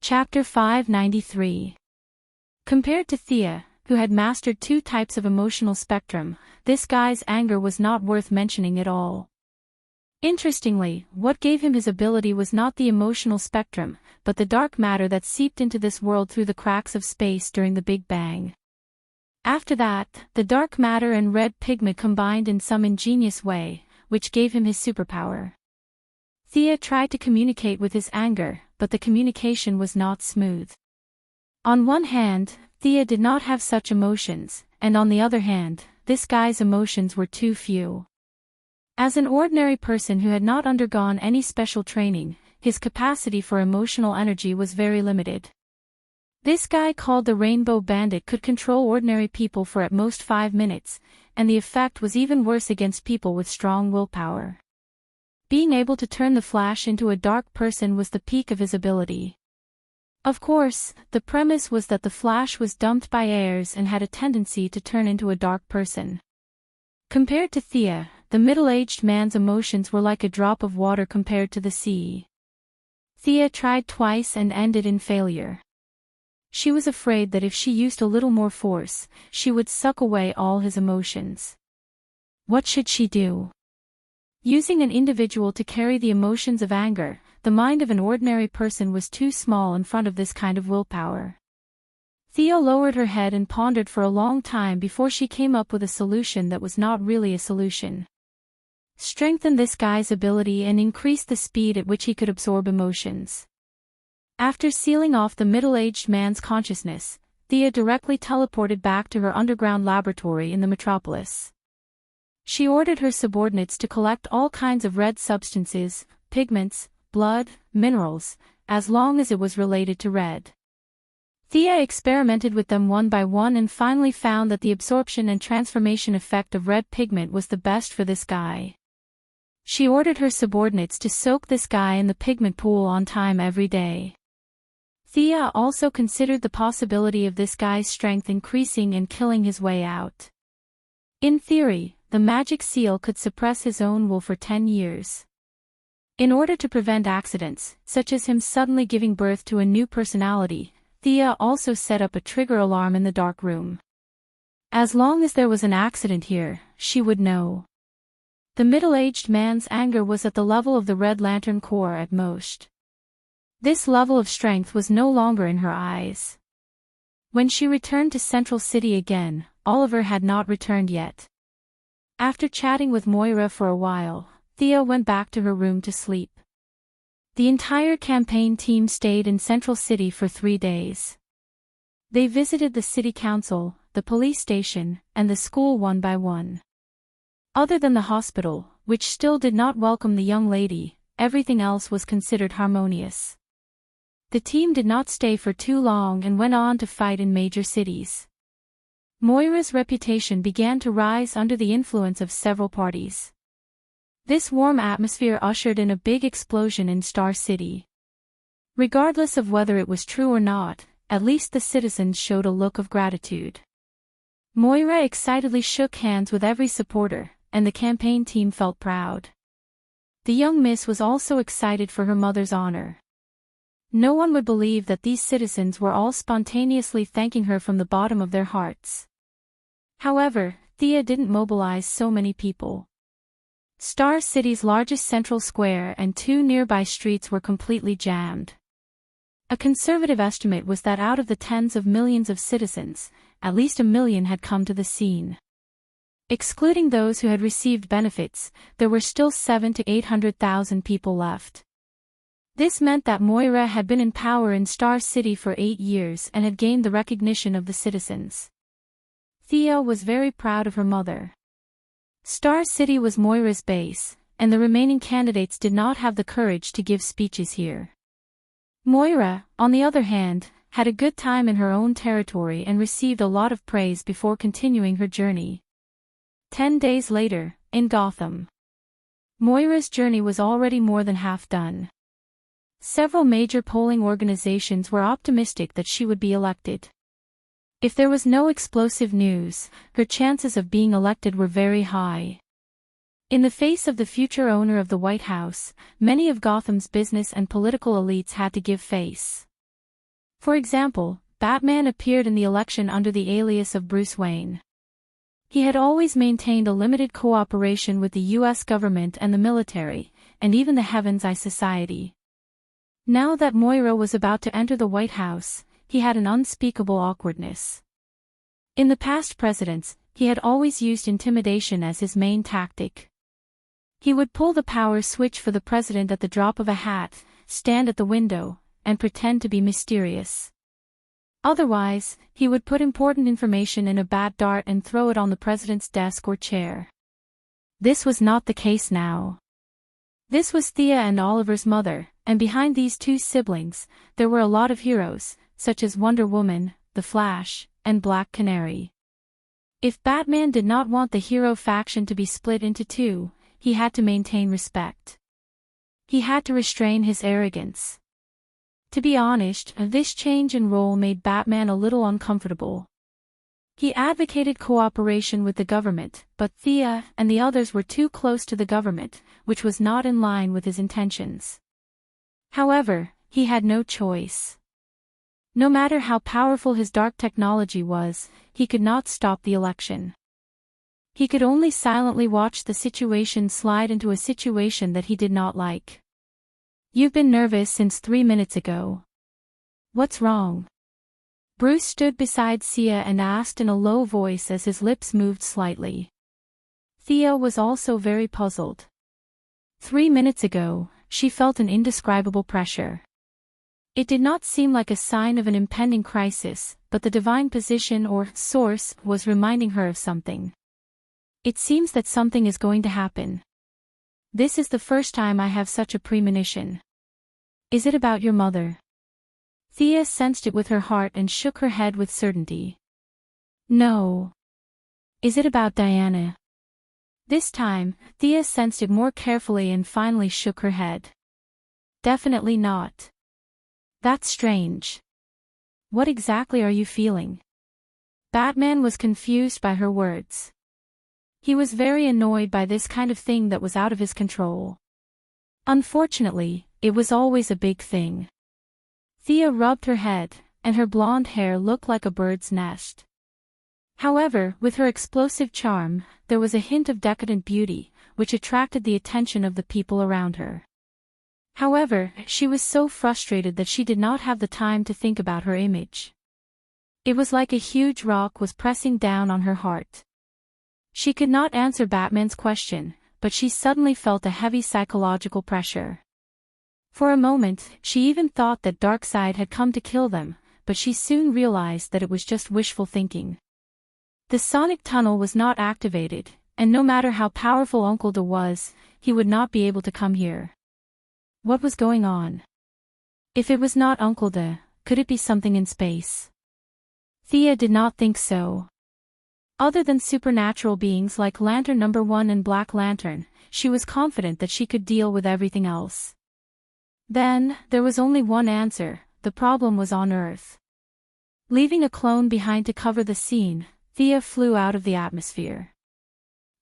Chapter 593. Compared to Thea, who had mastered 2 types of emotional spectrum, this guy's anger was not worth mentioning at all. Interestingly, what gave him his ability was not the emotional spectrum, but the dark matter that seeped into this world through the cracks of space during the Big Bang. After that, the dark matter and red pigment combined in some ingenious way, which gave him his superpower. Thea tried to communicate with his anger, but the communication was not smooth. On one hand, Thea did not have such emotions, and on the other hand, this guy's emotions were too few. As an ordinary person who had not undergone any special training, his capacity for emotional energy was very limited. This guy called the Rainbow Bandit could control ordinary people for at most 5 minutes, and the effect was even worse against people with strong willpower. Being able to turn the Flash into a dark person was the peak of his ability. Of course, the premise was that the Flash was dumped by heirs and had a tendency to turn into a dark person. Compared to Thea, the middle-aged man's emotions were like a drop of water compared to the sea. Thea tried twice and ended in failure. She was afraid that if she used a little more force, she would suck away all his emotions. What should she do? Using an individual to carry the emotions of anger, the mind of an ordinary person was too small in front of this kind of willpower. Thea lowered her head and pondered for a long time before she came up with a solution that was not really a solution. Strengthen this guy's ability and increase the speed at which he could absorb emotions. After sealing off the middle-aged man's consciousness, Thea directly teleported back to her underground laboratory in the metropolis. She ordered her subordinates to collect all kinds of red substances, pigments, blood, minerals, as long as it was related to red. Thea experimented with them one by one and finally found that the absorption and transformation effect of red pigment was the best for this guy. She ordered her subordinates to soak this guy in the pigment pool on time every day. Thea also considered the possibility of this guy's strength increasing and killing his way out. In theory, the magic seal could suppress his own will for 10 years. In order to prevent accidents, such as him suddenly giving birth to a new personality, Thea also set up a trigger alarm in the dark room. As long as there was an accident here, she would know. The middle-aged man's anger was at the level of the Red Lantern Corps at most. This level of strength was no longer in her eyes. When she returned to Central City again, Oliver had not returned yet. After chatting with Moira for a while, Thea went back to her room to sleep. The entire campaign team stayed in Central City for 3 days. They visited the city council, the police station, and the school one by one. Other than the hospital, which still did not welcome the young lady, everything else was considered harmonious. The team did not stay for too long and went on to fight in major cities. Moira's reputation began to rise under the influence of several parties. This warm atmosphere ushered in a big explosion in Star City. Regardless of whether it was true or not, at least the citizens showed a look of gratitude. Moira excitedly shook hands with every supporter, and the campaign team felt proud. The young miss was also excited for her mother's honor. No one would believe that these citizens were all spontaneously thanking her from the bottom of their hearts. However, Thea didn't mobilize so many people. Star City's largest central square and 2 nearby streets were completely jammed. A conservative estimate was that out of the tens of millions of citizens, at least 1 million had come to the scene. Excluding those who had received benefits, there were still 700,000 to 800,000 people left. This meant that Moira had been in power in Star City for 8 years and had gained the recognition of the citizens. Thea was very proud of her mother. Star City was Moira's base, and the remaining candidates did not have the courage to give speeches here. Moira, on the other hand, had a good time in her own territory and received a lot of praise before continuing her journey. 10 days later, in Gotham. Moira's journey was already more than half done. Several major polling organizations were optimistic that she would be elected. If there was no explosive news, her chances of being elected were very high. In the face of the future owner of the White House, many of Gotham's business and political elites had to give face. For example, Batman appeared in the election under the alias of Bruce Wayne. He had always maintained a limited cooperation with the US government and the military, and even the Heaven's Eye Society. Now that Moira was about to enter the White House, he had an unspeakable awkwardness. In the past presidents, he had always used intimidation as his main tactic. He would pull the power switch for the president at the drop of a hat, stand at the window, and pretend to be mysterious. Otherwise, he would put important information in a bad dart and throw it on the president's desk or chair. This was not the case now. This was Thea and Oliver's mother, and behind these two siblings, there were a lot of heroes, such as Wonder Woman, The Flash, and Black Canary. If Batman did not want the hero faction to be split into two, he had to maintain respect. He had to restrain his arrogance. To be honest, this change in role made Batman a little uncomfortable. He advocated cooperation with the government, but Thea and the others were too close to the government, which was not in line with his intentions. However, he had no choice. No matter how powerful his dark technology was, he could not stop the election. He could only silently watch the situation slide into a situation that he did not like. "You've been nervous since 3 minutes ago. What's wrong?" Bruce stood beside Thea and asked in a low voice as his lips moved slightly. Thea was also very puzzled. 3 minutes ago, she felt an indescribable pressure. It did not seem like a sign of an impending crisis, but the divine position or source was reminding her of something. "It seems that something is going to happen. This is the first time I have such a premonition. Is it about your mother?" Thea sensed it with her heart and shook her head with certainty. "No. Is it about Diana?" This time, Thea sensed it more carefully and finally shook her head. "Definitely not. That's strange. What exactly are you feeling?" Batman was confused by her words. He was very annoyed by this kind of thing that was out of his control. Unfortunately, it was always a big thing. Thea rubbed her head, and her blonde hair looked like a bird's nest. However, with her explosive charm, there was a hint of decadent beauty, which attracted the attention of the people around her. However, she was so frustrated that she did not have the time to think about her image. It was like a huge rock was pressing down on her heart. She could not answer Batman's question, but she suddenly felt a heavy psychological pressure. For a moment, she even thought that Darkseid had come to kill them, but she soon realized that it was just wishful thinking. The sonic tunnel was not activated, and no matter how powerful Uncle Da was, he would not be able to come here. What was going on? If it was not Uncle Da, could it be something in space? Thea did not think so. Other than supernatural beings like Lantern No. 1 and Black Lantern, she was confident that she could deal with everything else. Then, there was only one answer: the problem was on Earth. Leaving a clone behind to cover the scene, Thea flew out of the atmosphere.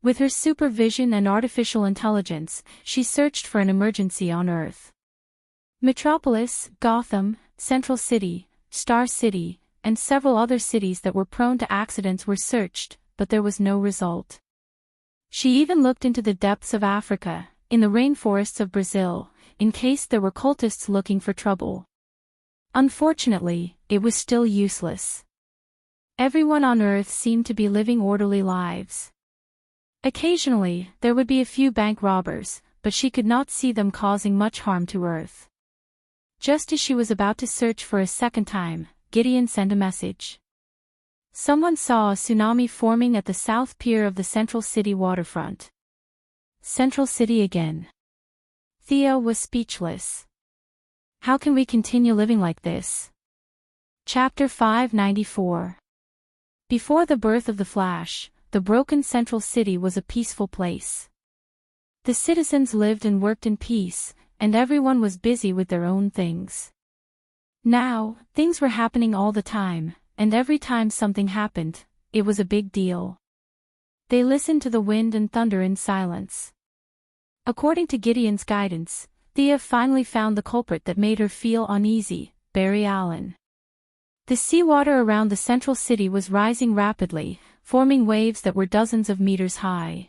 With her supervision and artificial intelligence, she searched for an emergency on Earth. Metropolis, Gotham, Central City, Star City, and several other cities that were prone to accidents were searched, but there was no result. She even looked into the depths of Africa, in the rainforests of Brazil, in case there were cultists looking for trouble. Unfortunately, it was still useless. Everyone on Earth seemed to be living orderly lives. Occasionally, there would be a few bank robbers, but she could not see them causing much harm to Earth. Just as she was about to search for a second time, Gideon sent a message. Someone saw a tsunami forming at the south pier of the Central City waterfront. Central City again. Thea was speechless. How can we continue living like this? Chapter 594. Before the birth of the Flash, the broken Central City was a peaceful place. The citizens lived and worked in peace, and everyone was busy with their own things. Now, things were happening all the time, and every time something happened, it was a big deal. They listened to the wind and thunder in silence. According to Gideon's guidance, Thea finally found the culprit that made her feel uneasy: Barry Allen. The seawater around the central city was rising rapidly, forming waves that were dozens of meters high.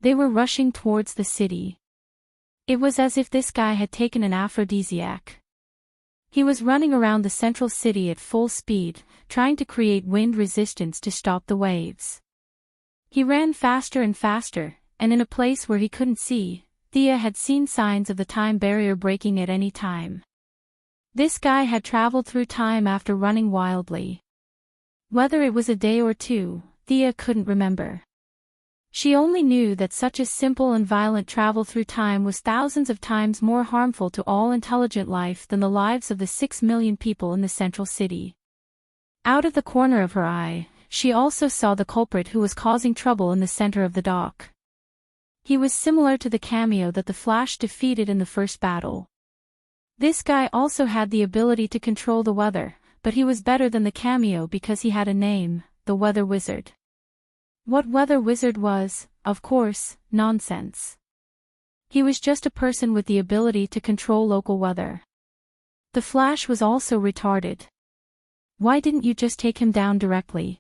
They were rushing towards the city. It was as if this guy had taken an aphrodisiac. He was running around the central city at full speed, trying to create wind resistance to stop the waves. He ran faster and faster, and in a place where he couldn't see, Thea had seen signs of the time barrier breaking at any time. This guy had traveled through time after running wildly. Whether it was a day or two, Thea couldn't remember. She only knew that such a simple and violent travel through time was thousands of times more harmful to all intelligent life than the lives of the 6 million people in the central city. Out of the corner of her eye, she also saw the culprit who was causing trouble in the center of the dock. He was similar to the cameo that the Flash defeated in the first battle. This guy also had the ability to control the weather, but he was better than the cameo because he had a name, the Weather Wizard. What Weather Wizard was, of course, nonsense. He was just a person with the ability to control local weather. The Flash was also retarded. Why didn't you just take him down directly?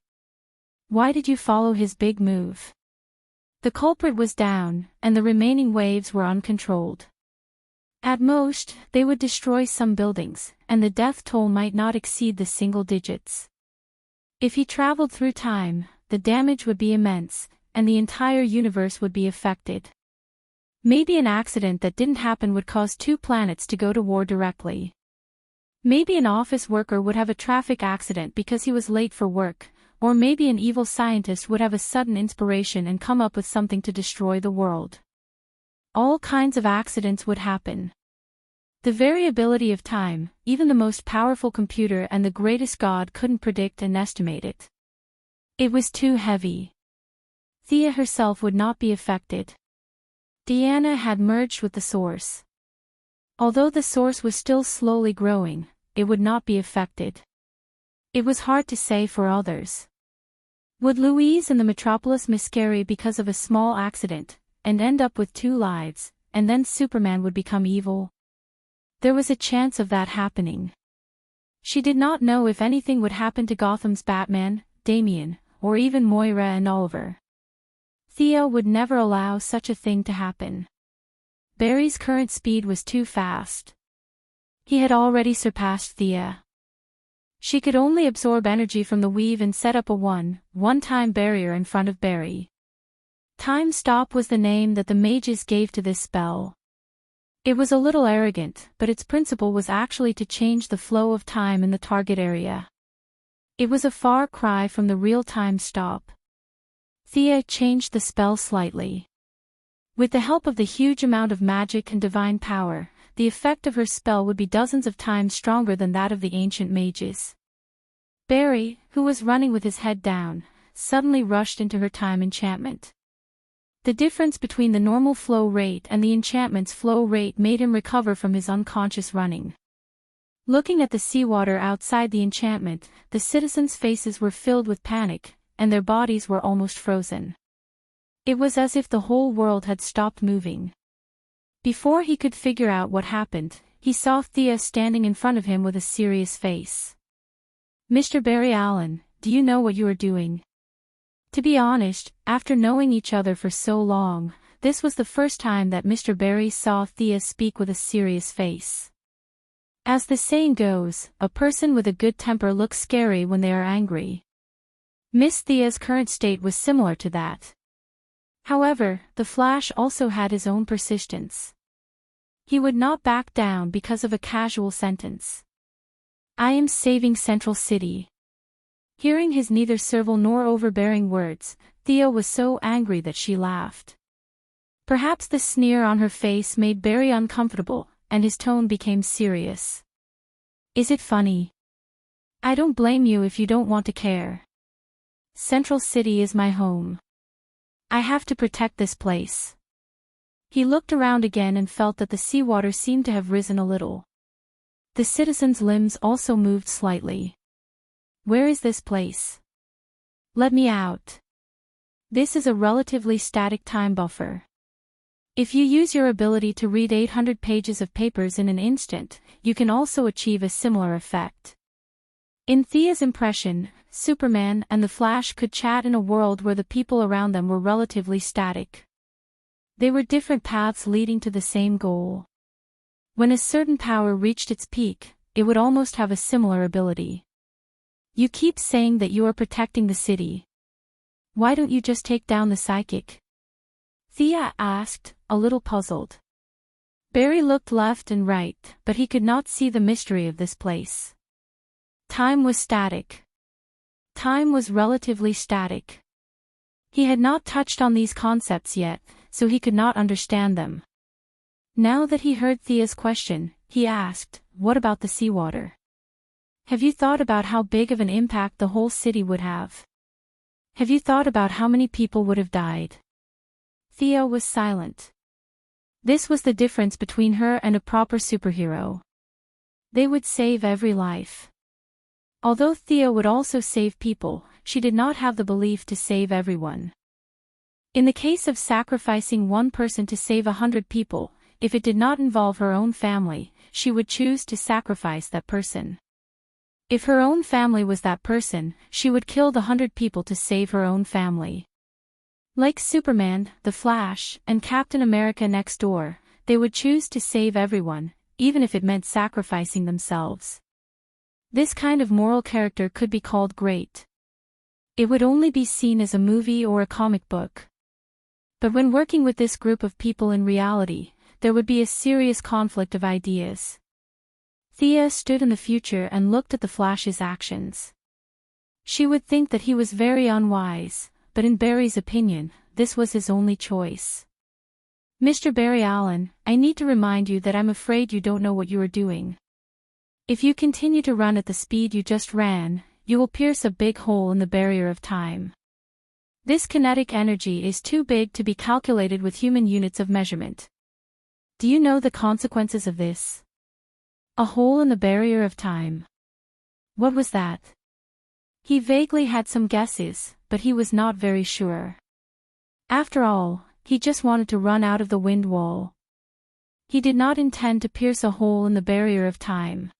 Why did you follow his big move? The culprit was down, and the remaining waves were uncontrolled. At most, they would destroy some buildings, and the death toll might not exceed the single digits. If he traveled through time, the damage would be immense, and the entire universe would be affected. Maybe an accident that didn't happen would cause 2 planets to go to war directly. Maybe an office worker would have a traffic accident because he was late for work, or maybe an evil scientist would have a sudden inspiration and come up with something to destroy the world. All kinds of accidents would happen. The variability of time, even the most powerful computer and the greatest god couldn't predict and estimate it. It was too heavy. Thea herself would not be affected. Diana had merged with the source. Although the source was still slowly growing, it would not be affected. It was hard to say for others. Would Louise and the Metropolis miscarry because of a small accident, and end up with 2 lives, and then Superman would become evil? There was a chance of that happening. She did not know if anything would happen to Gotham's Batman, Damian, or even Moira and Oliver. Thea would never allow such a thing to happen. Barry's current speed was too fast. He had already surpassed Thea. She could only absorb energy from the weave and set up a one-time barrier in front of Barry. Time Stop was the name that the mages gave to this spell. It was a little arrogant, but its principle was actually to change the flow of time in the target area. It was a far cry from the real Time Stop. Thea changed the spell slightly. With the help of the huge amount of magic and divine power, the effect of her spell would be dozens of times stronger than that of the ancient mages. Barry, who was running with his head down, suddenly rushed into her time enchantment. The difference between the normal flow rate and the enchantment's flow rate made him recover from his unconscious running. Looking at the seawater outside the enchantment, the citizens' faces were filled with panic, and their bodies were almost frozen. It was as if the whole world had stopped moving. Before he could figure out what happened, he saw Thea standing in front of him with a serious face. "Mr. Barry Allen, do you know what you are doing?" To be honest, after knowing each other for so long, this was the first time that Mr. Barry saw Thea speak with a serious face. As the saying goes, a person with a good temper looks scary when they are angry. Miss Thea's current state was similar to that. However, the Flash also had his own persistence. He would not back down because of a casual sentence. "I am saving Central City." Hearing his neither servile nor overbearing words, Thea was so angry that she laughed. Perhaps the sneer on her face made Barry uncomfortable, and his tone became serious. "Is it funny? I don't blame you if you don't want to care. Central City is my home. I have to protect this place." He looked around again and felt that the seawater seemed to have risen a little. The citizens' limbs also moved slightly. "Where is this place? Let me out." This is a relatively static time buffer. If you use your ability to read 800 pages of papers in an instant, you can also achieve a similar effect. In Thea's impression, Superman and the Flash could chat in a world where the people around them were relatively static. They were different paths leading to the same goal. When a certain power reached its peak, it would almost have a similar ability. You keep saying that you are protecting the city. Why don't you just take down the psychic? Thea asked, a little puzzled. Barry looked left and right, but he could not see the mystery of this place. Time was static. Time was relatively static. He had not touched on these concepts yet, so he could not understand them. Now that he heard Thea's question, he asked, what about the seawater? Have you thought about how big of an impact the whole city would have? Have you thought about how many people would have died? Thea was silent. This was the difference between her and a proper superhero. They would save every life. Although Thea would also save people, she did not have the belief to save everyone. In the case of sacrificing one person to save 100 people, if it did not involve her own family, she would choose to sacrifice that person. If her own family was that person, she would kill the 100 people to save her own family. Like Superman, the Flash, and Captain America next door, they would choose to save everyone, even if it meant sacrificing themselves. This kind of moral character could be called great. It would only be seen as a movie or a comic book. But when working with this group of people in reality, there would be a serious conflict of ideas. Thea stood in the future and looked at the Flash's actions. She would think that he was very unwise, but in Barry's opinion, this was his only choice. Mr. Barry Allen, I need to remind you that I'm afraid you don't know what you are doing. If you continue to run at the speed you just ran, you will pierce a big hole in the barrier of time. This kinetic energy is too big to be calculated with human units of measurement. Do you know the consequences of this? A hole in the barrier of time. What was that? He vaguely had some guesses, but he was not very sure. After all, he just wanted to run out of the wind wall. He did not intend to pierce a hole in the barrier of time.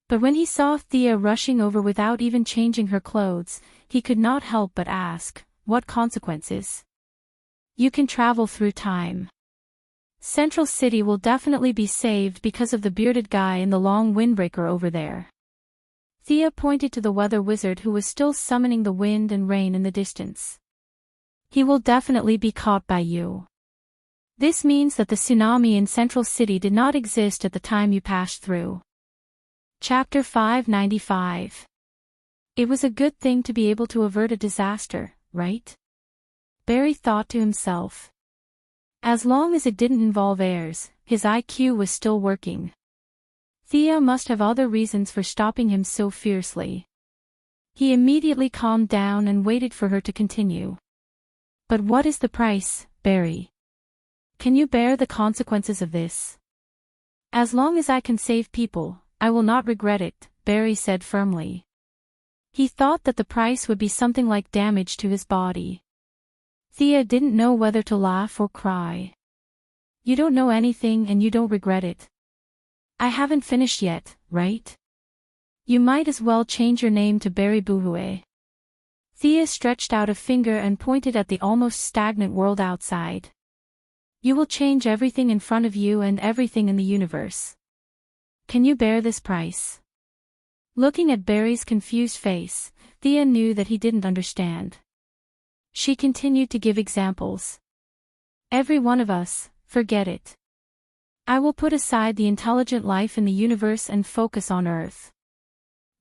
But when he saw Thea rushing over without even changing her clothes, he could not help but ask, what consequences? You can travel through time. Central City will definitely be saved because of the bearded guy in the long windbreaker over there. Thea pointed to the weather wizard who was still summoning the wind and rain in the distance. He will definitely be caught by you. This means that the tsunami in Central City did not exist at the time you passed through. Chapter 595. It was a good thing to be able to avert a disaster, right? Barry thought to himself. As long as it didn't involve heirs, his IQ was still working. Thea must have other reasons for stopping him so fiercely. He immediately calmed down and waited for her to continue. But what is the price, Barry? Can you bear the consequences of this? As long as I can save people, I will not regret it, Barry said firmly. He thought that the price would be something like damage to his body. Thea didn't know whether to laugh or cry. You don't know anything and you don't regret it. I haven't finished yet, right? You might as well change your name to Barry Boohooey. Thea stretched out a finger and pointed at the almost stagnant world outside. You will change everything in front of you and everything in the universe. Can you bear this price? Looking at Barry's confused face, Thea knew that he didn't understand. She continued to give examples. Every one of us, forget it. I will put aside the intelligent life in the universe and focus on Earth.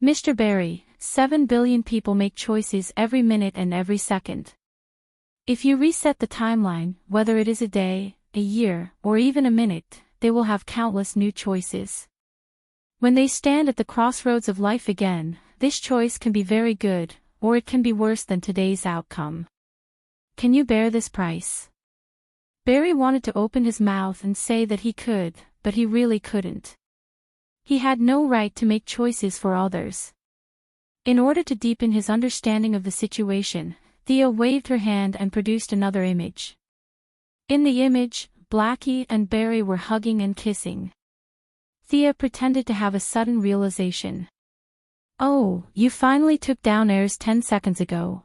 Mr. Barry, 7 billion people make choices every minute and every second. If you reset the timeline, whether it is a day, a year, or even a minute, they will have countless new choices. When they stand at the crossroads of life again, this choice can be very good, or it can be worse than today's outcome. Can you bear this price? Barry wanted to open his mouth and say that he could, but he really couldn't. He had no right to make choices for others. In order to deepen his understanding of the situation, Thea waved her hand and produced another image. In the image, Blackie and Barry were hugging and kissing. Thea pretended to have a sudden realization. Oh, you finally took down airs 10 seconds ago.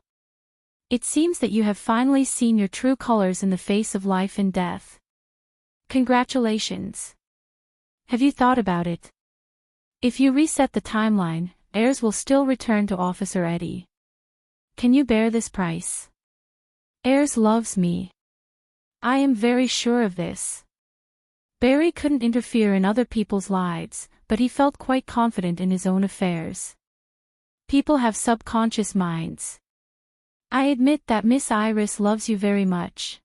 It seems that you have finally seen your true colors in the face of life and death. Congratulations. Have you thought about it? If you reset the timeline, heirs will still return to Officer Eddie. Can you bear this price? Heirs loves me. I am very sure of this. Barry couldn't interfere in other people's lives, but he felt quite confident in his own affairs. People have subconscious minds. I admit that Miss Iris loves you very much.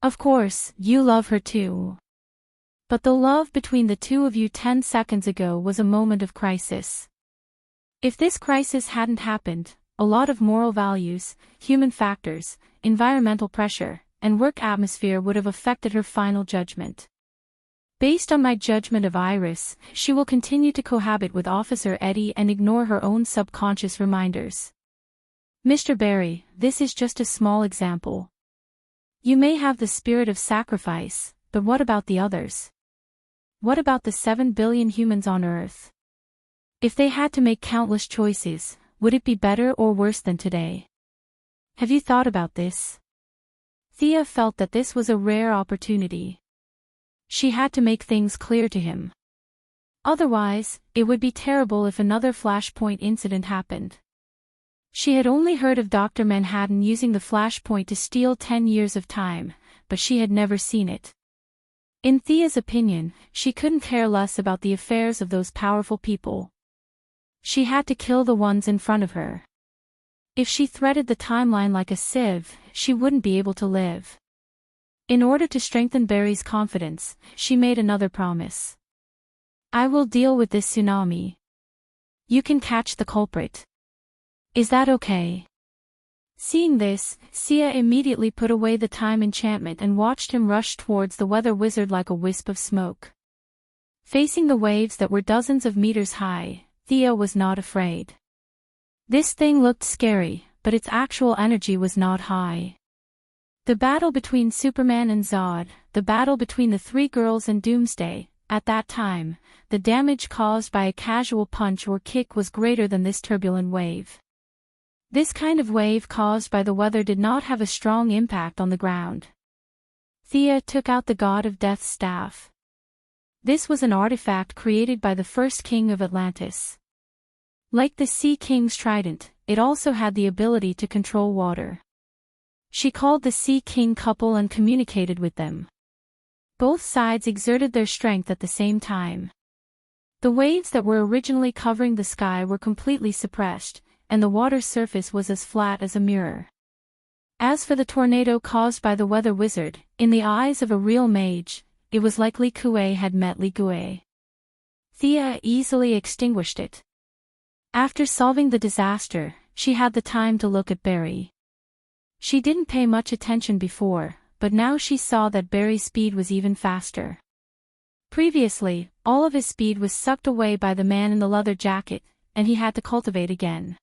Of course, you love her too. But the love between the two of you 10 seconds ago was a moment of crisis. If this crisis hadn't happened, a lot of moral values, human factors, environmental pressure, and work atmosphere would have affected her final judgment. Based on my judgment of Iris, she will continue to cohabit with Officer Eddie and ignore her own subconscious reminders. Mr. Barry, this is just a small example. You may have the spirit of sacrifice, but what about the others? What about the 7 billion humans on Earth? If they had to make countless choices, would it be better or worse than today? Have you thought about this? Thea felt that this was a rare opportunity. She had to make things clear to him. Otherwise, it would be terrible if another Flashpoint incident happened. She had only heard of Dr. Manhattan using the Flashpoint to steal 10 years of time, but she had never seen it. In Thea's opinion, she couldn't care less about the affairs of those powerful people. She had to kill the ones in front of her. If she threaded the timeline like a sieve, she wouldn't be able to live. In order to strengthen Barry's confidence, she made another promise. I will deal with this tsunami. You can catch the culprit. Is that okay? Seeing this, Sia immediately put away the time enchantment and watched him rush towards the weather wizard like a wisp of smoke. Facing the waves that were dozens of meters high, Thea was not afraid. This thing looked scary, but its actual energy was not high. The battle between Superman and Zod, the battle between the three girls and Doomsday, at that time, the damage caused by a casual punch or kick was greater than this turbulent wave. This kind of wave caused by the weather did not have a strong impact on the ground. Thea took out the God of Death's staff. This was an artifact created by the first king of Atlantis. Like the Sea King's trident, it also had the ability to control water. She called the Sea King couple and communicated with them. Both sides exerted their strength at the same time. The waves that were originally covering the sky were completely suppressed, and the water's surface was as flat as a mirror. As for the tornado caused by the weather wizard, in the eyes of a real mage, it was like Li Kuei had met Li Kuei. Thea easily extinguished it. After solving the disaster, she had the time to look at Barry. She didn't pay much attention before, but now she saw that Barry's speed was even faster. Previously, all of his speed was sucked away by the man in the leather jacket, and he had to cultivate again.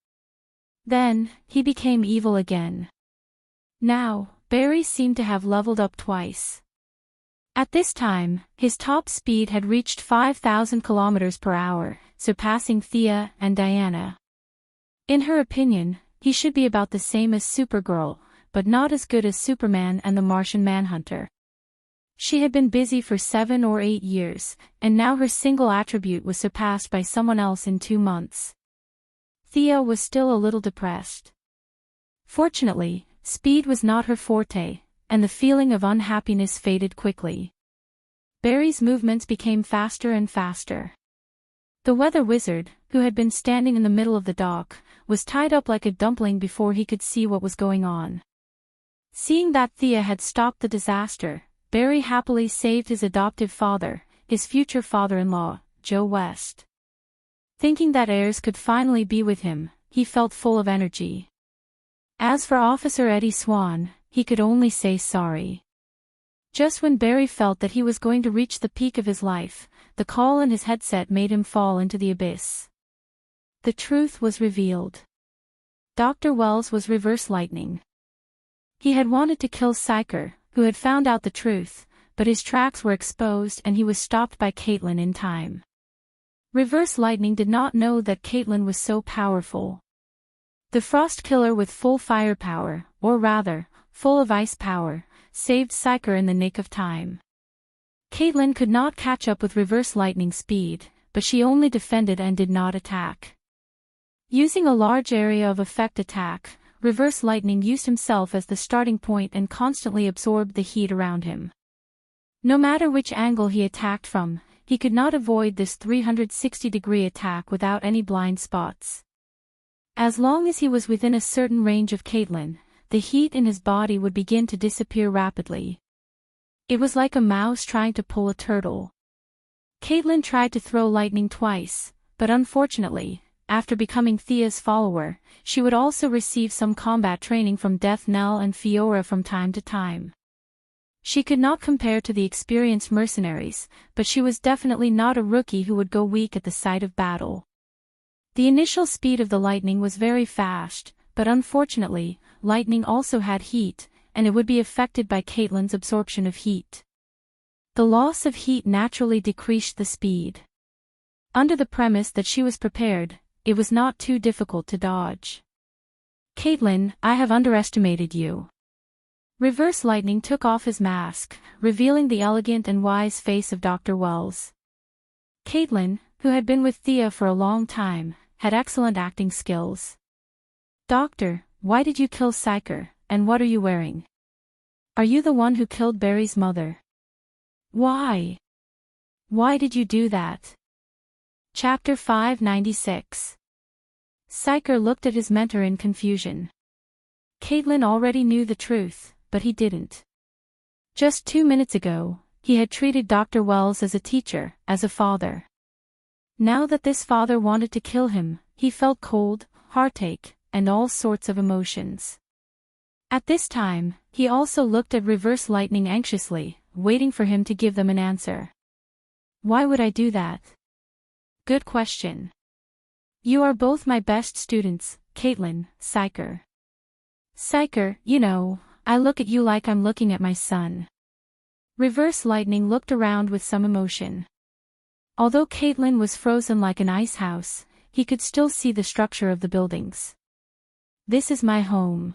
Then, he became evil again. Now, Barry seemed to have leveled up twice. At this time, his top speed had reached 5,000 kilometers per hour, surpassing Thea and Diana. In her opinion, he should be about the same as Supergirl, but not as good as Superman and the Martian Manhunter. She had been busy for 7 or 8 years, and now her single attribute was surpassed by someone else in 2 months. Thea was still a little depressed. Fortunately, speed was not her forte, and the feeling of unhappiness faded quickly. Barry's movements became faster and faster. The weather wizard, who had been standing in the middle of the dock, was tied up like a dumpling before he could see what was going on. Seeing that Thea had stopped the disaster, Barry happily saved his adoptive father, his future father-in-law, Joe West. Thinking that heirs could finally be with him, he felt full of energy. As for Officer Eddie Swan, he could only say sorry. Just when Barry felt that he was going to reach the peak of his life, the call in his headset made him fall into the abyss. The truth was revealed. Dr. Wells was reverse lightning. He had wanted to kill Psyker, who had found out the truth, but his tracks were exposed and he was stopped by Caitlin in time. Reverse Lightning did not know that Caitlin was so powerful. The Frost Killer with full firepower, or rather, full of ice power, saved Psyker in the nick of time. Caitlin could not catch up with Reverse Lightning's speed, but she only defended and did not attack. Using a large area of effect attack, Reverse Lightning used himself as the starting point and constantly absorbed the heat around him. No matter which angle he attacked from, he could not avoid this 360-degree attack without any blind spots. As long as he was within a certain range of Caitlin, the heat in his body would begin to disappear rapidly. It was like a mouse trying to pull a turtle. Caitlin tried to throw lightning twice, but unfortunately, after becoming Thea's follower, she would also receive some combat training from Death Knell and Fiora from time to time. She could not compare to the experienced mercenaries, but she was definitely not a rookie who would go weak at the sight of battle. The initial speed of the lightning was very fast, but unfortunately, lightning also had heat, and it would be affected by Caitlin's absorption of heat. The loss of heat naturally decreased the speed. Under the premise that she was prepared, it was not too difficult to dodge. Caitlin, I have underestimated you. Reverse Lightning took off his mask, revealing the elegant and wise face of Dr. Wells. Caitlin, who had been with Thea for a long time, had excellent acting skills. Doctor, why did you kill Psyker, and what are you wearing? Are you the one who killed Barry's mother? Why? Why did you do that? Chapter 596. Psyker looked at his mentor in confusion. Caitlin already knew the truth, but he didn't. Just 2 minutes ago, he had treated Dr. Wells as a teacher, as a father. Now that this father wanted to kill him, he felt cold, heartache, and all sorts of emotions. At this time, he also looked at Reverse Lightning anxiously, waiting for him to give them an answer. Why would I do that? Good question. You are both my best students, Caitlin, Psyker. Psyker, you know, I look at you like I'm looking at my son. Reverse Lightning looked around with some emotion. Although Caitlin was frozen like an ice house, he could still see the structure of the buildings. This is my home.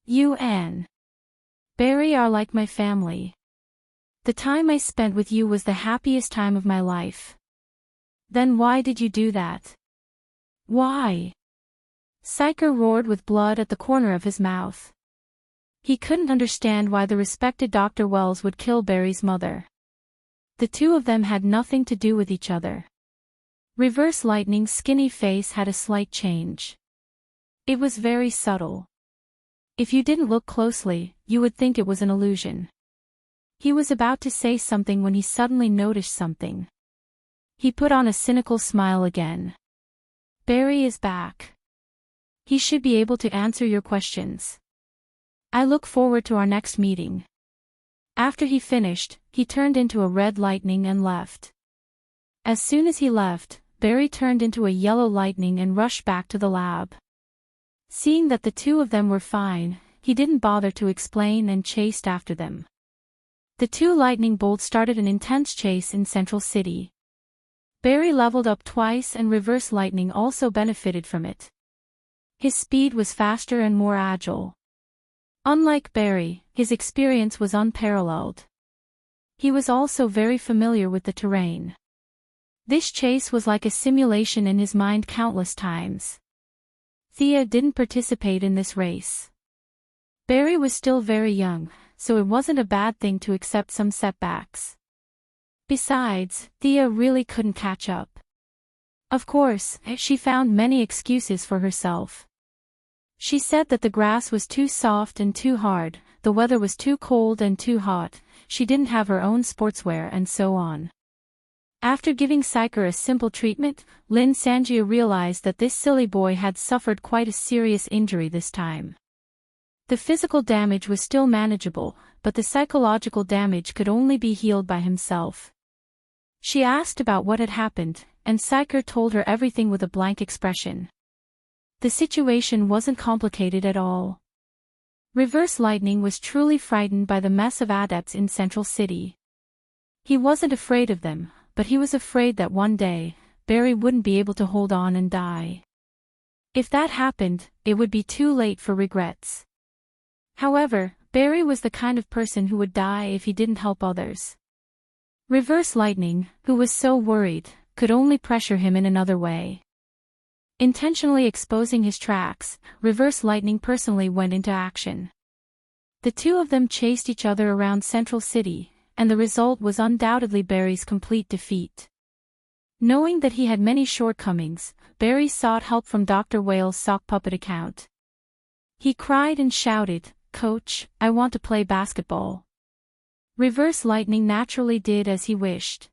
You and Barry are like my family. The time I spent with you was the happiest time of my life. Then why did you do that? Why? Psyker roared with blood at the corner of his mouth. He couldn't understand why the respected Dr. Wells would kill Barry's mother. The two of them had nothing to do with each other. Reverse Lightning's skinny face had a slight change. It was very subtle. If you didn't look closely, you would think it was an illusion. He was about to say something when he suddenly noticed something. He put on a cynical smile again. Barry is back. He should be able to answer your questions. I look forward to our next meeting. After he finished, he turned into a red lightning and left. As soon as he left, Barry turned into a yellow lightning and rushed back to the lab. Seeing that the two of them were fine, he didn't bother to explain and chased after them. The two lightning bolts started an intense chase in Central City. Barry leveled up twice and Reverse Lightning also benefited from it. His speed was faster and more agile. Unlike Barry, his experience was unparalleled. He was also very familiar with the terrain. This chase was like a simulation in his mind countless times. Thea didn't participate in this race. Barry was still very young, so it wasn't a bad thing to accept some setbacks. Besides, Thea really couldn't catch up. Of course, she found many excuses for herself. She said that the grass was too soft and too hard, the weather was too cold and too hot, she didn't have her own sportswear and so on. After giving Psyker a simple treatment, Lin Sanjia realized that this silly boy had suffered quite a serious injury this time. The physical damage was still manageable, but the psychological damage could only be healed by himself. She asked about what had happened, and Psyker told her everything with a blank expression. The situation wasn't complicated at all. Reverse Lightning was truly frightened by the mess of adepts in Central City. He wasn't afraid of them, but he was afraid that one day, Barry wouldn't be able to hold on and die. If that happened, it would be too late for regrets. However, Barry was the kind of person who would die if he didn't help others. Reverse Lightning, who was so worried, could only pressure him in another way. Intentionally exposing his tracks, Reverse Lightning personally went into action. The two of them chased each other around Central City, and the result was undoubtedly Barry's complete defeat. Knowing that he had many shortcomings, Barry sought help from Dr. Whale's sock puppet account. He cried and shouted, "Coach, I want to play basketball." Reverse Lightning naturally did as he wished.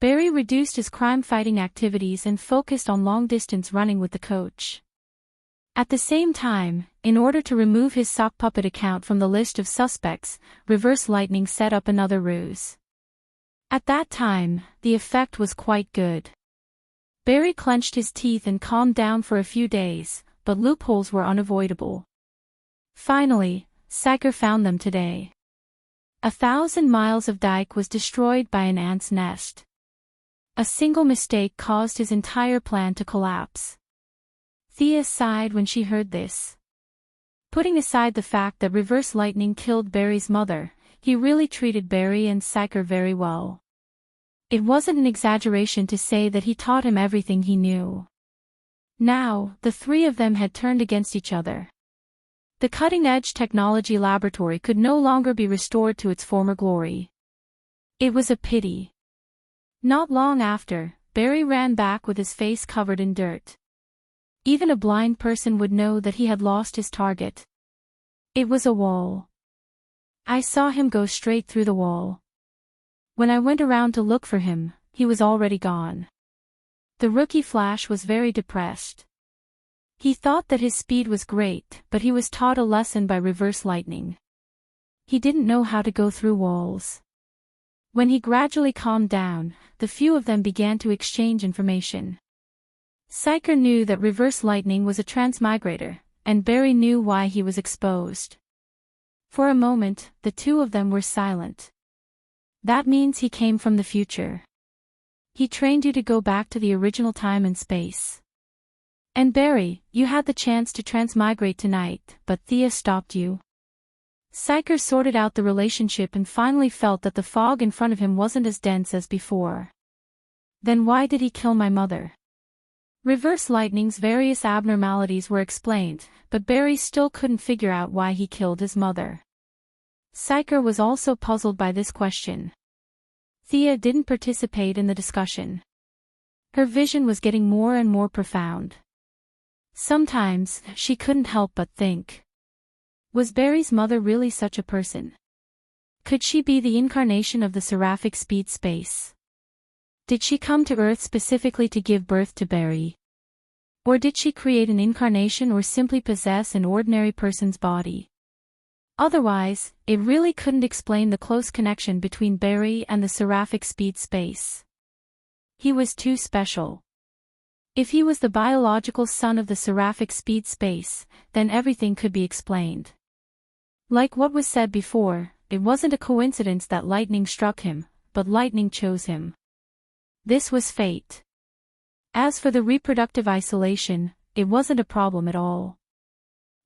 Barry reduced his crime-fighting activities and focused on long-distance running with the coach. At the same time, in order to remove his sock puppet account from the list of suspects, Reverse Lightning set up another ruse. At that time, the effect was quite good. Barry clenched his teeth and calmed down for a few days, but loopholes were unavoidable. Finally, Psyker found them today. 1,000 miles of dike was destroyed by an ant's nest. A single mistake caused his entire plan to collapse. Thea sighed when she heard this. Putting aside the fact that Reverse Lightning killed Barry's mother, he really treated Barry and Psyker very well. It wasn't an exaggeration to say that he taught him everything he knew. Now, the three of them had turned against each other. The cutting-edge technology laboratory could no longer be restored to its former glory. It was a pity. Not long after, Barry ran back with his face covered in dirt. Even a blind person would know that he had lost his target. It was a wall. I saw him go straight through the wall. When I went around to look for him, he was already gone. The rookie Flash was very depressed. He thought that his speed was great, but he was taught a lesson by Reverse Lightning. He didn't know how to go through walls. When he gradually calmed down, the few of them began to exchange information. Psyker knew that Reverse Lightning was a transmigrator, and Barry knew why he was exposed. For a moment, the two of them were silent. That means he came from the future. He trained you to go back to the original time and space. And Barry, you had the chance to transmigrate tonight, but Thea stopped you. Psyker sorted out the relationship and finally felt that the fog in front of him wasn't as dense as before. Then why did he kill my mother? Reverse Lightning's various abnormalities were explained, but Barry still couldn't figure out why he killed his mother. Psyker was also puzzled by this question. Thea didn't participate in the discussion. Her vision was getting more and more profound. Sometimes, she couldn't help but think. Was Barry's mother really such a person? Could she be the incarnation of the seraphic speed space? Did she come to Earth specifically to give birth to Barry? Or did she create an incarnation or simply possess an ordinary person's body? Otherwise, it really couldn't explain the close connection between Barry and the seraphic speed space. He was too special. If he was the biological son of the seraphic speed space, then everything could be explained. Like what was said before, it wasn't a coincidence that lightning struck him, but lightning chose him. This was fate. As for the reproductive isolation, it wasn't a problem at all.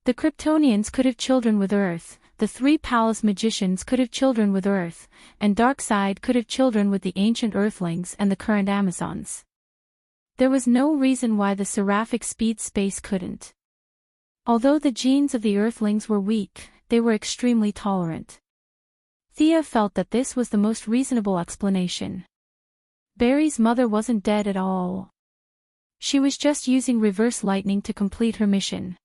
The Kryptonians could have children with Earth, the three palace magicians could have children with Earth, and Darkseid could have children with the ancient Earthlings and the current Amazons. There was no reason why the seraphic speed space couldn't. Although the genes of the Earthlings were weak, they were extremely tolerant. Thea felt that this was the most reasonable explanation. Barry's mother wasn't dead at all. She was just using Reverse Lightning to complete her mission.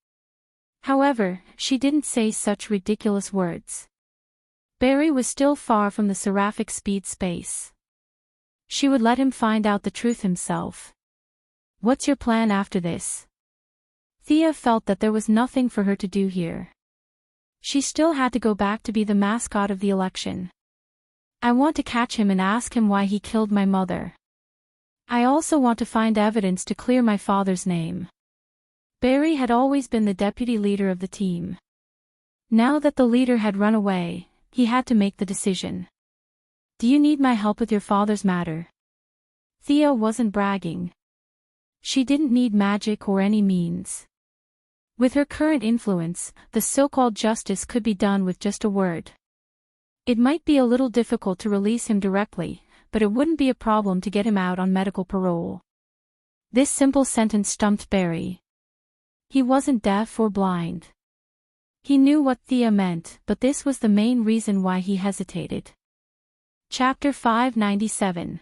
However, she didn't say such ridiculous words. Barry was still far from the seraphic speed space. She would let him find out the truth himself. What's your plan after this? Thea felt that there was nothing for her to do here. She still had to go back to be the mascot of the election. I want to catch him and ask him why he killed my mother. I also want to find evidence to clear my father's name. Barry had always been the deputy leader of the team. Now that the leader had run away, he had to make the decision. Do you need my help with your father's matter? Thea wasn't bragging. She didn't need magic or any means. With her current influence, the so-called justice could be done with just a word. It might be a little difficult to release him directly, but it wouldn't be a problem to get him out on medical parole. This simple sentence stumped Barry. He wasn't deaf or blind. He knew what Thea meant, but this was the main reason why he hesitated. Chapter 597.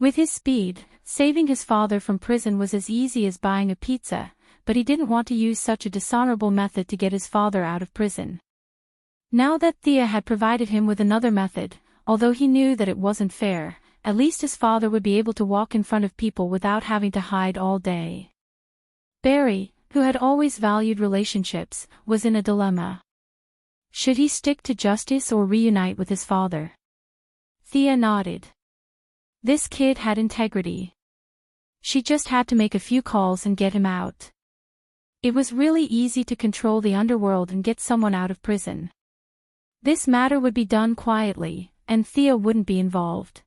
With his speed, saving his father from prison was as easy as buying a pizza, but he didn't want to use such a dishonorable method to get his father out of prison. Now that Thea had provided him with another method, although he knew that it wasn't fair, at least his father would be able to walk in front of people without having to hide all day. Barry, who had always valued relationships, was in a dilemma. Should he stick to justice or reunite with his father? Thea nodded. This kid had integrity. She just had to make a few calls and get him out. It was really easy to control the underworld and get someone out of prison. This matter would be done quietly, and Thea wouldn't be involved.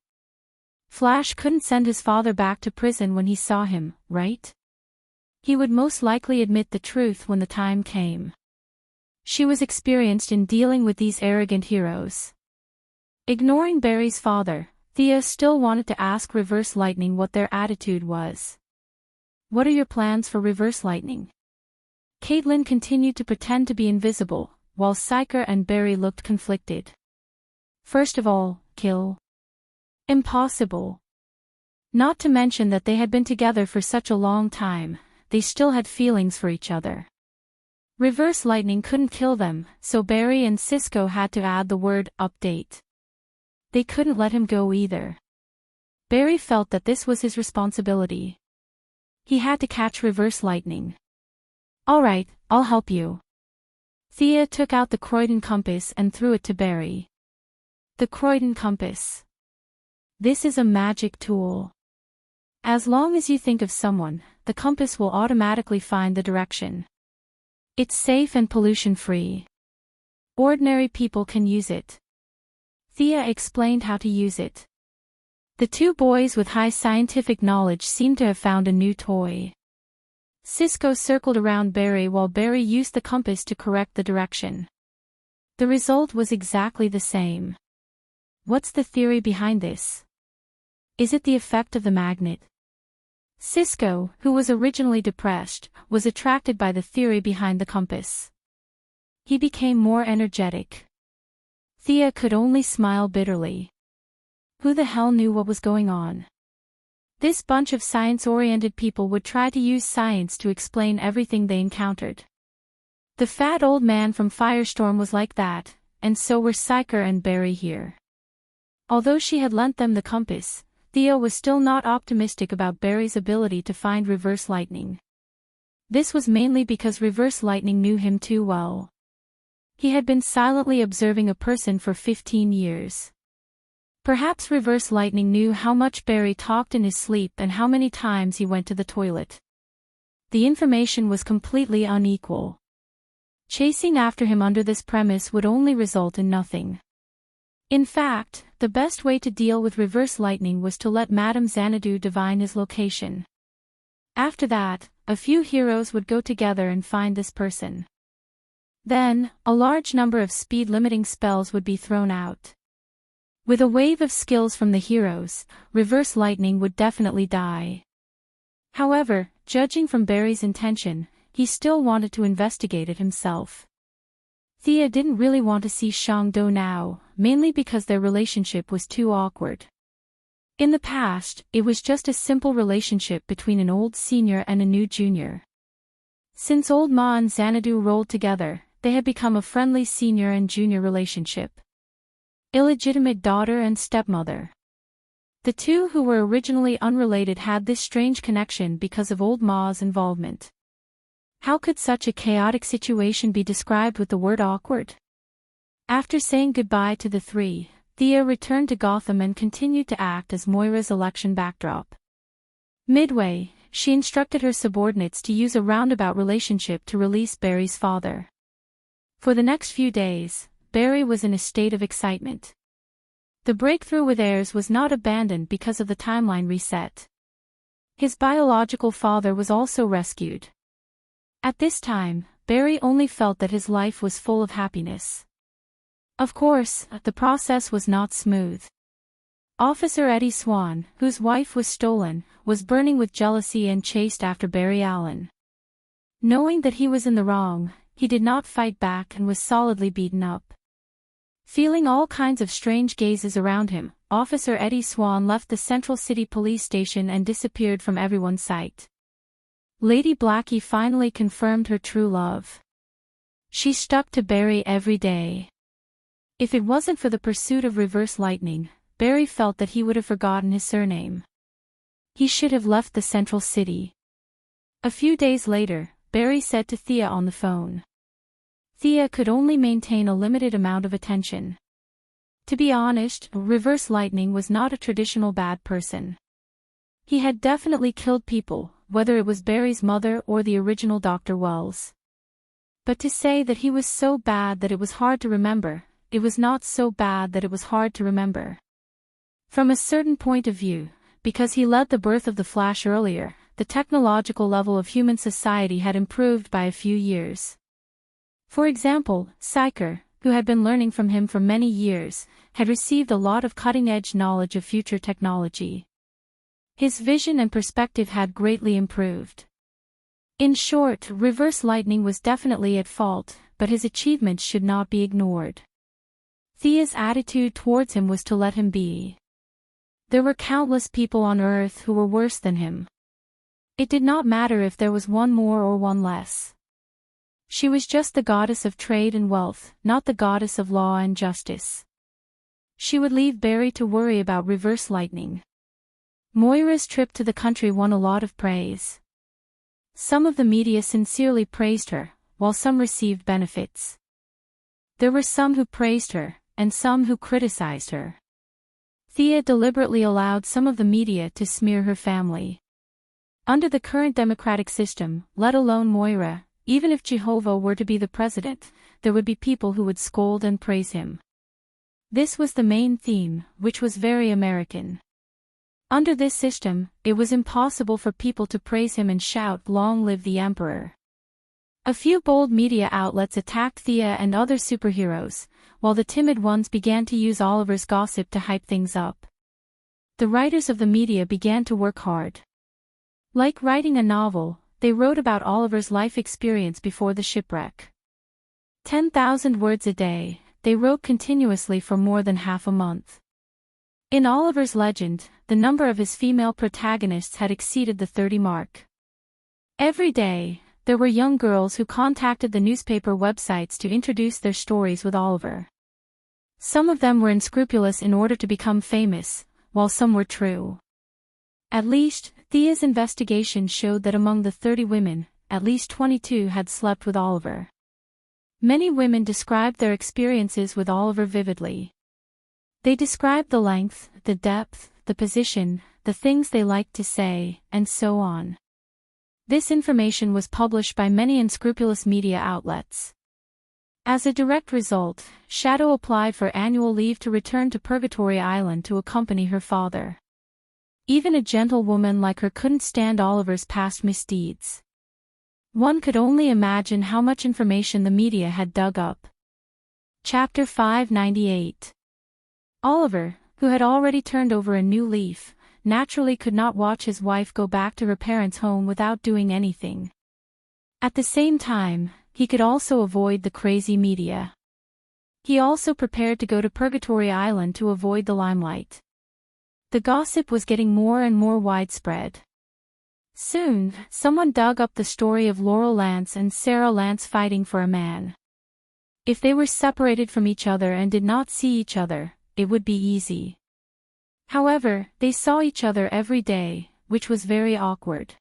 Flash couldn't send his father back to prison when he saw him, right? He would most likely admit the truth when the time came. She was experienced in dealing with these arrogant heroes. Ignoring Barry's father, Thea still wanted to ask Reverse Lightning what their attitude was. What are your plans for Reverse Lightning? Caitlin continued to pretend to be invisible, while Psyker and Barry looked conflicted. First of all, kill. Impossible. Not to mention that they had been together for such a long time, they still had feelings for each other. Reverse Lightning couldn't kill them, so Barry and Cisco had to add the word update. They couldn't let him go either. Barry felt that this was his responsibility. He had to catch Reverse Lightning. Alright, I'll help you. Thea took out the Croydon compass and threw it to Barry. The Croydon compass. This is a magic tool. As long as you think of someone, the compass will automatically find the direction. It's safe and pollution-free. Ordinary people can use it. Thea explained how to use it. The two boys with high scientific knowledge seemed to have found a new toy. Cisco circled around Barry while Barry used the compass to correct the direction. The result was exactly the same. What's the theory behind this? Is it the effect of the magnet? Cisco, who was originally depressed, was attracted by the theory behind the compass. He became more energetic. Thea could only smile bitterly. Who the hell knew what was going on? This bunch of science-oriented people would try to use science to explain everything they encountered. The fat old man from Firestorm was like that, and so were Psyker and Barry here. Although she had lent them the compass, Thea was still not optimistic about Barry's ability to find Reverse Lightning. This was mainly because Reverse Lightning knew him too well. He had been silently observing a person for 15 years. Perhaps Reverse Lightning knew how much Barry talked in his sleep and how many times he went to the toilet. The information was completely unequal. Chasing after him under this premise would only result in nothing. In fact, the best way to deal with Reverse Lightning was to let Madame Xanadu divine his location. After that, a few heroes would go together and find this person. Then, a large number of speed-limiting spells would be thrown out. With a wave of skills from the heroes, Reverse Lightning would definitely die. However, judging from Barry's intention, he still wanted to investigate it himself. Thea didn't really want to see Shangdo now, mainly because their relationship was too awkward. In the past, it was just a simple relationship between an old senior and a new junior. Since Old Ma and Xanadu rolled together, they had become a friendly senior and junior relationship. Illegitimate daughter and stepmother. The two who were originally unrelated had this strange connection because of Old Ma's involvement. How could such a chaotic situation be described with the word awkward? After saying goodbye to the three, Thea returned to Gotham and continued to act as Moira's election backdrop. Midway, she instructed her subordinates to use a roundabout relationship to release Barry's father. For the next few days, Barry was in a state of excitement. The breakthrough with heirs was not abandoned because of the timeline reset. His biological father was also rescued. At this time, Barry only felt that his life was full of happiness. Of course, the process was not smooth. Officer Eddie Swan, whose wife was stolen, was burning with jealousy and chased after Barry Allen. Knowing that he was in the wrong, he did not fight back and was solidly beaten up. Feeling all kinds of strange gazes around him, Officer Eddie Swan left the Central City Police Station and disappeared from everyone's sight. Lady Blackie finally confirmed her true love. She stuck to Barry every day. If it wasn't for the pursuit of Reverse Lightning, Barry felt that he would have forgotten his surname. He should have left the Central City. A few days later, Barry said to Thea on the phone. Thea could only maintain a limited amount of attention. To be honest, Reverse Lightning was not a traditional bad person. He had definitely killed people, whether it was Barry's mother or the original Dr. Wells. But to say that he was so bad that it was hard to remember, it was not so bad that it was hard to remember. From a certain point of view, because he led the birth of the Flash earlier, the technological level of human society had improved by a few years. For example, Psyker, who had been learning from him for many years, had received a lot of cutting-edge knowledge of future technology. His vision and perspective had greatly improved. In short, Reverse Lightning was definitely at fault, but his achievements should not be ignored. Thea's attitude towards him was to let him be. There were countless people on Earth who were worse than him. It did not matter if there was one more or one less. She was just the goddess of trade and wealth, not the goddess of law and justice. She would leave Barry to worry about Reverse Lightning. Moira's trip to the country won a lot of praise. Some of the media sincerely praised her, while some received benefits. There were some who praised her, and some who criticized her. Thea deliberately allowed some of the media to smear her family. Under the current democratic system, let alone Moira, even if Jehovah were to be the president, there would be people who would scold and praise him. This was the main theme, which was very American. Under this system, it was impossible for people to praise him and shout, "Long live the Emperor." A few bold media outlets attacked Thea and other superheroes, while the timid ones began to use Oliver's gossip to hype things up. The writers of the media began to work hard. Like writing a novel, they wrote about Oliver's life experience before the shipwreck. 10,000 words a day, they wrote continuously for more than half a month. In Oliver's legend, the number of his female protagonists had exceeded the 30 mark. Every day, there were young girls who contacted the newspaper websites to introduce their stories with Oliver. Some of them were unscrupulous in order to become famous, while some were true. At least, Thea's investigation showed that among the 30 women, at least 22 had slept with Oliver. Many women described their experiences with Oliver vividly. They described the length, the depth, the position, the things they liked to say, and so on. This information was published by many unscrupulous media outlets. As a direct result, Shadow applied for annual leave to return to Purgatory Island to accompany her father. Even a gentlewoman like her couldn't stand Oliver's past misdeeds. One could only imagine how much information the media had dug up. Chapter 598. Oliver, who had already turned over a new leaf, naturally could not watch his wife go back to her parents' home without doing anything. At the same time, he could also avoid the crazy media. He also prepared to go to Purgatory Island to avoid the limelight. The gossip was getting more and more widespread. Soon, someone dug up the story of Laurel Lance and Sarah Lance fighting for a man. If they were separated from each other and did not see each other, it would be easy. However, they saw each other every day, which was very awkward.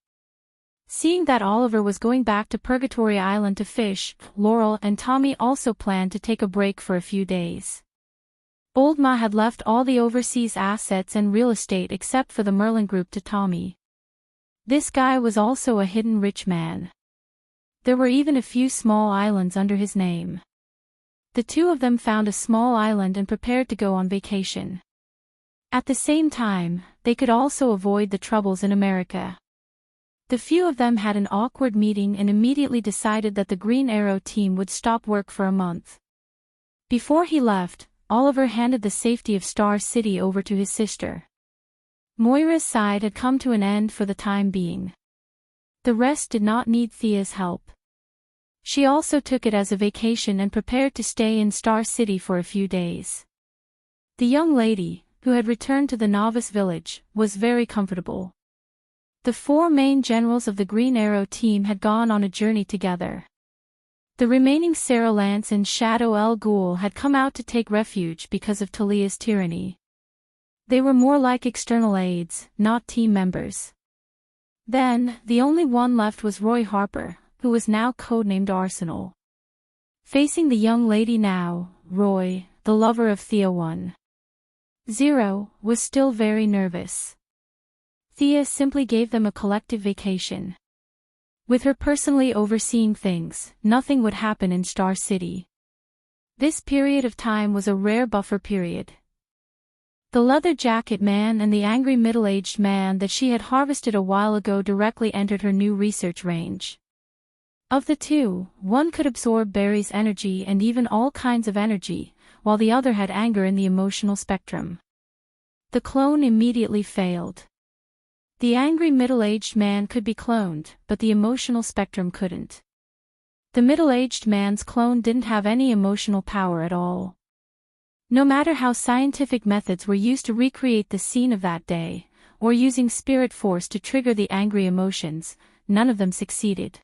Seeing that Oliver was going back to Purgatory Island to fish, Laurel and Tommy also planned to take a break for a few days. Old Ma had left all the overseas assets and real estate except for the Merlin Group to Tommy. This guy was also a hidden rich man. There were even a few small islands under his name. The two of them found a small island and prepared to go on vacation. At the same time, they could also avoid the troubles in America. The few of them had an awkward meeting and immediately decided that the Green Arrow team would stop work for a month. Before he left, Oliver handed the safety of Star City over to his sister. Moira's side had come to an end for the time being. The rest did not need Thea's help. She also took it as a vacation and prepared to stay in Star City for a few days. The young lady, who had returned to the novice village, was very comfortable. The 4 main generals of the Green Arrow team had gone on a journey together. The remaining Sarah Lance and Shadow El Ghul had come out to take refuge because of Talia's tyranny. They were more like external aides, not team members. Then, the only one left was Roy Harper, who was now codenamed Arsenal. Facing the young lady now, Roy, the lover of Thea 1.0, was still very nervous. Thea simply gave them a collective vacation. With her personally overseeing things, nothing would happen in Star City. This period of time was a rare buffer period. The leather jacket man and the angry middle-aged man that she had harvested a while ago directly entered her new research range. Of the two, one could absorb Barry's energy and even all kinds of energy, while the other had anger in the emotional spectrum. The clone immediately failed. The angry middle-aged man could be cloned, but the emotional spectrum couldn't. The middle-aged man's clone didn't have any emotional power at all. No matter how scientific methods were used to recreate the scene of that day, or using spirit force to trigger the angry emotions, none of them succeeded.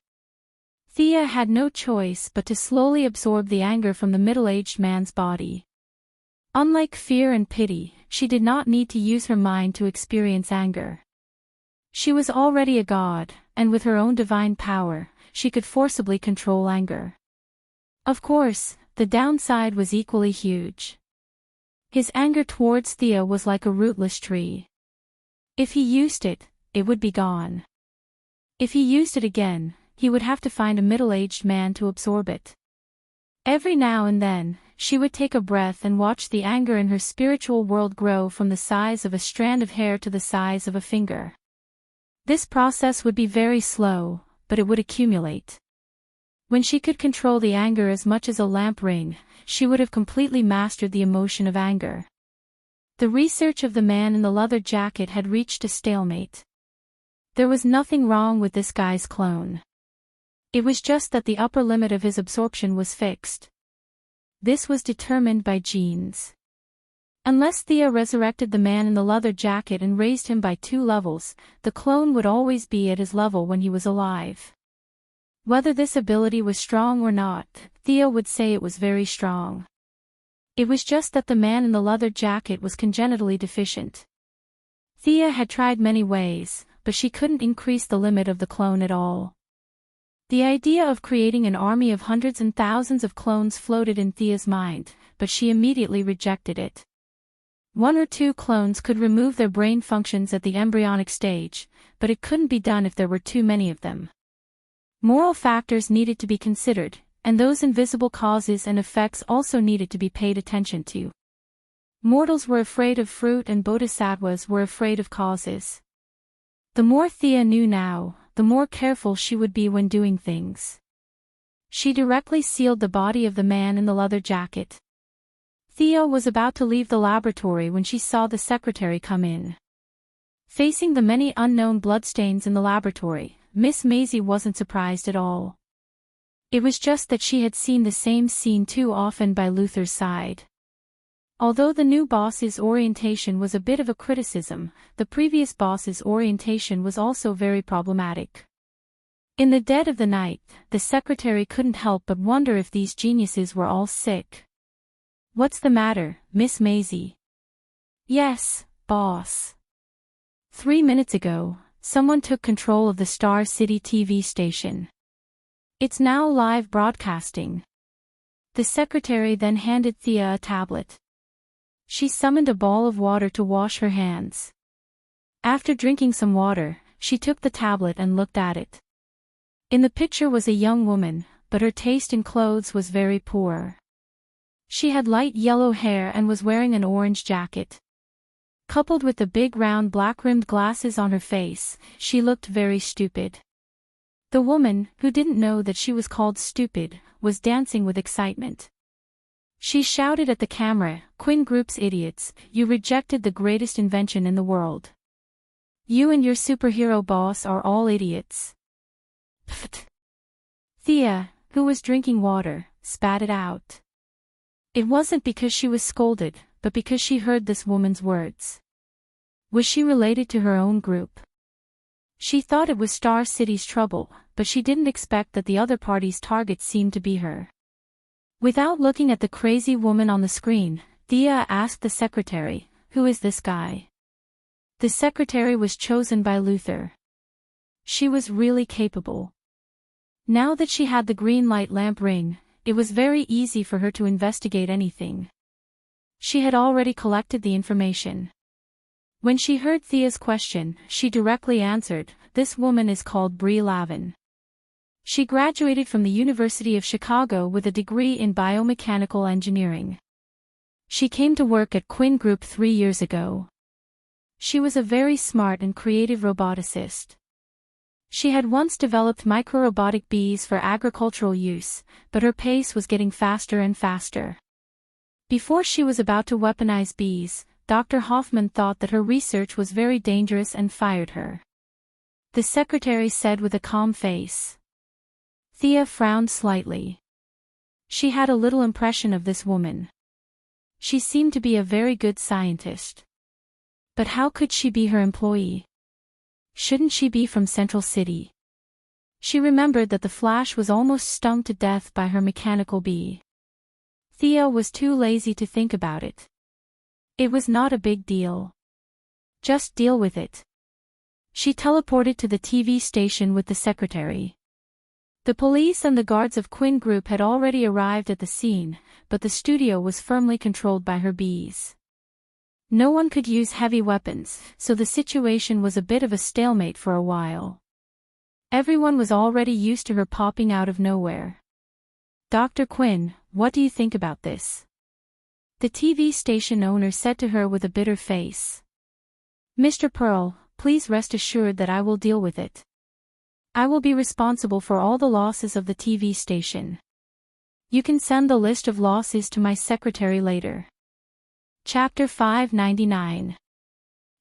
Thea had no choice but to slowly absorb the anger from the middle-aged man's body. Unlike fear and pity, she did not need to use her mind to experience anger. She was already a god, and with her own divine power, she could forcibly control anger. Of course, the downside was equally huge. His anger towards Thea was like a rootless tree. If he used it, it would be gone. If he used it again, he would have to find a middle-aged man to absorb it. Every now and then, she would take a breath and watch the anger in her spiritual world grow from the size of a strand of hair to the size of a finger. This process would be very slow, but it would accumulate. When she could control the anger as much as a lamp ring, she would have completely mastered the emotion of anger. The research of the man in the leather jacket had reached a stalemate. There was nothing wrong with this guy's clone. It was just that the upper limit of his absorption was fixed. This was determined by genes. Unless Thea resurrected the man in the leather jacket and raised him by 2 levels, the clone would always be at his level when he was alive. Whether this ability was strong or not, Thea would say it was very strong. It was just that the man in the leather jacket was congenitally deficient. Thea had tried many ways, but she couldn't increase the limit of the clone at all. The idea of creating an army of hundreds and thousands of clones floated in Thea's mind, but she immediately rejected it. 1 or 2 clones could remove their brain functions at the embryonic stage, but it couldn't be done if there were too many of them. Moral factors needed to be considered, and those invisible causes and effects also needed to be paid attention to. Mortals were afraid of fruit and bodhisattvas were afraid of causes. The more Thea knew now, the more careful she would be when doing things. She directly sealed the body of the man in the leather jacket. Thea was about to leave the laboratory when she saw the secretary come in. Facing the many unknown bloodstains in the laboratory, Miss Maisie wasn't surprised at all. It was just that she had seen the same scene too often by Luther's side. Although the new boss's orientation was a bit of a criticism, the previous boss's orientation was also very problematic. In the dead of the night, the secretary couldn't help but wonder if these geniuses were all sick. "What's the matter, Miss Maisie?" "Yes, boss. 3 minutes ago, someone took control of the Star City TV station. It's now live broadcasting." The secretary then handed Thea a tablet. She summoned a ball of water to wash her hands. After drinking some water, she took the tablet and looked at it. In the picture was a young woman, but her taste in clothes was very poor. She had light yellow hair and was wearing an orange jacket. Coupled with the big round black-rimmed glasses on her face, she looked very stupid. The woman, who didn't know that she was called stupid, was dancing with excitement. She shouted at the camera, "Quinn Group's idiots, you rejected the greatest invention in the world. You and your superhero boss are all idiots." Pfft. Thea, who was drinking water, spat it out. It wasn't because she was scolded, but because she heard this woman's words. Was she related to her own group? She thought it was Star City's trouble, but she didn't expect that the other party's target seemed to be her. Without looking at the crazy woman on the screen, Thea asked the secretary, "Who is this guy?" The secretary was chosen by Luther. She was really capable. Now that she had the green light lamp ring, it was very easy for her to investigate anything. She had already collected the information. When she heard Thea's question, she directly answered, "This woman is called Brie Lavin. She graduated from the University of Chicago with a degree in biomechanical engineering. She came to work at Quinn Group 3 years ago. She was a very smart and creative roboticist. She had once developed microrobotic bees for agricultural use, but her pace was getting faster and faster. Before she was about to weaponize bees, Dr. Hoffman thought that her research was very dangerous and fired her." The secretary said with a calm face. Thea frowned slightly. She had a little impression of this woman. She seemed to be a very good scientist. But how could she be her employee? Shouldn't she be from Central City? She remembered that the Flash was almost stung to death by her mechanical bee. Thea was too lazy to think about it. It was not a big deal. Just deal with it. She teleported to the TV station with the secretary. The police and the guards of Quinn Group had already arrived at the scene, but the studio was firmly controlled by her bees. No one could use heavy weapons, so the situation was a bit of a stalemate for a while. Everyone was already used to her popping out of nowhere. "Dr. Quinn, what do you think about this?" the TV station owner said to her with a bitter face. "Mr. Pearl, please rest assured that I will deal with it. I will be responsible for all the losses of the TV station. You can send the list of losses to my secretary later." Chapter 599.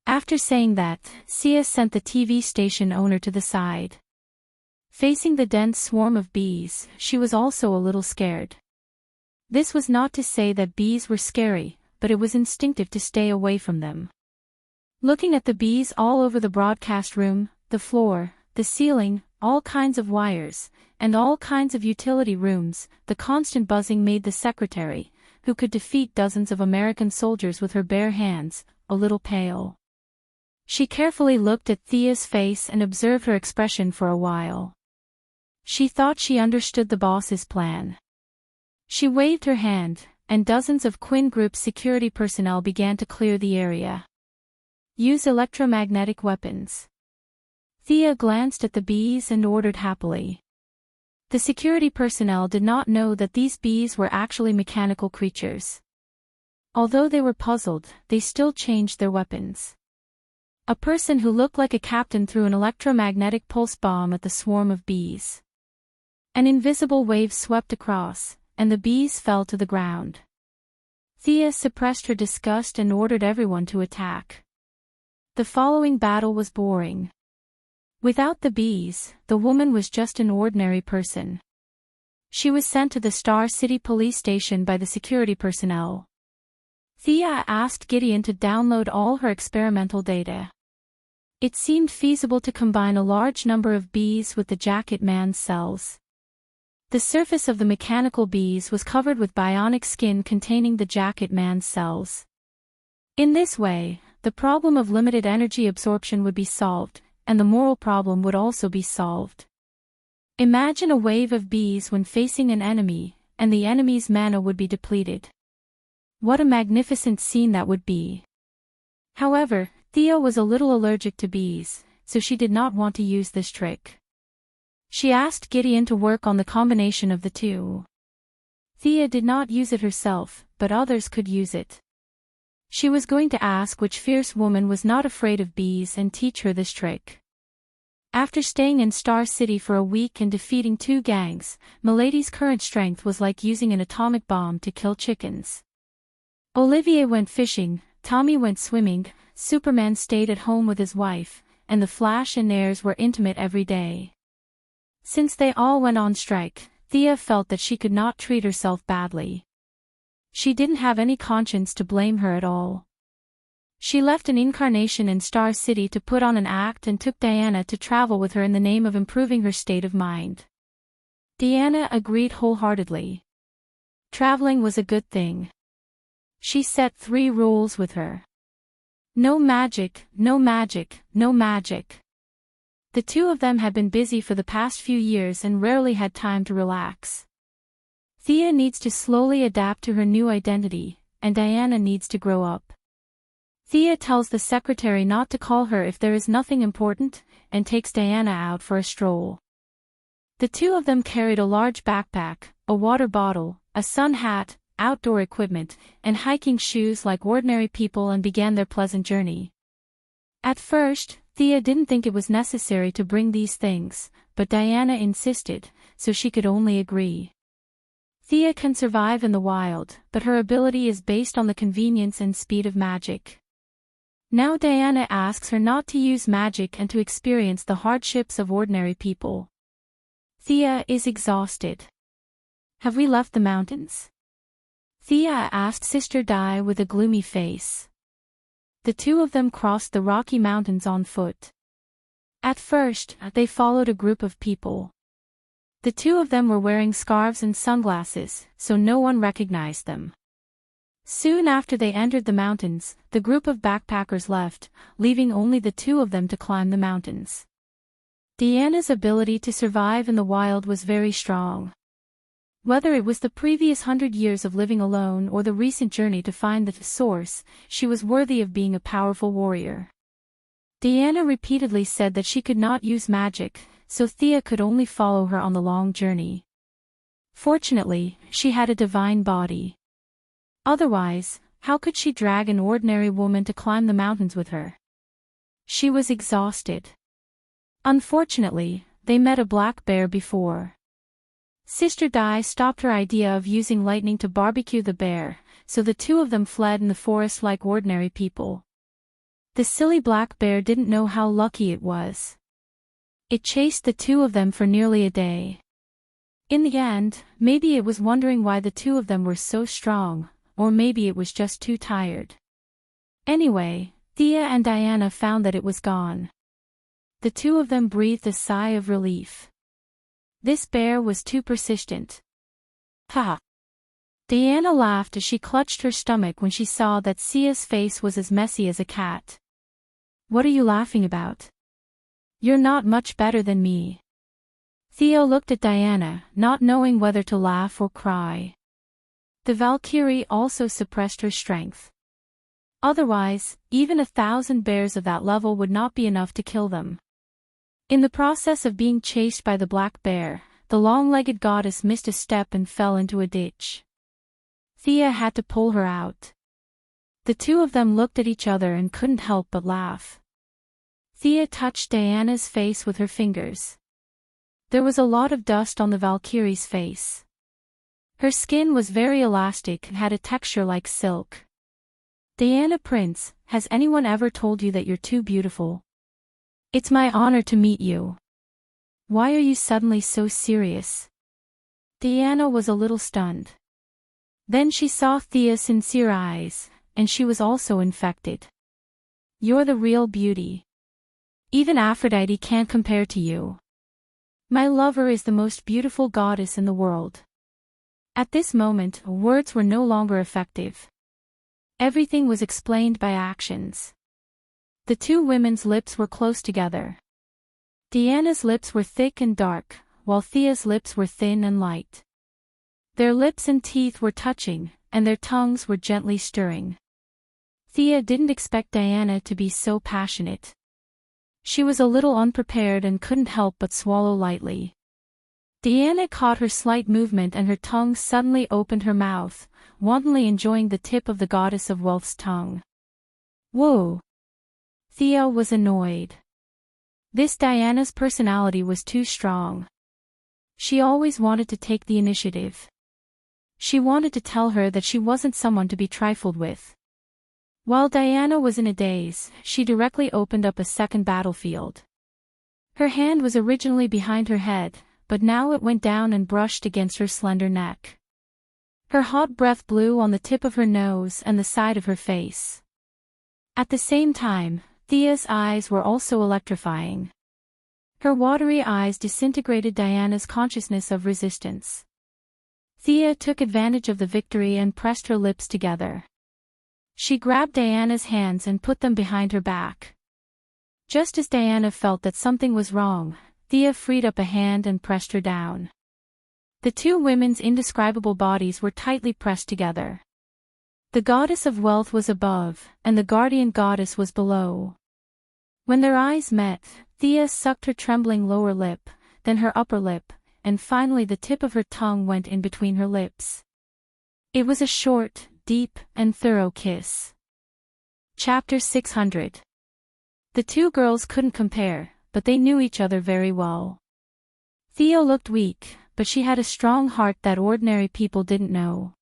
After saying that, Sia sent the TV station owner to the side. Facing the dense swarm of bees, she was also a little scared. This was not to say that bees were scary, but it was instinctive to stay away from them. Looking at the bees all over the broadcast room, the floor, the ceiling, all kinds of wires, and all kinds of utility rooms, the constant buzzing made the secretary, who could defeat dozens of American soldiers with her bare hands, a little pale. She carefully looked at Thea's face and observed her expression for a while. She thought she understood the boss's plan. She waved her hand, and dozens of Quinn Group's security personnel began to clear the area. "Use electromagnetic weapons." Thea glanced at the bees and ordered happily. The security personnel did not know that these bees were actually mechanical creatures. Although they were puzzled, they still changed their weapons. A person who looked like a captain threw an electromagnetic pulse bomb at the swarm of bees. An invisible wave swept across, and the bees fell to the ground. Thea suppressed her disgust and ordered everyone to attack. The following battle was boring. Without the bees, the woman was just an ordinary person. She was sent to the Star City police station by the security personnel. Thea asked Gideon to download all her experimental data. It seemed feasible to combine a large number of bees with the Jacket Man's cells. The surface of the mechanical bees was covered with bionic skin containing the Jacket Man's cells. In this way, the problem of limited energy absorption would be solved, and the moral problem would also be solved. Imagine a wave of bees when facing an enemy, and the enemy's mana would be depleted. What a magnificent scene that would be. However, Thea was a little allergic to bees, so she did not want to use this trick. She asked Gideon to work on the combination of the two. Thea did not use it herself, but others could use it. She was going to ask which fierce woman was not afraid of bees and teach her this trick. After staying in Star City for a week and defeating 2 gangs, Milady's current strength was like using an atomic bomb to kill chickens. Olivier went fishing, Tommy went swimming, Superman stayed at home with his wife, and the Flash and Airs were intimate every day. Since they all went on strike, Thea felt that she could not treat herself badly. She didn't have any conscience to blame her at all. She left an incarnation in Star City to put on an act and took Diana to travel with her in the name of improving her state of mind. Diana agreed wholeheartedly. Traveling was a good thing. She set 3 rules with her. No magic, no magic, no magic. The 2 of them had been busy for the past few years and rarely had time to relax. Thea needs to slowly adapt to her new identity, and Diana needs to grow up. Thea tells the secretary not to call her if there is nothing important, and takes Diana out for a stroll. The 2 of them carried a large backpack, a water bottle, a sun hat, outdoor equipment, and hiking shoes like ordinary people and began their pleasant journey. At first, Thea didn't think it was necessary to bring these things, but Diana insisted, so she could only agree. Thea can survive in the wild, but her ability is based on the convenience and speed of magic. Now Diana asks her not to use magic and to experience the hardships of ordinary people. Thea is exhausted. Have we left the mountains? Thea asked Sister Di with a gloomy face. The 2 of them crossed the Rocky Mountains on foot. At first, they followed a group of people. The 2 of them were wearing scarves and sunglasses, so no one recognized them. Soon after they entered the mountains, the group of backpackers left, leaving only the 2 of them to climb the mountains. Diana's ability to survive in the wild was very strong. Whether it was the previous 100 years of living alone or the recent journey to find the source, she was worthy of being a powerful warrior. Diana repeatedly said that she could not use magic, so Thea could only follow her on the long journey. Fortunately, she had a divine body. Otherwise, how could she drag an ordinary woman to climb the mountains with her? She was exhausted. Unfortunately, they met a black bear before. Sister Di stopped her idea of using lightning to barbecue the bear, so the 2 of them fled in the forest like ordinary people. The silly black bear didn't know how lucky it was. It chased the 2 of them for nearly a day. In the end, maybe it was wondering why the 2 of them were so strong, or maybe it was just too tired. Anyway, Thea and Diana found that it was gone. The 2 of them breathed a sigh of relief. This bear was too persistent. Ha! Diana laughed as she clutched her stomach when she saw that Sia's face was as messy as a cat. What are you laughing about? You're not much better than me. Theo looked at Diana, not knowing whether to laugh or cry. The Valkyrie also suppressed her strength. Otherwise, even 1,000 bears of that level would not be enough to kill them. In the process of being chased by the black bear, the long-legged goddess missed a step and fell into a ditch. Thea had to pull her out. The 2 of them looked at each other and couldn't help but laugh. Thea touched Diana's face with her fingers. There was a lot of dust on the Valkyrie's face. Her skin was very elastic and had a texture like silk. Diana Prince, has anyone ever told you that you're too beautiful? It's my honor to meet you. Why are you suddenly so serious? Diana was a little stunned. Then she saw Thea's sincere eyes, and she was also infected. You're the real beauty. Even Aphrodite can't compare to you. My lover is the most beautiful goddess in the world. At this moment, words were no longer effective. Everything was explained by actions. The 2 women's lips were close together. Diana's lips were thick and dark, while Thea's lips were thin and light. Their lips and teeth were touching, and their tongues were gently stirring. Thea didn't expect Diana to be so passionate. She was a little unprepared and couldn't help but swallow lightly. Diana caught her slight movement and her tongue suddenly opened her mouth, wantonly enjoying the tip of the goddess of wealth's tongue. Whoa! Thea was annoyed. This Diana's personality was too strong. She always wanted to take the initiative. She wanted to tell her that she wasn't someone to be trifled with. While Diana was in a daze, she directly opened up a second battlefield. Her hand was originally behind her head, but now it went down and brushed against her slender neck. Her hot breath blew on the tip of her nose and the side of her face. At the same time, Thea's eyes were also electrifying. Her watery eyes disintegrated Diana's consciousness of resistance. Thea took advantage of the victory and pressed her lips together. She grabbed Diana's hands and put them behind her back. Just as Diana felt that something was wrong, Thea freed up a hand and pressed her down. The two women's indescribable bodies were tightly pressed together. The goddess of wealth was above, and the guardian goddess was below. When their eyes met, Thea sucked her trembling lower lip, then her upper lip, and finally the tip of her tongue went in between her lips. It was a short, deep, and thorough kiss. Chapter 600. The two girls couldn't compare, but they knew each other very well. Thea looked weak, but she had a strong heart that ordinary people didn't know.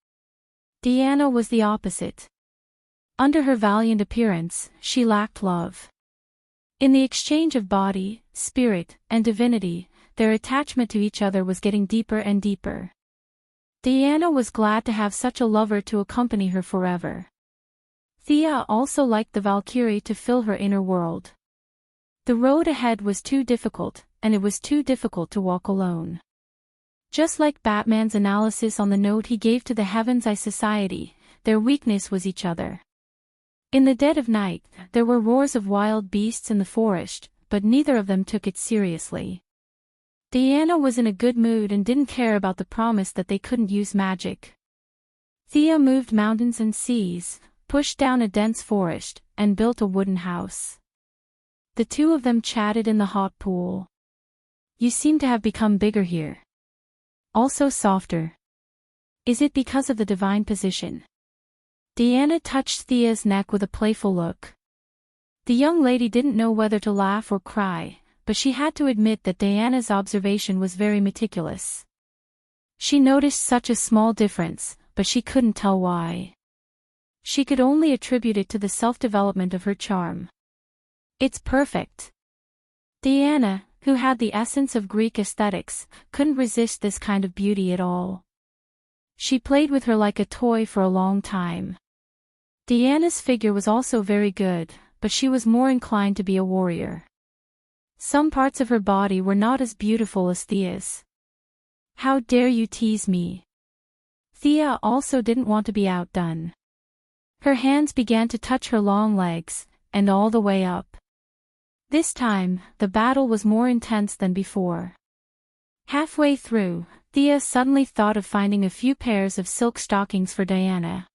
Diana was the opposite. Under her valiant appearance, she lacked love. In the exchange of body, spirit, and divinity, their attachment to each other was getting deeper and deeper. Diana was glad to have such a lover to accompany her forever. Thea also liked the Valkyrie to fill her inner world. The road ahead was too difficult, and it was too difficult to walk alone. Just like Batman's analysis on the note he gave to the Heaven's Eye Society, their weakness was each other. In the dead of night, there were roars of wild beasts in the forest, but neither of them took it seriously. Diana was in a good mood and didn't care about the promise that they couldn't use magic. Thea moved mountains and seas, pushed down a dense forest, and built a wooden house. The two of them chatted in the hot pool. You seem to have become bigger here. Also softer. Is it because of the divine position? Diana touched Thea's neck with a playful look. The young lady didn't know whether to laugh or cry, but she had to admit that Diana's observation was very meticulous. She noticed such a small difference, but she couldn't tell why. She could only attribute it to the self-development of her charm. It's perfect. Diana, who had the essence of Greek aesthetics, couldn't resist this kind of beauty at all. She played with her like a toy for a long time. Diana's figure was also very good, but she was more inclined to be a warrior. Some parts of her body were not as beautiful as Thea's. How dare you tease me? Thea also didn't want to be outdone. Her hands began to touch her long legs, and all the way up. This time, the battle was more intense than before. Halfway through, Thea suddenly thought of finding a few pairs of silk stockings for Diana.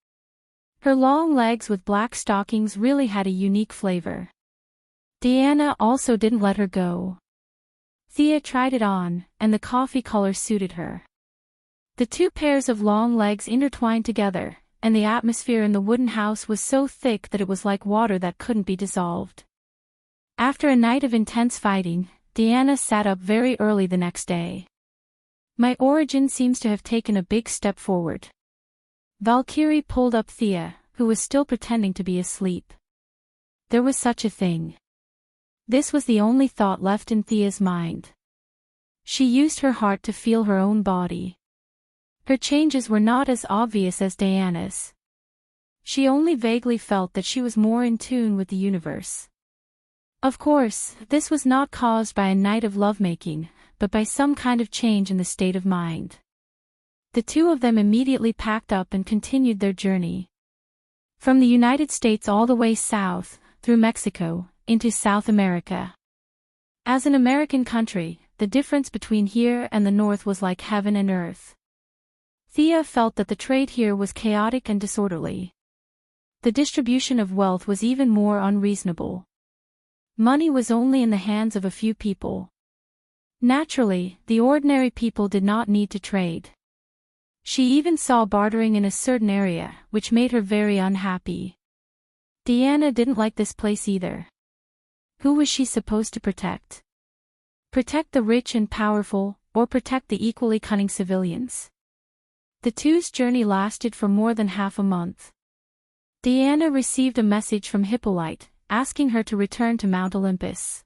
Her long legs with black stockings really had a unique flavor. Diana also didn't let her go. Thea tried it on, and the coffee color suited her. The two pairs of long legs intertwined together, and the atmosphere in the wooden house was so thick that it was like water that couldn't be dissolved. After a night of intense fighting, Diana sat up very early the next day. My origin seems to have taken a big step forward. Valkyrie pulled up Thea, who was still pretending to be asleep. There was such a thing. This was the only thought left in Thea's mind. She used her heart to feel her own body. Her changes were not as obvious as Diana's. She only vaguely felt that she was more in tune with the universe. Of course, this was not caused by a night of lovemaking, but by some kind of change in the state of mind. The two of them immediately packed up and continued their journey. From the United States all the way south, through Mexico, into South America. As an American country, the difference between here and the north was like heaven and earth. Thea felt that the trade here was chaotic and disorderly. The distribution of wealth was even more unreasonable. Money was only in the hands of a few people. Naturally, the ordinary people did not need to trade. She even saw bartering in a certain area, which made her very unhappy. Diana didn't like this place either. Who was she supposed to protect? Protect the rich and powerful, or protect the equally cunning civilians? The two's journey lasted for more than half a month. Diana received a message from Hippolyte, asking her to return to Mount Olympus.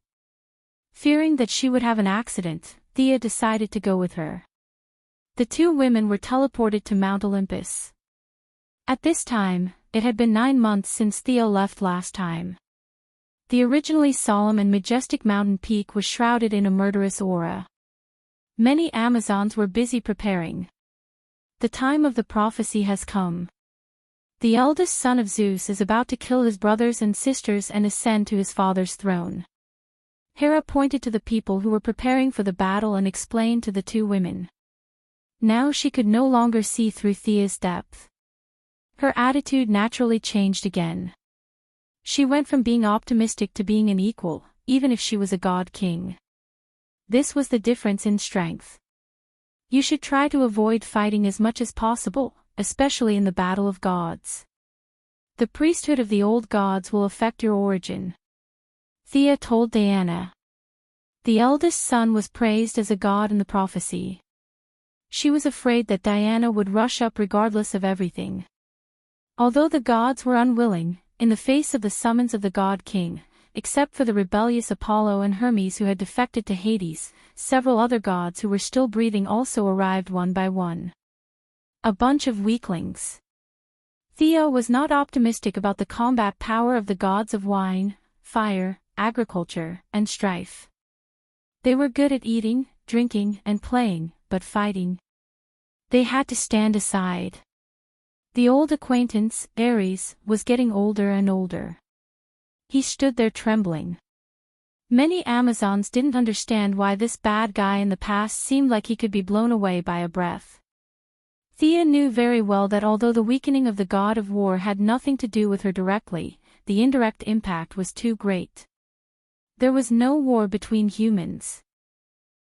Fearing that she would have an accident, Thea decided to go with her. The two women were teleported to Mount Olympus. At this time, it had been 9 months since Thea left last time. The originally solemn and majestic mountain peak was shrouded in a murderous aura. Many Amazons were busy preparing. The time of the prophecy has come. The eldest son of Zeus is about to kill his brothers and sisters and ascend to his father's throne. Hera pointed to the people who were preparing for the battle and explained to the two women. Now she could no longer see through Thea's depth. Her attitude naturally changed again. She went from being optimistic to being an equal, even if she was a god king. This was the difference in strength. You should try to avoid fighting as much as possible, especially in the battle of gods. The priesthood of the old gods will affect your origin. Thea told Diana. The eldest son was praised as a god in the prophecy. She was afraid that Diana would rush up regardless of everything. Although the gods were unwilling, in the face of the summons of the god king, except for the rebellious Apollo and Hermes who had defected to Hades, several other gods who were still breathing also arrived one by one. A bunch of weaklings. Thea was not optimistic about the combat power of the gods of wine, fire, agriculture, and strife. They were good at eating, drinking, and playing, but fighting. They had to stand aside. The old acquaintance, Ares, was getting older and older. He stood there trembling. Many Amazons didn't understand why this bad guy in the past seemed like he could be blown away by a breath. Thea knew very well that although the weakening of the god of war had nothing to do with her directly, the indirect impact was too great. There was no war between humans.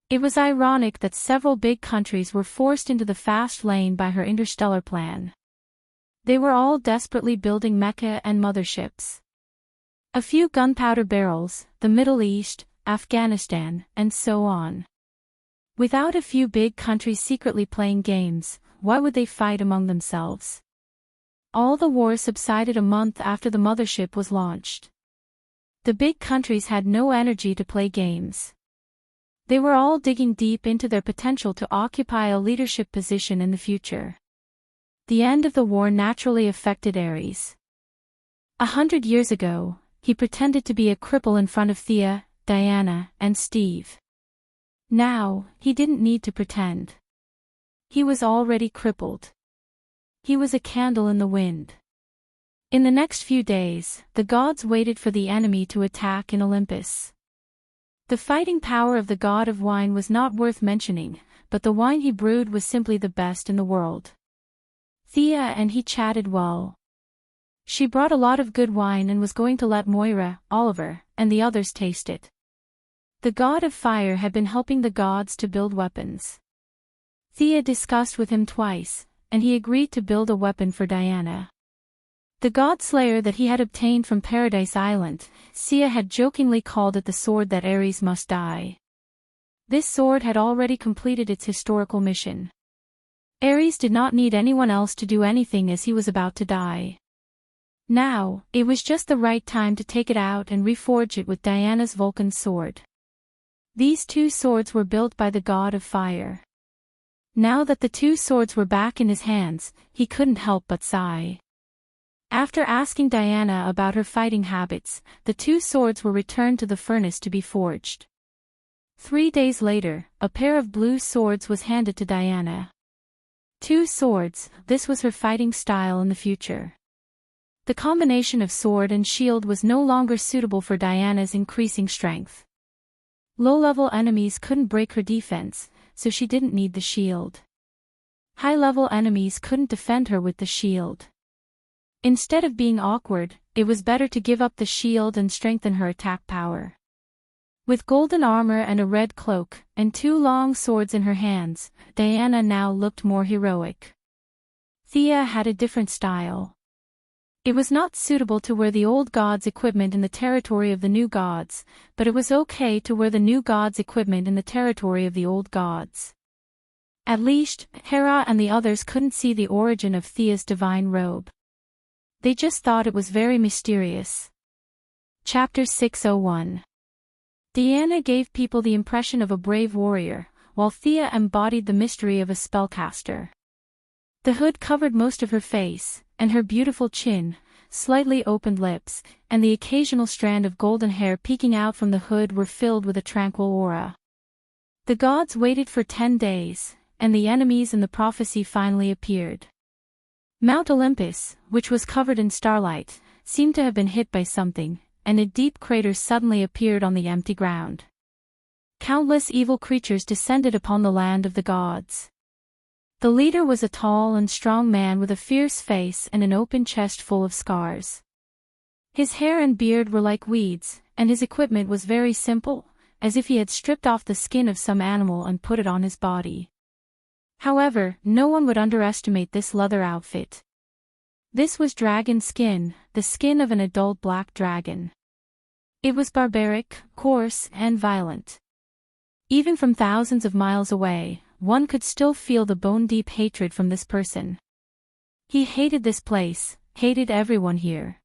It was ironic that several big countries were forced into the fast lane by her interstellar plan. They were all desperately building mecha and motherships. A few gunpowder barrels, the Middle East, Afghanistan, and so on. Without a few big countries secretly playing games, why would they fight among themselves? All the war subsided a month after the mothership was launched. The big countries had no energy to play games. They were all digging deep into their potential to occupy a leadership position in the future. The end of the war naturally affected Ares. 100 years ago, he pretended to be a cripple in front of Thea, Diana, and Steve. Now, he didn't need to pretend. He was already crippled. He was a candle in the wind. In the next few days, the gods waited for the enemy to attack in Olympus. The fighting power of the god of wine was not worth mentioning, but the wine he brewed was simply the best in the world. Thea and he chatted well. She brought a lot of good wine and was going to let Moira, Oliver, and the others taste it. The god of fire had been helping the gods to build weapons. Thea discussed with him twice, and he agreed to build a weapon for Diana. The god slayer that he had obtained from Paradise Island, Sia had jokingly called it the sword that Ares must die. This sword had already completed its historical mission. Ares did not need anyone else to do anything as he was about to die. Now, it was just the right time to take it out and reforge it with Diana's Vulcan sword. These two swords were built by the god of fire. Now that the two swords were back in his hands, he couldn't help but sigh. After asking Diana about her fighting habits, the two swords were returned to the furnace to be forged. 3 days later, a pair of blue swords was handed to Diana. 2 swords, this was her fighting style in the future. The combination of sword and shield was no longer suitable for Diana's increasing strength. Low-level enemies couldn't break her defense, so she didn't need the shield. High-level enemies couldn't defend her with the shield. Instead of being awkward, it was better to give up the shield and strengthen her attack power. With golden armor and a red cloak, and 2 long swords in her hands, Diana now looked more heroic. Thea had a different style. It was not suitable to wear the old gods' equipment in the territory of the new gods, but it was okay to wear the new gods' equipment in the territory of the old gods. At least, Hera and the others couldn't see the origin of Thea's divine robe. They just thought it was very mysterious. Chapter 601. Diana gave people the impression of a brave warrior, while Thea embodied the mystery of a spellcaster. The hood covered most of her face, and her beautiful chin, slightly opened lips, and the occasional strand of golden hair peeking out from the hood were filled with a tranquil aura. The gods waited for 10 days, and the enemies in the prophecy finally appeared. Mount Olympus, which was covered in starlight, seemed to have been hit by something, and a deep crater suddenly appeared on the empty ground. Countless evil creatures descended upon the land of the gods. The leader was a tall and strong man with a fierce face and an open chest full of scars. His hair and beard were like weeds, and his equipment was very simple, as if he had stripped off the skin of some animal and put it on his body. However, no one would underestimate this leather outfit. This was dragon skin, the skin of an adult black dragon. It was barbaric, coarse, and violent. Even from thousands of miles away, one could still feel the bone-deep hatred from this person. He hated this place, hated everyone here.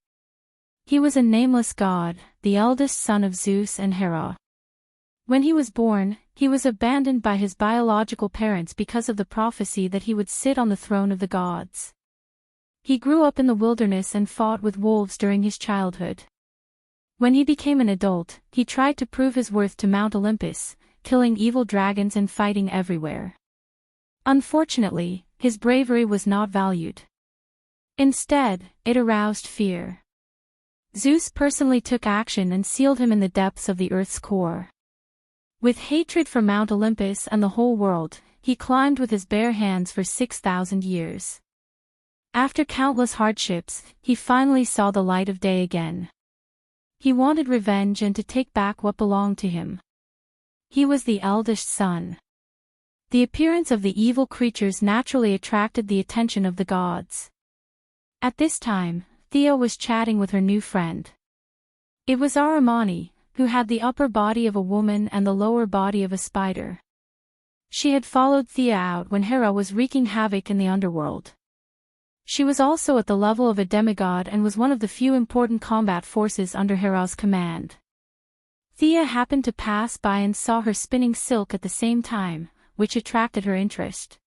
He was a nameless god, the eldest son of Zeus and Hera. When he was born, he was abandoned by his biological parents because of the prophecy that he would sit on the throne of the gods. He grew up in the wilderness and fought with wolves during his childhood. When he became an adult, he tried to prove his worth to Mount Olympus, killing evil dragons and fighting everywhere. Unfortunately, his bravery was not valued. Instead, it aroused fear. Zeus personally took action and sealed him in the depths of the earth's core. With hatred for Mount Olympus and the whole world, he climbed with his bare hands for 6,000 years. After countless hardships, he finally saw the light of day again. He wanted revenge and to take back what belonged to him. He was the eldest son. The appearance of the evil creatures naturally attracted the attention of the gods. At this time, Thea was chatting with her new friend. It was Aramani, who had the upper body of a woman and the lower body of a spider. She had followed Thea out when Hera was wreaking havoc in the underworld. She was also at the level of a demigod and was one of the few important combat forces under Hera's command. Thea happened to pass by and saw her spinning silk at the same time, which attracted her interest.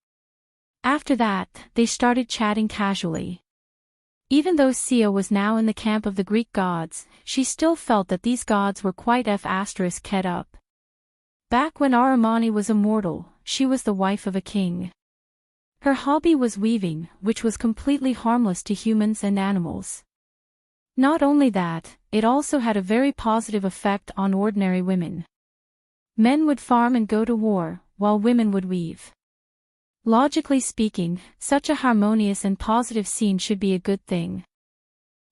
After that, they started chatting casually. Even though Thea was now in the camp of the Greek gods, she still felt that these gods were quite f***ed up. Back when Aramani was immortal, she was the wife of a king. Her hobby was weaving, which was completely harmless to humans and animals. Not only that, it also had a very positive effect on ordinary women. Men would farm and go to war, while women would weave. Logically speaking, such a harmonious and positive scene should be a good thing.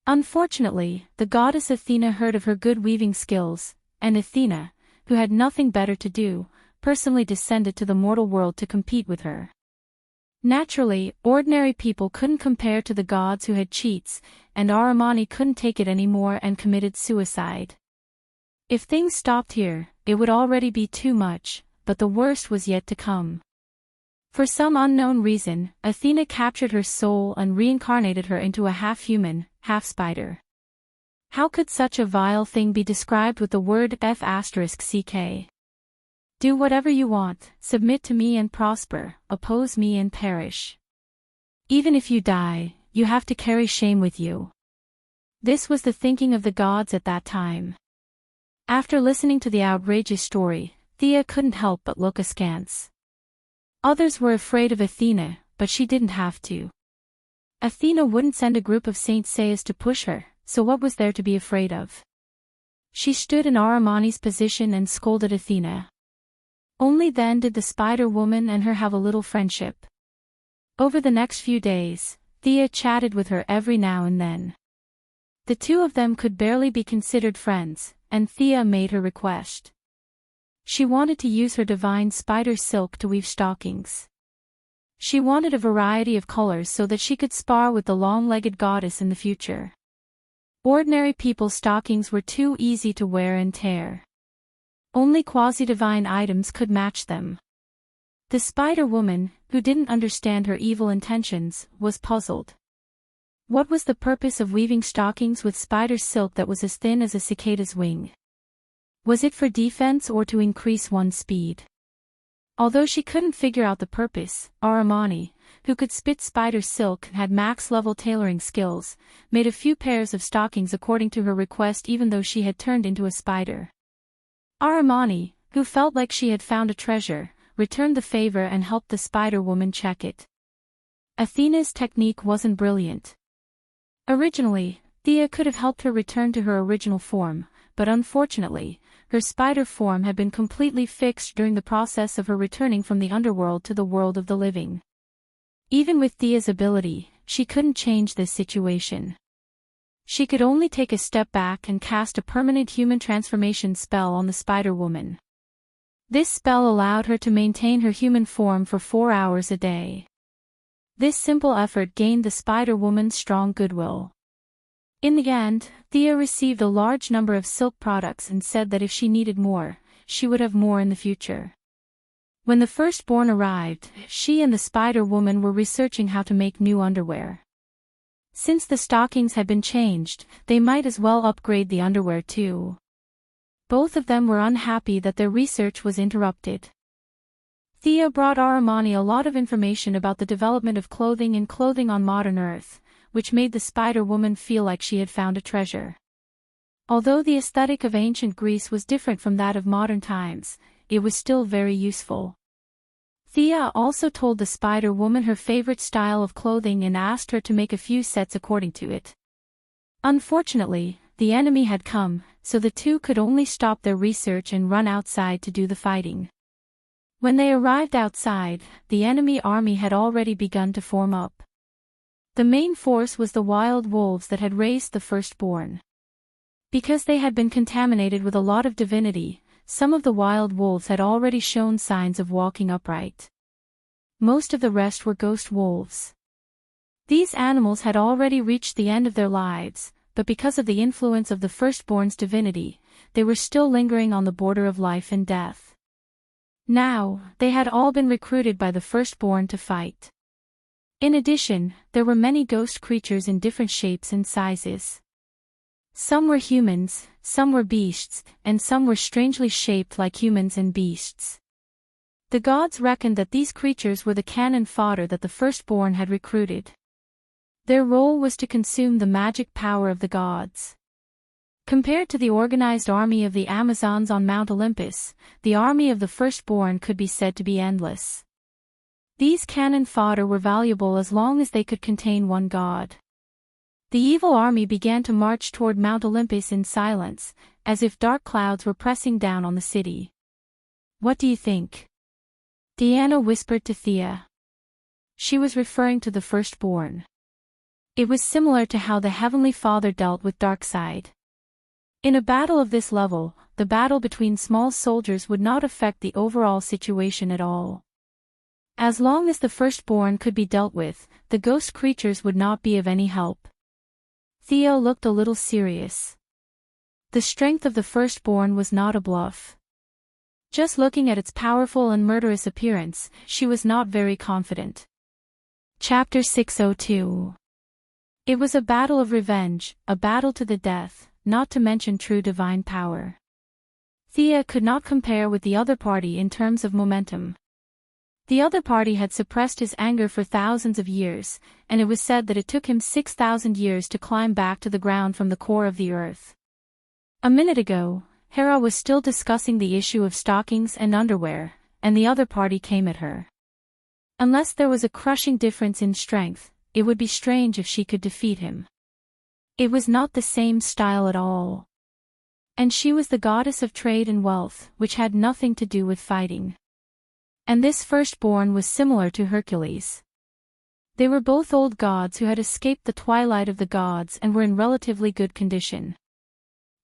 Unfortunately, the goddess Athena heard of her good weaving skills, and Athena, who had nothing better to do, personally descended to the mortal world to compete with her. Naturally, ordinary people couldn't compare to the gods who had cheats, and Aramani couldn't take it anymore and committed suicide. If things stopped here, it would already be too much, but the worst was yet to come. For some unknown reason, Athena captured her soul and reincarnated her into a half-human, half-spider. How could such a vile thing be described with the word f***ck? Do whatever you want, submit to me and prosper, oppose me and perish. Even if you die, you have to carry shame with you. This was the thinking of the gods at that time. After listening to the outrageous story, Thea couldn't help but look askance. Others were afraid of Athena, but she didn't have to. Athena wouldn't send a group of Saint Seias to push her, so what was there to be afraid of? She stood in Aramani's position and scolded Athena. Only then did the spider woman and her have a little friendship. Over the next few days, Thea chatted with her every now and then. The two of them could barely be considered friends, and Thea made her request. She wanted to use her divine spider silk to weave stockings. She wanted a variety of colors so that she could spar with the long-legged goddess in the future. Ordinary people's stockings were too easy to wear and tear. Only quasi-divine items could match them. The Spider-Woman, who didn't understand her evil intentions, was puzzled. What was the purpose of weaving stockings with spider silk that was as thin as a cicada's wing? Was it for defense or to increase one's speed? Although she couldn't figure out the purpose, Aramani, who could spit spider silk and had max-level tailoring skills, made a few pairs of stockings according to her request even though she had turned into a spider. Aramani, who felt like she had found a treasure, returned the favor and helped the Spider-Woman check it. Athena's technique wasn't brilliant. Originally, Thea could have helped her return to her original form, but unfortunately, her spider form had been completely fixed during the process of her returning from the underworld to the world of the living. Even with Thea's ability, she couldn't change this situation. She could only take a step back and cast a permanent human transformation spell on the Spider-Woman. This spell allowed her to maintain her human form for 4 hours a day. This simple effort gained the Spider-Woman strong goodwill. In the end, Thea received a large number of silk products and said that if she needed more, she would have more in the future. When the firstborn arrived, she and the Spider-Woman were researching how to make new underwear. Since the stockings had been changed, they might as well upgrade the underwear too. Both of them were unhappy that their research was interrupted. Thea brought Aramani a lot of information about the development of clothing and clothing on modern Earth, which made the Spider-Woman feel like she had found a treasure. Although the aesthetic of ancient Greece was different from that of modern times, it was still very useful. Thea also told the Spider-Woman her favorite style of clothing and asked her to make a few sets according to it. Unfortunately, the enemy had come, so the two could only stop their research and run outside to do the fighting. When they arrived outside, the enemy army had already begun to form up. The main force was the wild wolves that had raised the firstborn. Because they had been contaminated with a lot of divinity, some of the wild wolves had already shown signs of walking upright. Most of the rest were ghost wolves. These animals had already reached the end of their lives, but because of the influence of the firstborn's divinity, they were still lingering on the border of life and death. Now, they had all been recruited by the firstborn to fight. In addition, there were many ghost creatures in different shapes and sizes. Some were humans, some were beasts, and some were strangely shaped like humans and beasts. The gods reckoned that these creatures were the cannon fodder that the firstborn had recruited. Their role was to consume the magic power of the gods. Compared to the organized army of the Amazons on Mount Olympus, the army of the firstborn could be said to be endless. These cannon fodder were valuable as long as they could contain one god. The evil army began to march toward Mount Olympus in silence, as if dark clouds were pressing down on the city. "What do you think?" Deanna whispered to Thea. She was referring to the firstborn. It was similar to how the Heavenly Father dealt with Darkseid. In a battle of this level, the battle between small soldiers would not affect the overall situation at all. As long as the firstborn could be dealt with, the ghost creatures would not be of any help. Thea looked a little serious. The strength of the firstborn was not a bluff. Just looking at its powerful and murderous appearance, she was not very confident. Chapter 602. It was a battle of revenge, a battle to the death, not to mention true divine power. Thea could not compare with the other party in terms of momentum. The other party had suppressed his anger for thousands of years, and it was said that it took him 6,000 years to climb back to the ground from the core of the earth. A minute ago, Hera was still discussing the issue of stockings and underwear, and the other party came at her. Unless there was a crushing difference in strength, it would be strange if she could defeat him. It was not the same style at all. And she was the goddess of trade and wealth, which had nothing to do with fighting. And this firstborn was similar to Hercules. They were both old gods who had escaped the twilight of the gods and were in relatively good condition.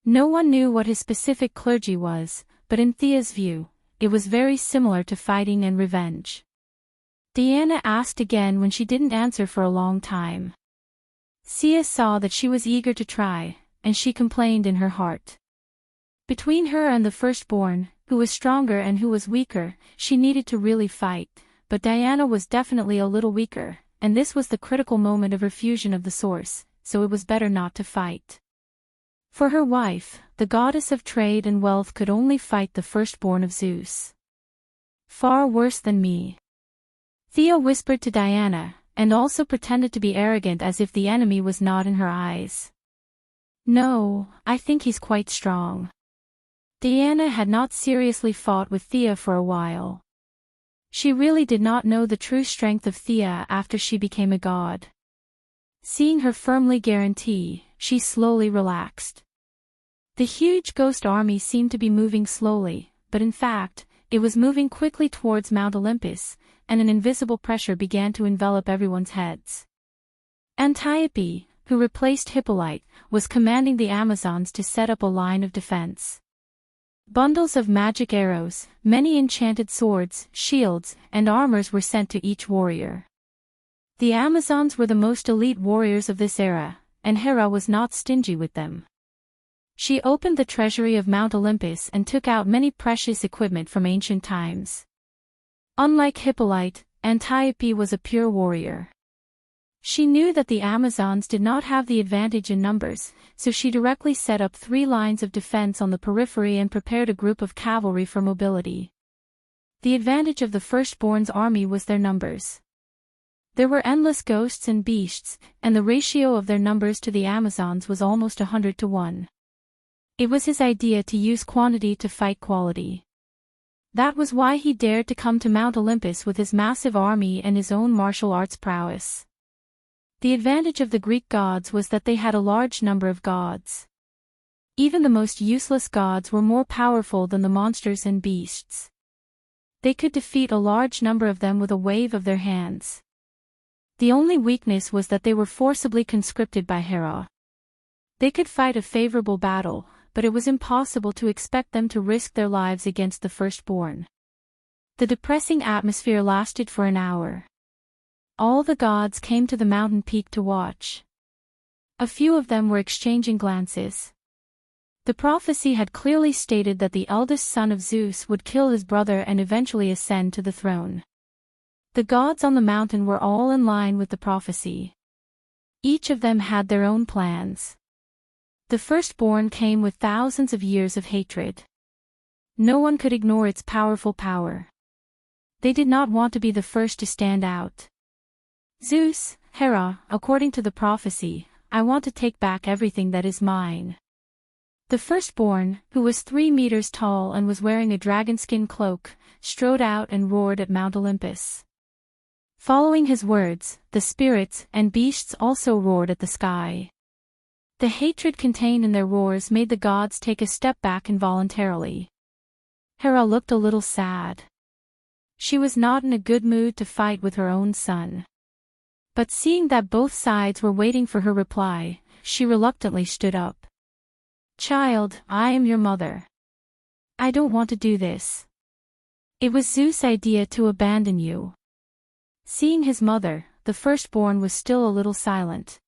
No one knew what his specific clergy was, but in Thea's view, it was very similar to fighting and revenge. Diana asked again when she didn't answer for a long time. Thea saw that she was eager to try, and she complained in her heart. Between her and the firstborn, who was stronger and who was weaker, she needed to really fight, but Diana was definitely a little weaker, and this was the critical moment of her fusion of the source, so it was better not to fight. For her wife, the goddess of trade and wealth could only fight the firstborn of Zeus. Far worse than me. Thea whispered to Diana, and also pretended to be arrogant as if the enemy was not in her eyes. No, I think he's quite strong. Diana had not seriously fought with Thea for a while. She really did not know the true strength of Thea after she became a god. Seeing her firmly guarantee, she slowly relaxed. The huge ghost army seemed to be moving slowly, but in fact, it was moving quickly towards Mount Olympus, and an invisible pressure began to envelop everyone's heads. Antiope, who replaced Hippolyte, was commanding the Amazons to set up a line of defense. Bundles of magic arrows, many enchanted swords, shields, and armors were sent to each warrior. The Amazons were the most elite warriors of this era, and Hera was not stingy with them. She opened the treasury of Mount Olympus and took out many precious equipment from ancient times. Unlike Hippolyte, Antiope was a pure warrior. She knew that the Amazons did not have the advantage in numbers, so she directly set up 3 lines of defense on the periphery and prepared a group of cavalry for mobility. The advantage of the firstborn's army was their numbers. There were endless ghosts and beasts, and the ratio of their numbers to the Amazons was almost 100 to 1. It was his idea to use quantity to fight quality. That was why he dared to come to Mount Olympus with his massive army and his own martial arts prowess. The advantage of the Greek gods was that they had a large number of gods. Even the most useless gods were more powerful than the monsters and beasts. They could defeat a large number of them with a wave of their hands. The only weakness was that they were forcibly conscripted by Hera. They could fight a favorable battle, but it was impossible to expect them to risk their lives against the firstborn. The depressing atmosphere lasted for an hour. All the gods came to the mountain peak to watch. A few of them were exchanging glances. The prophecy had clearly stated that the eldest son of Zeus would kill his brother and eventually ascend to the throne. The gods on the mountain were all in line with the prophecy. Each of them had their own plans. The firstborn came with thousands of years of hatred. No one could ignore its powerful power. They did not want to be the first to stand out. Zeus, Hera, according to the prophecy, I want to take back everything that is mine. The firstborn, who was 3 meters tall and was wearing a dragonskin cloak, strode out and roared at Mount Olympus. Following his words, the spirits and beasts also roared at the sky. The hatred contained in their roars made the gods take a step back involuntarily. Hera looked a little sad. She was not in a good mood to fight with her own son. But seeing that both sides were waiting for her reply, she reluctantly stood up. Child, I am your mother. I don't want to do this. It was Zeus' idea to abandon you. Seeing his mother, the firstborn was still a little silent.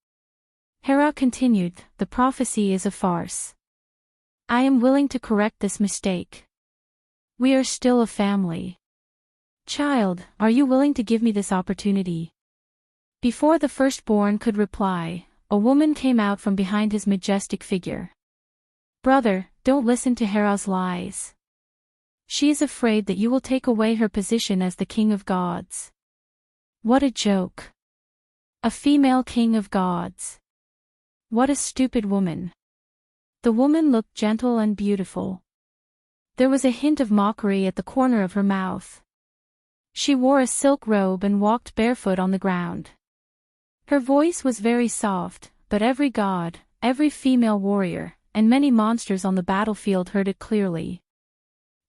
Hera continued, the prophecy is a farce. I am willing to correct this mistake. We are still a family. Child, are you willing to give me this opportunity? Before the firstborn could reply, a woman came out from behind his majestic figure. Brother, don't listen to Hera's lies. She is afraid that you will take away her position as the king of gods. What a joke. A female king of gods. What a stupid woman. The woman looked gentle and beautiful. There was a hint of mockery at the corner of her mouth. She wore a silk robe and walked barefoot on the ground. Her voice was very soft, but every god, every female warrior, and many monsters on the battlefield heard it clearly.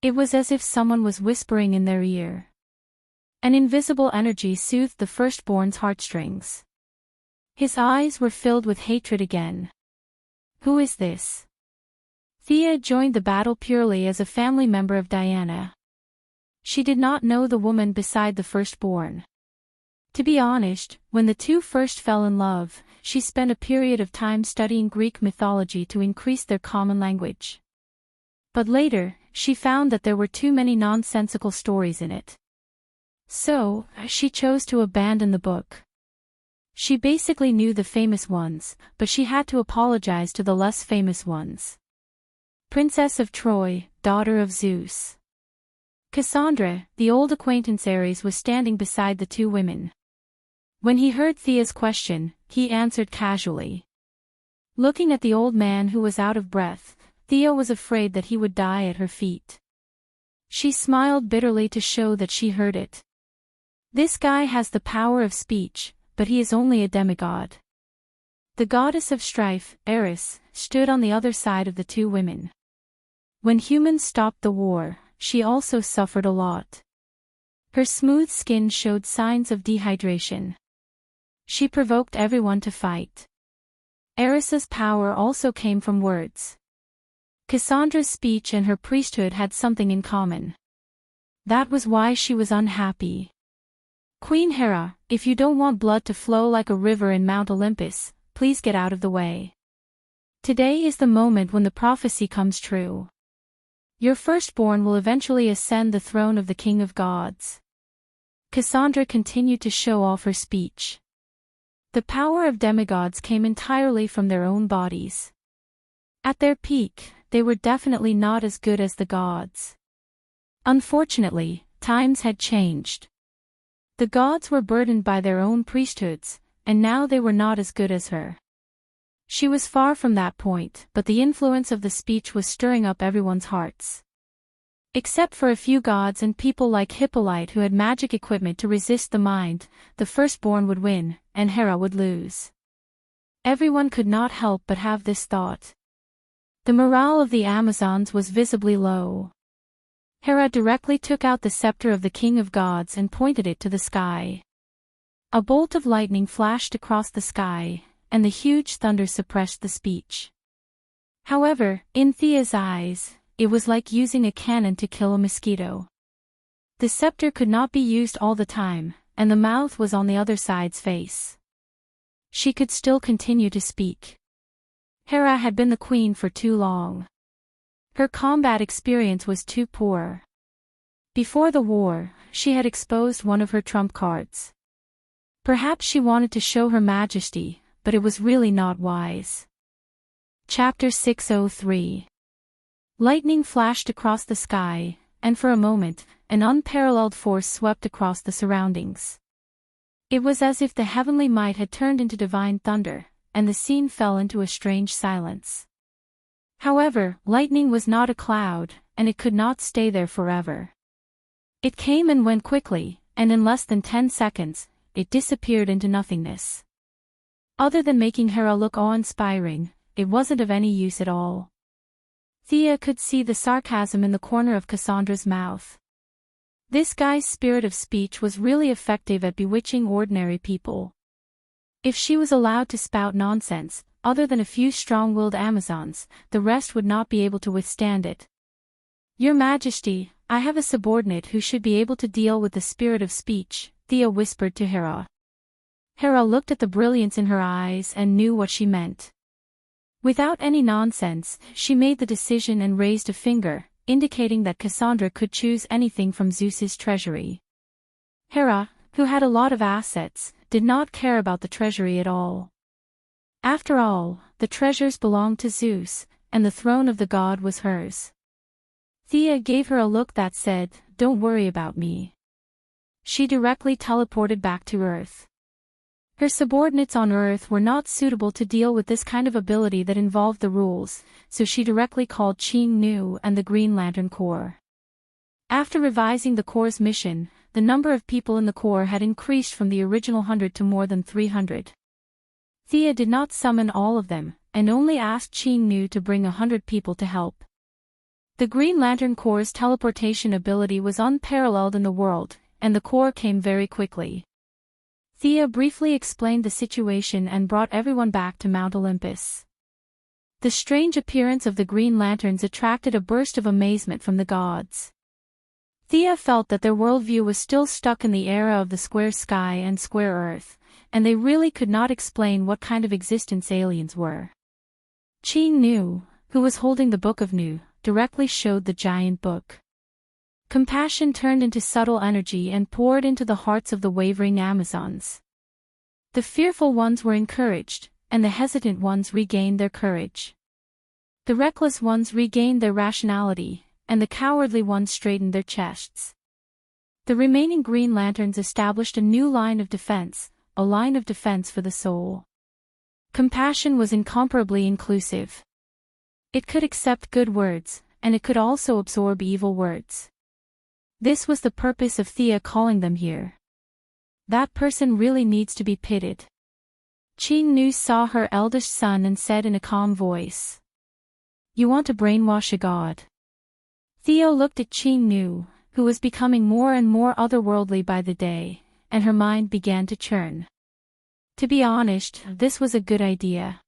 It was as if someone was whispering in their ear. An invisible energy soothed the firstborn's heartstrings. His eyes were filled with hatred again. Who is this? Thea joined the battle purely as a family member of Diana. she did not know the woman beside the firstborn. To be honest, when the two first fell in love, she spent a period of time studying Greek mythology to increase their common language. But later, she found that there were too many nonsensical stories in it. So, she chose to abandon the book. She basically knew the famous ones, but she had to apologize to the less famous ones. Princess of Troy, daughter of Zeus. Cassandra, the old acquaintance Ares, was standing beside the two women. When he heard Thea's question, he answered casually. Looking at the old man who was out of breath, Thea was afraid that he would die at her feet. She smiled bitterly to show that she heard it. This guy has the power of speech, but he is only a demigod. The goddess of strife, Eris, stood on the other side of the two women. When humans stopped the war, she also suffered a lot. Her smooth skin showed signs of dehydration. She provoked everyone to fight. Eris's power also came from words. Cassandra's speech and her priesthood had something in common. That was why she was unhappy. Queen Hera, if you don't want blood to flow like a river in Mount Olympus, please get out of the way. Today is the moment when the prophecy comes true. Your firstborn will eventually ascend the throne of the King of Gods. Cassandra continued to show off her speech. The power of demigods came entirely from their own bodies. At their peak, they were definitely not as good as the gods. Unfortunately, times had changed. The gods were burdened by their own priesthoods, and now they were not as good as her. She was far from that point, but the influence of the speech was stirring up everyone's hearts. Except for a few gods and people like Hippolyte who had magic equipment to resist the mind, the firstborn would win, and Hera would lose. Everyone could not help but have this thought. The morale of the Amazons was visibly low. Hera directly took out the scepter of the King of Gods and pointed it to the sky. A bolt of lightning flashed across the sky, and the huge thunder suppressed the speech. However, in Thea's eyes, it was like using a cannon to kill a mosquito. The scepter could not be used all the time, and the mouth was on the other side's face. She could still continue to speak. Hera had been the queen for too long. Her combat experience was too poor. Before the war, she had exposed one of her trump cards. Perhaps she wanted to show her majesty, but it was really not wise. Chapter 603. Lightning flashed across the sky, and for a moment, an unparalleled force swept across the surroundings. It was as if the heavenly might had turned into divine thunder, and the scene fell into a strange silence. However, lightning was not a cloud, and it could not stay there forever. It came and went quickly, and in less than 10 seconds, it disappeared into nothingness. Other than making Hera look awe-inspiring, it wasn't of any use at all. Thea could see the sarcasm in the corner of Cassandra's mouth. This guy's spirit of speech was really effective at bewitching ordinary people. If she was allowed to spout nonsense, other than a few strong-willed Amazons, the rest would not be able to withstand it. Your Majesty, I have a subordinate who should be able to deal with the spirit of speech, Thea whispered to Hera. Hera looked at the brilliance in her eyes and knew what she meant. Without any nonsense, she made the decision and raised a finger, indicating that Cassandra could choose anything from Zeus's treasury. Hera, who had a lot of assets, did not care about the treasury at all. After all, the treasures belonged to Zeus, and the throne of the god was hers. Thea gave her a look that said, "Don't worry about me." She directly teleported back to Earth. Her subordinates on Earth were not suitable to deal with this kind of ability that involved the rules, so she directly called Qing Nu and the Green Lantern Corps. After revising the Corps' mission, the number of people in the Corps had increased from the original 100 to more than 300. Thea did not summon all of them, and only asked Qing Nu to bring 100 people to help. The Green Lantern Corps' teleportation ability was unparalleled in the world, and the Corps came very quickly. Thea briefly explained the situation and brought everyone back to Mount Olympus. The strange appearance of the Green Lanterns attracted a burst of amazement from the gods. Thea felt that their worldview was still stuck in the era of the square sky and square earth, and they really could not explain what kind of existence aliens were. Qi Nu, who was holding the Book of Nu, directly showed the giant book. Compassion turned into subtle energy and poured into the hearts of the wavering Amazons. The fearful ones were encouraged, and the hesitant ones regained their courage. The reckless ones regained their rationality, and the cowardly ones straightened their chests. The remaining Green Lanterns established a new line of defense, a line of defense for the soul. Compassion was incomparably inclusive. It could accept good words, and it could also absorb evil words. This was the purpose of Thea calling them here. That person really needs to be pitied. Qi Nu saw her eldest son and said in a calm voice, "You want to brainwash a god." Theo looked at Qi Nu, who was becoming more and more otherworldly by the day, and her mind began to churn. To be honest, this was a good idea.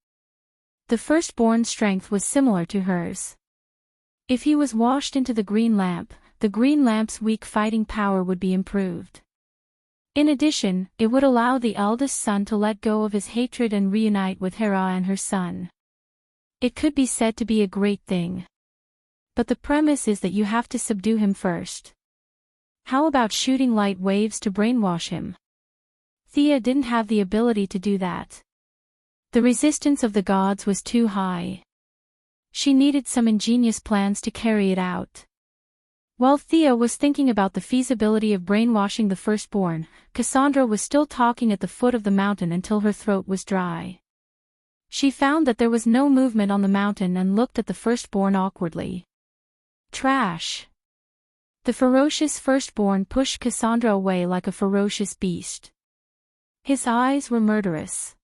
The firstborn's strength was similar to hers. If he was washed into the green lamp, the green lamp's weak fighting power would be improved. In addition, it would allow the eldest son to let go of his hatred and reunite with Hera and her son. It could be said to be a great thing. But the premise is that you have to subdue him first. How about shooting light waves to brainwash him? Thea didn't have the ability to do that. The resistance of the gods was too high. She needed some ingenious plans to carry it out. While Thea was thinking about the feasibility of brainwashing the firstborn, Cassandra was still talking at the foot of the mountain until her throat was dry. She found that there was no movement on the mountain and looked at the firstborn awkwardly. Trash. The ferocious firstborn pushed Cassandra away like a ferocious beast. His eyes were murderous.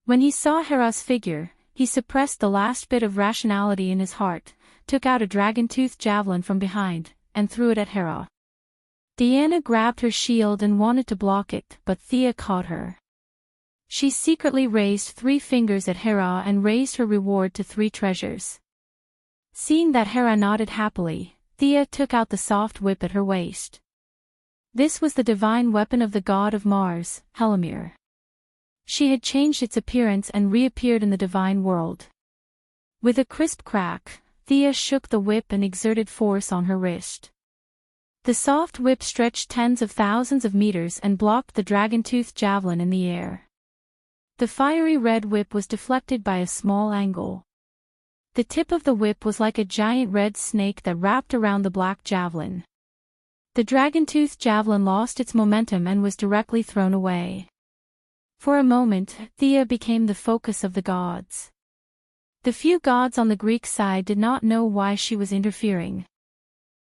When he saw Hera's figure, he suppressed the last bit of rationality in his heart, took out a dragon-toothed javelin from behind, and threw it at Hera. Diana grabbed her shield and wanted to block it, but Thea caught her. She secretly raised 3 fingers at Hera and raised her reward to 3 treasures. Seeing that Hera nodded happily, Thea took out the soft whip at her waist. This was the divine weapon of the god of Mars, Helimir. She had changed its appearance and reappeared in the divine world. With a crisp crack, Thea shook the whip and exerted force on her wrist. The soft whip stretched tens of thousands of meters and blocked the dragon-toothed javelin in the air. The fiery red whip was deflected by a small angle. The tip of the whip was like a giant red snake that wrapped around the black javelin. The dragon-toothed javelin lost its momentum and was directly thrown away. For a moment, Thea became the focus of the gods. The few gods on the Greek side did not know why she was interfering.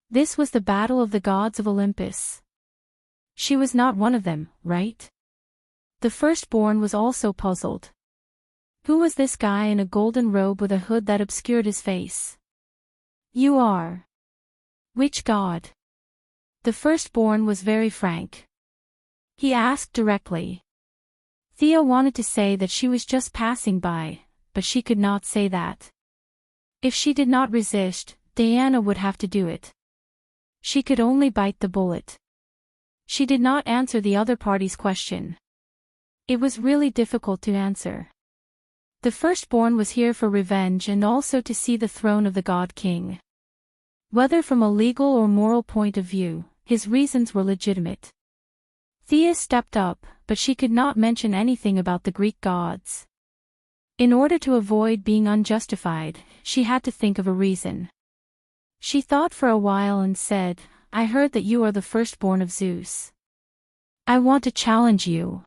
This was the battle of the gods of Olympus. She was not one of them, right? The firstborn was also puzzled. Who was this guy in a golden robe with a hood that obscured his face? You are. Which god? The firstborn was very frank. He asked directly. Thea wanted to say that she was just passing by, but she could not say that. If she did not resist, Diana would have to do it. She could only bite the bullet. She did not answer the other party's question. It was really difficult to answer. The firstborn was here for revenge and also to see the throne of the god king. Whether from a legal or moral point of view, his reasons were legitimate. Thea stepped up, but she could not mention anything about the Greek gods. In order to avoid being unjustified, she had to think of a reason. She thought for a while and said, "I heard that you are the firstborn of Zeus. I want to challenge you."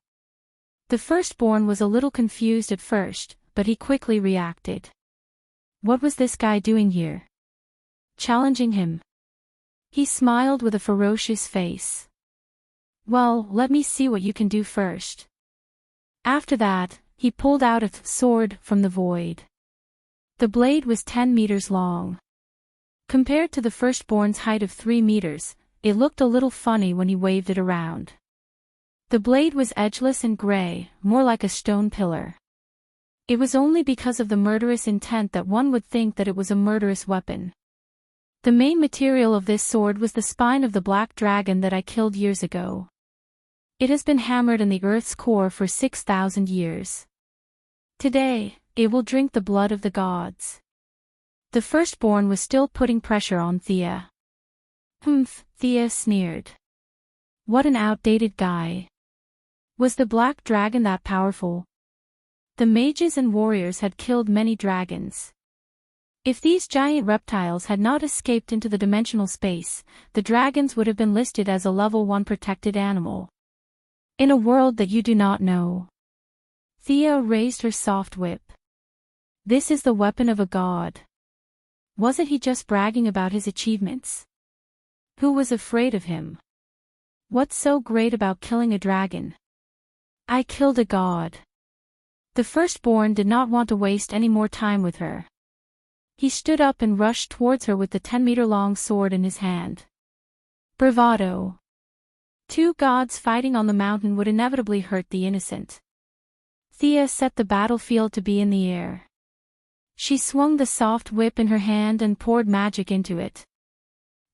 The firstborn was a little confused at first, but he quickly reacted. What was this guy doing here? Challenging him? He smiled with a ferocious face. Well, let me see what you can do first. After that, he pulled out a sword from the void. The blade was 10 meters long. Compared to the firstborn's height of 3 meters, it looked a little funny when he waved it around. The blade was edgeless and gray, more like a stone pillar. It was only because of the murderous intent that one would think that it was a murderous weapon. The main material of this sword was the spine of the black dragon that I killed years ago. It has been hammered in the earth's core for 6,000 years. Today, it will drink the blood of the gods. The firstborn was still putting pressure on Thea. Humph, Thea sneered. What an outdated guy. Was the black dragon that powerful? The mages and warriors had killed many dragons. If these giant reptiles had not escaped into the dimensional space, the dragons would have been listed as a level 1 protected animal. In a world that you do not know. Thea raised her soft whip. This is the weapon of a god. Wasn't he just bragging about his achievements? Who was afraid of him? What's so great about killing a dragon? I killed a god. The firstborn did not want to waste any more time with her. He stood up and rushed towards her with the 10-meter-long sword in his hand. Bravado. 2 gods fighting on the mountain would inevitably hurt the innocent. Thea set the battlefield to be in the air. She swung the soft whip in her hand and poured magic into it.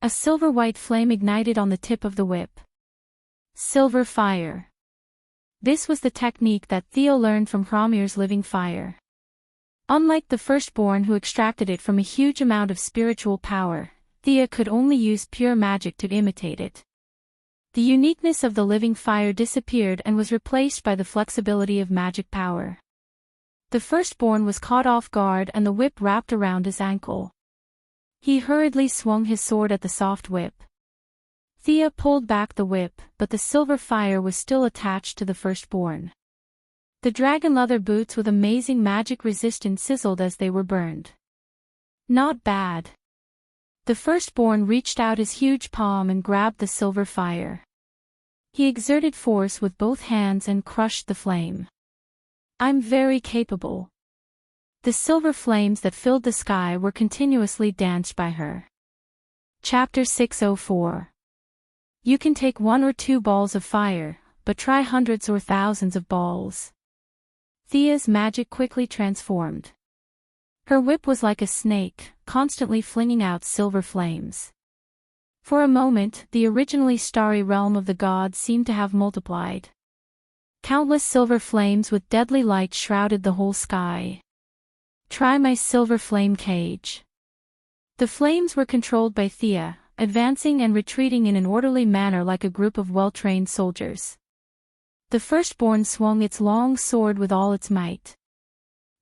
A silver-white flame ignited on the tip of the whip. Silver fire. This was the technique that Thea learned from Hromir's living fire. Unlike the firstborn who extracted it from a huge amount of spiritual power, Thea could only use pure magic to imitate it. The uniqueness of the living fire disappeared and was replaced by the flexibility of magic power. The firstborn was caught off guard and the whip wrapped around his ankle. He hurriedly swung his sword at the soft whip. Thea pulled back the whip, but the silver fire was still attached to the firstborn. The dragon leather boots with amazing magic resistance sizzled as they were burned. Not bad. The firstborn reached out his huge palm and grabbed the silver fire. He exerted force with both hands and crushed the flame. I'm very capable. The silver flames that filled the sky were continuously danced by her. Chapter 604. You can take 1 or 2 balls of fire, but try hundreds or thousands of balls. Thea's magic quickly transformed. Her whip was like a snake, constantly flinging out silver flames. For a moment, the originally starry realm of the gods seemed to have multiplied. Countless silver flames with deadly light shrouded the whole sky. Try my silver flame cage. The flames were controlled by Thea, advancing and retreating in an orderly manner like a group of well-trained soldiers. The firstborn swung its long sword with all its might.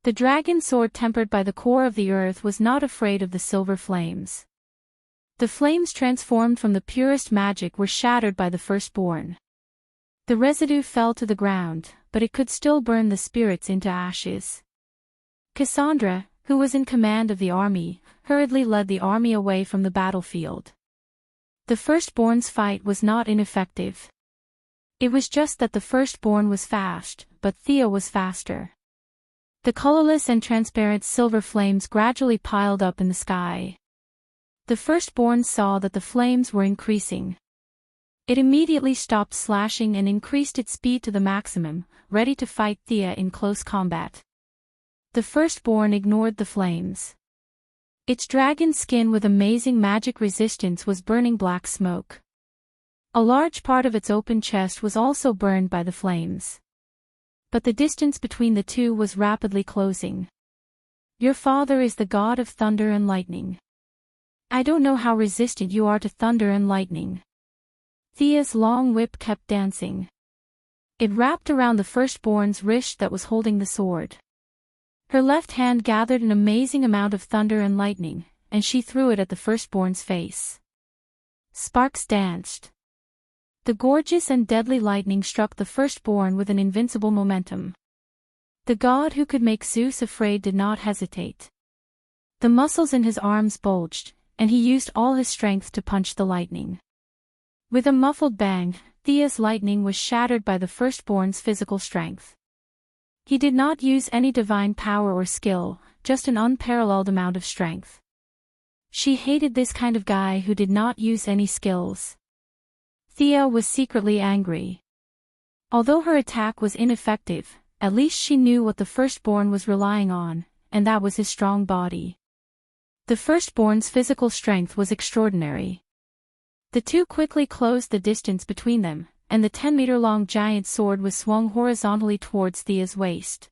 The dragon sword tempered by the core of the earth was not afraid of the silver flames. The flames transformed from the purest magic were shattered by the firstborn. The residue fell to the ground, but it could still burn the spirits into ashes. Cassandra, who was in command of the army, hurriedly led the army away from the battlefield. The firstborn's fight was not ineffective. It was just that the firstborn was fast, but Thea was faster. The colorless and transparent silver flames gradually piled up in the sky. The firstborn saw that the flames were increasing. It immediately stopped slashing and increased its speed to the maximum, ready to fight Thea in close combat. The firstborn ignored the flames. Its dragon skin with amazing magic resistance was burning black smoke. A large part of its open chest was also burned by the flames. But the distance between the two was rapidly closing. Your father is the god of thunder and lightning. I don't know how resistant you are to thunder and lightning. Thea's long whip kept dancing. It wrapped around the firstborn's wrist that was holding the sword. Her left hand gathered an amazing amount of thunder and lightning, and she threw it at the firstborn's face. Sparks danced. The gorgeous and deadly lightning struck the firstborn with an invincible momentum. The god who could make Zeus afraid did not hesitate. The muscles in his arms bulged, and he used all his strength to punch the lightning. With a muffled bang, Thea's lightning was shattered by the firstborn's physical strength. He did not use any divine power or skill, just an unparalleled amount of strength. She hated this kind of guy who did not use any skills. Thea was secretly angry. Although her attack was ineffective, at least she knew what the firstborn was relying on, and that was his strong body. The firstborn's physical strength was extraordinary. The two quickly closed the distance between them, and the 10-meter-long giant sword was swung horizontally towards Thea's waist.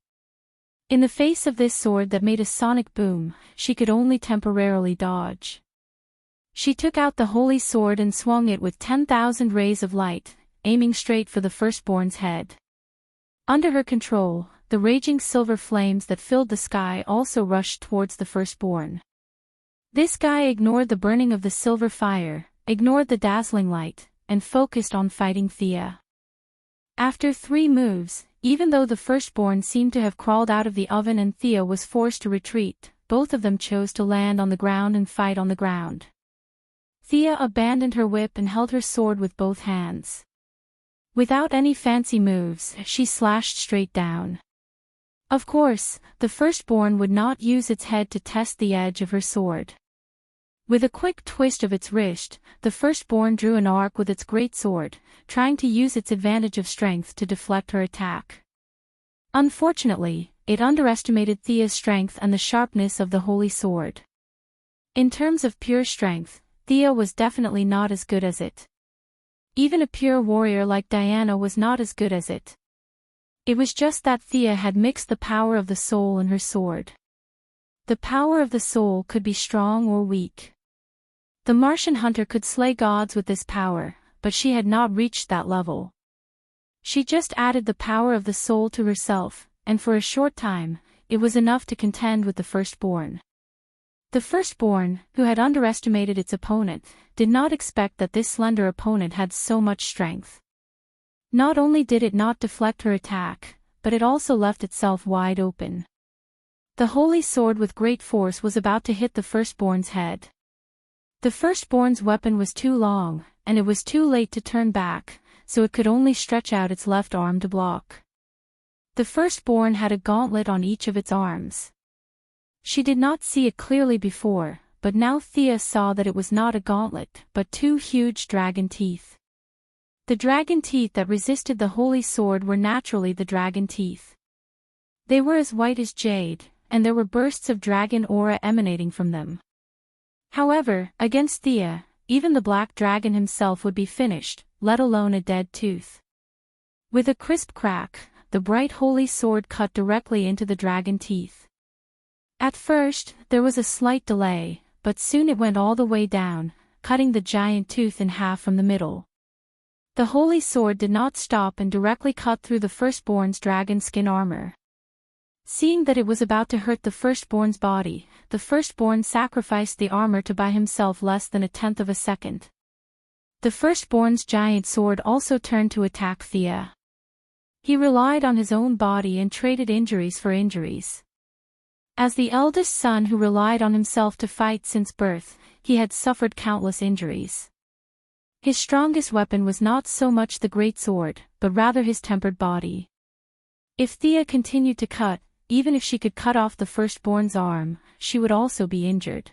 In the face of this sword that made a sonic boom, she could only temporarily dodge. She took out the holy sword and swung it with 10,000 rays of light, aiming straight for the firstborn's head. Under her control, the raging silver flames that filled the sky also rushed towards the firstborn. This guy ignored the burning of the silver fire, ignored the dazzling light, and focused on fighting Thea. After 3 moves, even though the firstborn seemed to have crawled out of the oven and Thea was forced to retreat, both of them chose to land on the ground and fight on the ground. Thea abandoned her whip and held her sword with both hands. Without any fancy moves, she slashed straight down. Of course, the firstborn would not use its head to test the edge of her sword. With a quick twist of its wrist, the firstborn drew an arc with its great sword, trying to use its advantage of strength to deflect her attack. Unfortunately, it underestimated Thea's strength and the sharpness of the holy sword. In terms of pure strength, Thea was definitely not as good as it. Even a pure warrior like Diana was not as good as it. It was just that Thea had mixed the power of the soul in her sword. The power of the soul could be strong or weak. The Martian hunter could slay gods with this power, but she had not reached that level. She just added the power of the soul to herself, and for a short time, it was enough to contend with the firstborn. The firstborn, who had underestimated its opponent, did not expect that this slender opponent had so much strength. Not only did it not deflect her attack, but it also left itself wide open. The holy sword with great force was about to hit the firstborn's head. The firstborn's weapon was too long, and it was too late to turn back, so it could only stretch out its left arm to block. The firstborn had a gauntlet on each of its arms. She did not see it clearly before, but now Thea saw that it was not a gauntlet, but 2 huge dragon teeth. The dragon teeth that resisted the holy sword were naturally the dragon teeth. They were as white as jade, and there were bursts of dragon aura emanating from them. However, against Thea, even the black dragon himself would be finished, let alone a dead tooth. With a crisp crack, the bright holy sword cut directly into the dragon teeth. At first, there was a slight delay, but soon it went all the way down, cutting the giant tooth in half from the middle. The holy sword did not stop and directly cut through the firstborn's dragon skin armor. Seeing that it was about to hurt the firstborn's body, the firstborn sacrificed the armor to buy himself less than 1/10 of a second. The firstborn's giant sword also turned to attack Thea. He relied on his own body and traded injuries for injuries. As the eldest son who relied on himself to fight since birth, he had suffered countless injuries. His strongest weapon was not so much the great sword, but rather his tempered body. If Thea continued to cut, even if she could cut off the firstborn's arm, she would also be injured.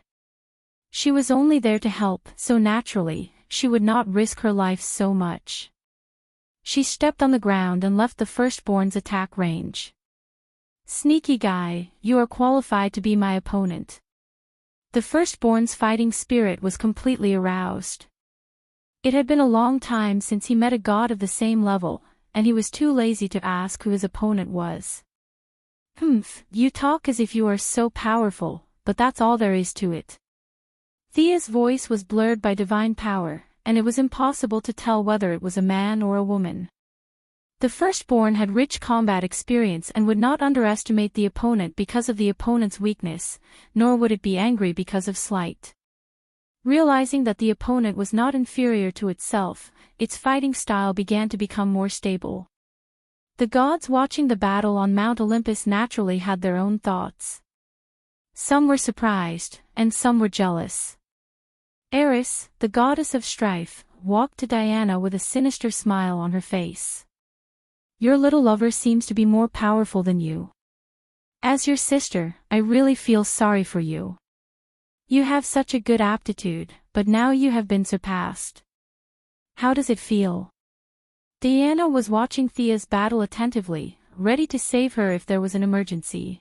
She was only there to help, so naturally, she would not risk her life so much. She stepped on the ground and left the firstborn's attack range. Sneaky guy, you are qualified to be my opponent. The firstborn's fighting spirit was completely aroused. It had been a long time since he met a god of the same level, and he was too lazy to ask who his opponent was. You talk as if you are so powerful, but that's all there is to it. Thea's voice was blurred by divine power, and it was impossible to tell whether it was a man or a woman. The firstborn had rich combat experience and would not underestimate the opponent because of the opponent's weakness, nor would it be angry because of slight. Realizing that the opponent was not inferior to itself, its fighting style began to become more stable. The gods watching the battle on Mount Olympus naturally had their own thoughts. Some were surprised, and some were jealous. Eris, the goddess of strife, walked to Diana with a sinister smile on her face. Your little lover seems to be more powerful than you. As your sister, I really feel sorry for you. You have such a good aptitude, but now you have been surpassed. How does it feel? Diana was watching Thea's battle attentively, ready to save her if there was an emergency.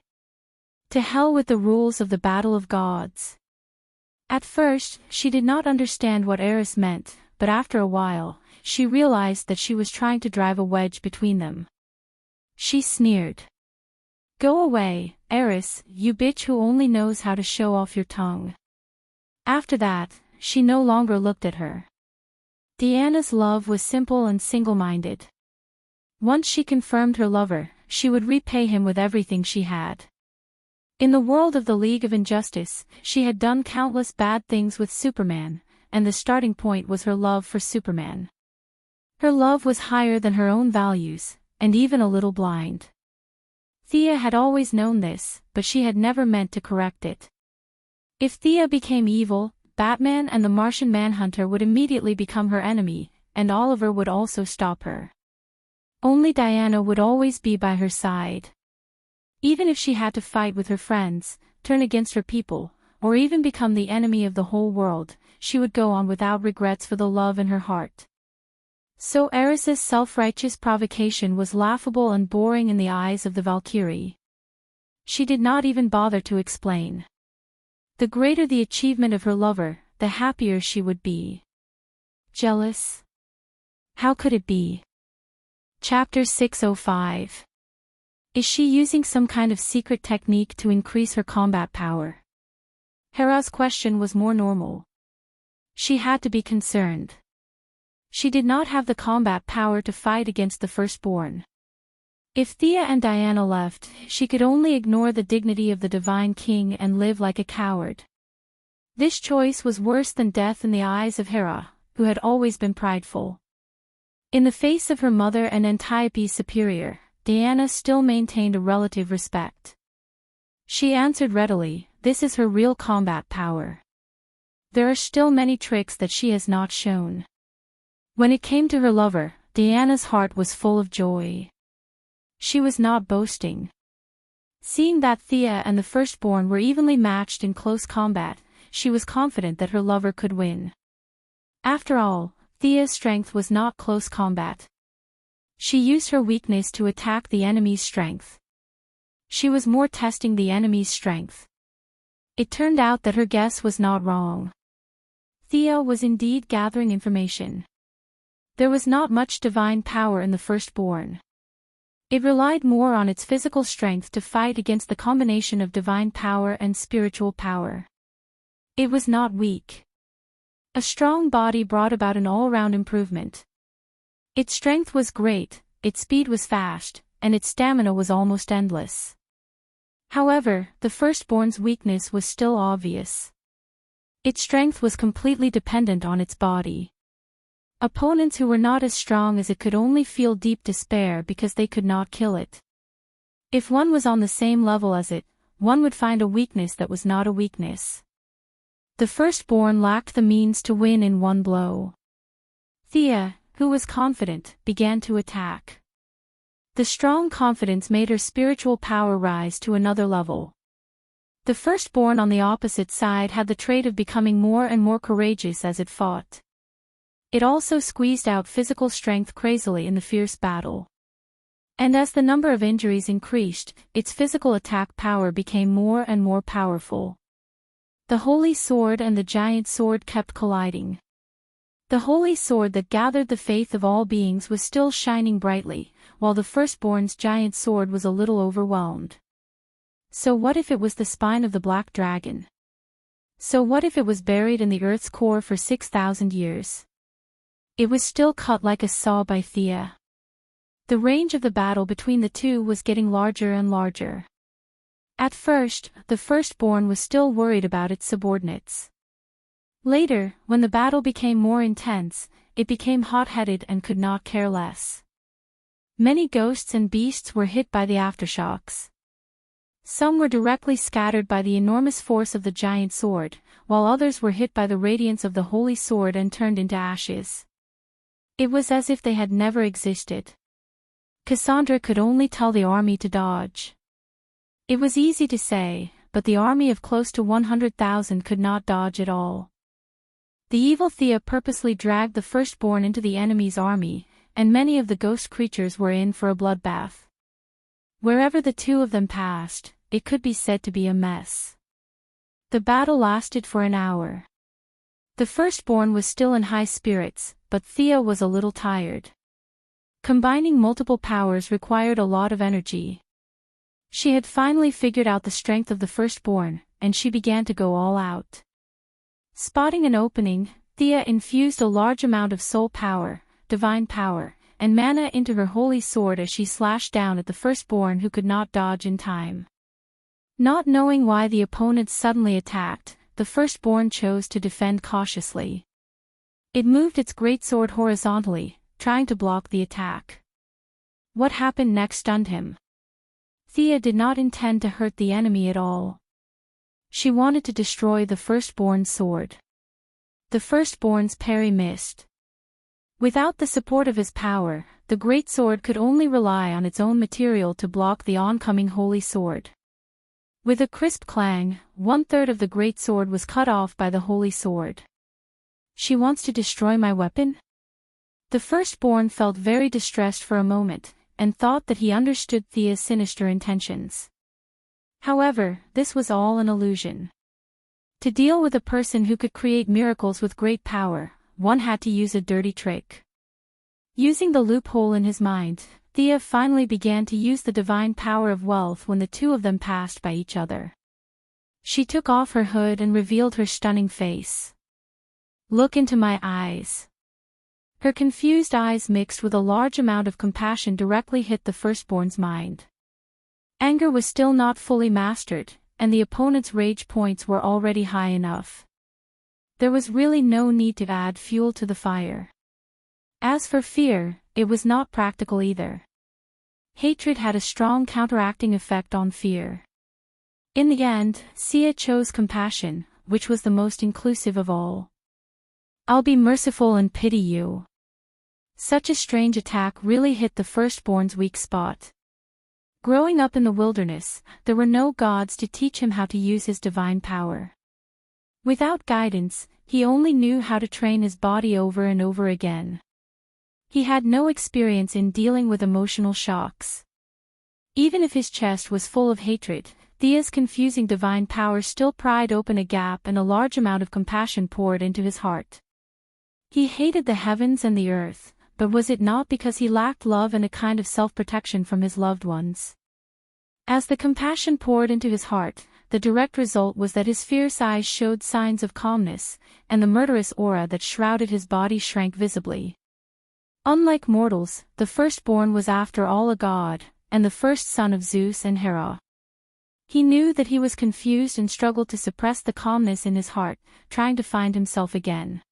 To hell with the rules of the Battle of Gods. At first, she did not understand what Eris meant, but after a while, she realized that she was trying to drive a wedge between them. She sneered. "Go away, Eris, you bitch who only knows how to show off your tongue." After that, she no longer looked at her. Diana's love was simple and single-minded. Once she confirmed her lover, she would repay him with everything she had. In the world of the League of Injustice, she had done countless bad things with Superman, and the starting point was her love for Superman. Her love was higher than her own values, and even a little blind. Thea had always known this, but she had never meant to correct it. If Thea became evil, Batman and the Martian Manhunter would immediately become her enemy, and Oliver would also stop her. Only Diana would always be by her side. Even if she had to fight with her friends, turn against her people, or even become the enemy of the whole world, she would go on without regrets for the love in her heart. So Eris's self-righteous provocation was laughable and boring in the eyes of the Valkyrie. She did not even bother to explain. The greater the achievement of her lover, the happier she would be. Jealous? How could it be? Chapter 605. Is she using some kind of secret technique to increase her combat power? Hera's question was more normal. She had to be concerned. She did not have the combat power to fight against the Firstborn. If Thea and Diana left, she could only ignore the dignity of the Divine King and live like a coward. This choice was worse than death in the eyes of Hera, who had always been prideful. In the face of her mother and Antiope's superior, Diana still maintained a relative respect. She answered readily, this is her real combat power. There are still many tricks that she has not shown. When it came to her lover, Diana's heart was full of joy. She was not boasting. Seeing that Thea and the Firstborn were evenly matched in close combat, she was confident that her lover could win. After all, Thea's strength was not close combat. She used her weakness to attack the enemy's strength. She was more testing the enemy's strength. It turned out that her guess was not wrong. Thea was indeed gathering information. There was not much divine power in the Firstborn. It relied more on its physical strength to fight against the combination of divine power and spiritual power. It was not weak. A strong body brought about an all-round improvement. Its strength was great, its speed was fast, and its stamina was almost endless. However, the Firstborn's weakness was still obvious. Its strength was completely dependent on its body. Opponents who were not as strong as it could only feel deep despair because they could not kill it. If one was on the same level as it, one would find a weakness that was not a weakness. The Firstborn lacked the means to win in one blow. Thea, who was confident, began to attack. The strong confidence made her spiritual power rise to another level. The Firstborn on the opposite side had the trait of becoming more and more courageous as it fought. It also squeezed out physical strength crazily in the fierce battle. And as the number of injuries increased, its physical attack power became more and more powerful. The Holy Sword and the Giant Sword kept colliding. The Holy Sword that gathered the faith of all beings was still shining brightly, while the Firstborn's Giant Sword was a little overwhelmed. So what if it was the spine of the Black Dragon? So what if it was buried in the Earth's core for 6,000 years? It was still cut like a saw by Thea. The range of the battle between the two was getting larger and larger. At first, the Firstborn was still worried about its subordinates. Later, when the battle became more intense, it became hot-headed and could not care less. Many ghosts and beasts were hit by the aftershocks. Some were directly scattered by the enormous force of the giant sword, while others were hit by the radiance of the holy sword and turned into ashes. It was as if they had never existed. Cassandra could only tell the army to dodge. It was easy to say, but the army of close to 100,000 could not dodge at all. The evil Thea purposely dragged the Firstborn into the enemy's army, and many of the ghost creatures were in for a bloodbath. Wherever the two of them passed, it could be said to be a mess. The battle lasted for an hour. The firstborn was still in high spirits, but Thea was a little tired. Combining multiple powers required a lot of energy. She had finally figured out the strength of the firstborn, and she began to go all out. Spotting an opening, Thea infused a large amount of soul power, divine power, and mana into her holy sword as she slashed down at the firstborn who could not dodge in time. Not knowing why the opponents suddenly attacked, the firstborn chose to defend cautiously. It moved its greatsword horizontally, trying to block the attack. What happened next stunned him. Thea did not intend to hurt the enemy at all. She wanted to destroy the firstborn's sword. The firstborn's parry missed. Without the support of his power, the greatsword could only rely on its own material to block the oncoming holy sword. With a crisp clang, 1/3 of the greatsword was cut off by the holy sword. She wants to destroy my weapon? The firstborn felt very distressed for a moment, and thought that he understood Thea's sinister intentions. However, this was all an illusion. To deal with a person who could create miracles with great power, one had to use a dirty trick. Using the loophole in his mind, Thea finally began to use the divine power of wealth when the two of them passed by each other. She took off her hood and revealed her stunning face. "Look into my eyes." Her confused eyes mixed with a large amount of compassion directly hit the firstborn's mind. Anger was still not fully mastered, and the opponent's rage points were already high enough. There was really no need to add fuel to the fire. As for fear, it was not practical either. Hatred had a strong counteracting effect on fear. In the end, Thea chose compassion, which was the most inclusive of all. "I'll be merciful and pity you." Such a strange attack really hit the firstborn's weak spot. Growing up in the wilderness, there were no gods to teach him how to use his divine power. Without guidance, he only knew how to train his body over and over again. He had no experience in dealing with emotional shocks. Even if his chest was full of hatred, Thea's confusing divine power still pried open a gap, and a large amount of compassion poured into his heart. He hated the heavens and the earth, but was it not because he lacked love and a kind of self-protection from his loved ones? As the compassion poured into his heart, the direct result was that his fierce eyes showed signs of calmness, and the murderous aura that shrouded his body shrank visibly. Unlike mortals, the firstborn was after all a god, and the first son of Zeus and Hera. He knew that he was confused and struggled to suppress the calmness in his heart, trying to find himself again.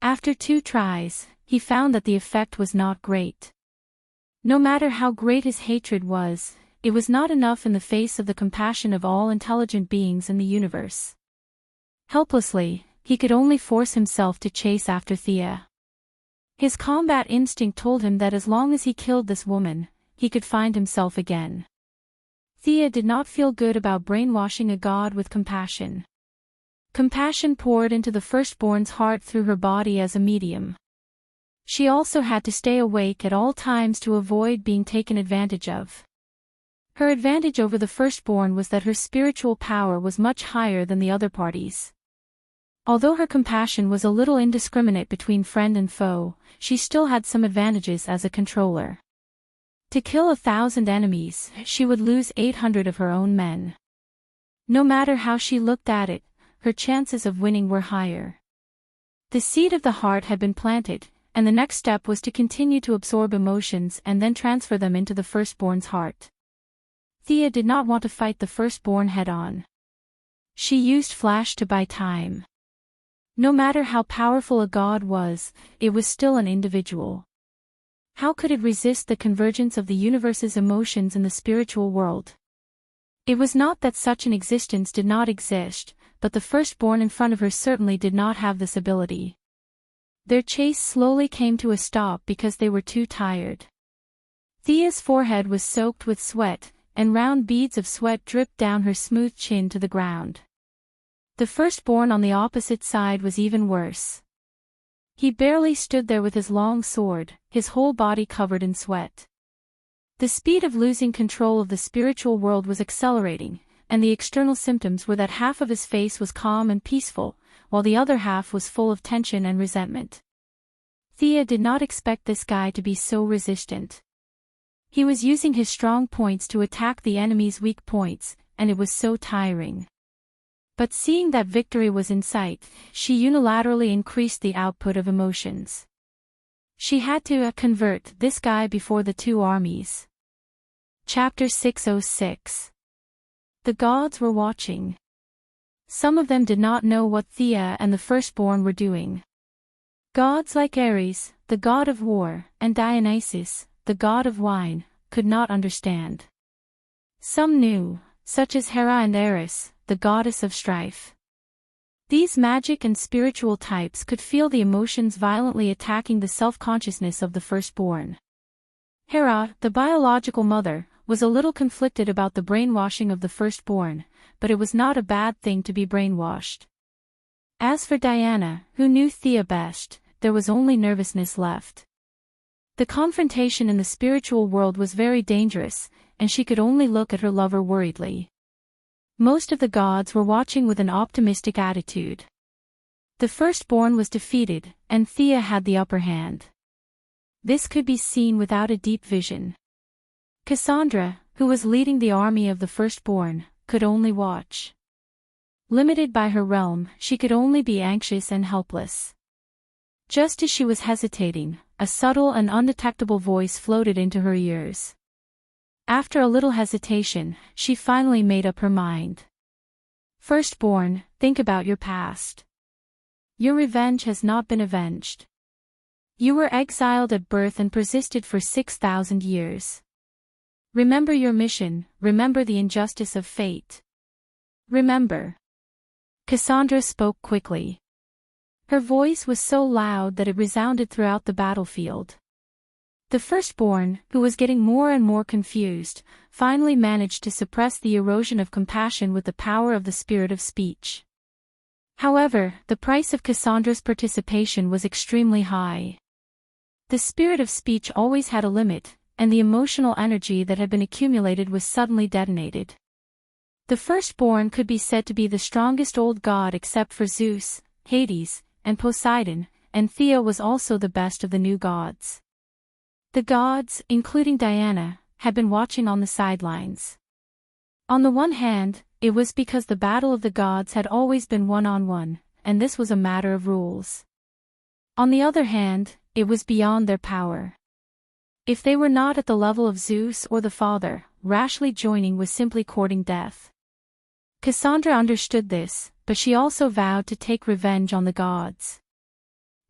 After 2 tries, he found that the effect was not great. No matter how great his hatred was, it was not enough in the face of the compassion of all intelligent beings in the universe. Helplessly, he could only force himself to chase after Thea. His combat instinct told him that as long as he killed this woman, he could find himself again. Thea did not feel good about brainwashing a god with compassion. Compassion poured into the firstborn's heart through her body as a medium. She also had to stay awake at all times to avoid being taken advantage of. Her advantage over the firstborn was that her spiritual power was much higher than the other parties. Although her compassion was a little indiscriminate between friend and foe, she still had some advantages as a controller. To kill 1,000 enemies, she would lose 800 of her own men. No matter how she looked at it, her chances of winning were higher. The seed of the heart had been planted, and the next step was to continue to absorb emotions and then transfer them into the firstborn's heart. Thea did not want to fight the firstborn head-on. She used flash to buy time. No matter how powerful a god was, it was still an individual. How could it resist the convergence of the universe's emotions in the spiritual world? It was not that such an existence did not exist, but the firstborn in front of her certainly did not have this ability. Their chase slowly came to a stop because they were too tired. Thea's forehead was soaked with sweat, and round beads of sweat dripped down her smooth chin to the ground. The firstborn on the opposite side was even worse. He barely stood there with his long sword, his whole body covered in sweat. The speed of losing control of the spiritual world was accelerating, and the external symptoms were that half of his face was calm and peaceful, while the other half was full of tension and resentment. Thea did not expect this guy to be so resistant. He was using his strong points to attack the enemy's weak points, and it was so tiring. But seeing that victory was in sight, she unilaterally increased the output of emotions. She had to convert this guy before the two armies. Chapter 606. The gods were watching. Some of them did not know what Thea and the firstborn were doing. Gods like Ares, the god of war, and Dionysus, the god of wine, could not understand. Some knew, such as Hera and Eris, the goddess of strife. These magic and spiritual types could feel the emotions violently attacking the self-consciousness of the firstborn. Hera, the biological mother, was a little conflicted about the brainwashing of the firstborn, but it was not a bad thing to be brainwashed. As for Diana, who knew Thea best, there was only nervousness left. The confrontation in the spiritual world was very dangerous, and she could only look at her lover worriedly. Most of the gods were watching with an optimistic attitude. The firstborn was defeated, and Thea had the upper hand. This could be seen without a deep vision. Cassandra, who was leading the army of the firstborn, could only watch. Limited by her realm, she could only be anxious and helpless. Just as she was hesitating, a subtle and undetectable voice floated into her ears. After a little hesitation, she finally made up her mind. Firstborn, think about your past. Your revenge has not been avenged. You were exiled at birth and persisted for 6,000 years. Remember your mission, remember the injustice of fate. Remember. Cassandra spoke quickly. Her voice was so loud that it resounded throughout the battlefield. The firstborn, who was getting more and more confused, finally managed to suppress the erosion of compassion with the power of the spirit of speech. However, the price of Cassandra's participation was extremely high. The spirit of speech always had a limit, and the emotional energy that had been accumulated was suddenly detonated. The firstborn could be said to be the strongest old god except for Zeus, Hades, and Poseidon, and Thea was also the best of the new gods. The gods, including Diana, had been watching on the sidelines. On the one hand, it was because the battle of the gods had always been one-on-one, and this was a matter of rules. On the other hand, it was beyond their power. If they were not at the level of Zeus or the Father, rashly joining was simply courting death. Cassandra understood this, but she also vowed to take revenge on the gods.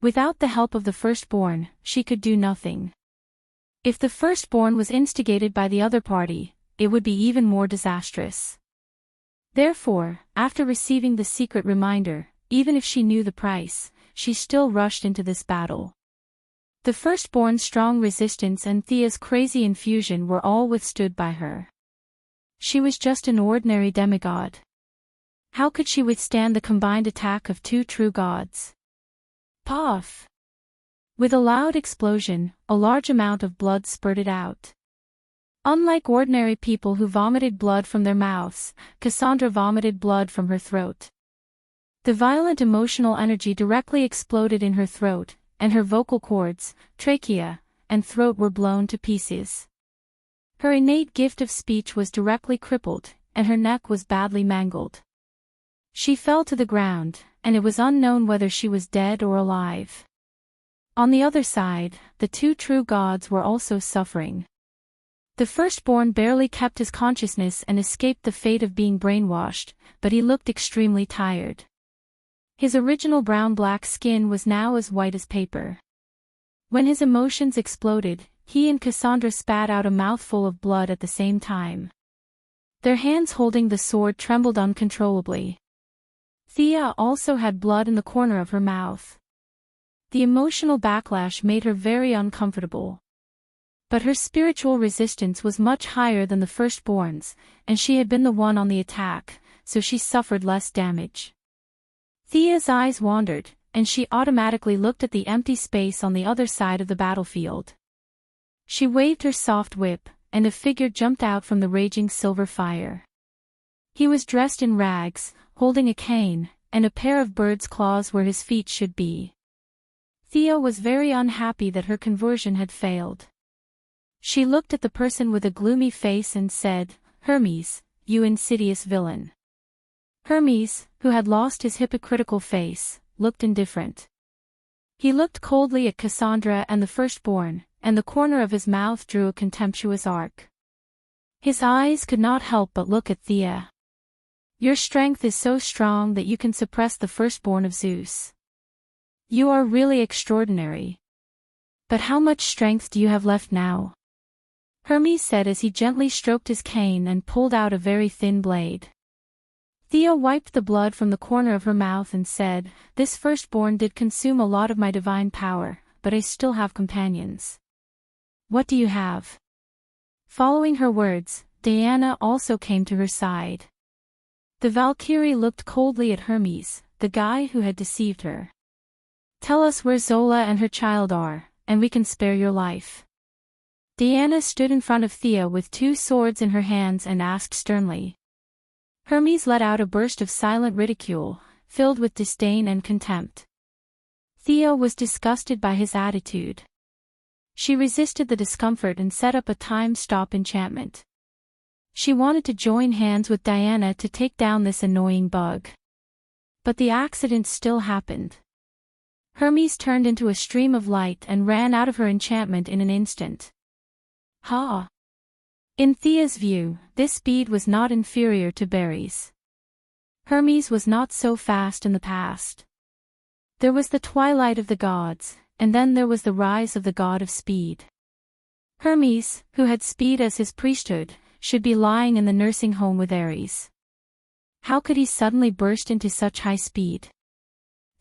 Without the help of the firstborn, she could do nothing. If the firstborn was instigated by the other party, it would be even more disastrous. Therefore, after receiving the secret reminder, even if she knew the price, she still rushed into this battle. The firstborn's strong resistance and Thea's crazy infusion were all withstood by her. She was just an ordinary demigod. How could she withstand the combined attack of two true gods? Puff! With a loud explosion, a large amount of blood spurted out. Unlike ordinary people who vomited blood from their mouths, Cassandra vomited blood from her throat. The violent emotional energy directly exploded in her throat, and her vocal cords, trachea, and throat were blown to pieces. Her innate gift of speech was directly crippled, and her neck was badly mangled. She fell to the ground, and it was unknown whether she was dead or alive. On the other side, the two true gods were also suffering. The firstborn barely kept his consciousness and escaped the fate of being brainwashed, but he looked extremely tired. His original brown-black skin was now as white as paper. When his emotions exploded, he and Cassandra spat out a mouthful of blood at the same time. Their hands holding the sword trembled uncontrollably. Thea also had blood in the corner of her mouth. The emotional backlash made her very uncomfortable. But her spiritual resistance was much higher than the firstborn's, and she had been the one on the attack, so she suffered less damage. Thea's eyes wandered, and she automatically looked at the empty space on the other side of the battlefield. She waved her soft whip, and a figure jumped out from the raging silver fire. He was dressed in rags, holding a cane, and a pair of bird's claws where his feet should be. Thea was very unhappy that her conversion had failed. She looked at the person with a gloomy face and said, "Hermes, you insidious villain." Hermes, who had lost his hypocritical face, looked indifferent. He looked coldly at Cassandra and the firstborn, and the corner of his mouth drew a contemptuous arc. His eyes could not help but look at Thea. "Your strength is so strong that you can suppress the firstborn of Zeus. You are really extraordinary. But how much strength do you have left now?" Hermes said as he gently stroked his cane and pulled out a very thin blade. Thea wiped the blood from the corner of her mouth and said, "This firstborn did consume a lot of my divine power, but I still have companions." "What do you have?" Following her words, Diana also came to her side. The Valkyrie looked coldly at Hermes, the guy who had deceived her. "Tell us where Zola and her child are, and we can spare your life." Diana stood in front of Thea with two swords in her hands and asked sternly. Hermes let out a burst of silent ridicule, filled with disdain and contempt. Thea was disgusted by his attitude. She resisted the discomfort and set up a time-stop enchantment. She wanted to join hands with Diana to take down this annoying bug. But the accident still happened. Hermes turned into a stream of light and ran out of her enchantment in an instant. Ha! In Thea's view, this speed was not inferior to Barry's. Hermes was not so fast in the past. There was the twilight of the gods, and then there was the rise of the god of speed. Hermes, who had speed as his priesthood, should be lying in the nursing home with Ares. How could he suddenly burst into such high speed?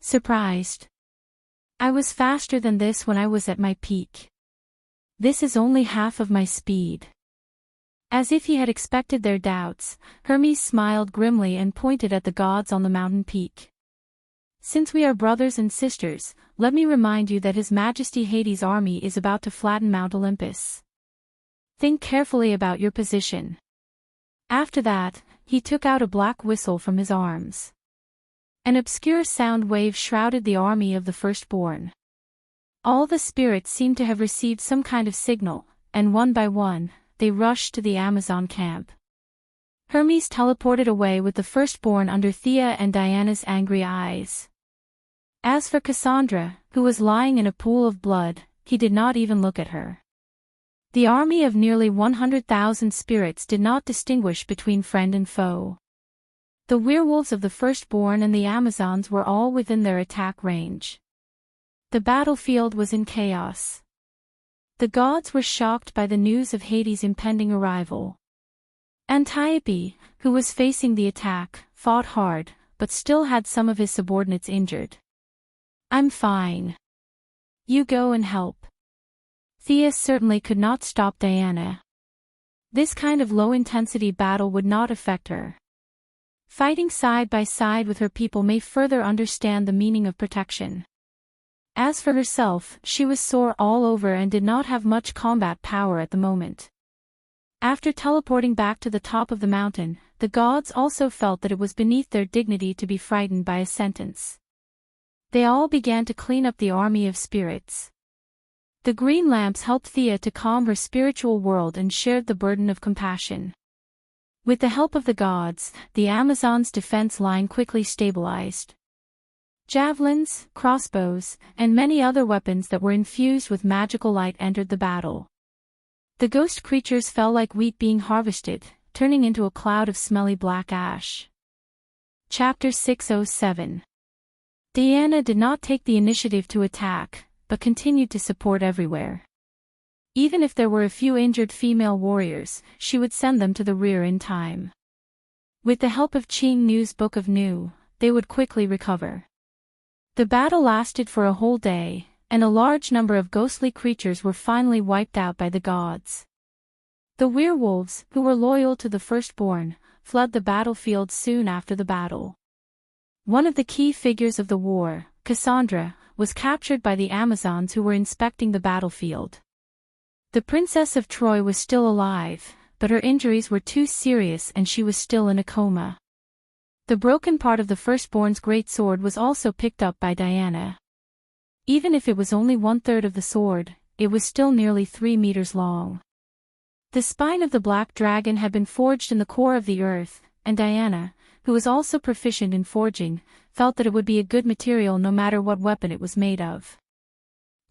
Surprised. "I was faster than this when I was at my peak. This is only half of my speed." As if he had expected their doubts, Hermes smiled grimly and pointed at the gods on the mountain peak. "Since we are brothers and sisters, let me remind you that His Majesty Hades' army is about to flatten Mount Olympus. Think carefully about your position." After that, he took out a black whistle from his arms. An obscure sound wave shrouded the army of the firstborn. All the spirits seemed to have received some kind of signal, and one by one, they rushed to the Amazon camp. Hermes teleported away with the firstborn under Thea and Diana's angry eyes. As for Cassandra, who was lying in a pool of blood, he did not even look at her. The army of nearly 100,000 spirits did not distinguish between friend and foe. The werewolves of the firstborn and the Amazons were all within their attack range. The battlefield was in chaos. The gods were shocked by the news of Hades' impending arrival. Antiope, who was facing the attack, fought hard, but still had some of his subordinates injured. "I'm fine. You go and help." Thea certainly could not stop Diana. This kind of low-intensity battle would not affect her. Fighting side by side with her people may further understand the meaning of protection. As for herself, she was sore all over and did not have much combat power at the moment. After teleporting back to the top of the mountain, the gods also felt that it was beneath their dignity to be frightened by a sentence. They all began to clean up the army of spirits. The green lamps helped Thea to calm her spiritual world and shared the burden of compassion. With the help of the gods, the Amazons' defense line quickly stabilized. Javelins, crossbows, and many other weapons that were infused with magical light entered the battle. The ghost creatures fell like wheat being harvested, turning into a cloud of smelly black ash. Chapter 607. Diana did not take the initiative to attack, but continued to support everywhere. Even if there were a few injured female warriors, she would send them to the rear in time. With the help of Ching Nu's Book of Nu, they would quickly recover. The battle lasted for a whole day, and a large number of ghostly creatures were finally wiped out by the gods. The werewolves, who were loyal to the firstborn, fled the battlefield soon after the battle. One of the key figures of the war, Cassandra, was captured by the Amazons who were inspecting the battlefield. The Princess of Troy was still alive, but her injuries were too serious and she was still in a coma. The broken part of the firstborn's great sword was also picked up by Diana. Even if it was only 1/3 of the sword, it was still nearly 3 meters long. The spine of the black dragon had been forged in the core of the earth, and Diana, who was also proficient in forging, felt that it would be a good material no matter what weapon it was made of.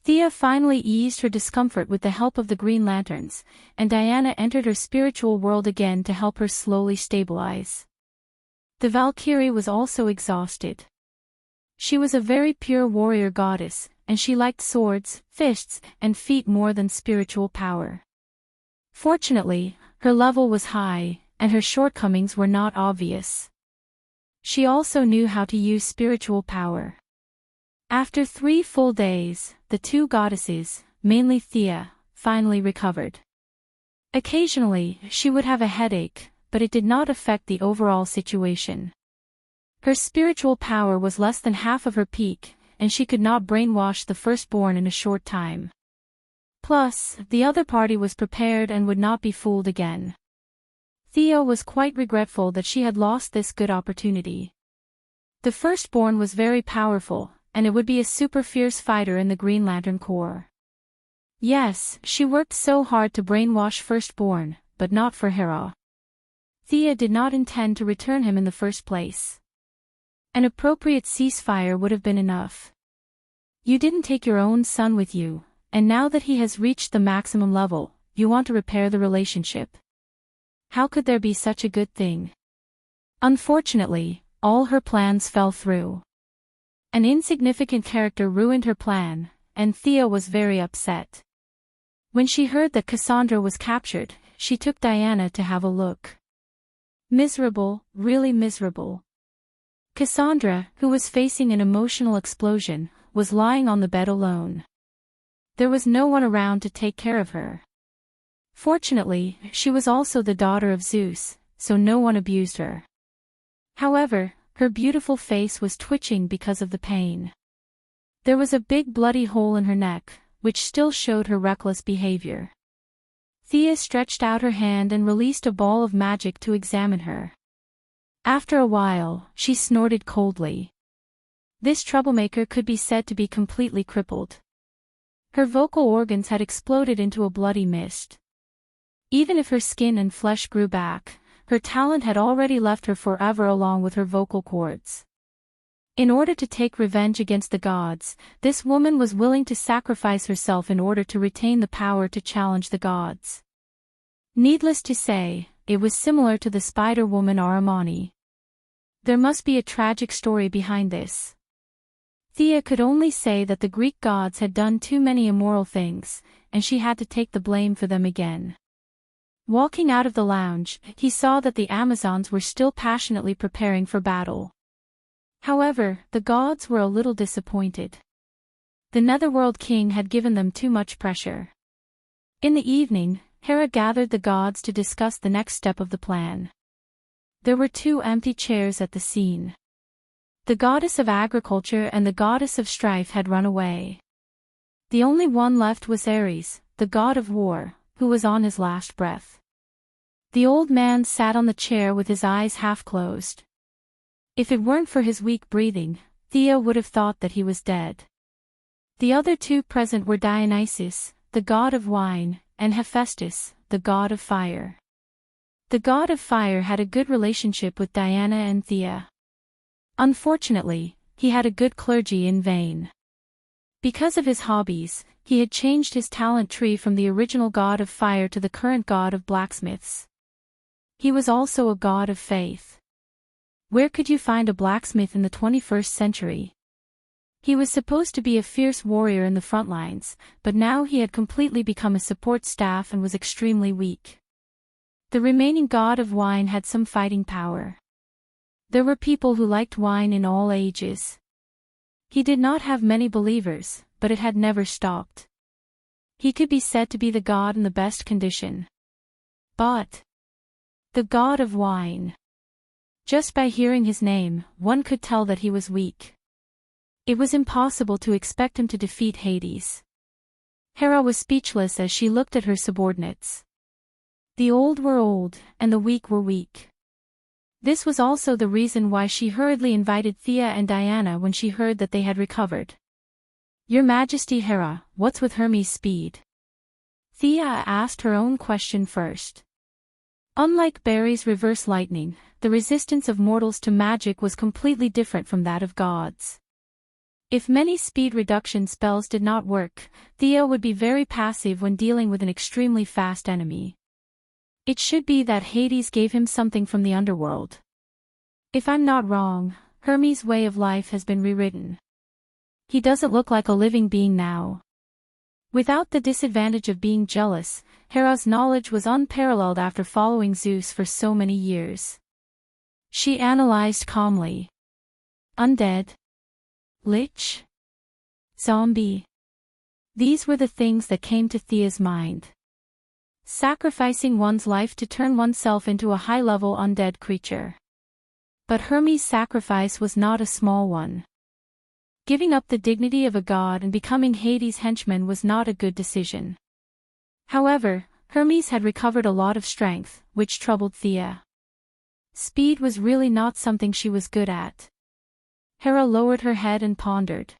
Thea finally eased her discomfort with the help of the green lanterns, and Diana entered her spiritual world again to help her slowly stabilize. The Valkyrie was also exhausted. She was a very pure warrior goddess, and she liked swords, fists, and feet more than spiritual power. Fortunately, her level was high, and her shortcomings were not obvious. She also knew how to use spiritual power. After 3 full days, the two goddesses, mainly Thea, finally recovered. Occasionally, she would have a headache, but it did not affect the overall situation. Her spiritual power was less than half of her peak, and she could not brainwash the firstborn in a short time. Plus, the other party was prepared and would not be fooled again. Thea was quite regretful that she had lost this good opportunity. The firstborn was very powerful, and it would be a super fierce fighter in the Green Lantern Corps. Yes, she worked so hard to brainwash firstborn, but not for Hera. Thea did not intend to return him in the first place. An appropriate ceasefire would have been enough. You didn't take your own son with you, and now that he has reached the maximum level, you want to repair the relationship. How could there be such a good thing? Unfortunately, all her plans fell through. An insignificant character ruined her plan, and Thea was very upset. When she heard that Cassandra was captured, she took Diana to have a look. Miserable, really miserable. Cassandra, who was facing an emotional explosion, was lying on the bed alone. There was no one around to take care of her. Fortunately, she was also the daughter of Zeus, so no one abused her. However, her beautiful face was twitching because of the pain. There was a big bloody hole in her neck, which still showed her reckless behavior. Thea stretched out her hand and released a ball of magic to examine her. After a while, she snorted coldly. This troublemaker could be said to be completely crippled. Her vocal organs had exploded into a bloody mist. Even if her skin and flesh grew back, her talent had already left her forever along with her vocal cords. In order to take revenge against the gods, this woman was willing to sacrifice herself in order to retain the power to challenge the gods. Needless to say, it was similar to the Spider-Woman Aramani. There must be a tragic story behind this. Thea could only say that the Greek gods had done too many immoral things, and she had to take the blame for them again. Walking out of the lounge, he saw that the Amazons were still passionately preparing for battle. However, the gods were a little disappointed. The Netherworld King had given them too much pressure. In the evening, Hera gathered the gods to discuss the next step of the plan. There were 2 empty chairs at the scene. The goddess of agriculture and the goddess of strife had run away. The only one left was Ares, the god of war, who was on his last breath. The old man sat on the chair with his eyes half closed. If it weren't for his weak breathing, Thea would have thought that he was dead. The other 2 present were Dionysus, the god of wine, and Hephaestus, the god of fire. The god of fire had a good relationship with Diana and Thea. Unfortunately, he had a good clergy in vain. Because of his hobbies, he had changed his talent tree from the original god of fire to the current god of blacksmiths. He was also a god of faith. Where could you find a blacksmith in the 21st century? He was supposed to be a fierce warrior in the front lines, but now he had completely become a support staff and was extremely weak. The remaining god of wine had some fighting power. There were people who liked wine in all ages. He did not have many believers, but it had never stopped. He could be said to be the god in the best condition. But the god of wine. Just by hearing his name, one could tell that he was weak. It was impossible to expect him to defeat Hades. Hera was speechless as she looked at her subordinates. The old were old, and the weak were weak. This was also the reason why she hurriedly invited Thea and Diana when she heard that they had recovered. "Your Majesty Hera, what's with Hermes' speed?" Thea asked her own question first. Unlike Barry's reverse lightning, the resistance of mortals to magic was completely different from that of gods. If many speed reduction spells did not work, Thea would be very passive when dealing with an extremely fast enemy. It should be that Hades gave him something from the underworld. If I'm not wrong, Hermes' way of life has been rewritten. He doesn't look like a living being now. Without the disadvantage of being jealous, Hera's knowledge was unparalleled after following Zeus for so many years. She analyzed calmly. Undead. Lich. Zombie. These were the things that came to Thea's mind. Sacrificing one's life to turn oneself into a high-level undead creature. But Hermes' sacrifice was not a small one. Giving up the dignity of a god and becoming Hades' henchman was not a good decision. However, Hermes had recovered a lot of strength, which troubled Thea. Speed was really not something she was good at. Hera lowered her head and pondered.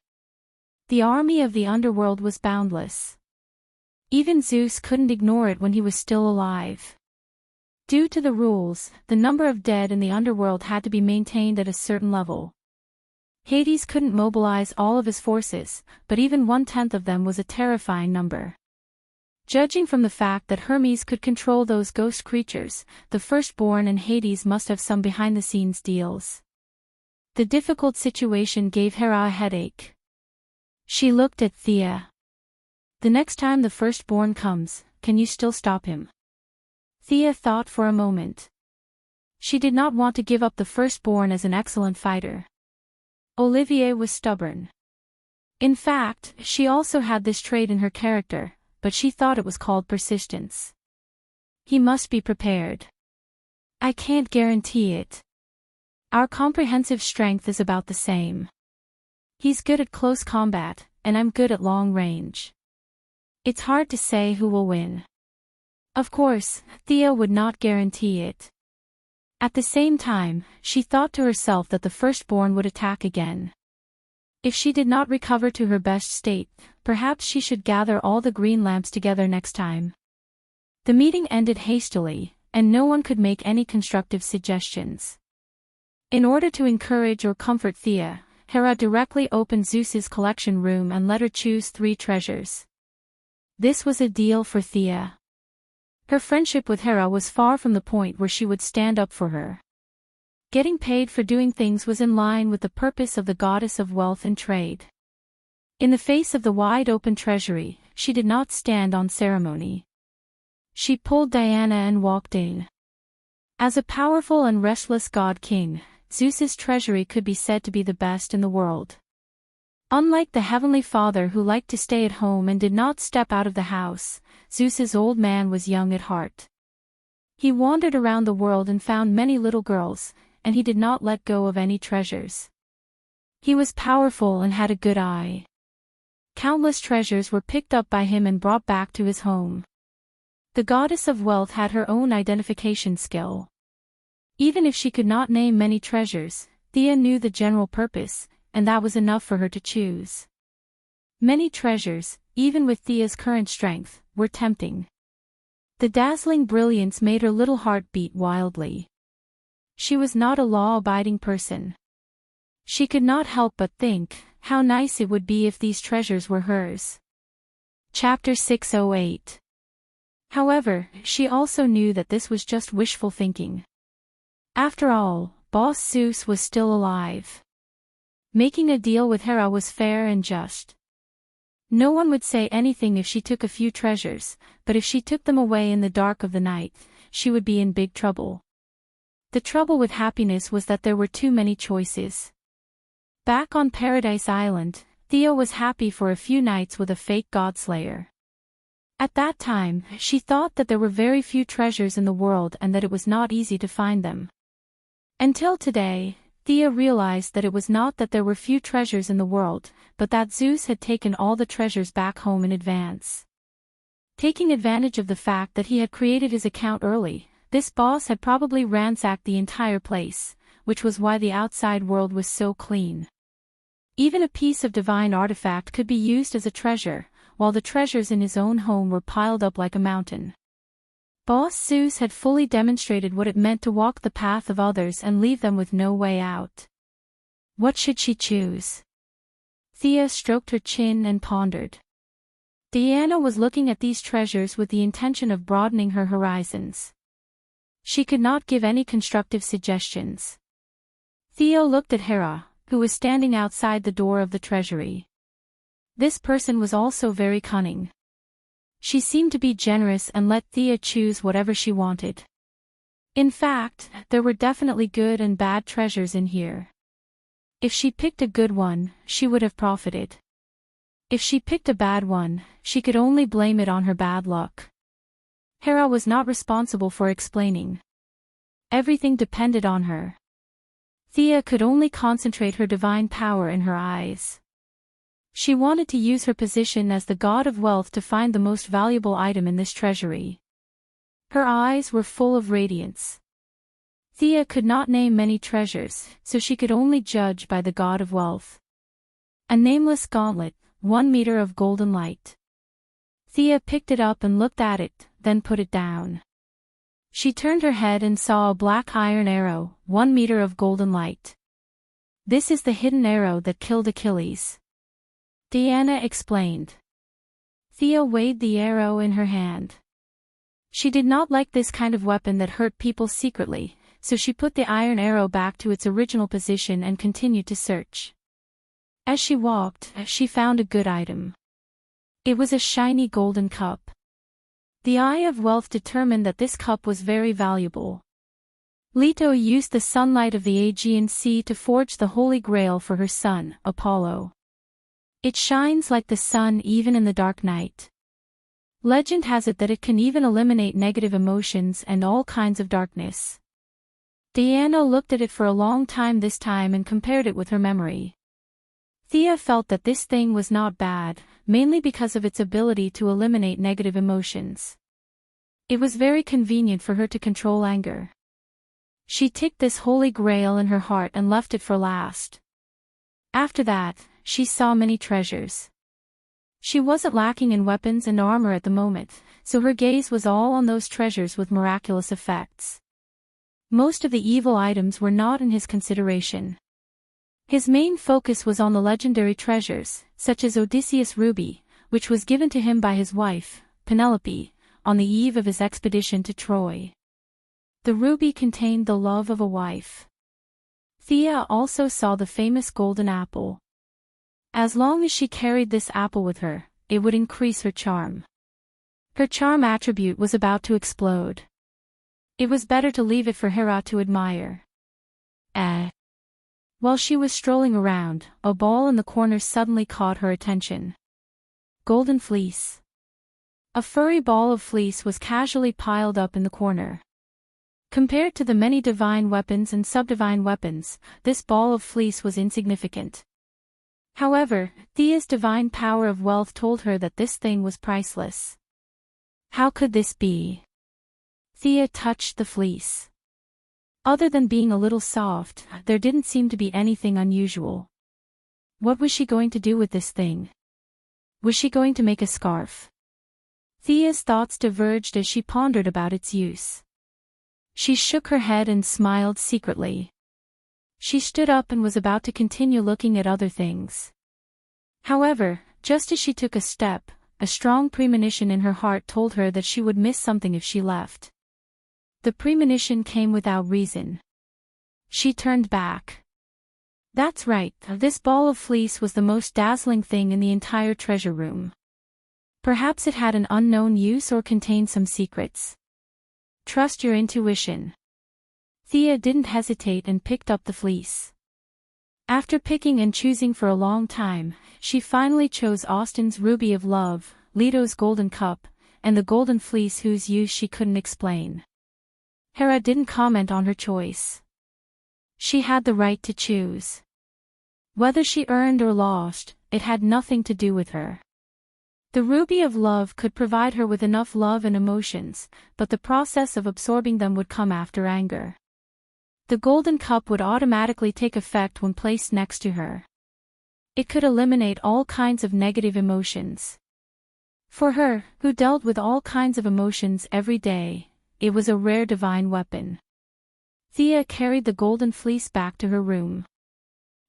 The army of the underworld was boundless. Even Zeus couldn't ignore it when he was still alive. Due to the rules, the number of dead in the underworld had to be maintained at a certain level. Hades couldn't mobilize all of his forces, but even 1/10 of them was a terrifying number. Judging from the fact that Hermes could control those ghost creatures, the firstborn and Hades must have some behind-the-scenes deals. The difficult situation gave Hera a headache. She looked at Thea. "The next time the firstborn comes, can you still stop him?" Thea thought for a moment. She did not want to give up the firstborn as an excellent fighter. Olivier was stubborn. In fact, she also had this trait in her character, but she thought it was called persistence. "He must be prepared. I can't guarantee it. Our comprehensive strength is about the same. He's good at close combat, and I'm good at long range. It's hard to say who will win." Of course, Thea would not guarantee it. At the same time, she thought to herself that the firstborn would attack again. If she did not recover to her best state, perhaps she should gather all the green lamps together next time. The meeting ended hastily, and no one could make any constructive suggestions. In order to encourage or comfort Thea, Hera directly opened Zeus's collection room and let her choose 3 treasures. This was a deal for Thea. Her friendship with Hera was far from the point where she would stand up for her. Getting paid for doing things was in line with the purpose of the goddess of wealth and trade. In the face of the wide-open treasury, she did not stand on ceremony. She pulled Diana and walked in. As a powerful and restless god-king, Zeus's treasury could be said to be the best in the world. Unlike the Heavenly Father who liked to stay at home and did not step out of the house, Zeus's old man was young at heart. He wandered around the world and found many little girls, and he did not let go of any treasures. He was powerful and had a good eye. Countless treasures were picked up by him and brought back to his home. The goddess of wealth had her own identification skill. Even if she could not name many treasures, Thea knew the general purpose, and that was enough for her to choose. Many treasures, even with Thea's current strength, were tempting. The dazzling brilliance made her little heart beat wildly. She was not a law-abiding person. She could not help but think, how nice it would be if these treasures were hers. Chapter 608. However, she also knew that this was just wishful thinking. After all, Boss Zeus was still alive. Making a deal with Hera was fair and just. No one would say anything if she took a few treasures, but if she took them away in the dark of the night, she would be in big trouble. The trouble with happiness was that there were too many choices. Back on Paradise Island, Thea was happy for a few nights with a fake godslayer. At that time, she thought that there were very few treasures in the world and that it was not easy to find them. Until today, Thea realized that it was not that there were few treasures in the world, but that Zeus had taken all the treasures back home in advance. Taking advantage of the fact that he had created his account early, this boss had probably ransacked the entire place, which was why the outside world was so clean. Even a piece of divine artifact could be used as a treasure, while the treasures in his own home were piled up like a mountain. Boss Zeus had fully demonstrated what it meant to walk the path of others and leave them with no way out. What should she choose? Thea stroked her chin and pondered. Diana was looking at these treasures with the intention of broadening her horizons. She could not give any constructive suggestions. Theo looked at Hera, who was standing outside the door of the treasury. This person was also very cunning. She seemed to be generous and let Thea choose whatever she wanted. In fact, there were definitely good and bad treasures in here. If she picked a good one, she would have profited. If she picked a bad one, she could only blame it on her bad luck. Hera was not responsible for explaining. Everything depended on her. Thea could only concentrate her divine power in her eyes. She wanted to use her position as the god of wealth to find the most valuable item in this treasury. Her eyes were full of radiance. Thea could not name many treasures, so she could only judge by the god of wealth. A nameless gauntlet, 1 meter of golden light. Thea picked it up and looked at it, then put it down. She turned her head and saw a black iron arrow, 1 meter of golden light. This is the hidden arrow that killed Achilles. Diana explained. Thea weighed the arrow in her hand. She did not like this kind of weapon that hurt people secretly, so she put the iron arrow back to its original position and continued to search. As she walked, she found a good item. It was a shiny golden cup. The Eye of Wealth determined that this cup was very valuable. Leto used the sunlight of the Aegean Sea to forge the Holy Grail for her son, Apollo. It shines like the sun even in the dark night. Legend has it that it can even eliminate negative emotions and all kinds of darkness. Diana looked at it for a long time this time and compared it with her memory. Thea felt that this thing was not bad, mainly because of its ability to eliminate negative emotions. It was very convenient for her to control anger. She ticked this Holy Grail in her heart and left it for last. After that, she saw many treasures. She wasn't lacking in weapons and armor at the moment, so her gaze was all on those treasures with miraculous effects. Most of the evil items were not in his consideration. His main focus was on the legendary treasures, such as Odysseus' ruby, which was given to him by his wife, Penelope, on the eve of his expedition to Troy. The ruby contained the love of a wife. Thea also saw the famous golden apple. As long as she carried this apple with her, it would increase her charm. Her charm attribute was about to explode. It was better to leave it for Hera to admire. While she was strolling around, a ball in the corner suddenly caught her attention. Golden fleece. A furry ball of fleece was casually piled up in the corner. Compared to the many divine weapons and subdivine weapons, this ball of fleece was insignificant. However, Thea's divine power of wealth told her that this thing was priceless. How could this be? Thea touched the fleece. Other than being a little soft, there didn't seem to be anything unusual. What was she going to do with this thing? Was she going to make a scarf? Thea's thoughts diverged as she pondered about its use. She shook her head and smiled secretly. She stood up and was about to continue looking at other things. However, just as she took a step, a strong premonition in her heart told her that she would miss something if she left. The premonition came without reason. She turned back. That's right, this ball of fleece was the most dazzling thing in the entire treasure room. Perhaps it had an unknown use or contained some secrets. Trust your intuition. Thea didn't hesitate and picked up the fleece. After picking and choosing for a long time, she finally chose Austin's ruby of love, Leto's golden cup, and the golden fleece whose use she couldn't explain. Hera didn't comment on her choice. She had the right to choose. Whether she earned or lost, it had nothing to do with her. The ruby of love could provide her with enough love and emotions, but the process of absorbing them would come after anger. The golden cup would automatically take effect when placed next to her. It could eliminate all kinds of negative emotions. For her, who dealt with all kinds of emotions every day, it was a rare divine weapon. Thea carried the golden fleece back to her room.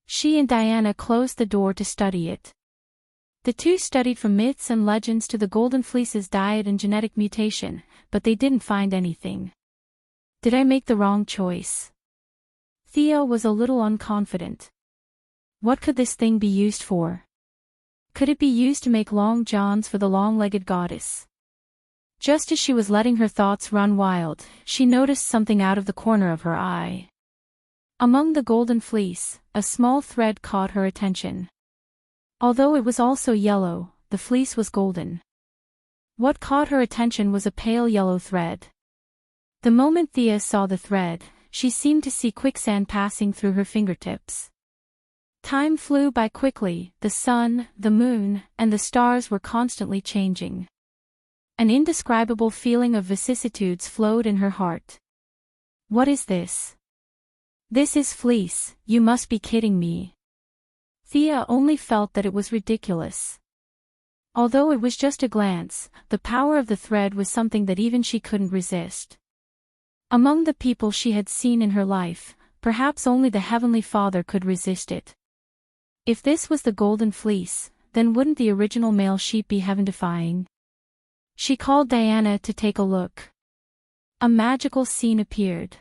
She and Diana closed the door to study it. The two studied from myths and legends to the golden fleece's diet and genetic mutation, but they didn't find anything. Did I make the wrong choice? Thea was a little unconfident. What could this thing be used for? Could it be used to make long johns for the long-legged goddess? Just as she was letting her thoughts run wild, she noticed something out of the corner of her eye. Among the golden fleece, a small thread caught her attention. Although it was also yellow, the fleece was golden. What caught her attention was a pale yellow thread. The moment Thea saw the thread, she seemed to see quicksand passing through her fingertips. Time flew by quickly, the sun, the moon, and the stars were constantly changing. An indescribable feeling of vicissitudes flowed in her heart. What is this? This is fleece, you must be kidding me. Thea only felt that it was ridiculous. Although it was just a glance, the power of the thread was something that even she couldn't resist. Among the people she had seen in her life, perhaps only the Heavenly Father could resist it. If this was the golden fleece, then wouldn't the original male sheep be heaven-defying? She called Diana to take a look. A magical scene appeared.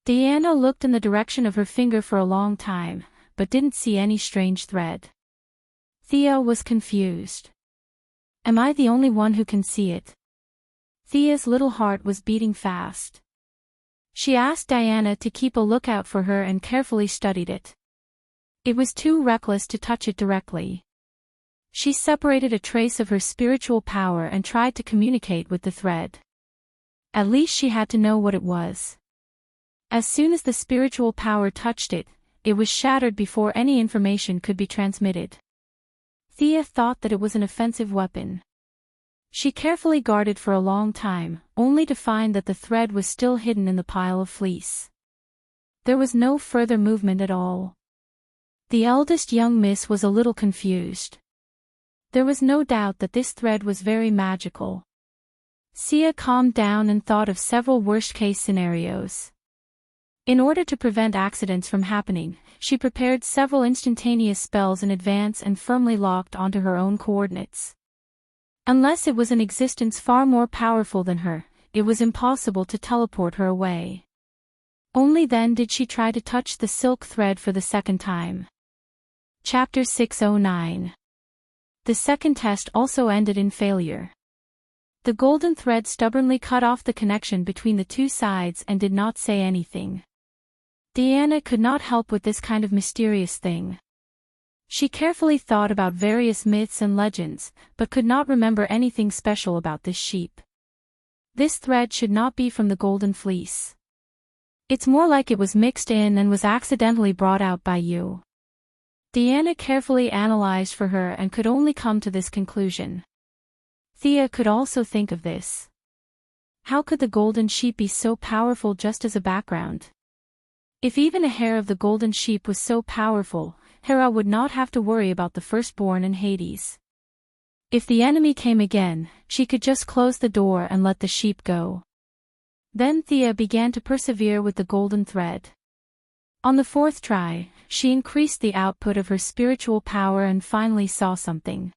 Diana looked in the direction of her finger for a long time, but didn't see any strange thread. Thea was confused. Am I the only one who can see it? Thea's little heart was beating fast. She asked Diana to keep a lookout for her and carefully studied it. It was too reckless to touch it directly. She separated a trace of her spiritual power and tried to communicate with the thread. At least she had to know what it was. As soon as the spiritual power touched it, it was shattered before any information could be transmitted. Thea thought that it was an offensive weapon. She carefully guarded for a long time, only to find that the thread was still hidden in the pile of fleece. There was no further movement at all. The eldest young miss was a little confused. There was no doubt that this thread was very magical. Thea calmed down and thought of several worst-case scenarios. In order to prevent accidents from happening, she prepared several instantaneous spells in advance and firmly locked onto her own coordinates. Unless it was an existence far more powerful than her, it was impossible to teleport her away. Only then did she try to touch the silk thread for the second time. Chapter 609. The second test also ended in failure. The golden thread stubbornly cut off the connection between the two sides and did not say anything. Diana could not help with this kind of mysterious thing. She carefully thought about various myths and legends, but could not remember anything special about this sheep. This thread should not be from the golden fleece. It's more like it was mixed in and was accidentally brought out by you. Diana carefully analyzed for her and could only come to this conclusion. Thea could also think of this. How could the golden sheep be so powerful just as a background? If even a hair of the golden sheep was so powerful, Hera would not have to worry about the firstborn in Hades. If the enemy came again, she could just close the door and let the sheep go. Then Thea began to persevere with the golden thread. On the fourth try, she increased the output of her spiritual power and finally saw something.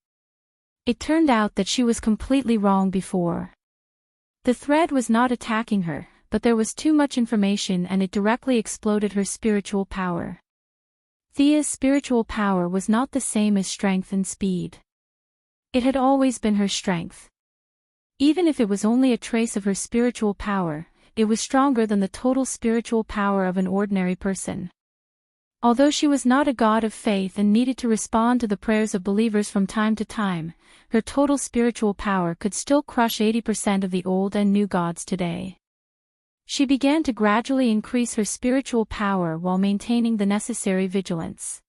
It turned out that she was completely wrong before. The thread was not attacking her, but there was too much information and it directly exploded her spiritual power. Thea's spiritual power was not the same as strength and speed. It had always been her strength. Even if it was only a trace of her spiritual power, it was stronger than the total spiritual power of an ordinary person. Although she was not a god of faith and needed to respond to the prayers of believers from time to time, her total spiritual power could still crush 80% of the old and new gods today. She began to gradually increase her spiritual power while maintaining the necessary vigilance.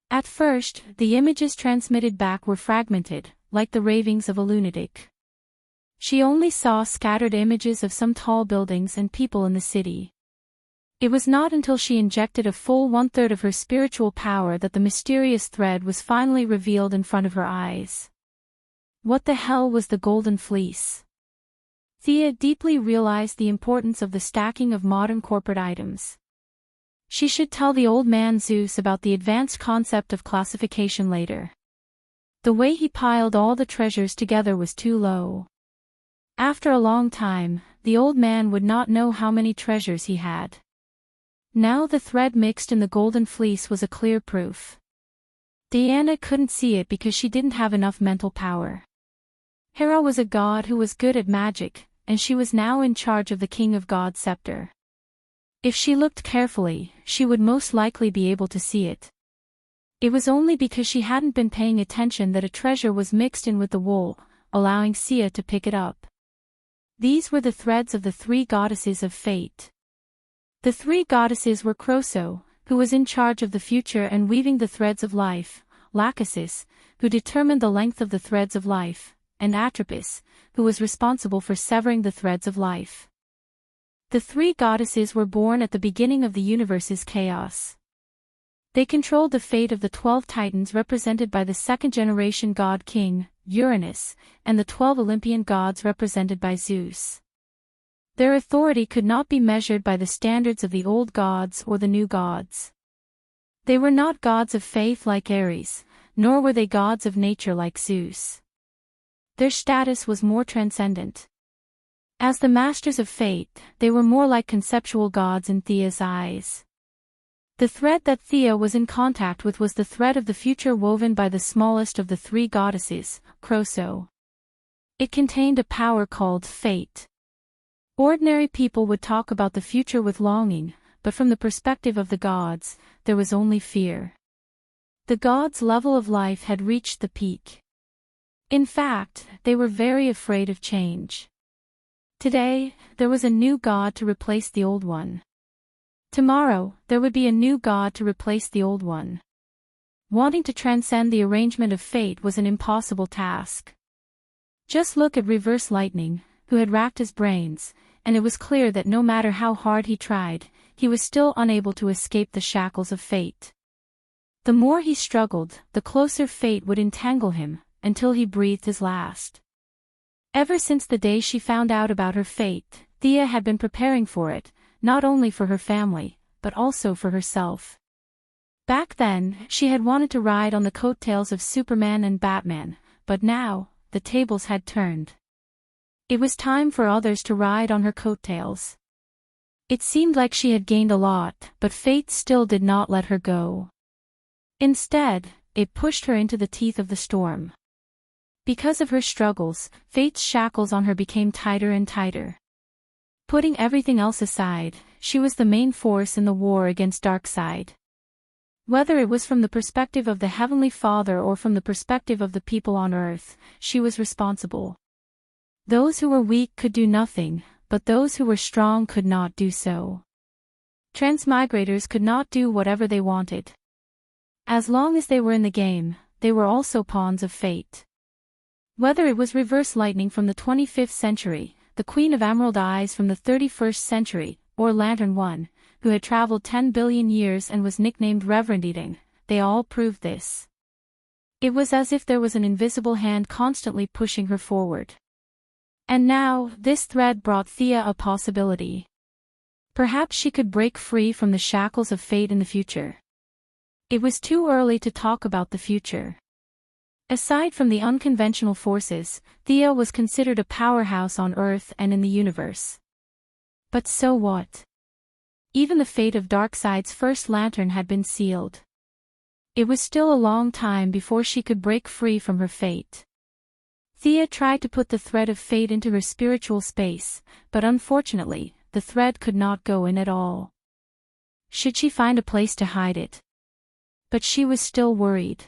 At first, the images transmitted back were fragmented, like the ravings of a lunatic. She only saw scattered images of some tall buildings and people in the city. It was not until she injected a full one-third of her spiritual power that the mysterious thread was finally revealed in front of her eyes. What the hell was the golden fleece? Thea deeply realized the importance of the stacking of modern corporate items. She should tell the old man Zeus about the advanced concept of classification later. The way he piled all the treasures together was too low. After a long time, the old man would not know how many treasures he had. Now the thread mixed in the golden fleece was a clear proof. Diana couldn't see it because she didn't have enough mental power. Hera was a god who was good at magic, and she was now in charge of the king of God's scepter. If she looked carefully, she would most likely be able to see it. It was only because she hadn't been paying attention that a treasure was mixed in with the wool, allowing Sia to pick it up. These were the threads of the three goddesses of fate. The three goddesses were Croso, who was in charge of the future and weaving the threads of life, Lachesis, who determined the length of the threads of life, and Atropis, who was responsible for severing the threads of life. The three goddesses were born at the beginning of the universe's chaos. They controlled the fate of the 12 titans represented by the second-generation god king, Uranus, and the 12 Olympian gods represented by Zeus. Their authority could not be measured by the standards of the old gods or the new gods. They were not gods of faith like Ares, nor were they gods of nature like Zeus. Their status was more transcendent. As the masters of fate, they were more like conceptual gods in Thea's eyes. The thread that Thea was in contact with was the thread of the future woven by the smallest of the three goddesses, Croso. It contained a power called fate. Ordinary people would talk about the future with longing, but from the perspective of the gods, there was only fear. The gods' level of life had reached the peak. In fact, they were very afraid of change. Today, there was a new god to replace the old one. Tomorrow, there would be a new god to replace the old one. Wanting to transcend the arrangement of fate was an impossible task. Just look at Reverse Lightning, who had racked his brains, and it was clear that no matter how hard he tried, he was still unable to escape the shackles of fate. The more he struggled, the closer fate would entangle him, until he breathed his last. Ever since the day she found out about her fate, Thea had been preparing for it, not only for her family, but also for herself. Back then, she had wanted to ride on the coattails of Superman and Batman, but now, the tables had turned. It was time for others to ride on her coattails. It seemed like she had gained a lot, but fate still did not let her go. Instead, it pushed her into the teeth of the storm. Because of her struggles, fate's shackles on her became tighter and tighter. Putting everything else aside, she was the main force in the war against Darkseid. Whether it was from the perspective of the Heavenly Father or from the perspective of the people on Earth, she was responsible. Those who were weak could do nothing, but those who were strong could not do so. Transmigrators could not do whatever they wanted. As long as they were in the game, they were also pawns of fate. Whether it was Reverse Lightning from the 25th century, the Queen of Emerald Eyes from the 31st century, or Lantern One, who had traveled 10 billion years and was nicknamed Reverend Eating, they all proved this. It was as if there was an invisible hand constantly pushing her forward. And now, this thread brought Thea a possibility. Perhaps she could break free from the shackles of fate in the future. It was too early to talk about the future. Aside from the unconventional forces, Thea was considered a powerhouse on Earth and in the universe. But so what? Even the fate of Darkseid's first lantern had been sealed. It was still a long time before she could break free from her fate. Thea tried to put the thread of fate into her spiritual space, but unfortunately, the thread could not go in at all. Should she find a place to hide it? But she was still worried.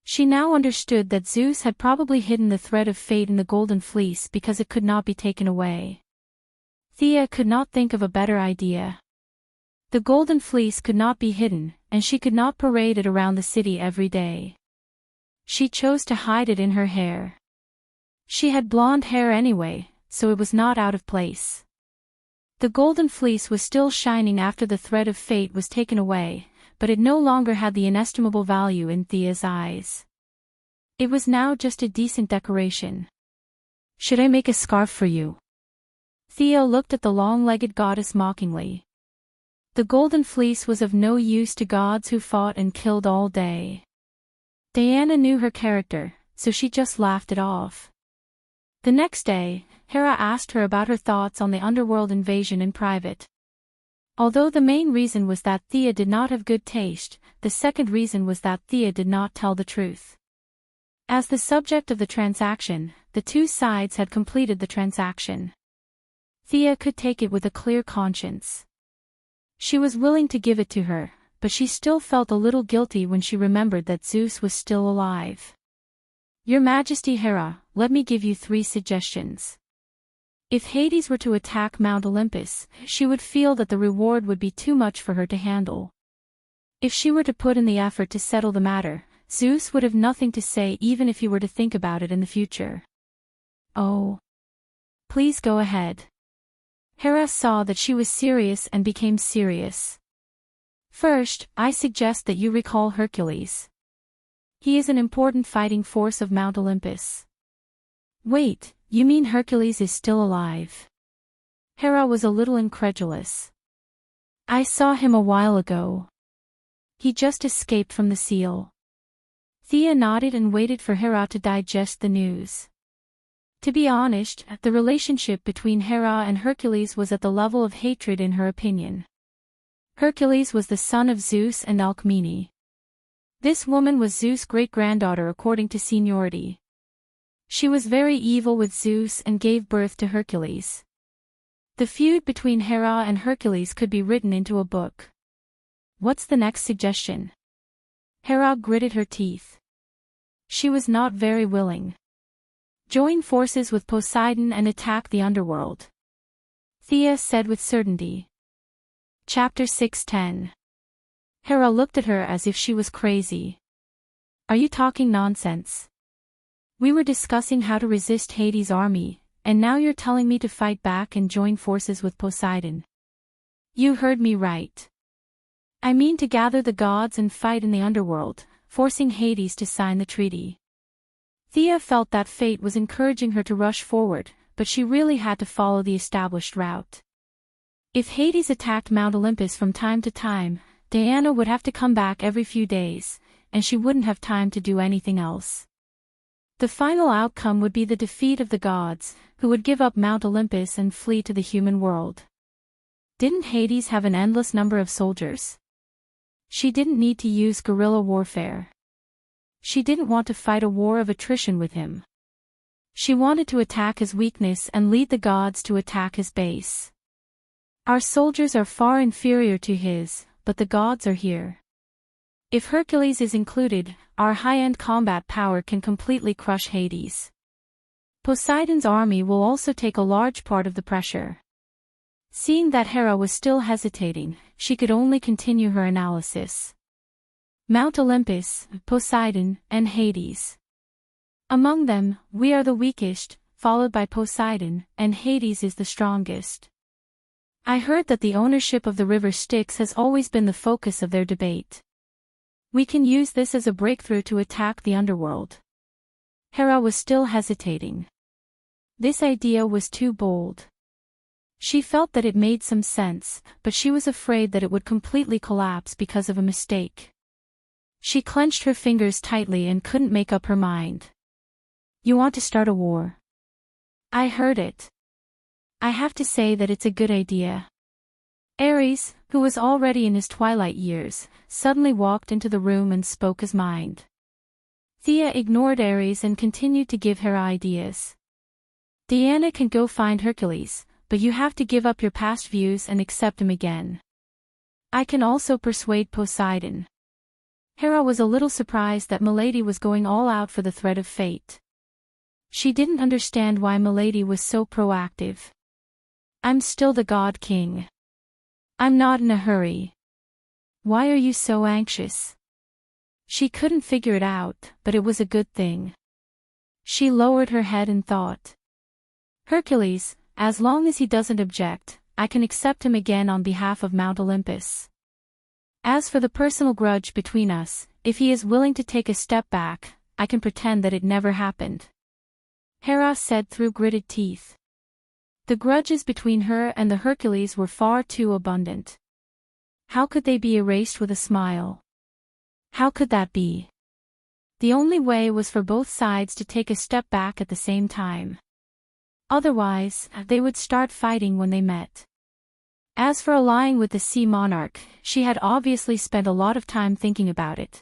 She now understood that Zeus had probably hidden the thread of fate in the golden fleece because it could not be taken away. Thea could not think of a better idea. The golden fleece could not be hidden, and she could not parade it around the city every day. She chose to hide it in her hair. She had blonde hair anyway, so it was not out of place. The golden fleece was still shining after the thread of fate was taken away, but it no longer had the inestimable value in Thea's eyes. It was now just a decent decoration. "Should I make a scarf for you?" Thea looked at the long-legged goddess mockingly. The golden fleece was of no use to gods who fought and killed all day. Diana knew her character, so she just laughed it off. The next day, Hera asked her about her thoughts on the underworld invasion in private. Although the main reason was that Thea did not have good taste, the second reason was that Thea did not tell the truth. As the subject of the transaction, the two sides had completed the transaction. Thea could take it with a clear conscience. She was willing to give it to her, but she still felt a little guilty when she remembered that Zeus was still alive. "Your Majesty Hera, let me give you 3 suggestions. If Hades were to attack Mount Olympus, she would feel that the reward would be too much for her to handle. If she were to put in the effort to settle the matter, Zeus would have nothing to say even if he were to think about it in the future." "Oh. Please go ahead." Hera saw that she was serious and became serious. "First, I suggest that you recall Hercules. He is an important fighting force of Mount Olympus." "Wait, you mean Hercules is still alive?" Hera was a little incredulous. "I saw him a while ago. He just escaped from the seal." Thea nodded and waited for Hera to digest the news. To be honest, the relationship between Hera and Hercules was at the level of hatred in her opinion. Hercules was the son of Zeus and Alcmene. This woman was Zeus' great-granddaughter according to seniority. She was very evil with Zeus and gave birth to Hercules. The feud between Hera and Hercules could be written into a book. "What's the next suggestion?" Hera gritted her teeth. She was not very willing. "Join forces with Poseidon and attack the underworld," Thea said with certainty. Chapter 6:10. Hera looked at her as if she was crazy. "Are you talking nonsense? We were discussing how to resist Hades' army, and now you're telling me to fight back and join forces with Poseidon." "You heard me right. I mean to gather the gods and fight in the underworld, forcing Hades to sign the treaty." Thea felt that fate was encouraging her to rush forward, but she really had to follow the established route. If Hades attacked Mount Olympus from time to time, Diana would have to come back every few days, and she wouldn't have time to do anything else. The final outcome would be the defeat of the gods, who would give up Mount Olympus and flee to the human world. Didn't Hades have an endless number of soldiers? She didn't need to use guerrilla warfare. She didn't want to fight a war of attrition with him. She wanted to attack his weakness and lead the gods to attack his base. Our soldiers are far inferior to his, but the gods are here. If Hercules is included, our high-end combat power can completely crush Hades. Poseidon's army will also take a large part of the pressure. Seeing that Hera was still hesitating, she could only continue her analysis. Mount Olympus, Poseidon, and Hades. Among them, we are the weakest, followed by Poseidon, and Hades is the strongest. I heard that the ownership of the river Styx has always been the focus of their debate. We can use this as a breakthrough to attack the underworld. Hera was still hesitating. This idea was too bold. She felt that it made some sense, but she was afraid that it would completely collapse because of a mistake. She clenched her fingers tightly and couldn't make up her mind. "You want to start a war?" "I heard it. I have to say that it's a good idea." Ares, who was already in his twilight years, suddenly walked into the room and spoke his mind. Thea ignored Ares and continued to give her ideas. "Diana can go find Hercules, but you have to give up your past views and accept him again. I can also persuade Poseidon." Hera was a little surprised that Milady was going all out for the thread of fate. She didn't understand why Milady was so proactive. "I'm still the God King. I'm not in a hurry. Why are you so anxious?" She couldn't figure it out, but it was a good thing. She lowered her head and thought. Hercules, as long as he doesn't object, I can accept him again on behalf of Mount Olympus. As for the personal grudge between us, if he is willing to take a step back, I can pretend that it never happened. Hera said through gritted teeth. The grudges between her and the Hercules were far too abundant. How could they be erased with a smile? How could that be? The only way was for both sides to take a step back at the same time. Otherwise, they would start fighting when they met. As for allying with the sea monarch, she had obviously spent a lot of time thinking about it.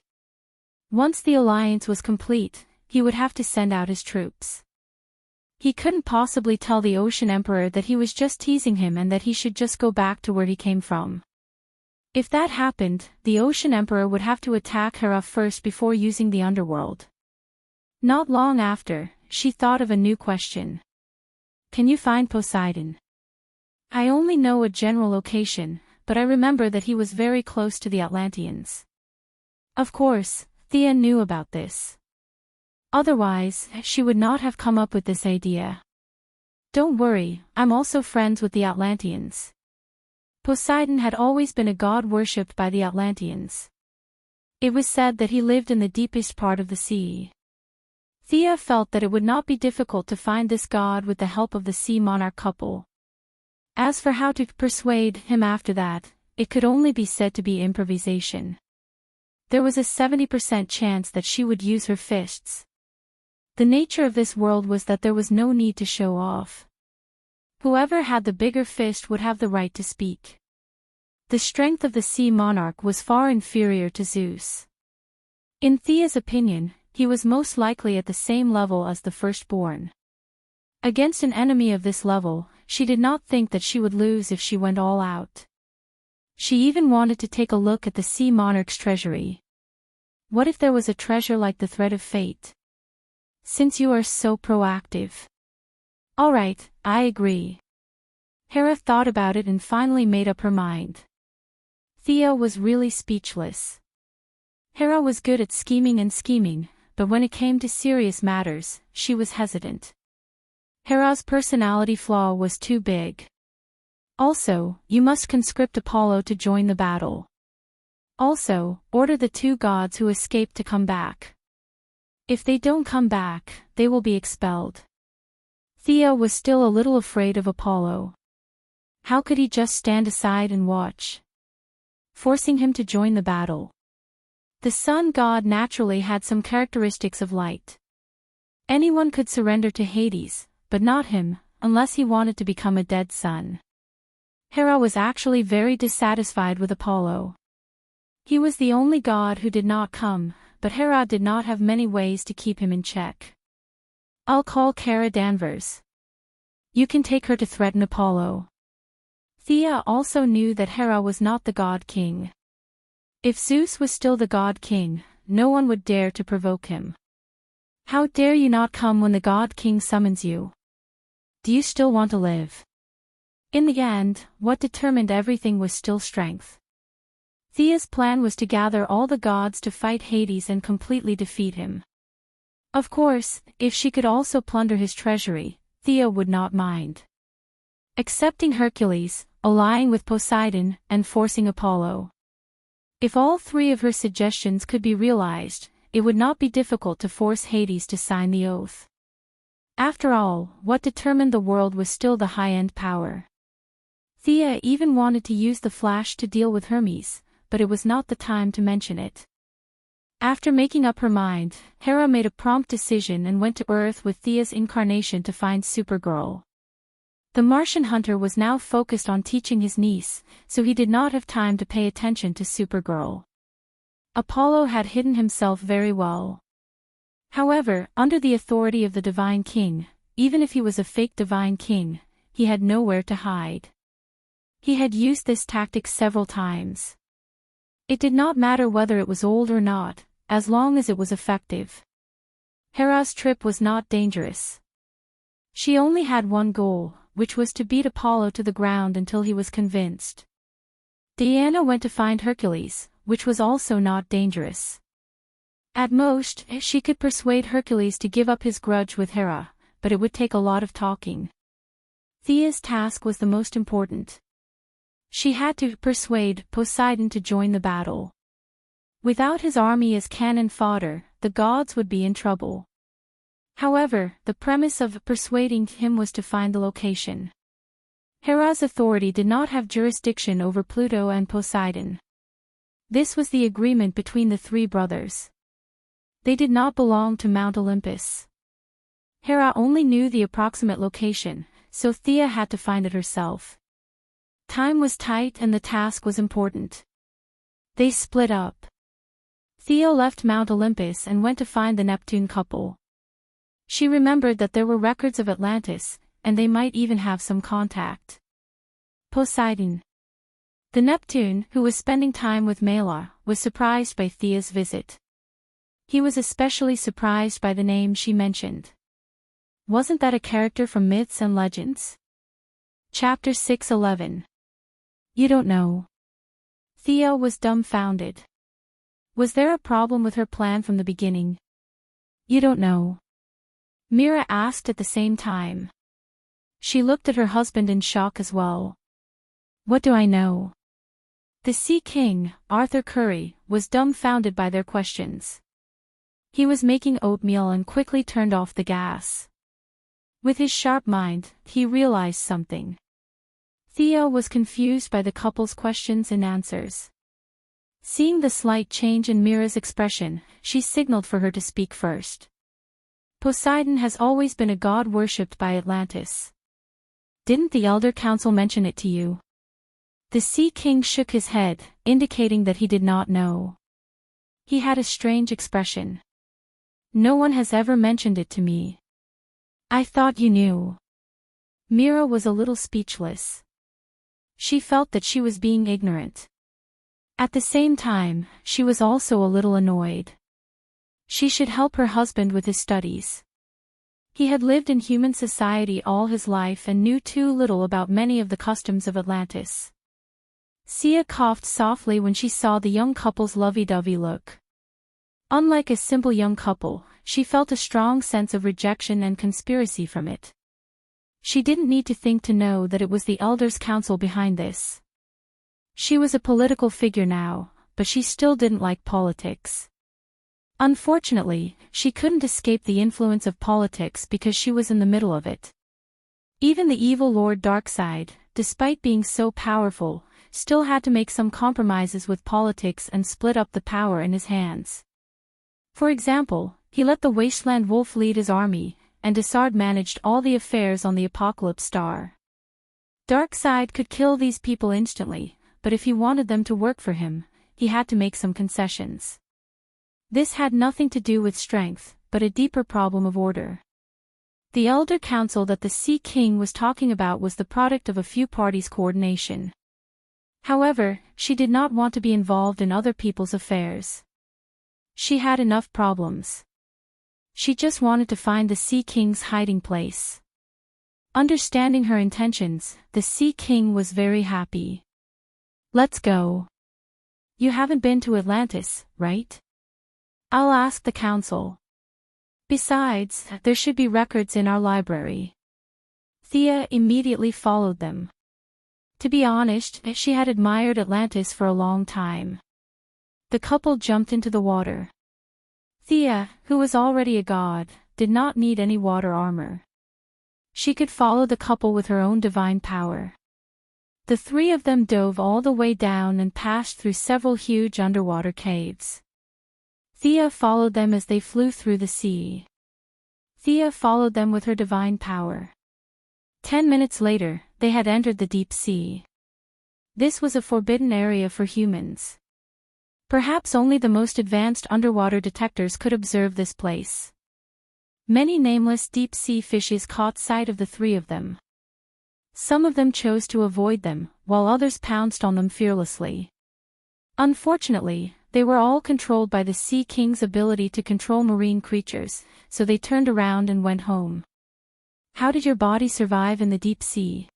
Once the alliance was complete, he would have to send out his troops. He couldn't possibly tell the Ocean Emperor that he was just teasing him and that he should just go back to where he came from. If that happened, the Ocean Emperor would have to attack Hera first before using the underworld. Not long after, she thought of a new question. Can you find Poseidon? I only know a general location, but I remember that he was very close to the Atlanteans. Of course, Thea knew about this. Otherwise, she would not have come up with this idea. Don't worry, I'm also friends with the Atlanteans. Poseidon had always been a god worshipped by the Atlanteans. It was said that he lived in the deepest part of the sea. Thea felt that it would not be difficult to find this god with the help of the sea monarch couple. As for how to persuade him after that, it could only be said to be improvisation. There was a 70% chance that she would use her fists. The nature of this world was that there was no need to show off. Whoever had the bigger fist would have the right to speak. The strength of the sea monarch was far inferior to Zeus. In Thea's opinion, he was most likely at the same level as the firstborn. Against an enemy of this level, she did not think that she would lose if she went all out. She even wanted to take a look at the sea monarch's treasury. What if there was a treasure like the thread of fate? Since you are so proactive. All right, I agree. Hera thought about it and finally made up her mind. Thea was really speechless. Hera was good at scheming, but when it came to serious matters, she was hesitant. Hera's personality flaw was too big. Also, you must conscript Apollo to join the battle. Also, order the two gods who escaped to come back. If they don't come back, they will be expelled. Thea was still a little afraid of Apollo. How could he just stand aside and watch? Forcing him to join the battle. The sun god naturally had some characteristics of light. Anyone could surrender to Hades, but not him, unless he wanted to become a dead sun. Hera was actually very dissatisfied with Apollo. He was the only god who did not come, but Hera did not have many ways to keep him in check. I'll call Kara Danvers. You can take her to threaten Apollo. Thea also knew that Hera was not the god king. If Zeus was still the god king, no one would dare to provoke him. How dare you not come when the god king summons you? Do you still want to live? In the end, what determined everything was still strength. Thea's plan was to gather all the gods to fight Hades and completely defeat him. Of course, if she could also plunder his treasury, Thea would not mind. Accepting Hercules, allying with Poseidon, and forcing Apollo. If all three of her suggestions could be realized, it would not be difficult to force Hades to sign the oath. After all, what determined the world was still the high-end power. Thea even wanted to use the Flash to deal with Hermes, but it was not the time to mention it. After making up her mind, Hera made a prompt decision and went to Earth with Thea's incarnation to find Supergirl. The Martian hunter was now focused on teaching his niece, so he did not have time to pay attention to Supergirl. Apollo had hidden himself very well. However, under the authority of the Divine King, even if he was a fake Divine King, he had nowhere to hide. He had used this tactic several times. It did not matter whether it was old or not, as long as it was effective. Hera's trip was not dangerous. She only had one goal, which was to beat Apollo to the ground until he was convinced. Diana went to find Hercules, which was also not dangerous. At most, she could persuade Hercules to give up his grudge with Hera, but it would take a lot of talking. Thea's task was the most important. She had to persuade Poseidon to join the battle. Without his army as cannon fodder, the gods would be in trouble. However, the premise of persuading him was to find the location. Hera's authority did not have jurisdiction over Pluto and Poseidon. This was the agreement between the three brothers. They did not belong to Mount Olympus. Hera only knew the approximate location, so Thea had to find it herself. Time was tight and the task was important. They split up. Thea left Mount Olympus and went to find the Neptune couple. She remembered that there were records of Atlantis, and they might even have some contact. Poseidon. The Neptune, who was spending time with Mela, was surprised by Thea's visit. He was especially surprised by the name she mentioned. Wasn't that a character from Myths and Legends? Chapter 6:11. You don't know. Thea was dumbfounded. Was there a problem with her plan from the beginning? You don't know. Mira asked at the same time. She looked at her husband in shock as well. What do I know? The Sea King, Arthur Curry, was dumbfounded by their questions. He was making oatmeal and quickly turned off the gas. With his sharp mind, he realized something. Thea was confused by the couple's questions and answers. Seeing the slight change in Mira's expression, she signaled for her to speak first. Poseidon has always been a god worshipped by Atlantis. Didn't the Elder Council mention it to you? The Sea King shook his head, indicating that he did not know. He had a strange expression. No one has ever mentioned it to me. I thought you knew. Mira was a little speechless. She felt that she was being ignorant. At the same time, she was also a little annoyed. She should help her husband with his studies. He had lived in human society all his life and knew too little about many of the customs of Atlantis. Sia coughed softly when she saw the young couple's lovey-dovey look. Unlike a simple young couple, she felt a strong sense of rejection and conspiracy from it. She didn't need to think to know that it was the Elders' Council behind this. She was a political figure now, but she still didn't like politics. Unfortunately, she couldn't escape the influence of politics because she was in the middle of it. Even the evil Lord Darkseid, despite being so powerful, still had to make some compromises with politics and split up the power in his hands. For example, he let the Wasteland Wolf lead his army, and Desard managed all the affairs on the Apocalypse Star. Darkseid could kill these people instantly, but if he wanted them to work for him, he had to make some concessions. This had nothing to do with strength, but a deeper problem of order. The Elder Council that the Sea King was talking about was the product of a few parties' coordination. However, she did not want to be involved in other people's affairs. She had enough problems. She just wanted to find the Sea King's hiding place. Understanding her intentions, the Sea King was very happy. Let's go. You haven't been to Atlantis, right? I'll ask the council. Besides, there should be records in our library. Thea immediately followed them. To be honest, she had admired Atlantis for a long time. The couple jumped into the water. Thea, who was already a god, did not need any water armor. She could follow the couple with her own divine power. The three of them dove all the way down and passed through several huge underwater caves. Thea followed them as they flew through the sea. Thea followed them with her divine power. 10 minutes later, they had entered the deep sea. This was a forbidden area for humans. Perhaps only the most advanced underwater detectors could observe this place. Many nameless deep-sea fishes caught sight of the three of them. Some of them chose to avoid them, while others pounced on them fearlessly. Unfortunately, they were all controlled by the Sea King's ability to control marine creatures, so they turned around and went home. How did your body survive in the deep sea?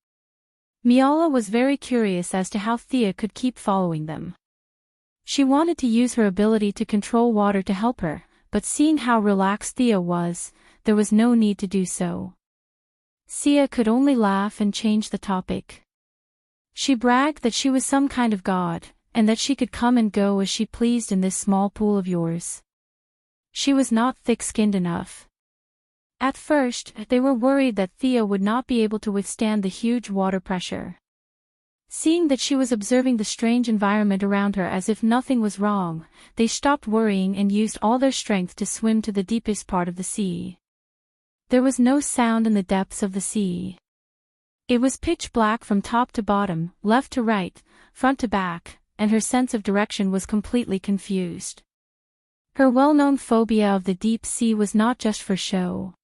Miala was very curious as to how Thea could keep following them. She wanted to use her ability to control water to help her, but seeing how relaxed Thea was, there was no need to do so. Thea could only laugh and change the topic. She bragged that she was some kind of god, and that she could come and go as she pleased in this small pool of yours. She was not thick-skinned enough. At first, they were worried that Thea would not be able to withstand the huge water pressure. Seeing that she was observing the strange environment around her as if nothing was wrong, they stopped worrying and used all their strength to swim to the deepest part of the sea. There was no sound in the depths of the sea. It was pitch black from top to bottom, left to right, front to back, and her sense of direction was completely confused. Her well-known phobia of the deep sea was not just for show.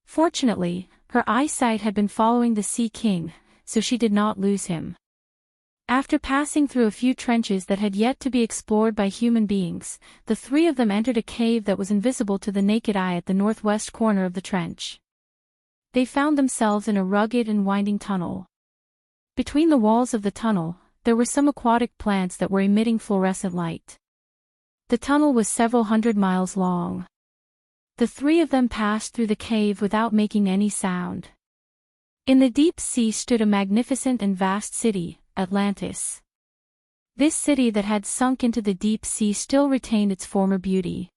Fortunately, her eyesight had been following the Sea King, so she did not lose him. After passing through a few trenches that had yet to be explored by human beings, the three of them entered a cave that was invisible to the naked eye at the northwest corner of the trench. They found themselves in a rugged and winding tunnel. Between the walls of the tunnel, there were some aquatic plants that were emitting fluorescent light. The tunnel was several hundred miles long. The three of them passed through the cave without making any sound. In the deep sea stood a magnificent and vast city, Atlantis. This city that had sunk into the deep sea still retained its former beauty.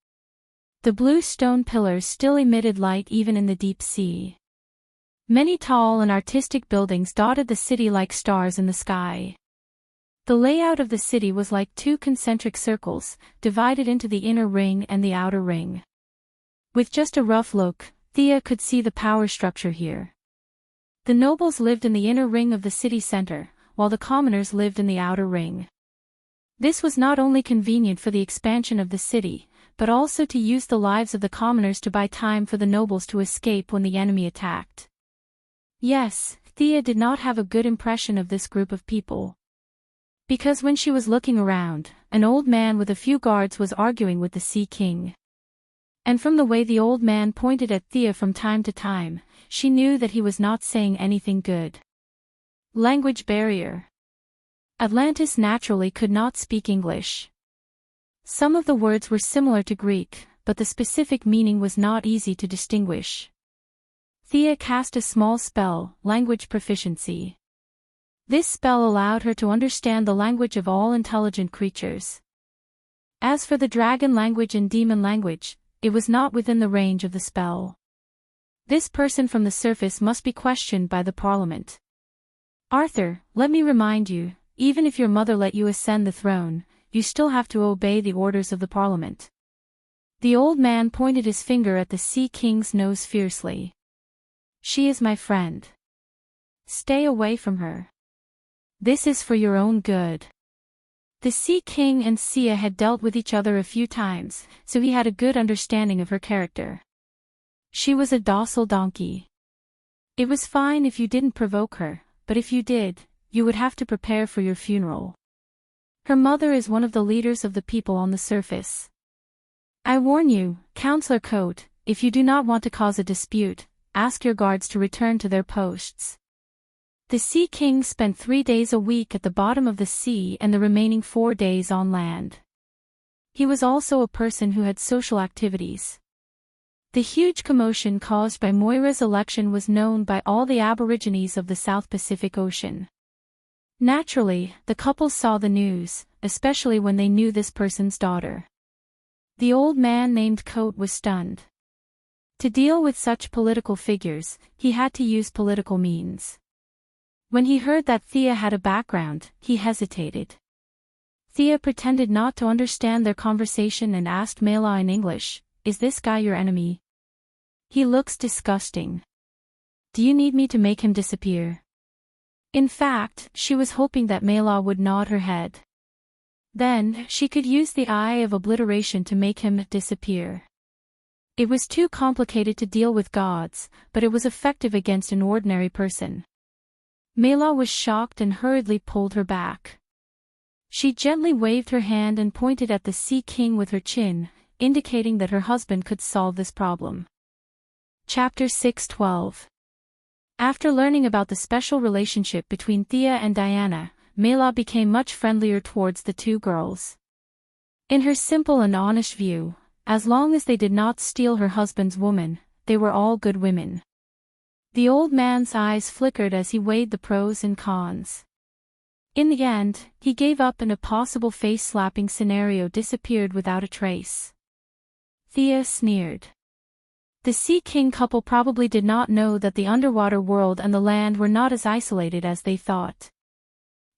The blue stone pillars still emitted light even in the deep sea. Many tall and artistic buildings dotted the city like stars in the sky. The layout of the city was like two concentric circles, divided into the inner ring and the outer ring. With just a rough look, Thea could see the power structure here. The nobles lived in the inner ring of the city center, while the commoners lived in the outer ring. This was not only convenient for the expansion of the city, but also to use the lives of the commoners to buy time for the nobles to escape when the enemy attacked. Yes, Thea did not have a good impression of this group of people. Because when she was looking around, an old man with a few guards was arguing with the Sea King. And from the way the old man pointed at Thea from time to time, she knew that he was not saying anything good. Language barrier. Atlantis naturally could not speak English. Some of the words were similar to Greek, but the specific meaning was not easy to distinguish. Thea cast a small spell, language proficiency. This spell allowed her to understand the language of all intelligent creatures. As for the dragon language and demon language, it was not within the range of the spell. This person from the surface must be questioned by the Parliament. Arthur, let me remind you, even if your mother let you ascend the throne, you still have to obey the orders of the Parliament. The old man pointed his finger at the Sea King's nose fiercely. She is my friend. Stay away from her. This is for your own good. The Sea King and Sia had dealt with each other a few times, so he had a good understanding of her character. She was a docile donkey. It was fine if you didn't provoke her, but if you did, you would have to prepare for your funeral. Her mother is one of the leaders of the people on the surface. I warn you, Counselor Coat, if you do not want to cause a dispute, ask your guards to return to their posts. The Sea King spent 3 days a week at the bottom of the sea and the remaining 4 days on land. He was also a person who had social activities. The huge commotion caused by Moira's election was known by all the Aborigines of the South Pacific Ocean. Naturally, the couple saw the news, especially when they knew this person's daughter. The old man named Coat was stunned. To deal with such political figures, he had to use political means. When he heard that Thea had a background, he hesitated. Thea pretended not to understand their conversation and asked Mela in English, "Is this guy your enemy? He looks disgusting. Do you need me to make him disappear?" In fact, she was hoping that Mela would nod her head. Then, she could use the eye of obliteration to make him disappear. It was too complicated to deal with gods, but it was effective against an ordinary person. Mela was shocked and hurriedly pulled her back. She gently waved her hand and pointed at the Sea King with her chin, indicating that her husband could solve this problem. Chapter 6:12. After learning about the special relationship between Thea and Diana, Mela became much friendlier towards the two girls. In her simple and honest view, as long as they did not steal her husband's woman, they were all good women. The old man's eyes flickered as he weighed the pros and cons. In the end, he gave up and a possible face-slapping scenario disappeared without a trace. Thea sneered. The Sea King couple probably did not know that the underwater world and the land were not as isolated as they thought.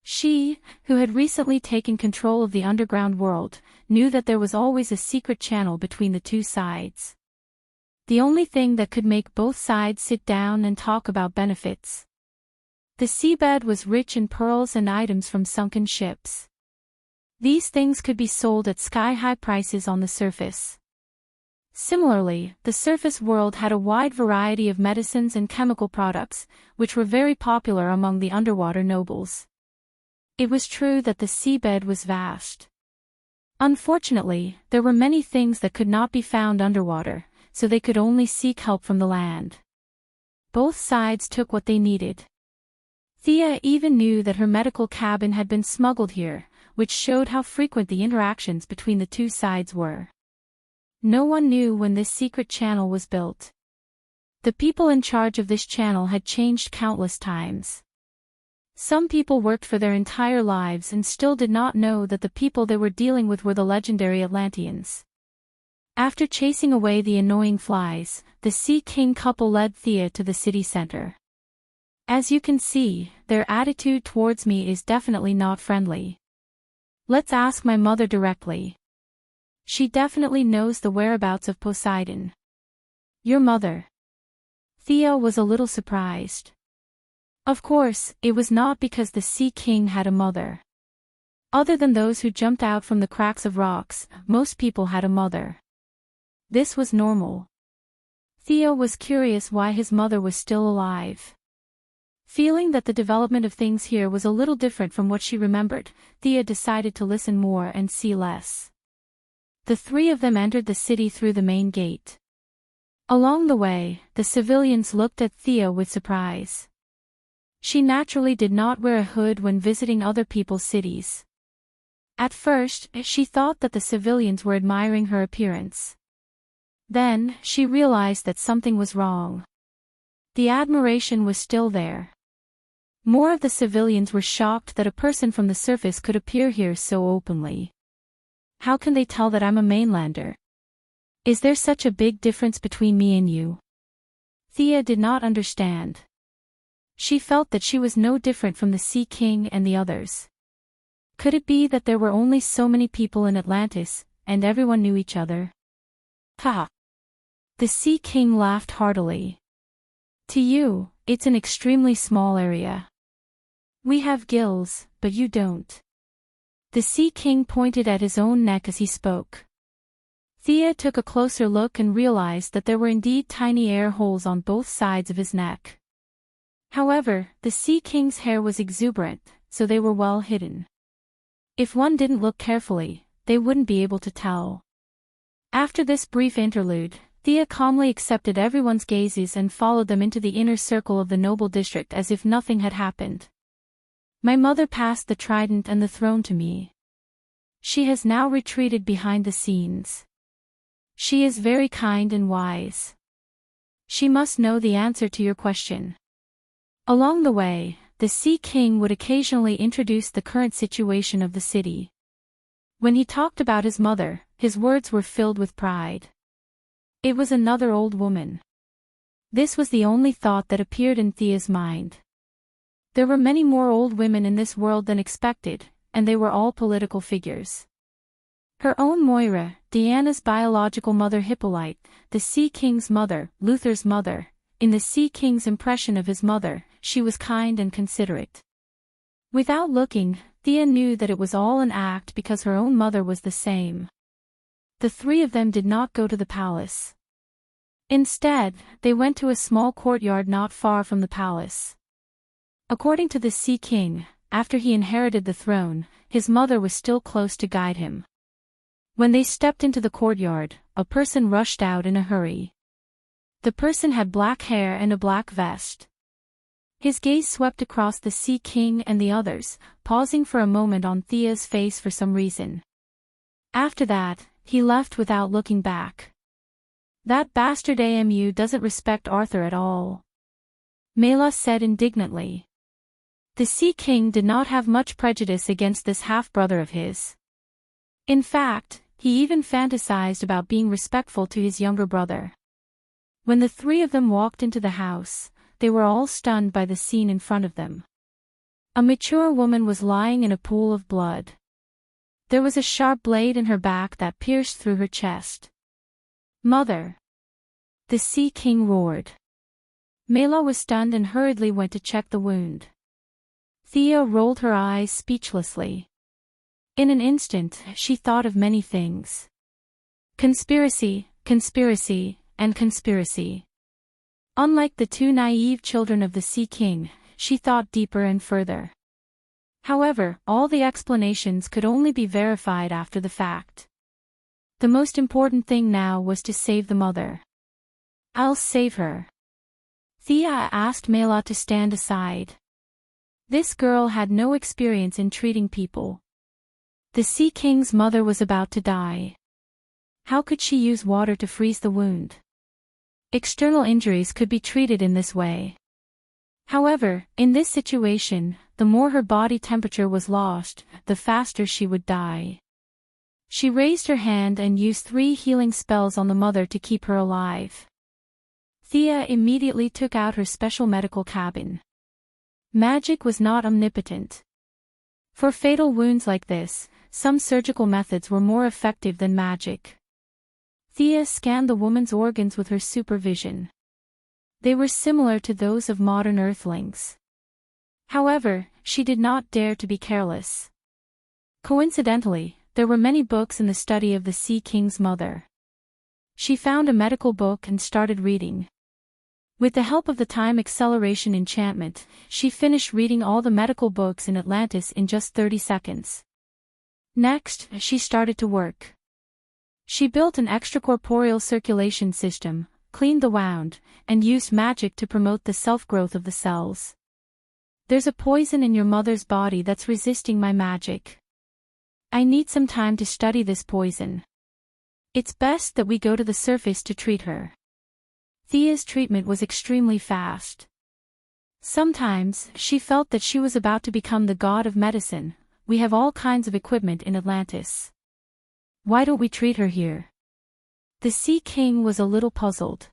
She, who had recently taken control of the underground world, knew that there was always a secret channel between the two sides. The only thing that could make both sides sit down and talk about benefits. The seabed was rich in pearls and items from sunken ships. These things could be sold at sky-high prices on the surface. Similarly, the surface world had a wide variety of medicines and chemical products, which were very popular among the underwater nobles. It was true that the seabed was vast. Unfortunately, there were many things that could not be found underwater, so they could only seek help from the land. Both sides took what they needed. Thea even knew that her medical cabin had been smuggled here, which showed how frequent the interactions between the two sides were. No one knew when this secret channel was built. The people in charge of this channel had changed countless times. Some people worked for their entire lives and still did not know that the people they were dealing with were the legendary Atlanteans. After chasing away the annoying flies, the Sea King couple led Thea to the city center. As you can see, their attitude towards me is definitely not friendly. Let's ask my mother directly. She definitely knows the whereabouts of Poseidon. Your mother? Thea was a little surprised. Of course, it was not because the Sea King had a mother. Other than those who jumped out from the cracks of rocks, most people had a mother. This was normal. Thea was curious why his mother was still alive. Feeling that the development of things here was a little different from what she remembered, Thea decided to listen more and see less. The three of them entered the city through the main gate. Along the way, the civilians looked at Thea with surprise. She naturally did not wear a hood when visiting other people's cities. At first, she thought that the civilians were admiring her appearance. Then, she realized that something was wrong. The admiration was still there. More of the civilians were shocked that a person from the surface could appear here so openly. How can they tell that I'm a mainlander? Is there such a big difference between me and you? Thea did not understand. She felt that she was no different from the Sea King and the others. Could it be that there were only so many people in Atlantis, and everyone knew each other? Ha! The Sea King laughed heartily. To you, it's an extremely small area. We have gills, but you don't. The Sea King pointed at his own neck as he spoke. Thea took a closer look and realized that there were indeed tiny air holes on both sides of his neck. However, the Sea King's hair was exuberant, so they were well hidden. If one didn't look carefully, they wouldn't be able to tell. After this brief interlude, Thea calmly accepted everyone's gazes and followed them into the inner circle of the noble district as if nothing had happened. My mother passed the trident and the throne to me. She has now retreated behind the scenes. She is very kind and wise. She must know the answer to your question. Along the way, the Sea King would occasionally introduce the current situation of the city. When he talked about his mother, his words were filled with pride. It was another old woman. This was the only thought that appeared in Thea's mind. There were many more old women in this world than expected, and they were all political figures. Her own Moira, Diana's biological mother Hippolyte, the Sea King's mother, Luther's mother. In the Sea King's impression of his mother, she was kind and considerate. Without looking, Thea knew that it was all an act because her own mother was the same. The three of them did not go to the palace. Instead, they went to a small courtyard not far from the palace. According to the Sea King, after he inherited the throne, his mother was still close to guide him. When they stepped into the courtyard, a person rushed out in a hurry. The person had black hair and a black vest. His gaze swept across the Sea King and the others, pausing for a moment on Thea's face for some reason. After that, he left without looking back. That bastard Amu doesn't respect Arthur at all, Mela said indignantly. The Sea King did not have much prejudice against this half-brother of his. In fact, he even fantasized about being respectful to his younger brother. When the three of them walked into the house, they were all stunned by the scene in front of them. A mature woman was lying in a pool of blood. There was a sharp blade in her back that pierced through her chest. Mother! The Sea King roared. Mela was stunned and hurriedly went to check the wound. Thea rolled her eyes speechlessly. In an instant, she thought of many things. Conspiracy, conspiracy, and conspiracy. Unlike the two naive children of the Sea King, she thought deeper and further. However, all the explanations could only be verified after the fact. The most important thing now was to save the mother. I'll save her. Thea asked Mela to stand aside. This girl had no experience in treating people. The Sea King's mother was about to die. How could she use water to freeze the wound? External injuries could be treated in this way. However, in this situation, the more her body temperature was lost, the faster she would die. She raised her hand and used 3 healing spells on the mother to keep her alive. Thea immediately took out her special medical cabin. Magic was not omnipotent. For fatal wounds like this, some surgical methods were more effective than magic. Thea scanned the woman's organs with her supervision. They were similar to those of modern Earthlings. However, she did not dare to be careless. Coincidentally, there were many books in the study of the Sea King's mother. She found a medical book and started reading. With the help of the time acceleration enchantment, she finished reading all the medical books in Atlantis in just 30 seconds. Next, she started to work. She built an extracorporeal circulation system, cleaned the wound, and used magic to promote the self-growth of the cells. There's a poison in your mother's body that's resisting my magic. I need some time to study this poison. It's best that we go to the surface to treat her. Thea's treatment was extremely fast. Sometimes, she felt that she was about to become the god of medicine. We have all kinds of equipment in Atlantis. Why don't we treat her here? The Sea King was a little puzzled.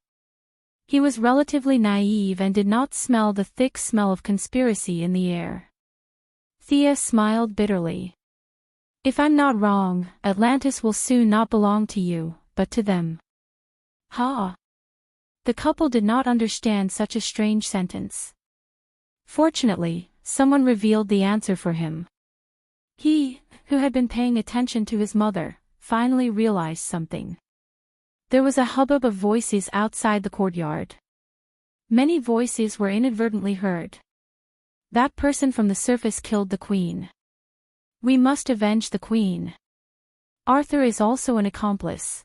He was relatively naive and did not smell the thick smell of conspiracy in the air. Thea smiled bitterly. If I'm not wrong, Atlantis will soon not belong to you, but to them. Ha! The couple did not understand such a strange sentence. Fortunately, someone revealed the answer for him. He, who had been paying attention to his mother, finally realized something. There was a hubbub of voices outside the courtyard. Many voices were inadvertently heard. That person from the surface killed the queen. We must avenge the queen. Arthur is also an accomplice.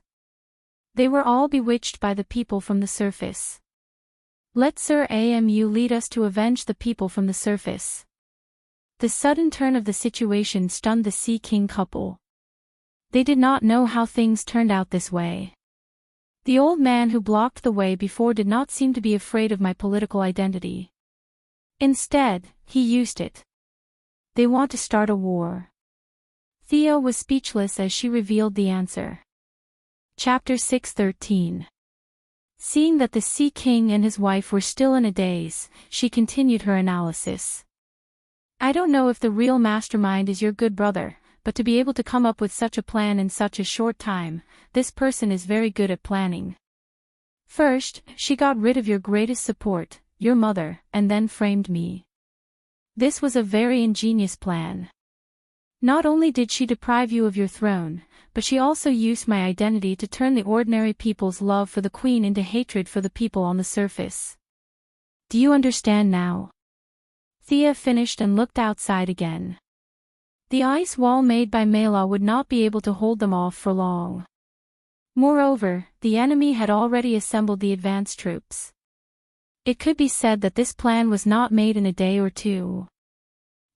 They were all bewitched by the people from the surface. Let Sir Amu lead us to avenge the people from the surface. The sudden turn of the situation stunned the Sea King couple. They did not know how things turned out this way. The old man who blocked the way before did not seem to be afraid of my political identity. Instead, he used it. They want to start a war. Thea was speechless as she revealed the answer. Chapter 6:13. Seeing that the Sea King and his wife were still in a daze, she continued her analysis. I don't know if the real mastermind is your good brother, but to be able to come up with such a plan in such a short time, this person is very good at planning. First, she got rid of your greatest support, your mother, and then framed me. This was a very ingenious plan. Not only did she deprive you of your throne, but she also used my identity to turn the ordinary people's love for the queen into hatred for the people on the surface. Do you understand now? Thea finished and looked outside again. The ice wall made by Mela would not be able to hold them off for long. Moreover, the enemy had already assembled the advance troops. It could be said that this plan was not made in a day or two.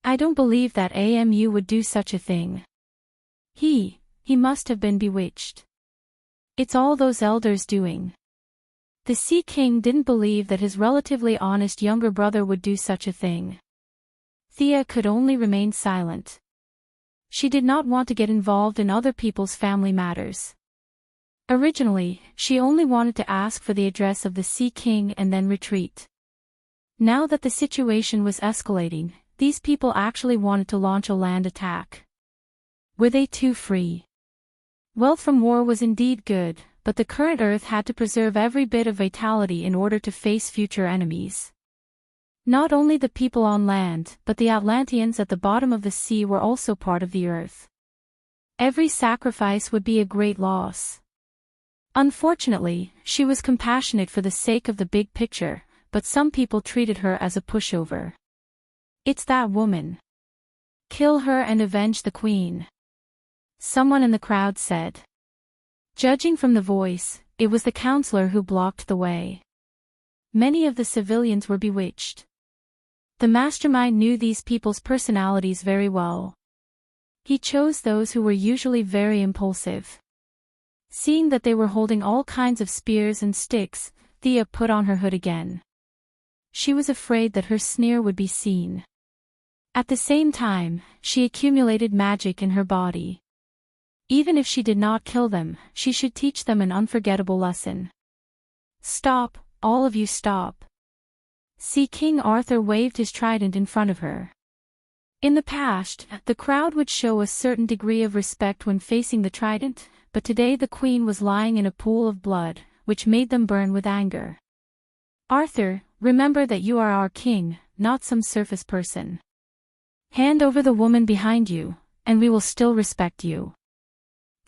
I don't believe that Amu would do such a thing. He He must have been bewitched. It's all those elders doing. The Sea King didn't believe that his relatively honest younger brother would do such a thing. Thea could only remain silent. She did not want to get involved in other people's family matters. Originally, she only wanted to ask for the address of the Sea King and then retreat. Now that the situation was escalating, these people actually wanted to launch a land attack. Were they too free? Wealth from war was indeed good, but the current Earth had to preserve every bit of vitality in order to face future enemies. Not only the people on land, but the Atlanteans at the bottom of the sea were also part of the Earth. Every sacrifice would be a great loss. Unfortunately, she was compassionate for the sake of the big picture, but some people treated her as a pushover. It's that woman. Kill her and avenge the queen. Someone in the crowd said. Judging from the voice, it was the counselor who blocked the way. Many of the civilians were bewitched. The mastermind knew these people's personalities very well. He chose those who were usually very impulsive. Seeing that they were holding all kinds of spears and sticks, Thea put on her hood again. She was afraid that her sneer would be seen. At the same time, she accumulated magic in her body. Even if she did not kill them, she should teach them an unforgettable lesson. Stop, all of you stop. Sea King Arthur waved his trident in front of her. In the past, the crowd would show a certain degree of respect when facing the trident, but today the queen was lying in a pool of blood, which made them burn with anger. Arthur, remember that you are our king, not some surface person. Hand over the woman behind you, and we will still respect you.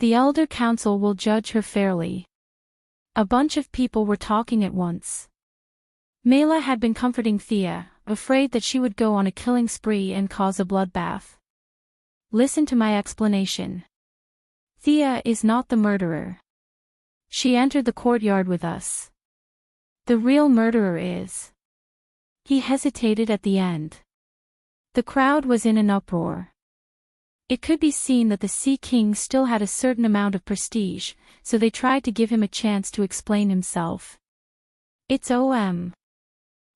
The elder council will judge her fairly. A bunch of people were talking at once. Mela had been comforting Thea, afraid that she would go on a killing spree and cause a bloodbath. Listen to my explanation. Thea is not the murderer. She entered the courtyard with us. The real murderer is. He hesitated at the end. The crowd was in an uproar. It could be seen that the Sea King still had a certain amount of prestige, so they tried to give him a chance to explain himself. It's OM.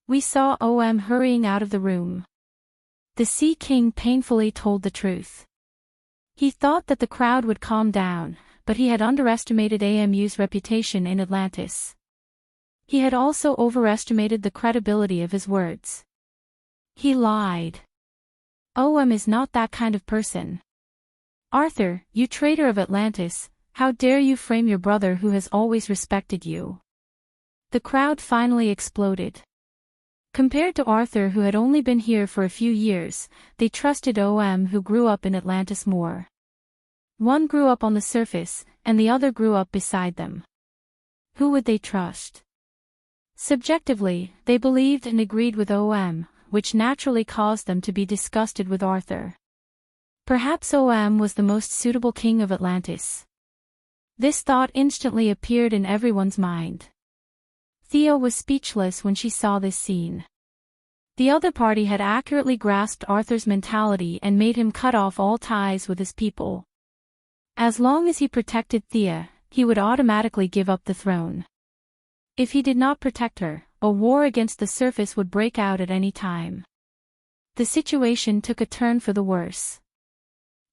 We saw OM hurrying out of the room. The Sea King painfully told the truth. He thought that the crowd would calm down, but he had underestimated AMU's reputation in Atlantis. He had also overestimated the credibility of his words. He lied. OM is not that kind of person. Arthur, you traitor of Atlantis, how dare you frame your brother who has always respected you? The crowd finally exploded. Compared to Arthur who had only been here for a few years, they trusted OM who grew up in Atlantis more. One grew up on the surface, and the other grew up beside them. Who would they trust? Subjectively, they believed and agreed with OM, which naturally caused them to be disgusted with Arthur. Perhaps OM was the most suitable king of Atlantis. This thought instantly appeared in everyone's mind. Thea was speechless when she saw this scene. The other party had accurately grasped Arthur's mentality and made him cut off all ties with his people. As long as he protected Thea, he would automatically give up the throne. If he did not protect her, a war against the surface would break out at any time. The situation took a turn for the worse.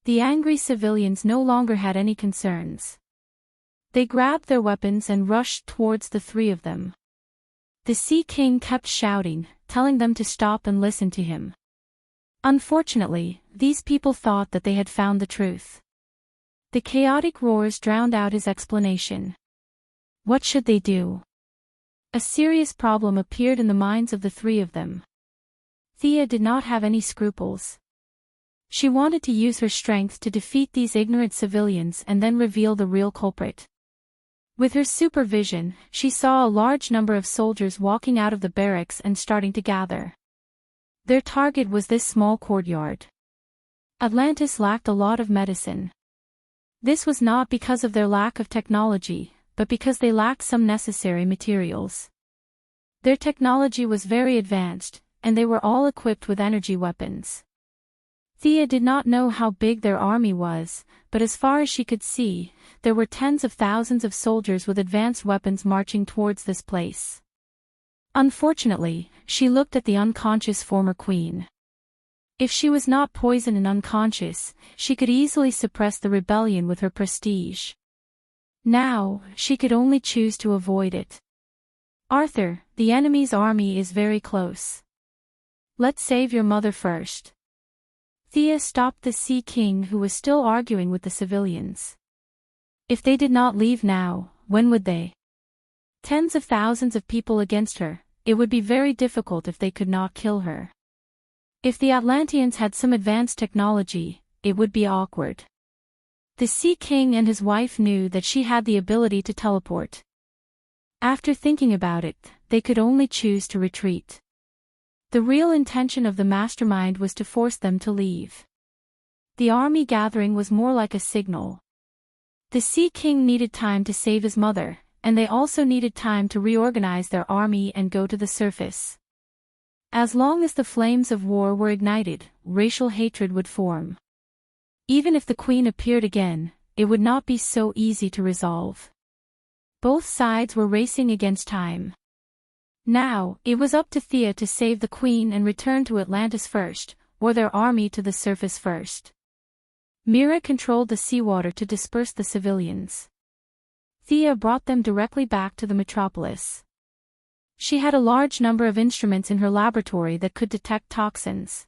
The angry civilians no longer had any concerns. They grabbed their weapons and rushed towards the three of them. The Sea King kept shouting, telling them to stop and listen to him. Unfortunately, these people thought that they had found the truth. The chaotic roars drowned out his explanation. What should they do? A serious problem appeared in the minds of the three of them. Thea did not have any scruples. She wanted to use her strength to defeat these ignorant civilians and then reveal the real culprit. With her supervision, she saw a large number of soldiers walking out of the barracks and starting to gather. Their target was this small courtyard. Atlantis lacked a lot of medicine. This was not because of their lack of technology, but because they lacked some necessary materials. Their technology was very advanced, and they were all equipped with energy weapons. Thea did not know how big their army was, but as far as she could see, there were tens of thousands of soldiers with advanced weapons marching towards this place. Unfortunately, she looked at the unconscious former queen. If she was not poisoned and unconscious, she could easily suppress the rebellion with her prestige. Now, she could only choose to avoid it. Arthur, the enemy's army is very close. Let's save your mother first. Thea stopped the Sea King, who was still arguing with the civilians. If they did not leave now, when would they? Tens of thousands of people against her, it would be very difficult if they could not kill her. If the Atlanteans had some advanced technology, it would be awkward. The Sea King and his wife knew that she had the ability to teleport. After thinking about it, they could only choose to retreat. The real intention of the mastermind was to force them to leave. The army gathering was more like a signal. The Sea King needed time to save his mother, and they also needed time to reorganize their army and go to the surface. As long as the flames of war were ignited, racial hatred would form. Even if the Queen appeared again, it would not be so easy to resolve. Both sides were racing against time. Now, it was up to Thea to save the Queen and return to Atlantis first, or their army to the surface first. Mira controlled the seawater to disperse the civilians. Thea brought them directly back to the metropolis. She had a large number of instruments in her laboratory that could detect toxins.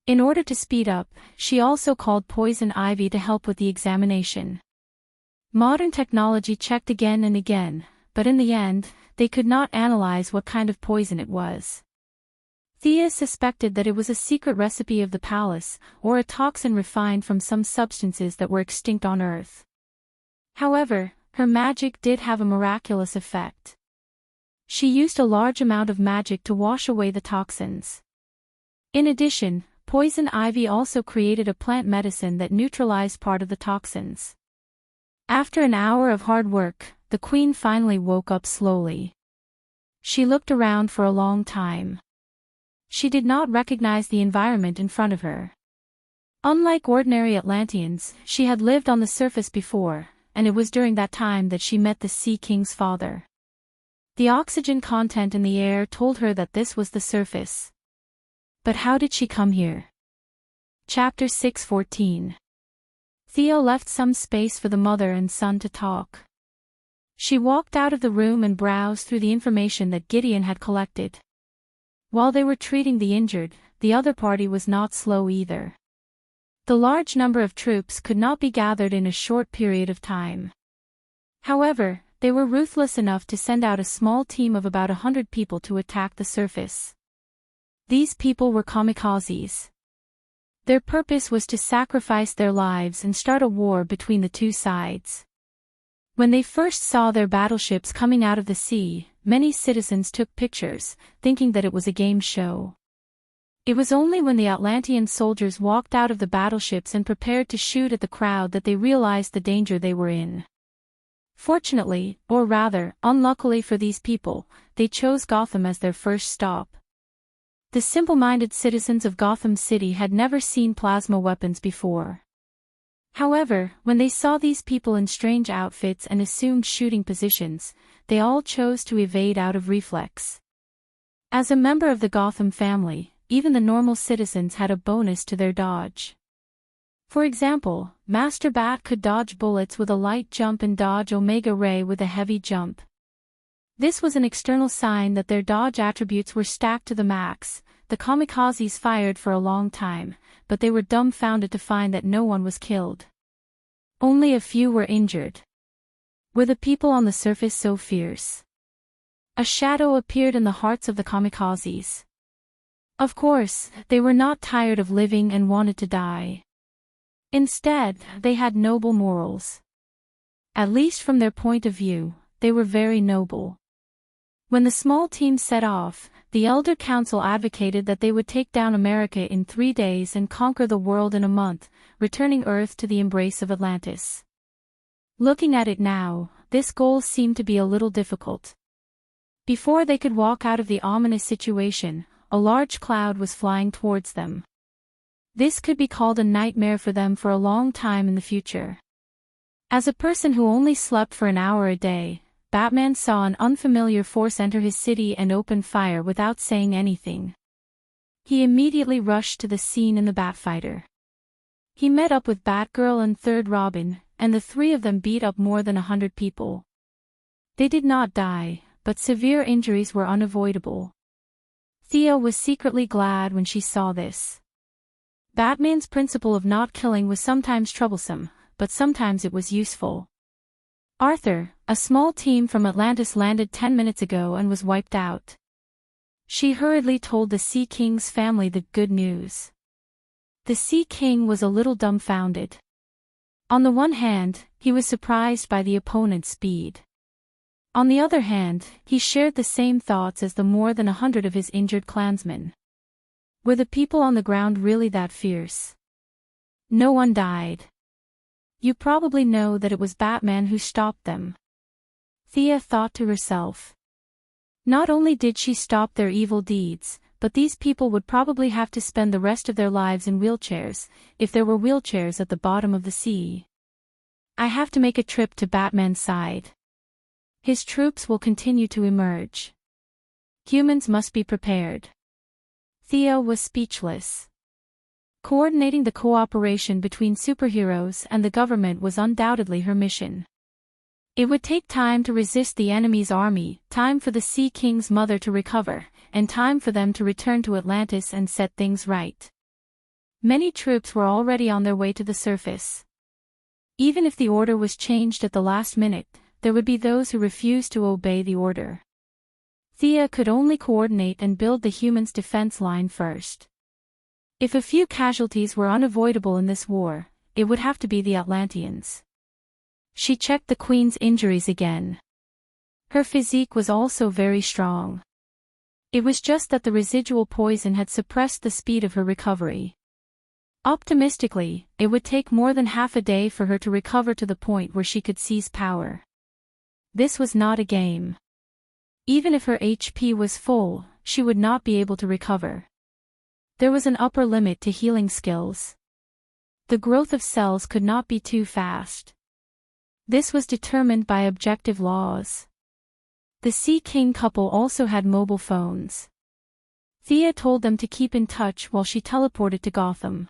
In order to speed up, she also called Poison Ivy to help with the examination. Modern technology checked again and again, but in the end, they could not analyze what kind of poison it was. Thea suspected that it was a secret recipe of the palace, or a toxin refined from some substances that were extinct on Earth. However, her magic did have a miraculous effect. She used a large amount of magic to wash away the toxins. In addition, Poison Ivy also created a plant medicine that neutralized part of the toxins. After an hour of hard work, the Queen finally woke up slowly. She looked around for a long time. She did not recognize the environment in front of her. Unlike ordinary Atlanteans, she had lived on the surface before, and it was during that time that she met the Sea King's father. The oxygen content in the air told her that this was the surface. But how did she come here? Chapter 6:14. Thea left some space for the mother and son to talk. She walked out of the room and browsed through the information that Gideon had collected. While they were treating the injured, the other party was not slow either. The large number of troops could not be gathered in a short period of time. However, they were ruthless enough to send out a small team of about 100 people to attack the surface. These people were kamikazes. Their purpose was to sacrifice their lives and start a war between the two sides. When they first saw their battleships coming out of the sea, many citizens took pictures, thinking that it was a game show. It was only when the Atlantean soldiers walked out of the battleships and prepared to shoot at the crowd that they realized the danger they were in. Fortunately, or rather, unluckily for these people, they chose Gotham as their first stop. The simple-minded citizens of Gotham City had never seen plasma weapons before. However, when they saw these people in strange outfits and assumed shooting positions, they all chose to evade out of reflex. As a member of the Gotham family, even the normal citizens had a bonus to their dodge. For example, Master Bat could dodge bullets with a light jump and dodge Omega Ray with a heavy jump. This was an external sign that their dodge attributes were stacked to the max. The kamikazes fired for a long time, but they were dumbfounded to find that no one was killed. Only a few were injured. Were the people on the surface so fierce? A shadow appeared in the hearts of the kamikazes. Of course, they were not tired of living and wanted to die. Instead, they had noble morals. At least from their point of view, they were very noble. When the small team set off, the Elder Council advocated that they would take down America in 3 days and conquer the world in a month, returning Earth to the embrace of Atlantis. Looking at it now, this goal seemed to be a little difficult. Before they could walk out of the ominous situation, a large cloud was flying towards them. This could be called a nightmare for them for a long time in the future. As a person who only slept for an hour a day, Batman saw an unfamiliar force enter his city and open fire without saying anything. He immediately rushed to the scene in the Batfighter. He met up with Batgirl and Third Robin, and the three of them beat up more than 100 people. They did not die, but severe injuries were unavoidable. Thea was secretly glad when she saw this. Batman's principle of not killing was sometimes troublesome, but sometimes it was useful. Arthur, a small team from Atlantis landed 10 minutes ago and was wiped out. She hurriedly told the Sea King's family the good news. The Sea King was a little dumbfounded. On the one hand, he was surprised by the opponent's speed. On the other hand, he shared the same thoughts as the more than 100 of his injured clansmen. Were the people on the ground really that fierce? No one died. You probably know that it was Batman who stopped them. Thea thought to herself. Not only did she stop their evil deeds, but these people would probably have to spend the rest of their lives in wheelchairs, if there were wheelchairs at the bottom of the sea. I have to make a trip to Batman's side. His troops will continue to emerge. Humans must be prepared. Thea was speechless. Coordinating the cooperation between superheroes and the government was undoubtedly her mission. It would take time to resist the enemy's army, time for the Sea King's mother to recover, and time for them to return to Atlantis and set things right. Many troops were already on their way to the surface. Even if the order was changed at the last minute, there would be those who refused to obey the order. Thea could only coordinate and build the humans' defense line first. If a few casualties were unavoidable in this war, it would have to be the Atlanteans. She checked the Queen's injuries again. Her physique was also very strong. It was just that the residual poison had suppressed the speed of her recovery. Optimistically, it would take more than half a day for her to recover to the point where she could seize power. This was not a game. Even if her HP was full, she would not be able to recover. There was an upper limit to healing skills. The growth of cells could not be too fast. This was determined by objective laws. The Sea King couple also had mobile phones. Thea told them to keep in touch while she teleported to Gotham.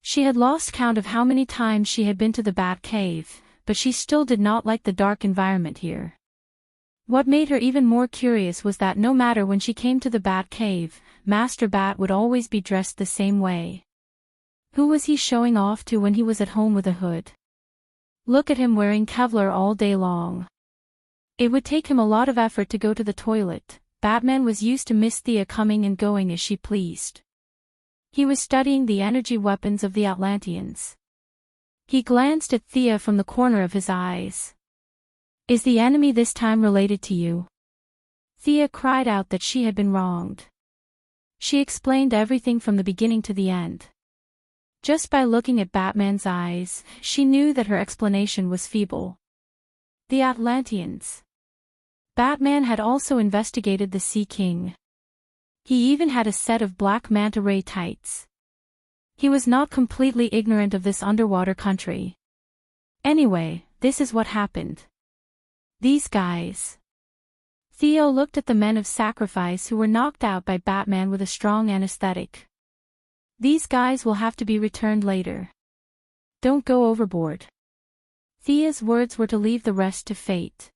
She had lost count of how many times she had been to the Bat Cave, but she still did not like the dark environment here. What made her even more curious was that no matter when she came to the Bat Cave, Master Bat would always be dressed the same way. Who was he showing off to when he was at home with a hood? Look at him wearing Kevlar all day long. It would take him a lot of effort to go to the toilet. Batman was used to Miss Thea coming and going as she pleased. He was studying the energy weapons of the Atlanteans. He glanced at Thea from the corner of his eyes. Is the enemy this time related to you? Thea cried out that she had been wronged. She explained everything from the beginning to the end. Just by looking at Batman's eyes, she knew that her explanation was feeble. The Atlanteans. Batman had also investigated the Sea King. He even had a set of black manta ray tights. He was not completely ignorant of this underwater country. Anyway, this is what happened. These guys. Theo looked at the men of sacrifice who were knocked out by Batman with a strong anesthetic. These guys will have to be returned later. Don't go overboard. Thea's words were to leave the rest to fate.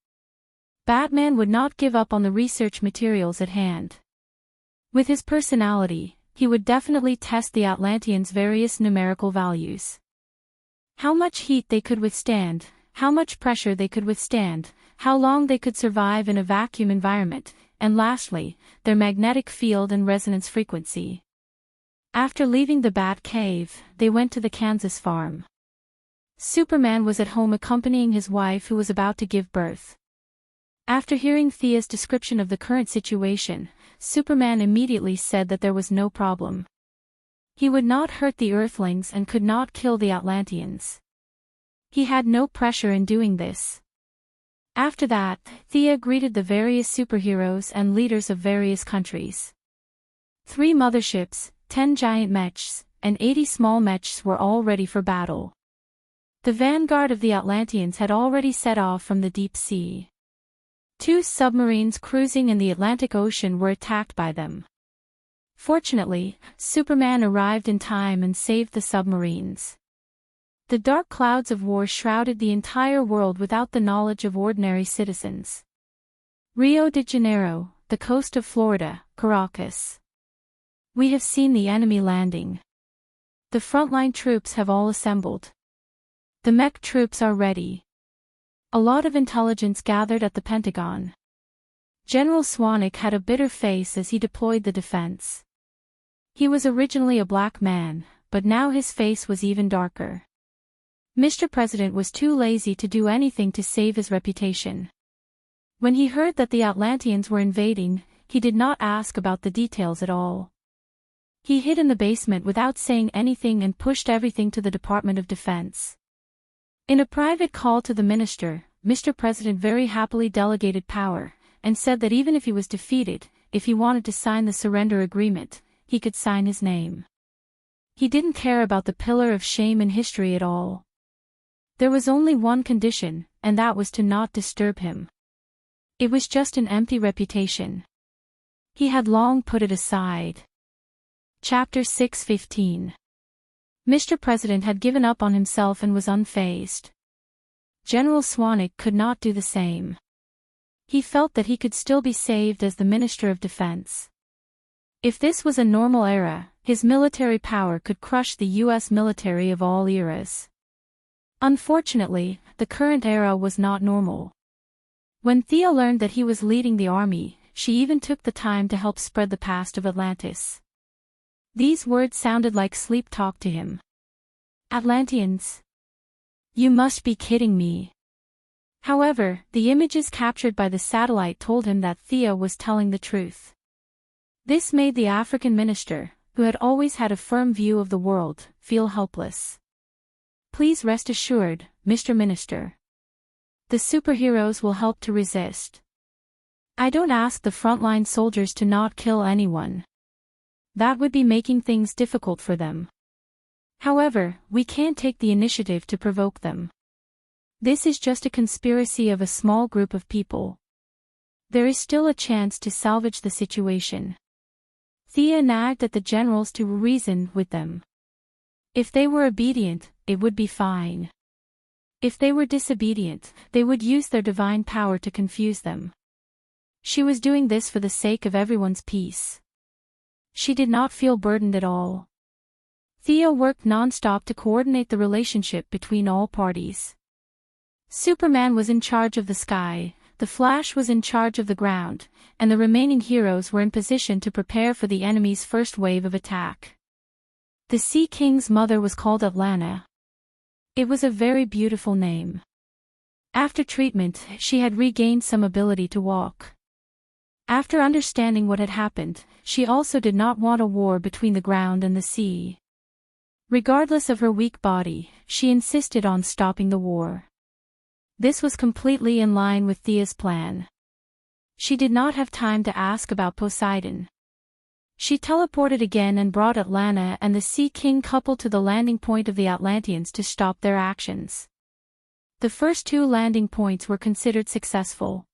Batman would not give up on the research materials at hand. With his personality, he would definitely test the Atlanteans' various numerical values. How much heat they could withstand, how much pressure they could withstand, how long they could survive in a vacuum environment, and lastly, their magnetic field and resonance frequency. After leaving the Bat Cave, they went to the Kansas farm. Superman was at home accompanying his wife who was about to give birth. After hearing Thea's description of the current situation, Superman immediately said that there was no problem. He would not hurt the Earthlings and could not kill the Atlanteans. He had no pressure in doing this. After that, Thea greeted the various superheroes and leaders of various countries. 3 motherships, 10 giant mechs, and 80 small mechs were all ready for battle. The vanguard of the Atlanteans had already set off from the deep sea. 2 submarines cruising in the Atlantic Ocean were attacked by them. Fortunately, Superman arrived in time and saved the submarines. The dark clouds of war shrouded the entire world without the knowledge of ordinary citizens. Rio de Janeiro, the coast of Florida, Caracas. We have seen the enemy landing. The frontline troops have all assembled. The mech troops are ready. A lot of intelligence gathered at the Pentagon. General Swanwick had a bitter face as he deployed the defense. He was originally a black man, but now his face was even darker. Mr. President was too lazy to do anything to save his reputation. When he heard that the Atlanteans were invading, he did not ask about the details at all. He hid in the basement without saying anything and pushed everything to the Department of Defense. In a private call to the minister, Mr. President very happily delegated power, and said that even if he was defeated, if he wanted to sign the surrender agreement, he could sign his name. He didn't care about the pillar of shame in history at all. There was only one condition, and that was to not disturb him. It was just an empty reputation. He had long put it aside. Chapter 6:15. Mr. President had given up on himself and was unfazed. General Swanwick could not do the same. He felt that he could still be saved as the Minister of Defense. If this was a normal era, his military power could crush the U.S. military of all eras. Unfortunately, the current era was not normal. When Thea learned that he was leading the army, she even took the time to help spread the past of Atlantis. These words sounded like sleep talk to him. Atlanteans? You must be kidding me. However, the images captured by the satellite told him that Thea was telling the truth. This made the African minister, who had always had a firm view of the world, feel helpless. Please rest assured, Mr. Minister. The superheroes will help to resist. I don't ask the frontline soldiers to not kill anyone. That would be making things difficult for them. However, we can't take the initiative to provoke them. This is just a conspiracy of a small group of people. There is still a chance to salvage the situation. Thea nagged at the generals to reason with them. If they were obedient, it would be fine. If they were disobedient, they would use their divine power to confuse them. She was doing this for the sake of everyone's peace. She did not feel burdened at all. Thea worked non-stop to coordinate the relationship between all parties. Superman was in charge of the sky, the Flash was in charge of the ground, and the remaining heroes were in position to prepare for the enemy's first wave of attack. The Sea King's mother was called Atlanta. It was a very beautiful name. After treatment, she had regained some ability to walk. After understanding what had happened, she also did not want a war between the ground and the sea. Regardless of her weak body, she insisted on stopping the war. This was completely in line with Thea's plan. She did not have time to ask about Poseidon. She teleported again and brought Atlanta and the Sea King couple to the landing point of the Atlanteans to stop their actions. The first 2 landing points were considered successful.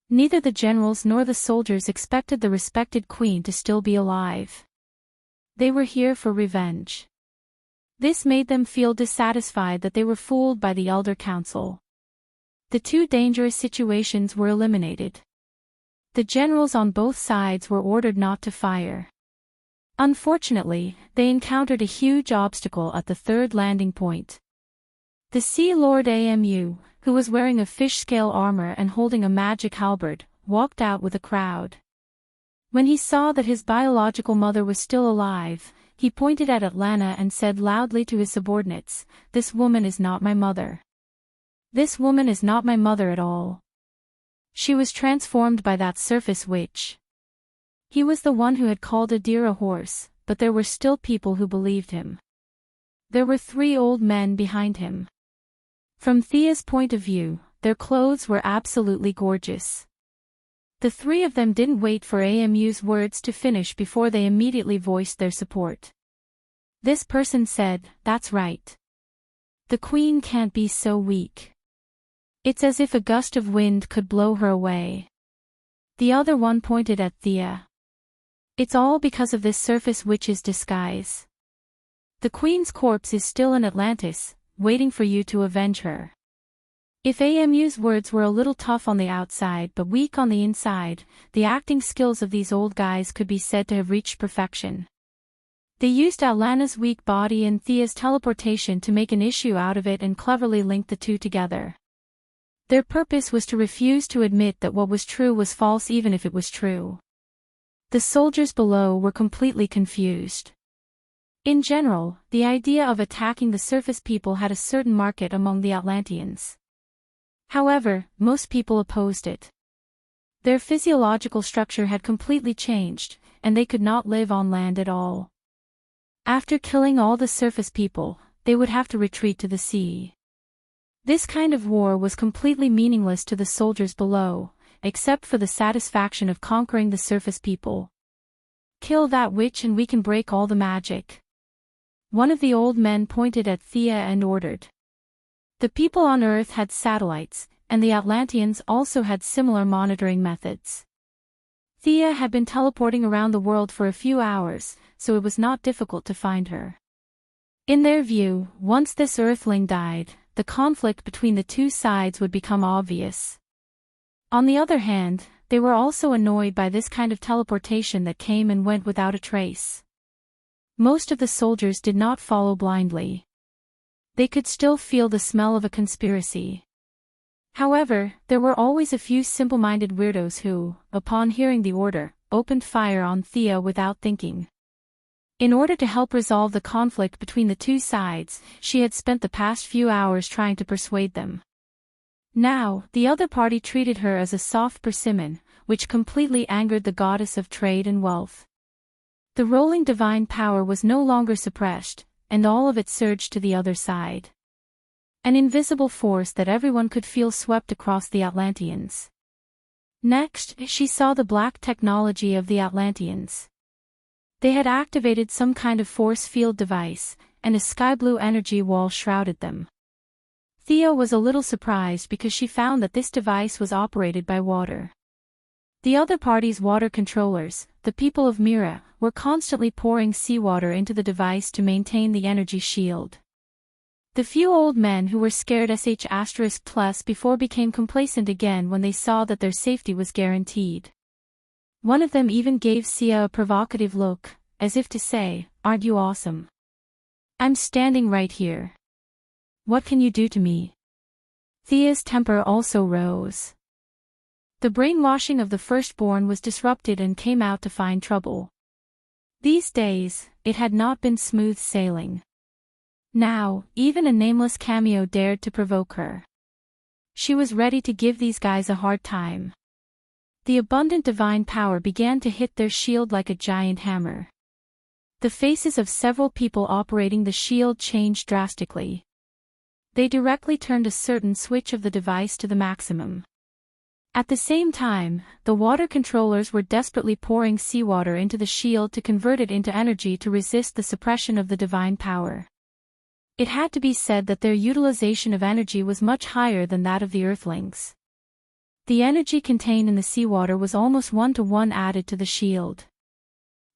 Neither the generals nor the soldiers expected the respected queen to still be alive. They were here for revenge. This made them feel dissatisfied that they were fooled by the Elder Council. The 2 dangerous situations were eliminated. The generals on both sides were ordered not to fire. Unfortunately, they encountered a huge obstacle at the 3rd landing point. The Sea Lord Amu, who was wearing a fish-scale armor and holding a magic halberd, walked out with a crowd. When he saw that his biological mother was still alive, he pointed at Atlanta and said loudly to his subordinates, "This woman is not my mother. This woman is not my mother at all. She was transformed by that surface witch." He was the one who had called a deer a horse, but there were still people who believed him. There were 3 old men behind him. From Thea's point of view, their clothes were absolutely gorgeous. The 3 of them didn't wait for Amu's words to finish before they immediately voiced their support. This person said, "That's right. The queen can't be so weak. It's as if a gust of wind could blow her away." The other one pointed at Thea. "It's all because of this surface witch's disguise. The queen's corpse is still in Atlantis, waiting for you to avenge her." If AMU's words were a little tough on the outside but weak on the inside, the acting skills of these old guys could be said to have reached perfection. They used Atlanta's weak body and Thea's teleportation to make an issue out of it and cleverly link the two together. Their purpose was to refuse to admit that what was true was false even if it was true. The soldiers below were completely confused. In general, the idea of attacking the surface people had a certain market among the Atlanteans. However, most people opposed it. Their physiological structure had completely changed, and they could not live on land at all. After killing all the surface people, they would have to retreat to the sea. This kind of war was completely meaningless to the soldiers below, except for the satisfaction of conquering the surface people. "Kill that witch and we can break all the magic." One of the old men pointed at Thea and ordered. The people on Earth had satellites, and the Atlanteans also had similar monitoring methods. Thea had been teleporting around the world for a few hours, so it was not difficult to find her. In their view, once this Earthling died, the conflict between the two sides would become obvious. On the other hand, they were also annoyed by this kind of teleportation that came and went without a trace. Most of the soldiers did not follow blindly. They could still feel the smell of a conspiracy. However, there were always a few simple-minded weirdos who, upon hearing the order, opened fire on Thea without thinking. In order to help resolve the conflict between the two sides, she had spent the past few hours trying to persuade them. Now, the other party treated her as a soft persimmon, which completely angered the goddess of trade and wealth. The rolling divine power was no longer suppressed, and all of it surged to the other side. An invisible force that everyone could feel swept across the Atlanteans. Next, she saw the black technology of the Atlanteans. They had activated some kind of force field device, and a sky-blue energy wall shrouded them. Thea was a little surprised because she found that this device was operated by water. The other party's water controllers, the people of Mira, were constantly pouring seawater into the device to maintain the energy shield. The few old men who were scared *+ before became complacent again when they saw that their safety was guaranteed. One of them even gave Sia a provocative look, as if to say, "Aren't you awesome? I'm standing right here. What can you do to me?" Thea's temper also rose. The brainwashing of the firstborn was disrupted and came out to find trouble. These days, it had not been smooth sailing. Now, even a nameless cameo dared to provoke her. She was ready to give these guys a hard time. The abundant divine power began to hit their shield like a giant hammer. The faces of several people operating the shield changed drastically. They directly turned a certain switch of the device to the maximum. At the same time, the water controllers were desperately pouring seawater into the shield to convert it into energy to resist the suppression of the divine power. It had to be said that their utilization of energy was much higher than that of the Earthlings. The energy contained in the seawater was almost 1-to-1 added to the shield.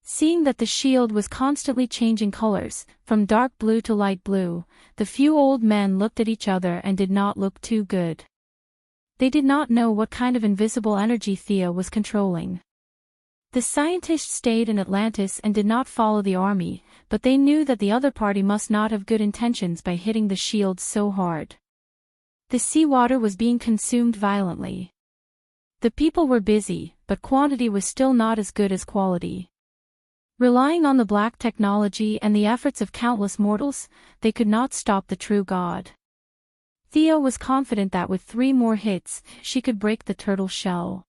Seeing that the shield was constantly changing colors, from dark blue to light blue, the few old men looked at each other and did not look too good. They did not know what kind of invisible energy Thea was controlling. The scientists stayed in Atlantis and did not follow the army, but they knew that the other party must not have good intentions by hitting the shield so hard. The seawater was being consumed violently. The people were busy, but quantity was still not as good as quality. Relying on the black technology and the efforts of countless mortals, they could not stop the true god. Thea was confident that with 3 more hits, she could break the turtle shell.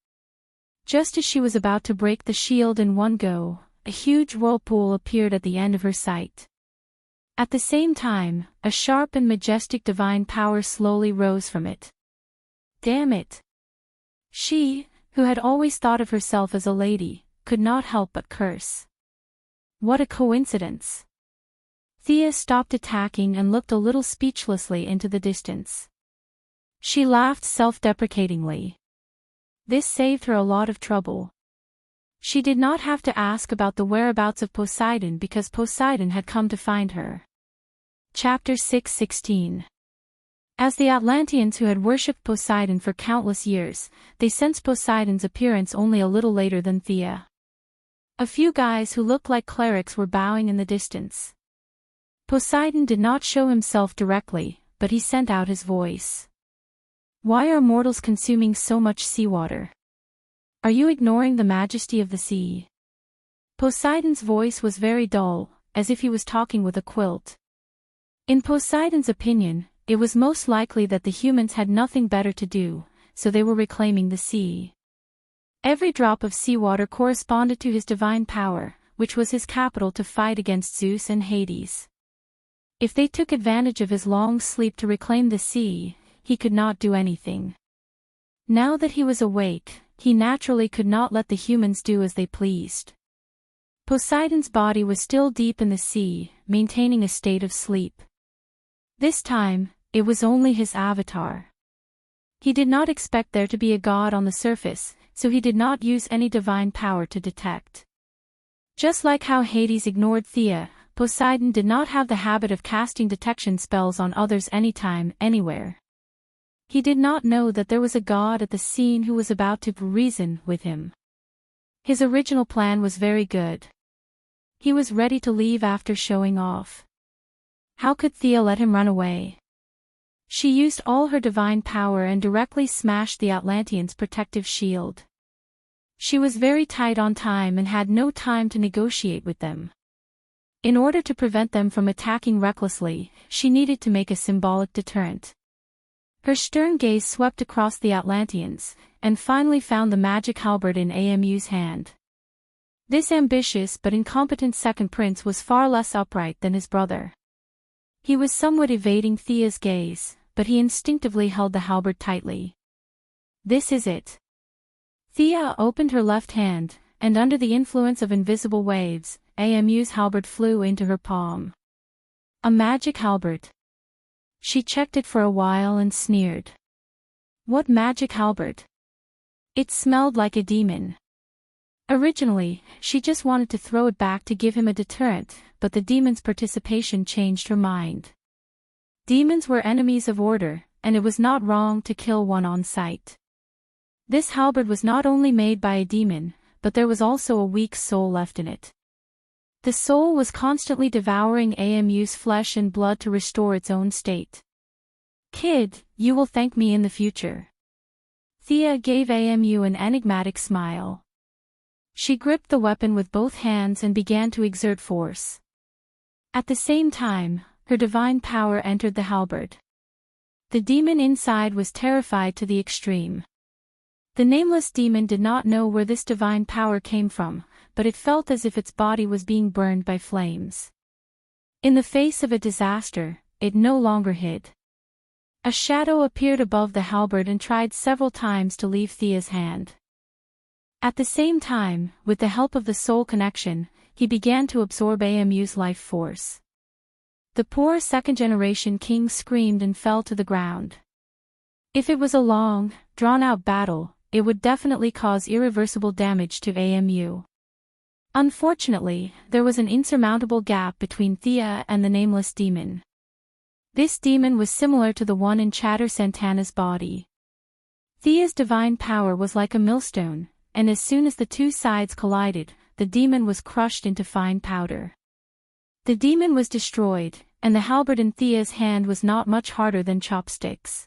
Just as she was about to break the shield in one go, a huge whirlpool appeared at the end of her sight. At the same time, a sharp and majestic divine power slowly rose from it. Damn it! She, who had always thought of herself as a lady, could not help but curse. What a coincidence! Thea stopped attacking and looked a little speechlessly into the distance. She laughed self-deprecatingly. This saved her a lot of trouble. She did not have to ask about the whereabouts of Poseidon because Poseidon had come to find her. Chapter 6:16. As the Atlanteans who had worshipped Poseidon for countless years, they sensed Poseidon's appearance only a little later than Thea. A few guys who looked like clerics were bowing in the distance. Poseidon did not show himself directly, but he sent out his voice. Why are mortals consuming so much seawater? Are you ignoring the majesty of the sea? Poseidon's voice was very dull, as if he was talking with a quilt. In Poseidon's opinion, it was most likely that the humans had nothing better to do, so they were reclaiming the sea. Every drop of seawater corresponded to his divine power, which was his capital to fight against Zeus and Hades. If they took advantage of his long sleep to reclaim the sea, he could not do anything. Now that he was awake, he naturally could not let the humans do as they pleased. Poseidon's body was still deep in the sea, maintaining a state of sleep. This time, it was only his avatar. He did not expect there to be a god on the surface, so he did not use any divine power to detect. Just like how Hades ignored Thea, Poseidon did not have the habit of casting detection spells on others anytime, anywhere. He did not know that there was a god at the scene who was about to reason with him. His original plan was very good. He was ready to leave after showing off. How could Thea let him run away? She used all her divine power and directly smashed the Atlanteans' protective shield. She was very tight on time and had no time to negotiate with them. In order to prevent them from attacking recklessly, she needed to make a symbolic deterrent. Her stern gaze swept across the Atlanteans, and finally found the magic halberd in Amu's hand. This ambitious but incompetent second prince was far less upright than his brother. He was somewhat evading Thea's gaze, but he instinctively held the halberd tightly. This is it. Thea opened her left hand, and under the influence of invisible waves, Amu's halberd flew into her palm. A magic halberd. She checked it for a while and sneered. What magic halberd? It smelled like a demon. Originally, she just wanted to throw it back to give him a deterrent, but the demon's participation changed her mind. Demons were enemies of order, and it was not wrong to kill one on sight. This halberd was not only made by a demon, but there was also a weak soul left in it. The soul was constantly devouring Amu's flesh and blood to restore its own state. Kid, you will thank me in the future. Thea gave Amu an enigmatic smile. She gripped the weapon with both hands and began to exert force. At the same time, her divine power entered the halberd. The demon inside was terrified to the extreme. The nameless demon did not know where this divine power came from, but it felt as if its body was being burned by flames. In the face of a disaster, it no longer hid. A shadow appeared above the halberd and tried several times to leave Thea's hand. At the same time, with the help of the soul connection, he began to absorb Amu's life force. The poor second-generation king screamed and fell to the ground. If it was a long, drawn-out battle, it would definitely cause irreversible damage to Amu. Unfortunately, there was an insurmountable gap between Thea and the nameless demon. This demon was similar to the one in Chatter Santana's body. Thea's divine power was like a millstone, and as soon as the two sides collided, the demon was crushed into fine powder. The demon was destroyed, and the halberd in Thea's hand was not much harder than chopsticks.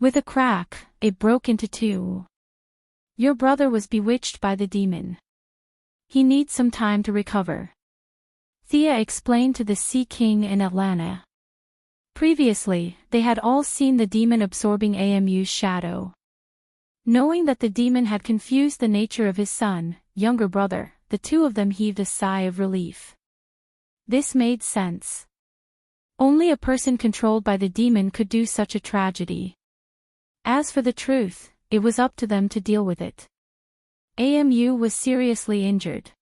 With a crack, it broke into two. Your brother was bewitched by the demon. He needs some time to recover. Thea explained to the Sea King in Atlanta. Previously, they had all seen the demon absorbing Amu's shadow. Knowing that the demon had confused the nature of his son, younger brother, the two of them heaved a sigh of relief. This made sense. Only a person controlled by the demon could do such a tragedy. As for the truth, it was up to them to deal with it. Amu was seriously injured.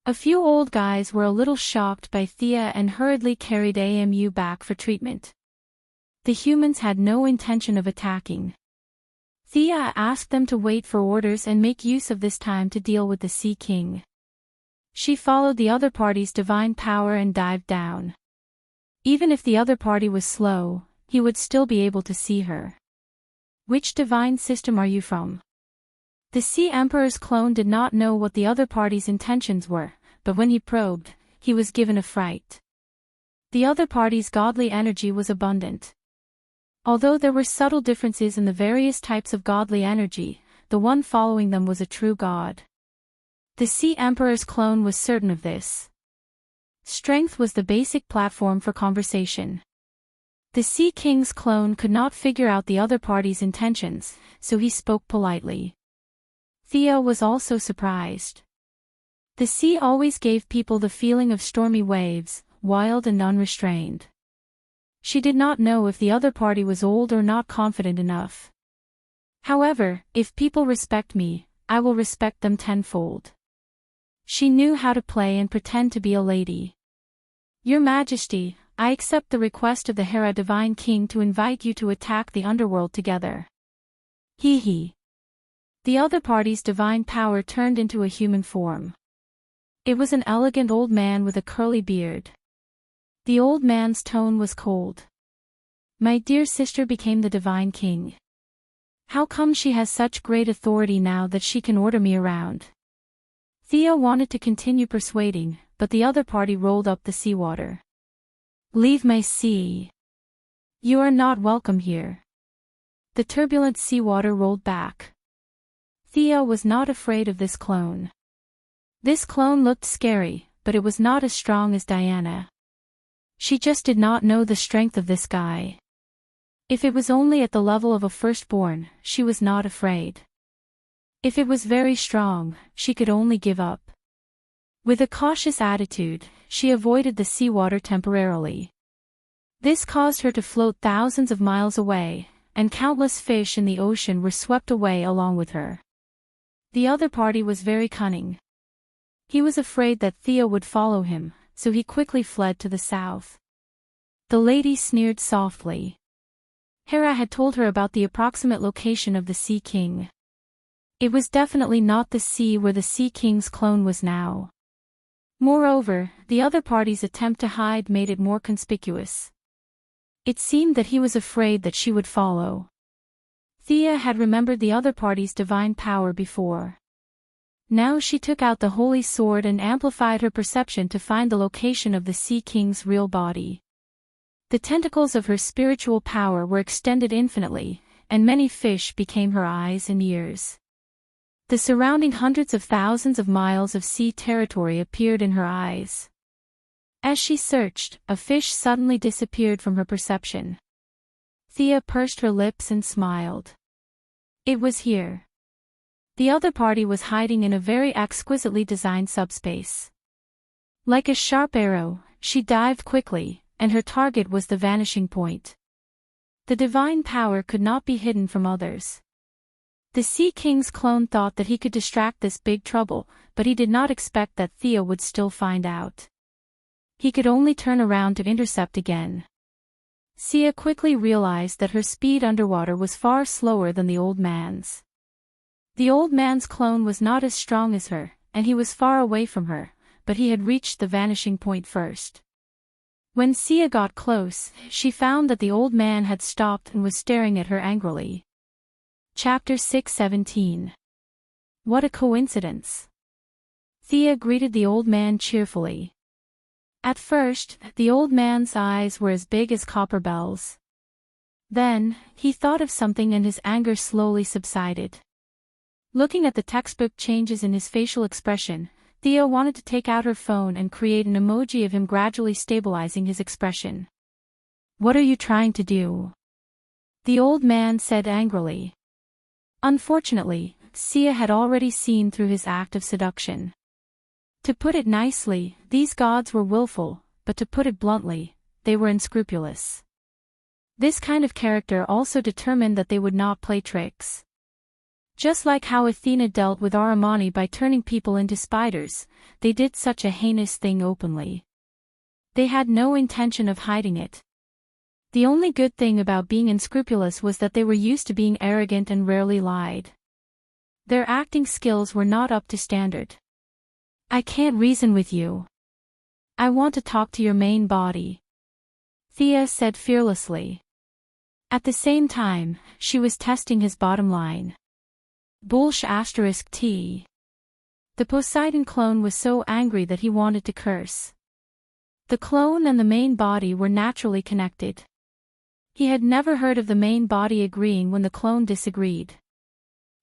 A few old guys were a little shocked by Thea and hurriedly carried AMU back for treatment. The humans had no intention of attacking. Thea asked them to wait for orders and make use of this time to deal with the Sea King. She followed the other party's divine power and dived down. Even if the other party was slow, he would still be able to see her. Which divine system are you from? The Sea Emperor's clone did not know what the other party's intentions were, but when he probed, he was given a fright. The other party's godly energy was abundant. Although there were subtle differences in the various types of godly energy, the one following them was a true god. The Sea Emperor's clone was certain of this. Strength was the basic platform for conversation. The Sea King's clone could not figure out the other party's intentions, so he spoke politely. Thea was also surprised. The sea always gave people the feeling of stormy waves, wild and unrestrained. She did not know if the other party was old or not confident enough. However, if people respect me, I will respect them tenfold. She knew how to play and pretend to be a lady. Your Majesty, I accept the request of the Hera Divine King to invite you to attack the underworld together. Hee hee. The other party's divine power turned into a human form. It was an elegant old man with a curly beard. The old man's tone was cold. My dear sister became the Divine King. How come she has such great authority now that she can order me around? Thea wanted to continue persuading, but the other party rolled up the seawater. Leave my sea. You are not welcome here. The turbulent seawater rolled back. Thea was not afraid of this clone. This clone looked scary, but it was not as strong as Diana. She just did not know the strength of this guy. If it was only at the level of a firstborn, she was not afraid. If it was very strong, she could only give up. With a cautious attitude, she avoided the seawater temporarily. This caused her to float thousands of miles away, and countless fish in the ocean were swept away along with her. The other party was very cunning. He was afraid that Thea would follow him, so he quickly fled to the south. The lady sneered softly. Hera had told her about the approximate location of the Sea King. It was definitely not the sea where the Sea King's clone was now. Moreover, the other party's attempt to hide made it more conspicuous. It seemed that he was afraid that she would follow. Thea had remembered the other party's divine power before. Now she took out the holy sword and amplified her perception to find the location of the Sea King's real body. The tentacles of her spiritual power were extended infinitely, and many fish became her eyes and ears. The surrounding hundreds of thousands of miles of sea territory appeared in her eyes. As she searched, a fish suddenly disappeared from her perception. Thea pursed her lips and smiled. It was here. The other party was hiding in a very exquisitely designed subspace. Like a sharp arrow, she dived quickly, and her target was the vanishing point. The divine power could not be hidden from others. The Sea King's clone thought that he could distract this big trouble, but he did not expect that Thea would still find out. He could only turn around to intercept again. Thea quickly realized that her speed underwater was far slower than the old man's. The old man's clone was not as strong as her, and he was far away from her, but he had reached the vanishing point first. When Thea got close, she found that the old man had stopped and was staring at her angrily. Chapter 6:17. What a coincidence. Thea greeted the old man cheerfully. At first, the old man's eyes were as big as copper bells. Then, he thought of something and his anger slowly subsided. Looking at the textbook changes in his facial expression, Thea wanted to take out her phone and create an emoji of him gradually stabilizing his expression. What are you trying to do? The old man said angrily. Unfortunately, Thea had already seen through his act of seduction. To put it nicely, these gods were willful, but to put it bluntly, they were unscrupulous. This kind of character also determined that they would not play tricks. Just like how Athena dealt with Armani by turning people into spiders, they did such a heinous thing openly. They had no intention of hiding it. The only good thing about being unscrupulous was that they were used to being arrogant and rarely lied. Their acting skills were not up to standard. I can't reason with you. I want to talk to your main body, Thea said fearlessly. At the same time, she was testing his bottom line. T. The Poseidon clone was so angry that he wanted to curse. The clone and the main body were naturally connected. He had never heard of the main body agreeing when the clone disagreed.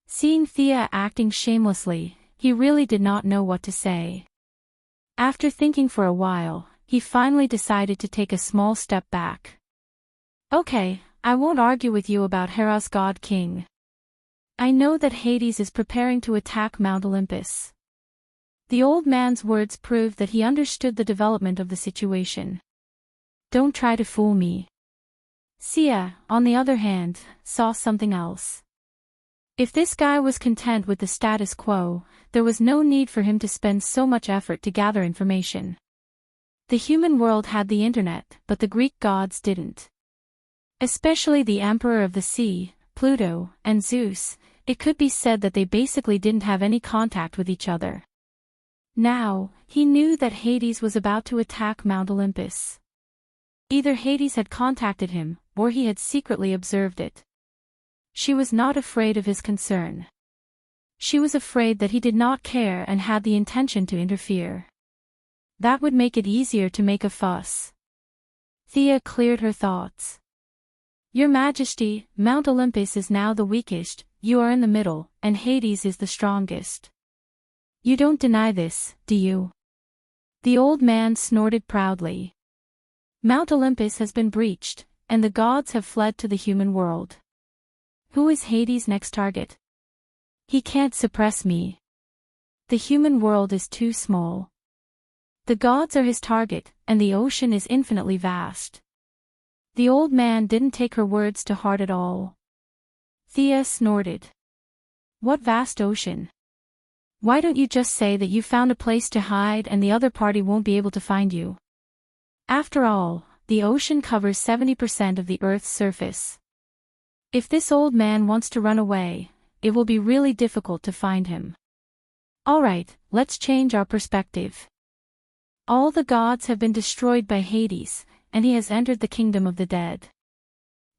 Seeing Thea acting shamelessly, he really did not know what to say. After thinking for a while, he finally decided to take a small step back. Okay, I won't argue with you about Hera's god king. I know that Hades is preparing to attack Mount Olympus. The old man's words proved that he understood the development of the situation. Don't try to fool me. Sia, on the other hand, saw something else. If this guy was content with the status quo, there was no need for him to spend so much effort to gather information. The human world had the internet, but the Greek gods didn't. Especially the Emperor of the Sea, Pluto, and Zeus, it could be said that they basically didn't have any contact with each other. Now, he knew that Hades was about to attack Mount Olympus. Either Hades had contacted him, or he had secretly observed it. She was not afraid of his concern. She was afraid that he did not care and had the intention to interfere. That would make it easier to make a fuss. Thea cleared her thoughts. Your Majesty, Mount Olympus is now the weakest, you are in the middle, and Hades is the strongest. You don't deny this, do you? The old man snorted proudly. Mount Olympus has been breached, and the gods have fled to the human world. Who is Hades' next target? He can't suppress me. The human world is too small. The gods are his target, and the ocean is infinitely vast. The old man didn't take her words to heart at all. Thea snorted. What vast ocean? Why don't you just say that you found a place to hide and the other party won't be able to find you? After all, the ocean covers 70% of the Earth's surface. If this old man wants to run away, it will be really difficult to find him. Alright, let's change our perspective. All the gods have been destroyed by Hades, and he has entered the kingdom of the dead.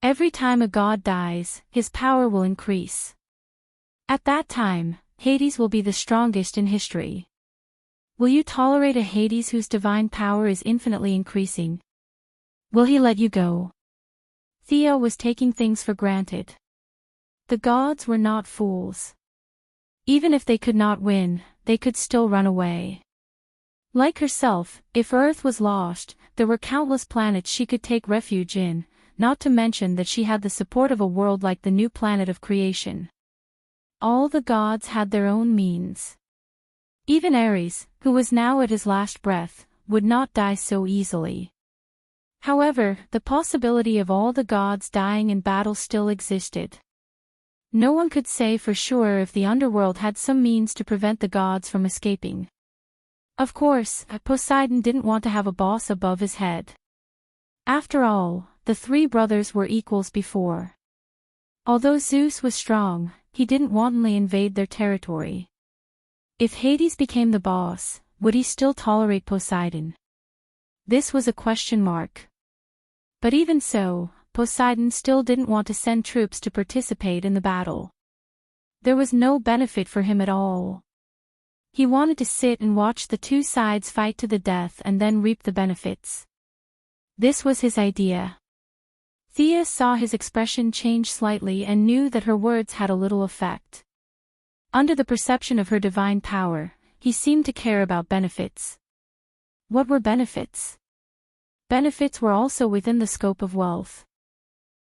Every time a god dies, his power will increase. At that time, Hades will be the strongest in history. Will you tolerate a Hades whose divine power is infinitely increasing? Will he let you go? Thea was taking things for granted. The gods were not fools. Even if they could not win, they could still run away. Like herself, if Earth was lost, there were countless planets she could take refuge in, not to mention that she had the support of a world like the new planet of creation. All the gods had their own means. Even Ares, who was now at his last breath, would not die so easily. However, the possibility of all the gods dying in battle still existed. No one could say for sure if the underworld had some means to prevent the gods from escaping. Of course, Poseidon didn't want to have a boss above his head. After all, the three brothers were equals before. Although Zeus was strong, he didn't wantonly invade their territory. If Hades became the boss, would he still tolerate Poseidon? This was a question mark. But even so, Poseidon still didn't want to send troops to participate in the battle. There was no benefit for him at all. He wanted to sit and watch the two sides fight to the death and then reap the benefits. This was his idea. Thea saw his expression change slightly and knew that her words had a little effect. Under the perception of her divine power, he seemed to care about benefits. What were benefits? Benefits were also within the scope of wealth.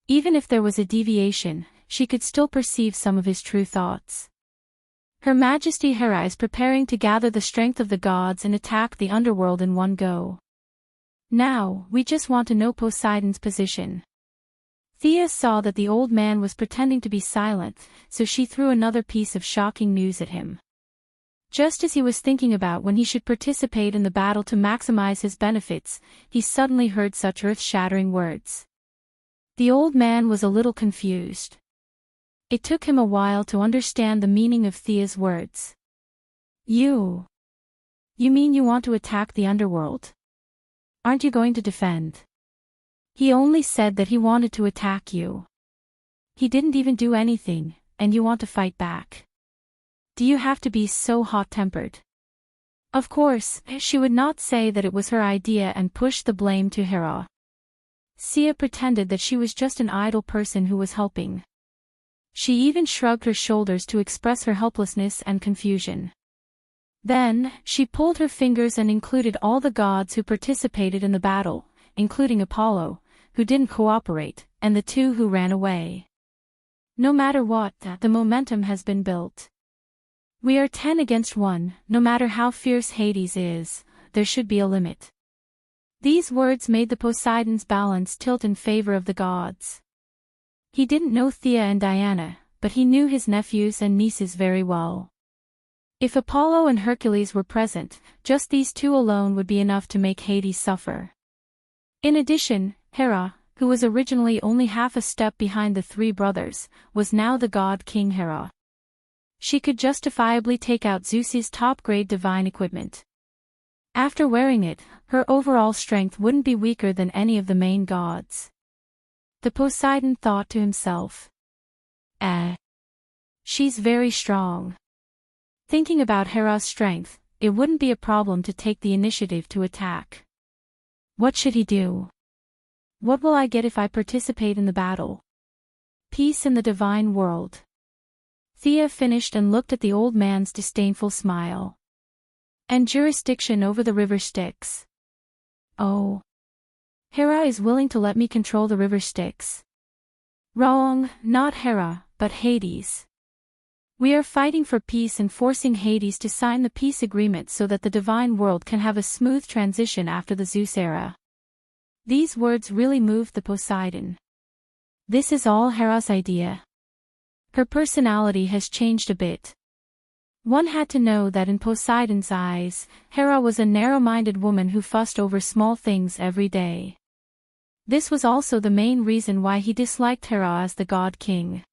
Even if there was a deviation, she could still perceive some of his true thoughts. Her Majesty Hera is preparing to gather the strength of the gods and attack the underworld in one go. Now, we just want to know Poseidon's position. Thea saw that the old man was pretending to be silent, so she threw another piece of shocking news at him. Just as he was thinking about when he should participate in the battle to maximize his benefits, he suddenly heard such earth-shattering words. The old man was a little confused. It took him a while to understand the meaning of Thea's words. You mean you want to attack the underworld? Aren't you going to defend? He only said that he wanted to attack you. He didn't even do anything, and you want to fight back. Do you have to be so hot-tempered? Of course, she would not say that it was her idea and push the blame to Hera. Thea pretended that she was just an idle person who was helping. She even shrugged her shoulders to express her helplessness and confusion. Then, she pulled her fingers and included all the gods who participated in the battle, including Apollo, who didn't cooperate, and the 2 who ran away. No matter what, the momentum has been built. We are 10 against 1, no matter how fierce Hades is, there should be a limit. These words made the Poseidon's balance tilt in favor of the gods. He didn't know Thea and Diana, but he knew his nephews and nieces very well. If Apollo and Hercules were present, just these 2 alone would be enough to make Hades suffer. In addition, Hera, who was originally only half a step behind the 3 brothers, was now the god King Hera. She could justifiably take out Zeus's top-grade divine equipment. After wearing it, her overall strength wouldn't be weaker than any of the main gods. The Poseidon thought to himself. She's very strong. Thinking about Hera's strength, it wouldn't be a problem to take the initiative to attack. What should he do? What will I get if I participate in the battle? Peace in the divine world. Thea finished and looked at the old man's disdainful smile. And jurisdiction over the river Styx. Oh. Hera is willing to let me control the river Styx. Wrong, not Hera, but Hades. We are fighting for peace and forcing Hades to sign the peace agreement so that the divine world can have a smooth transition after the Zeus era. These words really moved the Poseidon. This is all Hera's idea. Her personality has changed a bit. One had to know that in Poseidon's eyes, Hera was a narrow-minded woman who fussed over small things every day. This was also the main reason why he disliked Hera as the god king.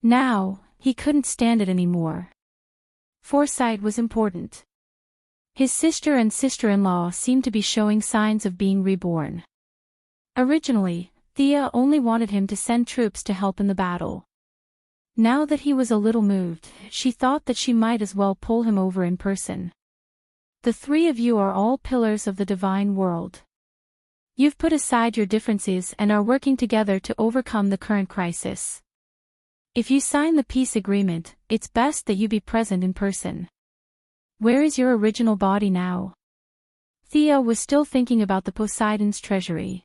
Now, he couldn't stand it anymore. Foresight was important. His sister and sister-in-law seemed to be showing signs of being reborn. Originally, Thea only wanted him to send troops to help in the battle. Now that he was a little moved, she thought that she might as well pull him over in person. The 3 of you are all pillars of the divine world. You've put aside your differences and are working together to overcome the current crisis. If you sign the peace agreement, it's best that you be present in person. Where is your original body now? Thea was still thinking about the Poseidon's treasury.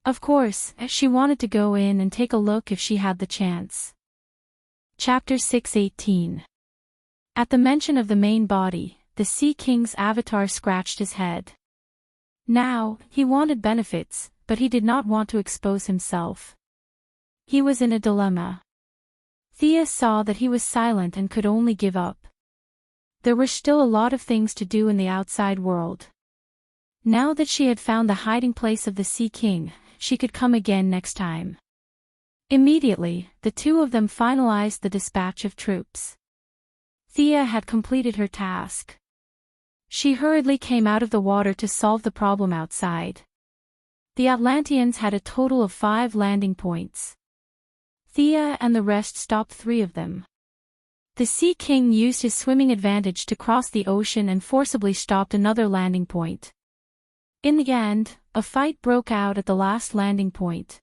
Of course, she wanted to go in and take a look if she had the chance. Chapter 6:18. At the mention of the main body, the Sea King's avatar scratched his head. Now, he wanted benefits, but he did not want to expose himself. He was in a dilemma. Thea saw that he was silent and could only give up. There were still a lot of things to do in the outside world. Now that she had found the hiding place of the Sea King, she could come again next time. Immediately, the 2 of them finalized the dispatch of troops. Thea had completed her task. She hurriedly came out of the water to solve the problem outside. The Atlanteans had a total of 5 landing points. Thea and the rest stopped 3 of them. The Sea King used his swimming advantage to cross the ocean and forcibly stopped another landing point. In the end, a fight broke out at the last landing point.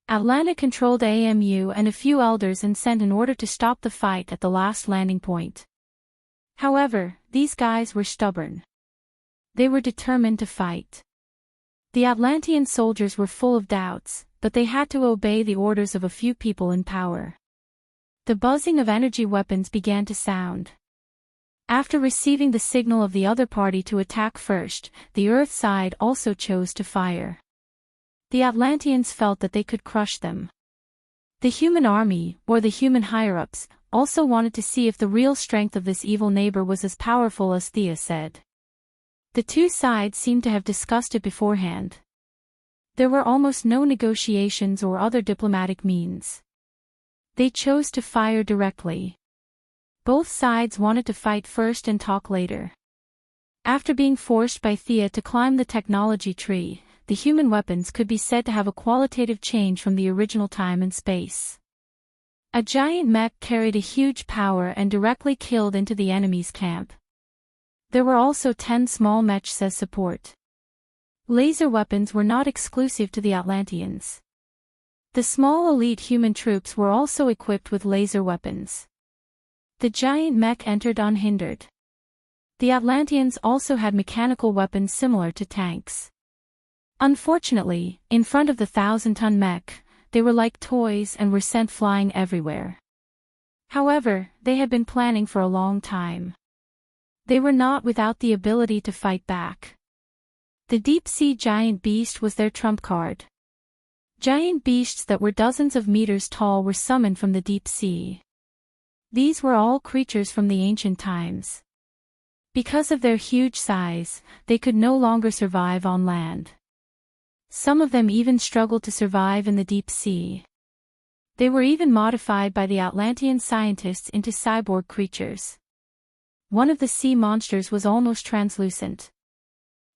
Atlanta controlled AMU and a few elders and sent an order to stop the fight at the last landing point. However, these guys were stubborn. They were determined to fight. The Atlantean soldiers were full of doubts, but they had to obey the orders of a few people in power. The buzzing of energy weapons began to sound. After receiving the signal of the other party to attack first, the Earth side also chose to fire. The Atlanteans felt that they could crush them. The human army, or the human higher-ups, also wanted to see if the real strength of this evil neighbor was as powerful as Thea said. The two sides seemed to have discussed it beforehand. There were almost no negotiations or other diplomatic means. They chose to fire directly. Both sides wanted to fight first and talk later. After being forced by Thea to climb the technology tree, the human weapons could be said to have a qualitative change from the original time and space. A giant mech carried a huge power and directly killed into the enemy's camp. There were also 10 small mechs as support. Laser weapons were not exclusive to the Atlanteans. The small elite human troops were also equipped with laser weapons. The giant mech entered unhindered. The Atlanteans also had mechanical weapons similar to tanks. Unfortunately, in front of the 1,000-ton mech, they were like toys and were sent flying everywhere. However, they had been planning for a long time. They were not without the ability to fight back. The deep-sea giant beast was their trump card. Giant beasts that were dozens of meters tall were summoned from the deep sea. These were all creatures from the ancient times. Because of their huge size, they could no longer survive on land. Some of them even struggled to survive in the deep sea. They were even modified by the Atlantean scientists into cyborg creatures. One of the sea monsters was almost translucent.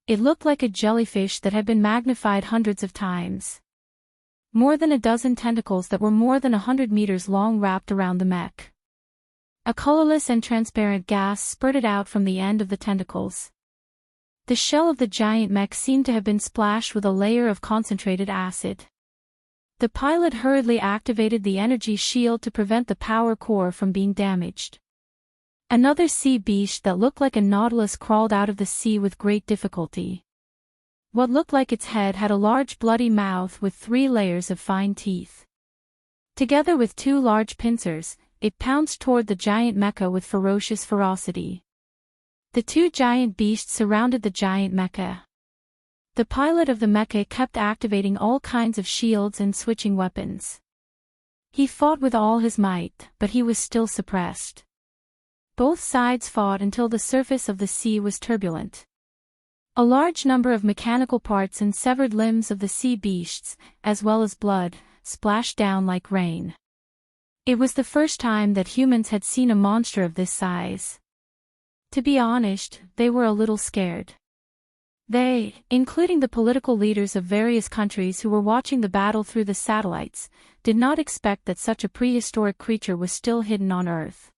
It looked like a jellyfish that had been magnified hundreds of times. More than a dozen tentacles that were more than 100 meters long wrapped around the mech. A colorless and transparent gas spurted out from the end of the tentacles. The shell of the giant mech seemed to have been splashed with a layer of concentrated acid. The pilot hurriedly activated the energy shield to prevent the power core from being damaged. Another sea beast that looked like a nautilus crawled out of the sea with great difficulty. What looked like its head had a large bloody mouth with 3 layers of fine teeth. Together with 2 large pincers, it pounced toward the giant mecha with ferocious ferocity. The 2 giant beasts surrounded the giant mecha. The pilot of the mecha kept activating all kinds of shields and switching weapons. He fought with all his might, but he was still suppressed. Both sides fought until the surface of the sea was turbulent. A large number of mechanical parts and severed limbs of the sea beasts, as well as blood, splashed down like rain. It was the first time that humans had seen a monster of this size. To be honest, they were a little scared. They, including the political leaders of various countries who were watching the battle through the satellites, did not expect that such a prehistoric creature was still hidden on Earth.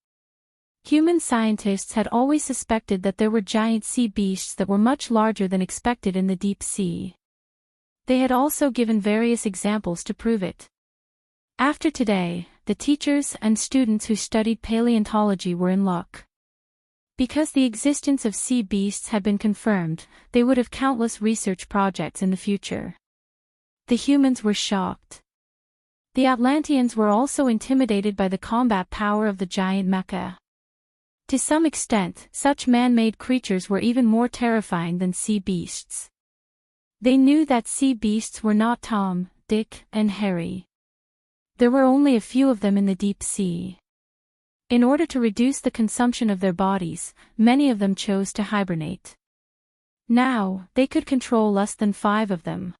Human scientists had always suspected that there were giant sea beasts that were much larger than expected in the deep sea. They had also given various examples to prove it. After today, the teachers and students who studied paleontology were in luck. Because the existence of sea beasts had been confirmed, they would have countless research projects in the future. The humans were shocked. The Atlanteans were also intimidated by the combat power of the giant mecha. To some extent, such man-made creatures were even more terrifying than sea beasts. They knew that sea beasts were not Tom, Dick, and Harry. There were only a few of them in the deep sea. In order to reduce the consumption of their bodies, many of them chose to hibernate. Now, they could control less than 5 of them.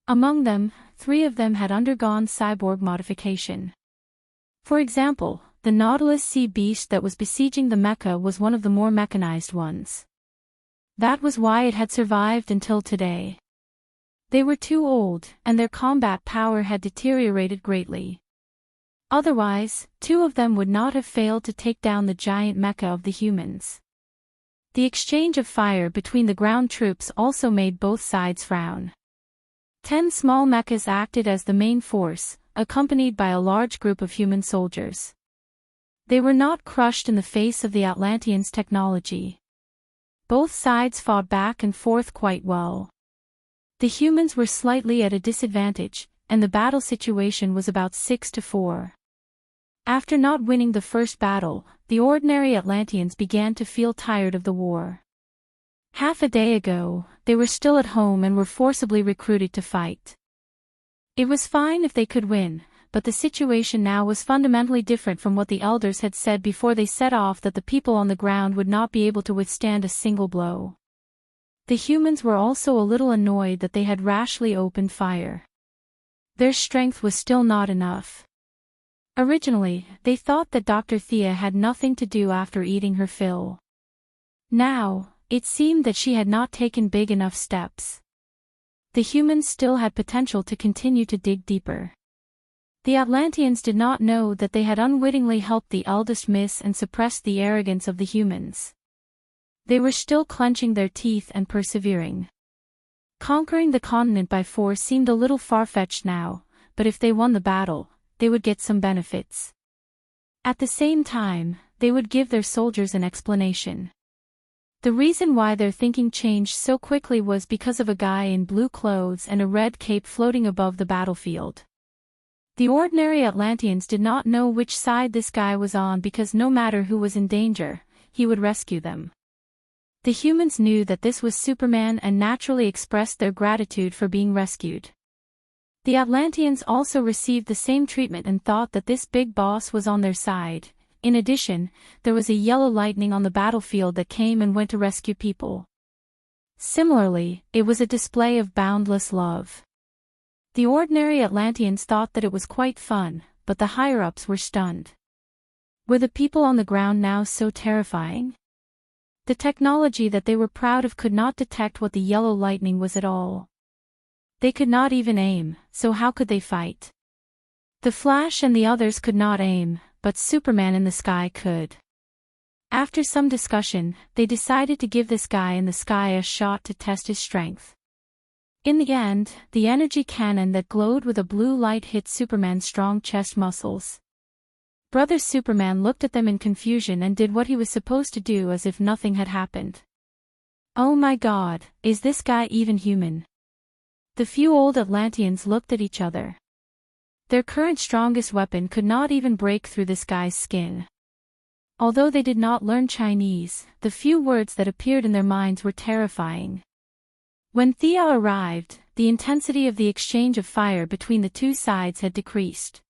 Among them, 3 of them had undergone cyborg modification. For example, the Nautilus sea beast that was besieging the mecha was one of the more mechanized ones. That was why it had survived until today. They were too old, and their combat power had deteriorated greatly. Otherwise, 2 of them would not have failed to take down the giant mecha of the humans. The exchange of fire between the ground troops also made both sides frown. 10 small mechas acted as the main force, accompanied by a large group of human soldiers. They were not crushed in the face of the Atlanteans' technology. Both sides fought back and forth quite well. The humans were slightly at a disadvantage, and the battle situation was about 6-4. After not winning the first battle, the ordinary Atlanteans began to feel tired of the war. Half a day ago, they were still at home and were forcibly recruited to fight. It was fine if they could win, but the situation now was fundamentally different from what the elders had said before they set off, that the people on the ground would not be able to withstand a single blow. The humans were also a little annoyed that they had rashly opened fire. Their strength was still not enough. Originally, they thought that Dr. Thea had nothing to do after eating her fill. Now, it seemed that she had not taken big enough steps. The humans still had potential to continue to dig deeper. The Atlanteans did not know that they had unwittingly helped the eldest miss and suppressed the arrogance of the humans. They were still clenching their teeth and persevering. Conquering the continent by force seemed a little far-fetched now, but if they won the battle, they would get some benefits. At the same time, they would give their soldiers an explanation. The reason why their thinking changed so quickly was because of a guy in blue clothes and a red cape floating above the battlefield. The ordinary Atlanteans did not know which side this guy was on, because no matter who was in danger, he would rescue them. The humans knew that this was Superman and naturally expressed their gratitude for being rescued. The Atlanteans also received the same treatment and thought that this big boss was on their side. In addition, there was a yellow lightning on the battlefield that came and went to rescue people. Similarly, it was a display of boundless love. The ordinary Atlanteans thought that it was quite fun, but the higher-ups were stunned. Were the people on the ground now so terrifying? The technology that they were proud of could not detect what the yellow lightning was at all. They could not even aim, so how could they fight? The Flash and the others could not aim, but Superman in the sky could. After some discussion, they decided to give this guy in the sky a shot to test his strength. In the end, the energy cannon that glowed with a blue light hit Superman's strong chest muscles. Brother Superman looked at them in confusion and did what he was supposed to do as if nothing had happened. Oh my God, is this guy even human? The few old Atlanteans looked at each other. Their current strongest weapon could not even break through this guy's skin. Although they did not learn Chinese, the few words that appeared in their minds were terrifying. When Thea arrived, the intensity of the exchange of fire between the two sides had decreased.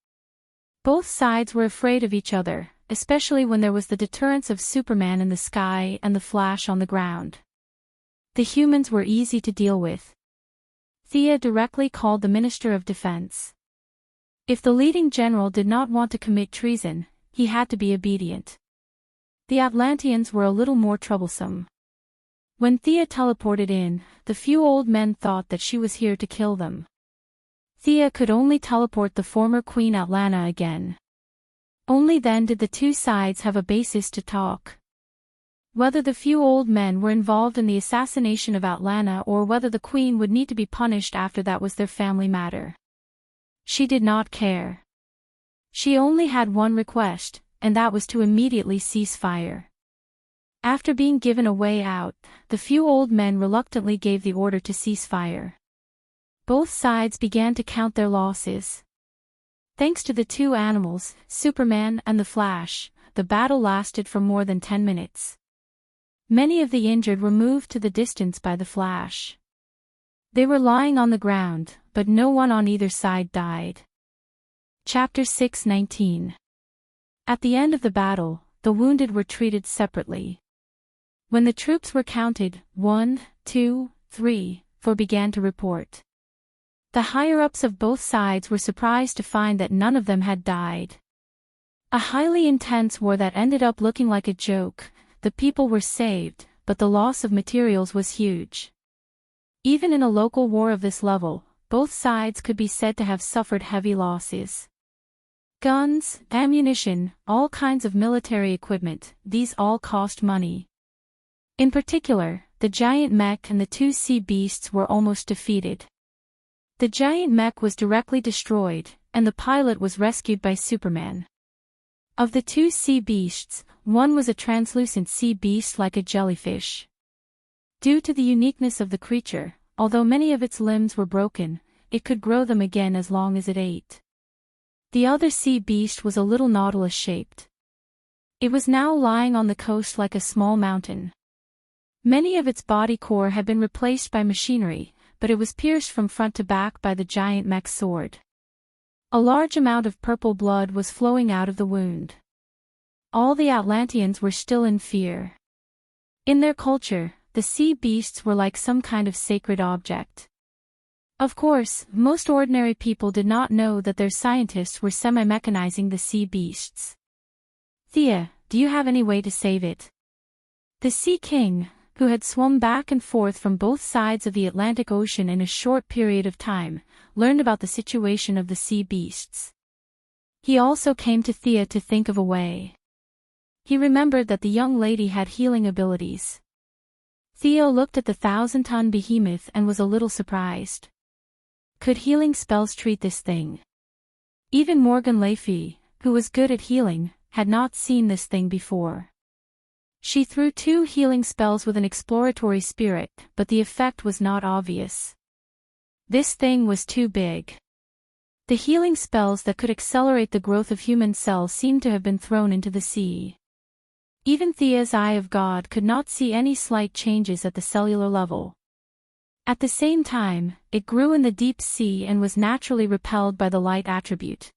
Both sides were afraid of each other, especially when there was the deterrence of Superman in the sky and the Flash on the ground. The humans were easy to deal with. Thea directly called the Minister of Defense. If the leading general did not want to commit treason, he had to be obedient. The Atlanteans were a little more troublesome. When Thea teleported in, the few old men thought that she was here to kill them. Thea could only teleport the former Queen Atlanta again. Only then did the two sides have a basis to talk. Whether the few old men were involved in the assassination of Atlanta or whether the Queen would need to be punished after that was their family matter. She did not care. She only had one request, and that was to immediately cease fire. After being given a way out, the few old men reluctantly gave the order to cease fire. Both sides began to count their losses. Thanks to the two animals, Superman and the Flash, the battle lasted for more than 10 minutes. Many of the injured were moved to the distance by the Flash. They were lying on the ground, but no one on either side died. Chapter 6:19. At the end of the battle, the wounded were treated separately. When the troops were counted, 1, 2, 3, 4 began to report. The higher-ups of both sides were surprised to find that none of them had died. A highly intense war that ended up looking like a joke. The people were saved, but the loss of materials was huge. Even in a local war of this level, both sides could be said to have suffered heavy losses. Guns, ammunition, all kinds of military equipment, these all cost money. In particular, the giant mech and the two sea beasts were almost defeated. The giant mech was directly destroyed, and the pilot was rescued by Superman. Of the two sea beasts, one was a translucent sea beast like a jellyfish. Due to the uniqueness of the creature, although many of its limbs were broken, it could grow them again as long as it ate. The other sea beast was a little nautilus-shaped. It was now lying on the coast like a small mountain. Many of its body core had been replaced by machinery, but it was pierced from front to back by the giant mech's sword. A large amount of purple blood was flowing out of the wound. All the Atlanteans were still in fear. In their culture, the sea beasts were like some kind of sacred object. Of course, most ordinary people did not know that their scientists were semi-mechanizing the sea beasts. "Thea, do you have any way to save it?" The Sea King, who had swum back and forth from both sides of the Atlantic Ocean in a short period of time, learned about the situation of the sea beasts. He also came to Thea to think of a way. He remembered that the young lady had healing abilities. Theo looked at the 1,000-ton behemoth and was a little surprised. Could healing spells treat this thing? Even Morgan Le Fay, who was good at healing, had not seen this thing before. She threw 2 healing spells with an exploratory spirit, but the effect was not obvious. This thing was too big. The healing spells that could accelerate the growth of human cells seemed to have been thrown into the sea. Even Thea's Eye of God could not see any slight changes at the cellular level. At the same time, it grew in the deep sea and was naturally repelled by the light attribute.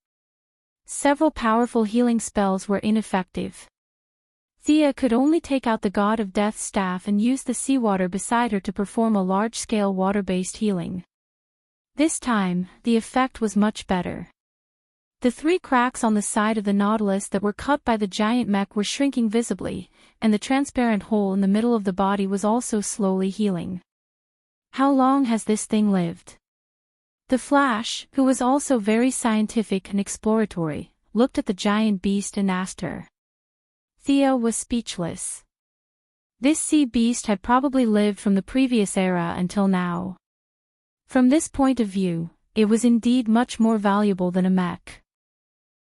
Several powerful healing spells were ineffective. Thea could only take out the God of Death's staff and use the seawater beside her to perform a large-scale water-based healing. This time, the effect was much better. The 3 cracks on the side of the Nautilus that were cut by the giant mech were shrinking visibly, and the transparent hole in the middle of the body was also slowly healing. How long has this thing lived? The Flash, who was also very scientific and exploratory, looked at the giant beast and asked her. Thea was speechless. This sea beast had probably lived from the previous era until now. From this point of view, it was indeed much more valuable than a mech.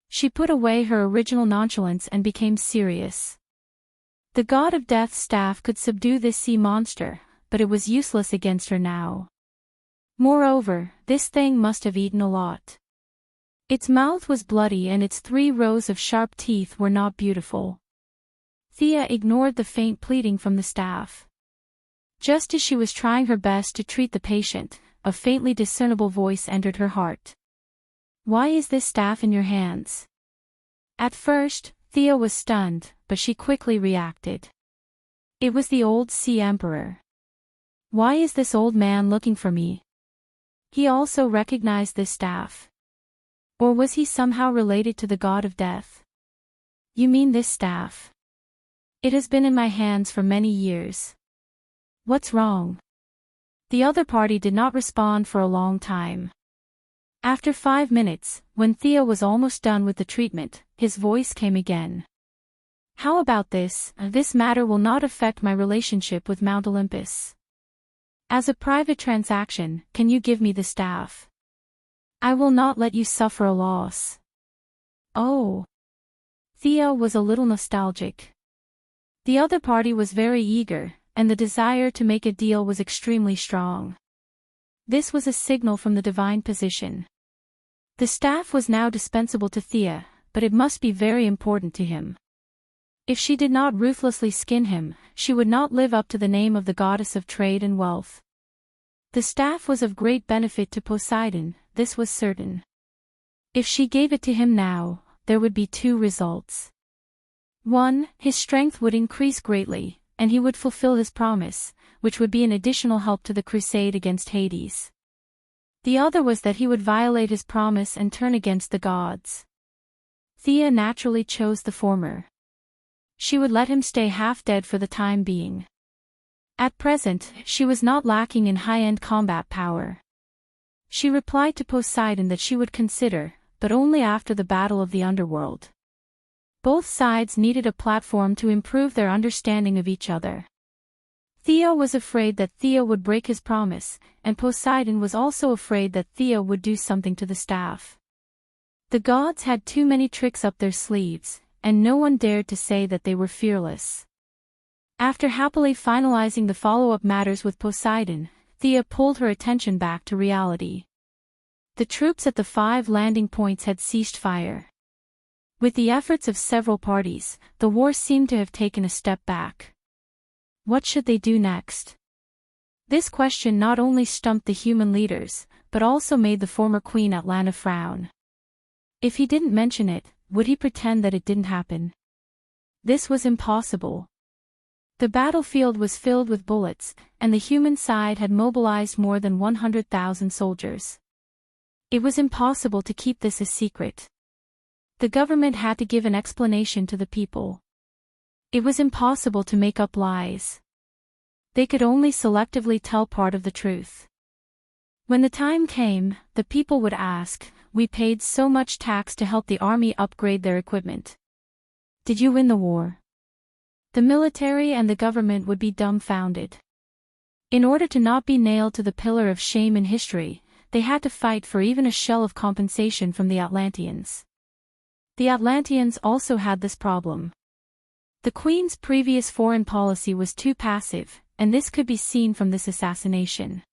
She put away her original nonchalance and became serious. The God of Death's staff could subdue this sea monster, but it was useless against her now. Moreover, this thing must have eaten a lot. Its mouth was bloody and its 3 rows of sharp teeth were not beautiful. Thea ignored the faint pleading from the staff. Just as she was trying her best to treat the patient, a faintly discernible voice entered her heart. "Why is this staff in your hands?" At first, Thea was stunned, but she quickly reacted. It was the old Sea Emperor. "Why is this old man looking for me?" He also recognized this staff. Or was he somehow related to the God of Death? "You mean this staff? It has been in my hands for many years. What's wrong?" The other party did not respond for a long time. After 5 minutes, when Thea was almost done with the treatment, his voice came again. "How about this? This matter will not affect my relationship with Mount Olympus. As a private transaction, can you give me the staff? I will not let you suffer a loss." Oh. Thea was a little nostalgic. The other party was very eager, and the desire to make a deal was extremely strong. This was a signal from the divine position. The staff was now dispensable to Thea, but it must be very important to him. If she did not ruthlessly skin him, she would not live up to the name of the goddess of trade and wealth. The staff was of great benefit to Poseidon, this was certain. If she gave it to him now, there would be 2 results. 1, his strength would increase greatly, and he would fulfill his promise, which would be an additional help to the crusade against Hades. The other was that he would violate his promise and turn against the gods. Thea naturally chose the former. She would let him stay half dead for the time being. At present, she was not lacking in high-end combat power. She replied to Poseidon that she would consider, but only after the Battle of the Underworld. Both sides needed a platform to improve their understanding of each other. Thea was afraid that Thea would break his promise, and Poseidon was also afraid that Thea would do something to the staff. The gods had too many tricks up their sleeves, and no one dared to say that they were fearless. After happily finalizing the follow-up matters with Poseidon, Thea pulled her attention back to reality. The troops at the 5 landing points had ceased fire. With the efforts of several parties, the war seemed to have taken a step back. What should they do next? This question not only stumped the human leaders, but also made the former Queen Atlanta frown. If he didn't mention it, would he pretend that it didn't happen? This was impossible. The battlefield was filled with bullets, and the human side had mobilized more than 100,000 soldiers. It was impossible to keep this a secret. The government had to give an explanation to the people. It was impossible to make up lies. They could only selectively tell part of the truth. When the time came, the people would ask, "We paid so much tax to help the army upgrade their equipment. Did you win the war?" The military and the government would be dumbfounded. In order to not be nailed to the pillar of shame in history, they had to fight for even a shell of compensation from the Atlanteans. The Atlanteans also had this problem. The Queen's previous foreign policy was too passive, and this could be seen from this assassination.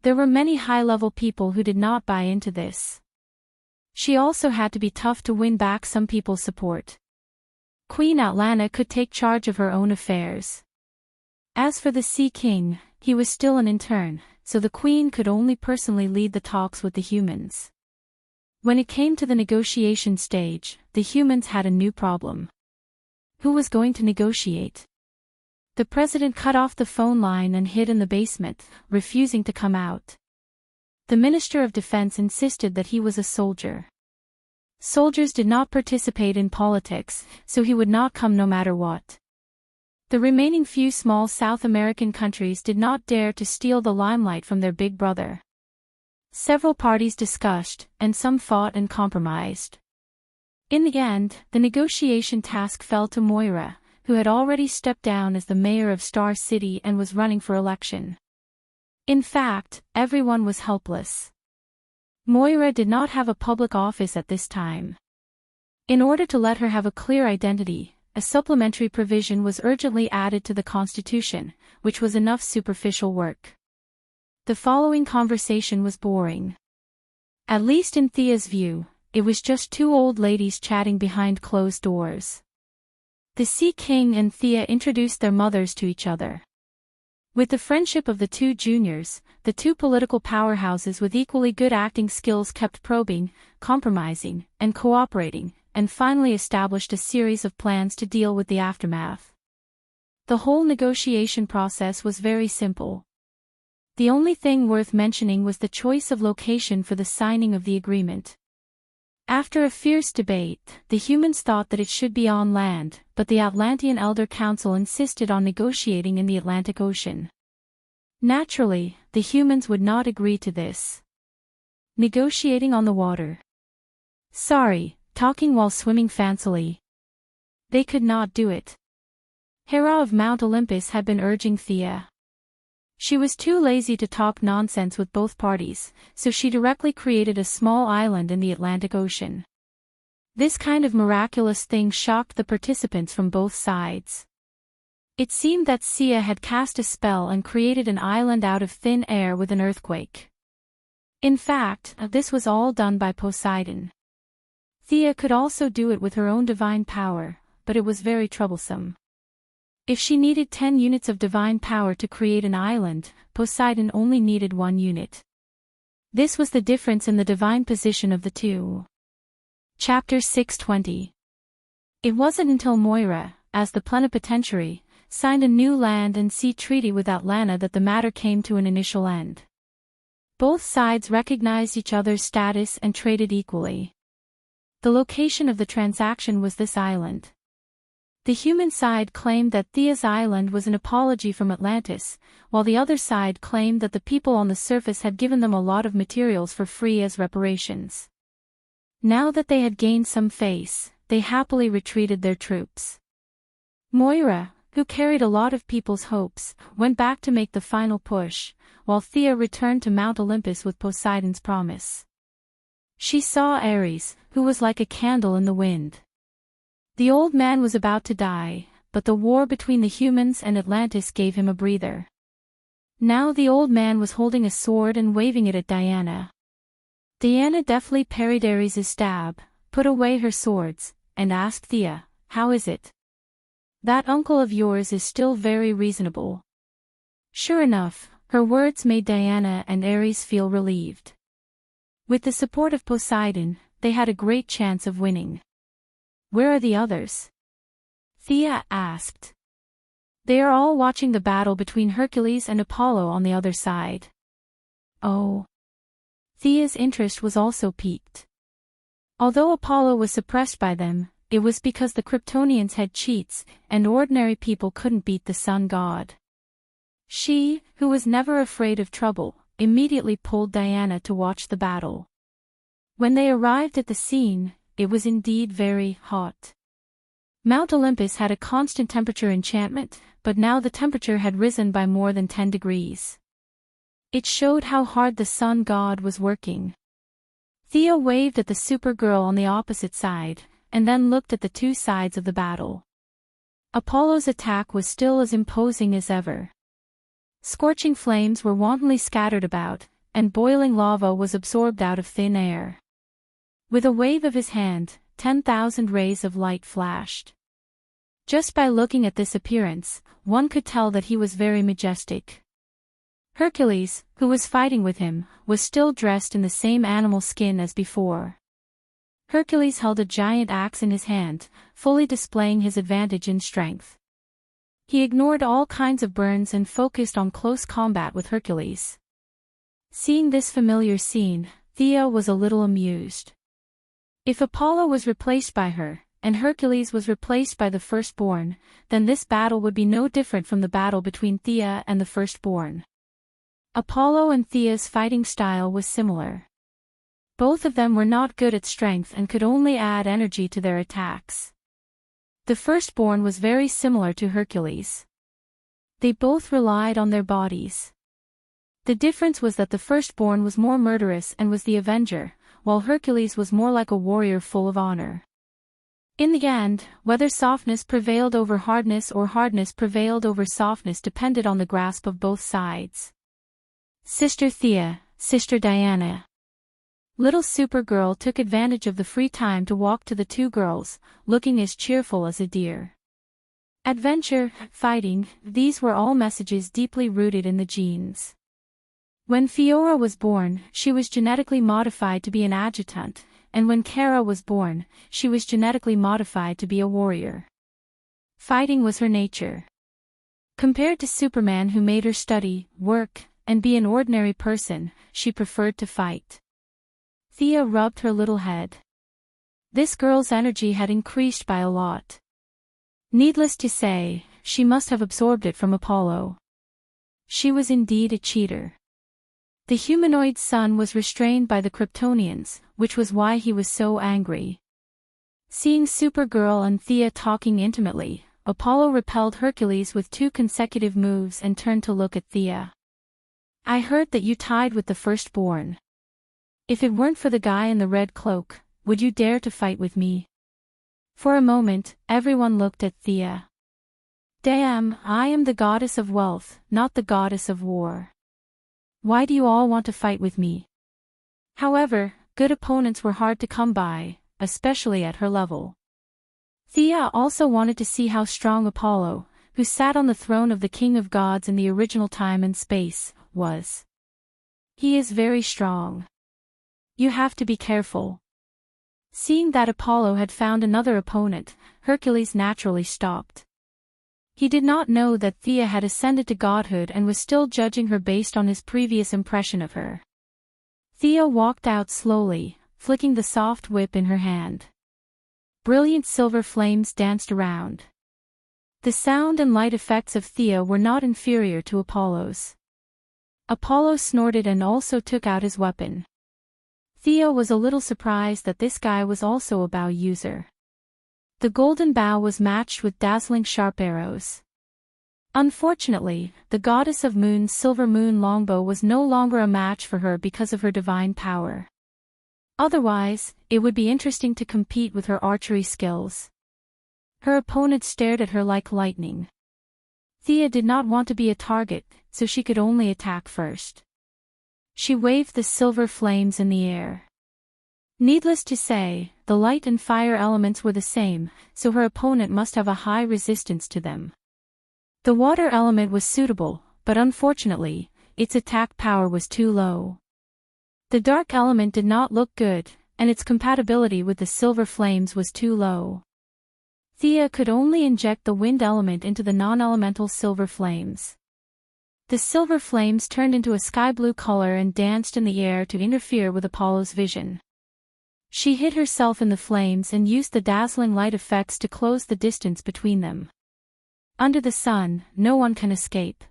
There were many high-level people who did not buy into this. She also had to be tough to win back some people's support. Queen Atlanta could take charge of her own affairs. As for the Sea King, he was still an intern, so the Queen could only personally lead the talks with the humans. When it came to the negotiation stage, the humans had a new problem. Who was going to negotiate? The president cut off the phone line and hid in the basement, refusing to come out. The Minister of Defense insisted that he was a soldier. Soldiers did not participate in politics, so he would not come no matter what. The remaining few small South American countries did not dare to steal the limelight from their big brother. Several parties discussed, and some fought and compromised. In the end, the negotiation task fell to Moira, who had already stepped down as the mayor of Star City and was running for election. In fact, everyone was helpless. Moira did not have a public office at this time. In order to let her have a clear identity, a supplementary provision was urgently added to the Constitution, which was enough superficial work. The following conversation was boring. At least in Thea's view, it was just two old ladies chatting behind closed doors. The Sea King and Thea introduced their mothers to each other. With the friendship of the two juniors, the two political powerhouses with equally good acting skills kept probing, compromising, and cooperating, and finally established a series of plans to deal with the aftermath. The whole negotiation process was very simple. The only thing worth mentioning was the choice of location for the signing of the agreement. After a fierce debate, the humans thought that it should be on land, but the Atlantean Elder Council insisted on negotiating in the Atlantic Ocean. Naturally, the humans would not agree to this. Negotiating on the water. Sorry, talking while swimming fancily. They could not do it. Hera of Mount Olympus had been urging Thea. She was too lazy to talk nonsense with both parties, so she directly created a small island in the Atlantic Ocean. This kind of miraculous thing shocked the participants from both sides. It seemed that Sia had cast a spell and created an island out of thin air with an earthquake. In fact, this was all done by Poseidon. Thea could also do it with her own divine power, but it was very troublesome. If she needed 10 units of divine power to create an island, Poseidon only needed 1 unit. This was the difference in the divine position of the two. Chapter 620. It wasn't until Moira, as the plenipotentiary, signed a new land and sea treaty with Atlanta that the matter came to an initial end. Both sides recognized each other's status and traded equally. The location of the transaction was this island. The human side claimed that Thea's island was an apology from Atlantis, while the other side claimed that the people on the surface had given them a lot of materials for free as reparations. Now that they had gained some face, they happily retreated their troops. Moira, who carried a lot of people's hopes, went back to make the final push, while Thea returned to Mount Olympus with Poseidon's promise. She saw Ares, who was like a candle in the wind. The old man was about to die, but the war between the humans and Atlantis gave him a breather. Now the old man was holding a sword and waving it at Diana. Diana deftly parried Ares' stab, put away her swords, and asked Thea, "How is it? That uncle of yours is still very reasonable." Sure enough, Her words made Diana and Ares feel relieved. With the support of Poseidon, they had a great chance of winning. "Where are the others?" Thea asked. "They are all watching the battle between Hercules and Apollo on the other side." "Oh." Thea's interest was also piqued. Although Apollo was suppressed by them, it was because the Kryptonians had cheats, and ordinary people couldn't beat the sun god. She, who was never afraid of trouble, immediately pulled Diana to watch the battle. When they arrived at the scene, it was indeed very hot. Mount Olympus had a constant temperature enchantment, but now the temperature had risen by more than 10 degrees. It showed how hard the sun god was working. Thea waved at the Supergirl on the opposite side, and then looked at the two sides of the battle. Apollo's attack was still as imposing as ever. Scorching flames were wantonly scattered about, and boiling lava was absorbed out of thin air. With a wave of his hand, 10,000 rays of light flashed. Just by looking at this appearance, one could tell that he was very majestic. Hercules, who was fighting with him, was still dressed in the same animal skin as before. Hercules held a giant axe in his hand, fully displaying his advantage in strength. He ignored all kinds of burns and focused on close combat with Hercules. Seeing this familiar scene, Thea was a little amused. If Apollo was replaced by her, and Hercules was replaced by the Firstborn, then this battle would be no different from the battle between Thea and the Firstborn. Apollo and Thea's fighting style was similar. Both of them were not good at strength and could only add energy to their attacks. The Firstborn was very similar to Hercules. They both relied on their bodies. The difference was that the Firstborn was more murderous and was the avenger, while Hercules was more like a warrior full of honor. In the end, whether softness prevailed over hardness or hardness prevailed over softness depended on the grasp of both sides. Sister Thea, Sister Diana. Little Supergirl took advantage of the free time to walk to the two girls, looking as cheerful as a deer. Adventure, fighting, these were all messages deeply rooted in the genes. When Fiora was born, she was genetically modified to be an adjutant, and when Kara was born, she was genetically modified to be a warrior. Fighting was her nature. Compared to Superman, who made her study, work, and be an ordinary person, she preferred to fight. Thea rubbed her little head. This girl's energy had increased by a lot. Needless to say, she must have absorbed it from Apollo. She was indeed a cheater. The humanoid son was restrained by the Kryptonians, which was why he was so angry. Seeing Supergirl and Thea talking intimately, Apollo repelled Hercules with 2 consecutive moves and turned to look at Thea. "I heard that you tied with the Firstborn. If it weren't for the guy in the red cloak, would you dare to fight with me?" For a moment, everyone looked at Thea. "Damn, I am the goddess of wealth, not the goddess of war. Why do you all want to fight with me?" However, good opponents were hard to come by, especially at her level. Thea also wanted to see how strong Apollo, who sat on the throne of the King of Gods in the original time and space, was. "He is very strong. You have to be careful." Seeing that Apollo had found another opponent, Hercules naturally stopped. He did not know that Thea had ascended to godhood and was still judging her based on his previous impression of her. Thea walked out slowly, flicking the soft whip in her hand. Brilliant silver flames danced around. The sound and light effects of Thea were not inferior to Apollo's. Apollo snorted and also took out his weapon. Thea was a little surprised that this guy was also a bow user. The golden bow was matched with dazzling sharp arrows. Unfortunately, the goddess of moon's silver moon longbow was no longer a match for her because of her divine power. Otherwise, it would be interesting to compete with her archery skills. Her opponent stared at her like lightning. Thea did not want to be a target, so she could only attack first. She waved the silver flames in the air. Needless to say, the light and fire elements were the same, so her opponent must have a high resistance to them. The water element was suitable, but unfortunately, its attack power was too low. The dark element did not look good, and its compatibility with the silver flames was too low. Thea could only inject the wind element into the non-elemental silver flames. The silver flames turned into a sky blue color and danced in the air to interfere with Apollo's vision. She hid herself in the flames and used the dazzling light effects to close the distance between them. Under the sun, no one can escape.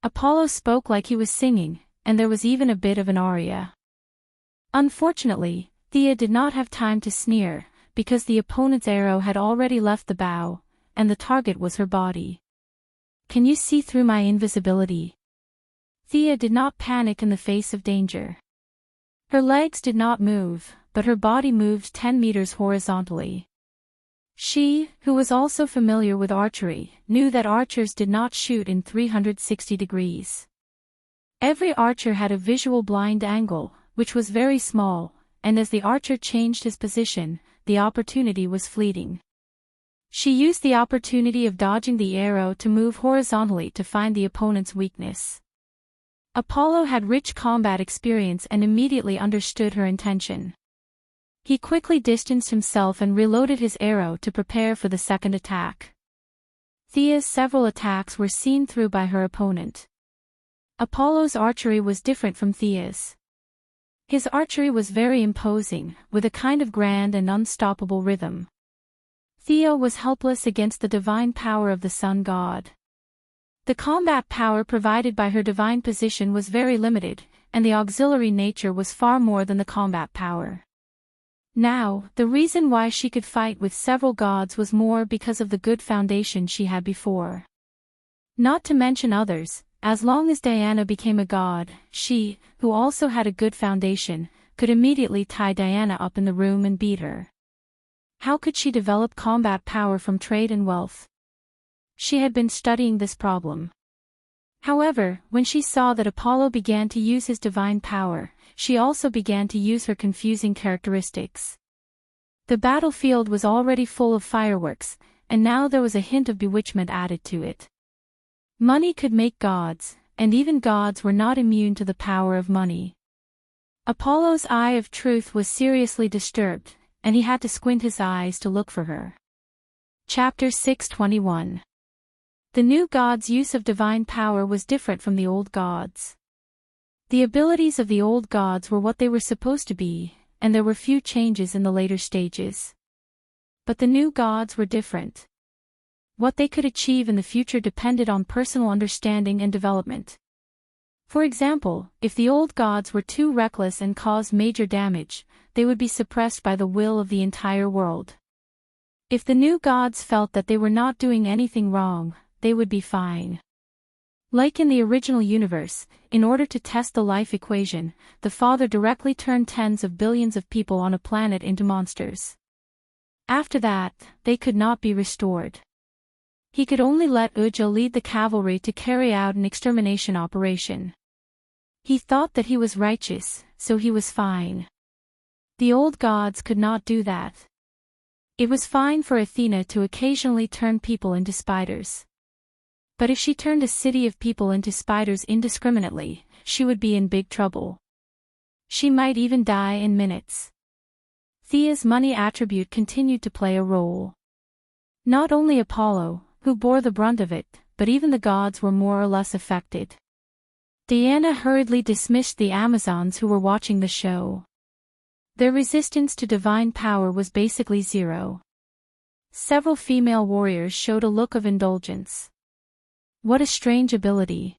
Apollo spoke like he was singing, and there was even a bit of an aria. Unfortunately, Thea did not have time to sneer, because the opponent's arrow had already left the bow, and the target was her body. "Can you see through my invisibility?" Thea did not panic in the face of danger. Her legs did not move, but her body moved 10 meters horizontally. She, who was also familiar with archery, knew that archers did not shoot in 360 degrees. Every archer had a visual blind angle, which was very small, and as the archer changed his position, the opportunity was fleeting. She used the opportunity of dodging the arrow to move horizontally to find the opponent's weakness. Apollo had rich combat experience and immediately understood her intention. He quickly distanced himself and reloaded his arrow to prepare for the second attack. Thea's several attacks were seen through by her opponent. Apollo's archery was different from Thea's. His archery was very imposing, with a kind of grand and unstoppable rhythm. Thea was helpless against the divine power of the sun god. The combat power provided by her divine position was very limited, and the auxiliary nature was far more than the combat power. Now, the reason why she could fight with several gods was more because of the good foundation she had before. Not to mention others, as long as Diana became a god, she, who also had a good foundation, could immediately tie Diana up in the room and beat her. How could she develop combat power from trade and wealth? She had been studying this problem. However, when she saw that Apollo began to use his divine power, she also began to use her confusing characteristics. The battlefield was already full of fireworks, and now there was a hint of bewitchment added to it. Money could make gods, and even gods were not immune to the power of money. Apollo's eye of truth was seriously disturbed, and he had to squint his eyes to look for her. Chapter 621. The new god's use of divine power was different from the old gods. The abilities of the old gods were what they were supposed to be, and there were few changes in the later stages. But the new gods were different. What they could achieve in the future depended on personal understanding and development. For example, if the old gods were too reckless and caused major damage, they would be suppressed by the will of the entire world. If the new gods felt that they were not doing anything wrong, they would be fine. Like in the original universe, in order to test the life equation, the Father directly turned tens of billions of people on a planet into monsters. After that, they could not be restored. He could only let Uja lead the cavalry to carry out an extermination operation. He thought that he was righteous, so he was fine. The old gods could not do that. It was fine for Athena to occasionally turn people into spiders. But if she turned a city of people into spiders indiscriminately, she would be in big trouble. She might even die in minutes. Thea's money attribute continued to play a role. Not only Apollo, who bore the brunt of it, but even the gods were more or less affected. Diana hurriedly dismissed the Amazons who were watching the show. Their resistance to divine power was basically zero. Several female warriors showed a look of indulgence. What a strange ability.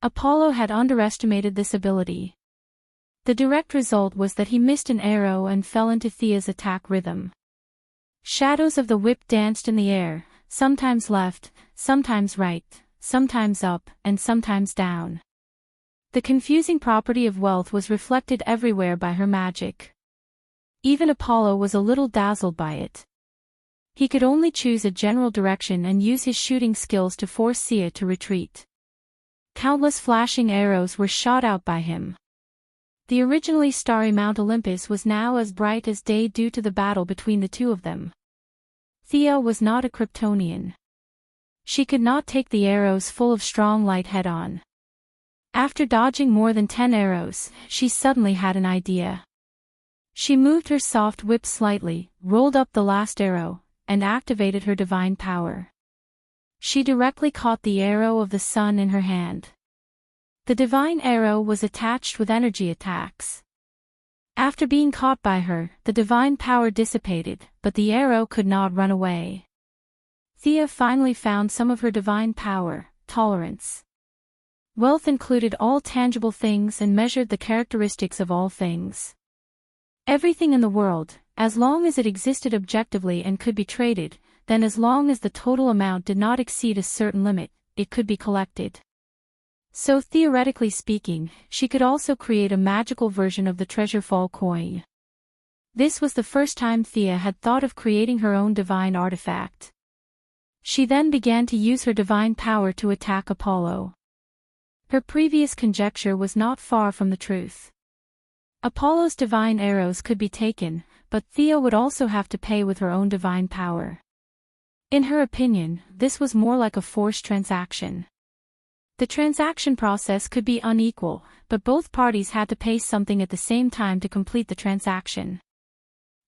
Apollo had underestimated this ability. The direct result was that he missed an arrow and fell into Thea's attack rhythm. Shadows of the whip danced in the air, sometimes left, sometimes right, sometimes up, and sometimes down. The confusing property of wealth was reflected everywhere by her magic. Even Apollo was a little dazzled by it. He could only choose a general direction and use his shooting skills to force Thea to retreat. Countless flashing arrows were shot out by him. The originally starry Mount Olympus was now as bright as day due to the battle between the two of them. Thea was not a Kryptonian. She could not take the arrows full of strong light head-on. After dodging more than 10 arrows, she suddenly had an idea. She moved her soft whip slightly, rolled up the last arrow, and activated her divine power. She directly caught the arrow of the sun in her hand. The divine arrow was attached with energy attacks. After being caught by her, the divine power dissipated, but the arrow could not run away. Thea finally found some of her divine power, tolerance. Wealth included all tangible things and measured the characteristics of all things. Everything in the world, as long as it existed objectively and could be traded, then as long as the total amount did not exceed a certain limit, it could be collected. So theoretically speaking, she could also create a magical version of the treasure fall coin. This was the first time Thea had thought of creating her own divine artifact. She then began to use her divine power to attack Apollo. Her previous conjecture was not far from the truth. Apollo's divine arrows could be taken, but Thea would also have to pay with her own divine power. In her opinion, this was more like a forced transaction. The transaction process could be unequal, but both parties had to pay something at the same time to complete the transaction.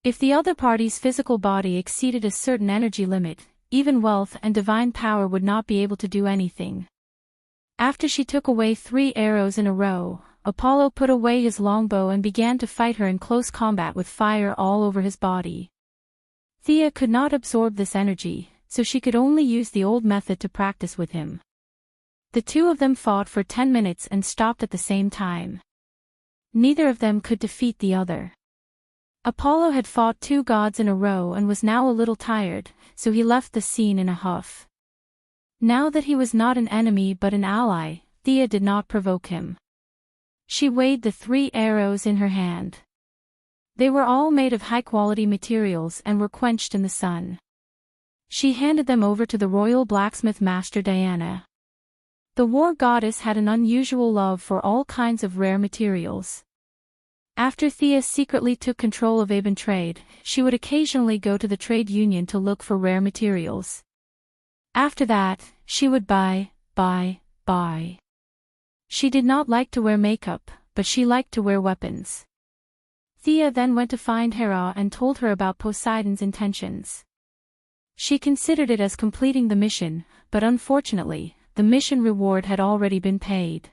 If the other party's physical body exceeded a certain energy limit, even wealth and divine power would not be able to do anything. After she took away 3 arrows in a row, Apollo put away his longbow and began to fight her in close combat with fire all over his body. Thea could not absorb this energy, so she could only use the old method to practice with him. The two of them fought for 10 minutes and stopped at the same time. Neither of them could defeat the other. Apollo had fought 2 gods in a row and was now a little tired, so he left the scene in a huff. Now that he was not an enemy but an ally, Thea did not provoke him. She weighed the 3 arrows in her hand. They were all made of high-quality materials and were quenched in the sun. She handed them over to the royal blacksmith master Diana. The war goddess had an unusual love for all kinds of rare materials. After Thea secretly took control of Aben trade, she would occasionally go to the trade union to look for rare materials. After that, she would buy. She did not like to wear makeup, but she liked to wear weapons. Thea then went to find Hera and told her about Poseidon's intentions. She considered it as completing the mission, but unfortunately, the mission reward had already been paid.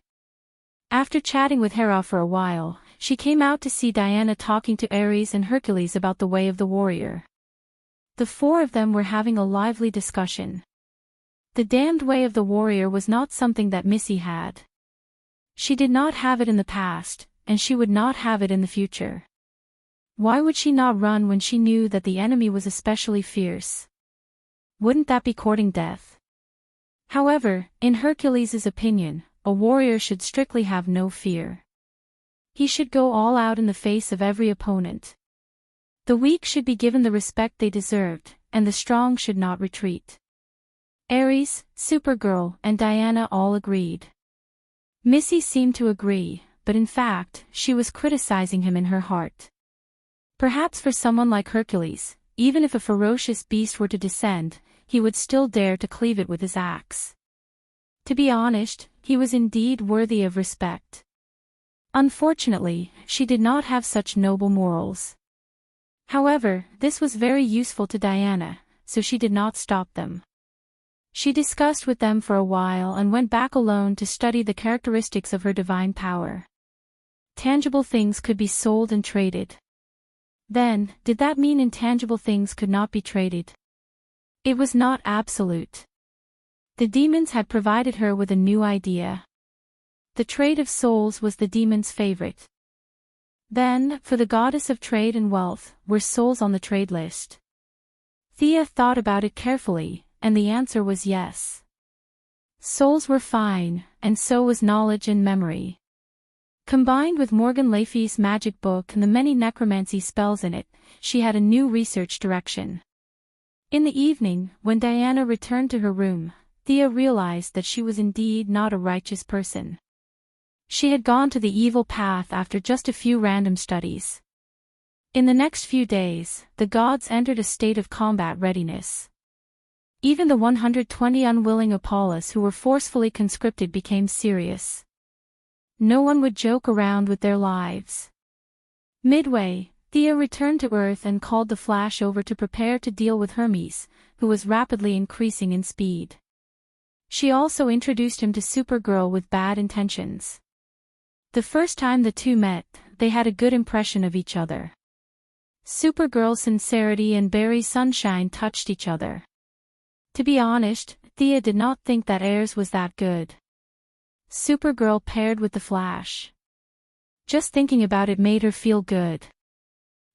After chatting with Hera for a while, she came out to see Diana talking to Ares and Hercules about the way of the warrior. The 4 of them were having a lively discussion. The damned way of the warrior was not something that Missy had. She did not have it in the past, and she would not have it in the future. Why would she not run when she knew that the enemy was especially fierce? Wouldn't that be courting death? However, in Hercules' opinion, a warrior should strictly have no fear. He should go all out in the face of every opponent. The weak should be given the respect they deserved, and the strong should not retreat. Ares, Supergirl, and Diana all agreed. Missy seemed to agree, but in fact, she was criticizing him in her heart. Perhaps for someone like Hercules, even if a ferocious beast were to descend, he would still dare to cleave it with his axe. To be honest, he was indeed worthy of respect. Unfortunately, she did not have such noble morals. However, this was very useful to Diana, so she did not stop them. She discussed with them for a while and went back alone to study the characteristics of her divine power. Tangible things could be sold and traded. Then, did that mean intangible things could not be traded? It was not absolute. The demons had provided her with a new idea. The trade of souls was the demon's favorite. Then, for the goddess of trade and wealth, were souls on the trade list? Thea thought about it carefully, and the answer was yes. Souls were fine, and so was knowledge and memory. Combined with Morgan Le Fay's magic book and the many necromancy spells in it, she had a new research direction. In the evening, when Diana returned to her room, Thea realized that she was indeed not a righteous person. She had gone to the evil path after just a few random studies. In the next few days, the gods entered a state of combat readiness. Even the 120 unwilling Apollos who were forcefully conscripted became serious. no one would joke around with their lives. Midway, Thea returned to Earth and called the Flash over to prepare to deal with Hermes, who was rapidly increasing in speed. She also introduced him to Supergirl with bad intentions. The first time the two met, they had a good impression of each other. Supergirl's sincerity and Barry's sunshine touched each other. To be honest, Thea did not think that Ayers was that good. Supergirl paired with the Flash. Just thinking about it made her feel good.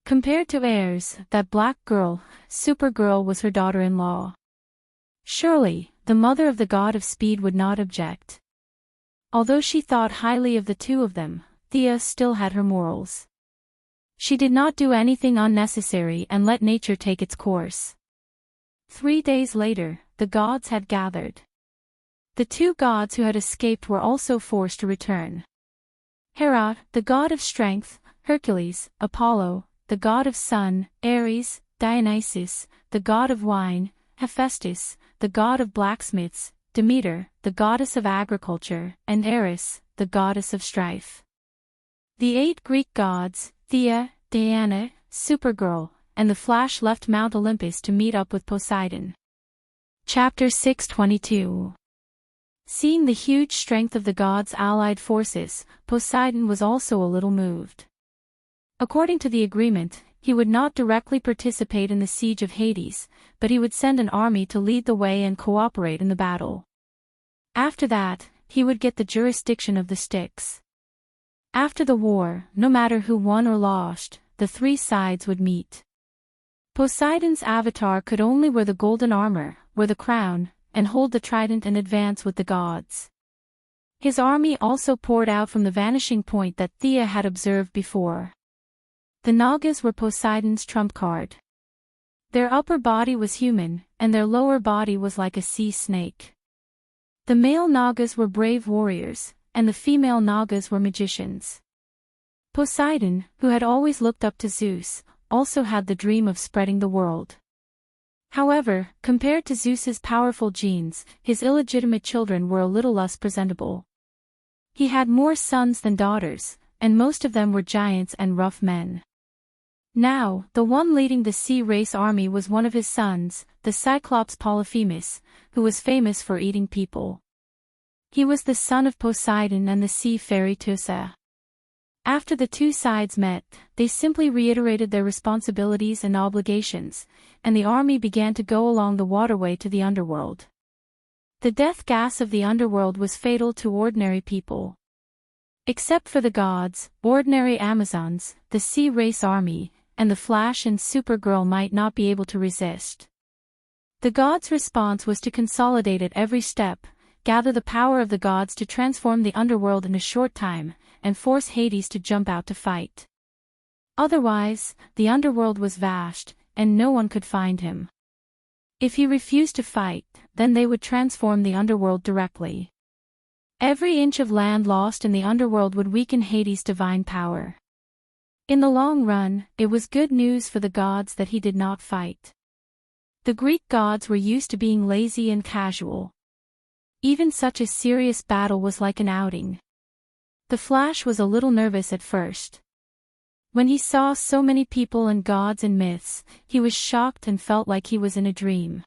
Compared to Ayers, that black girl, Supergirl was her daughter-in-law. Surely, the mother of the god of speed would not object. Although she thought highly of the two of them, Thea still had her morals. She did not do anything unnecessary and let nature take its course. 3 days later, the gods had gathered. The two gods who had escaped were also forced to return. Hera, the god of strength, Hercules, Apollo, the god of sun, Ares, Dionysus, the god of wine, Hephaestus, the god of blacksmiths, Demeter, the goddess of agriculture, and Eris, the goddess of strife. The 8 Greek gods, Thea, Diana, Supergirl, and the Flash left Mount Olympus to meet up with Poseidon. Chapter 622. Seeing the huge strength of the gods' allied forces, Poseidon was also a little moved. According to the agreement, he would not directly participate in the siege of Hades, but he would send an army to lead the way and cooperate in the battle. After that, he would get the jurisdiction of the Styx. After the war, no matter who won or lost, the 3 sides would meet. Poseidon's avatar could only wear the golden armor, wear the crown, and hold the trident and advance with the gods. His army also poured out from the vanishing point that Thea had observed before. The Nagas were Poseidon's trump card. Their upper body was human, and their lower body was like a sea snake. The male Nagas were brave warriors, and the female Nagas were magicians. Poseidon, who had always looked up to Zeus, also had the dream of spreading the world. However, compared to Zeus's powerful genes, his illegitimate children were a little less presentable. He had more sons than daughters, and most of them were giants and rough men. Now, the one leading the sea race army was one of his sons, the Cyclops Polyphemus, who was famous for eating people. He was the son of Poseidon and the sea fairy Teusa. After the two sides met, they simply reiterated their responsibilities and obligations, and the army began to go along the waterway to the underworld. The death gas of the underworld was fatal to ordinary people. Except for the gods, ordinary Amazons, the sea race army, and the Flash and Supergirl might not be able to resist. The gods' response was to consolidate at every step, gather the power of the gods to transform the underworld in a short time, and force Hades to jump out to fight. Otherwise, the underworld was vast, and no one could find him. If he refused to fight, then they would transform the underworld directly. Every inch of land lost in the underworld would weaken Hades' divine power. In the long run, it was good news for the gods that he did not fight. The Greek gods were used to being lazy and casual. Even such a serious battle was like an outing. The Flash was a little nervous at first. When he saw so many people and gods and myths, he was shocked and felt like he was in a dream.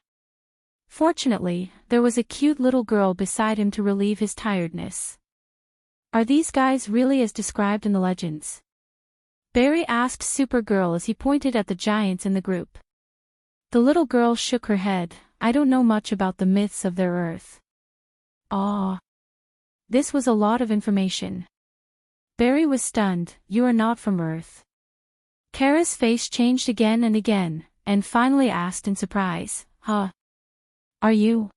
Fortunately, there was a cute little girl beside him to relieve his tiredness. Are these guys really as described in the legends? Barry asked Supergirl as he pointed at the giants in the group. The little girl shook her head. I don't know much about the myths of their Earth. Ah. This was a lot of information. Barry was stunned. You are not from Earth. Kara's face changed again and again, and finally asked in surprise, Huh? Are you?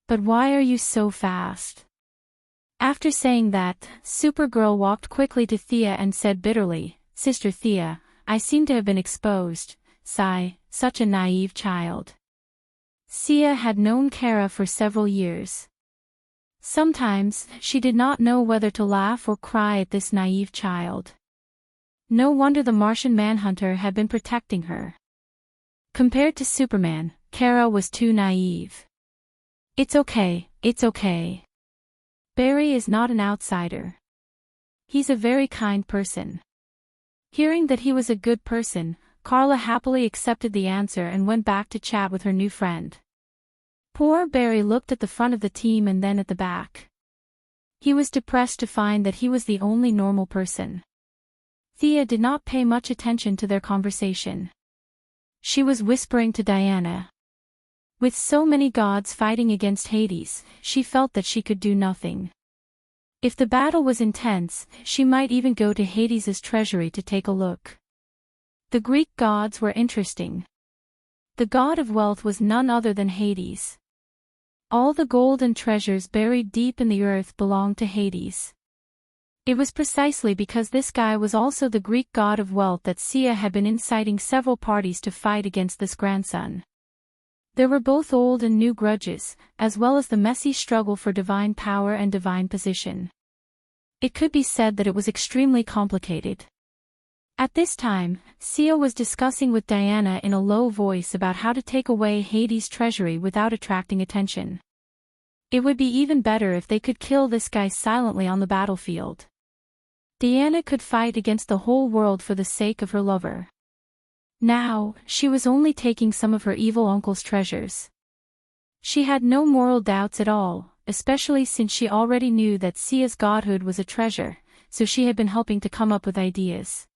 But why are you so fast? After saying that, Supergirl walked quickly to Thea and said bitterly, Sister Thea, I seem to have been exposed. Sigh, such a naive child. Thea had known Kara for several years. Sometimes, she did not know whether to laugh or cry at this naive child. No wonder the Martian Manhunter had been protecting her. Compared to Superman, Kara was too naive. It's okay, it's okay. Barry is not an outsider. He's a very kind person." Hearing that he was a good person, Carla happily accepted the answer and went back to chat with her new friend. Poor Barry looked at the front of the team and then at the back. He was depressed to find that he was the only normal person. Thea did not pay much attention to their conversation. She was whispering to Diana. With so many gods fighting against Hades, she felt that she could do nothing. If the battle was intense, she might even go to Hades's treasury to take a look. The Greek gods were interesting. The god of wealth was none other than Hades. All the gold and treasures buried deep in the earth belonged to Hades. It was precisely because this guy was also the Greek god of wealth that Sia had been inciting several parties to fight against this grandson. There were both old and new grudges, as well as the messy struggle for divine power and divine position. It could be said that it was extremely complicated. At this time, Sia was discussing with Diana in a low voice about how to take away Hades' treasury without attracting attention. It would be even better if they could kill this guy silently on the battlefield. Diana could fight against the whole world for the sake of her lover. Now, she was only taking some of her evil uncle's treasures. She had no moral doubts at all, especially since she already knew that Sia's godhood was a treasure, so she had been helping to come up with ideas.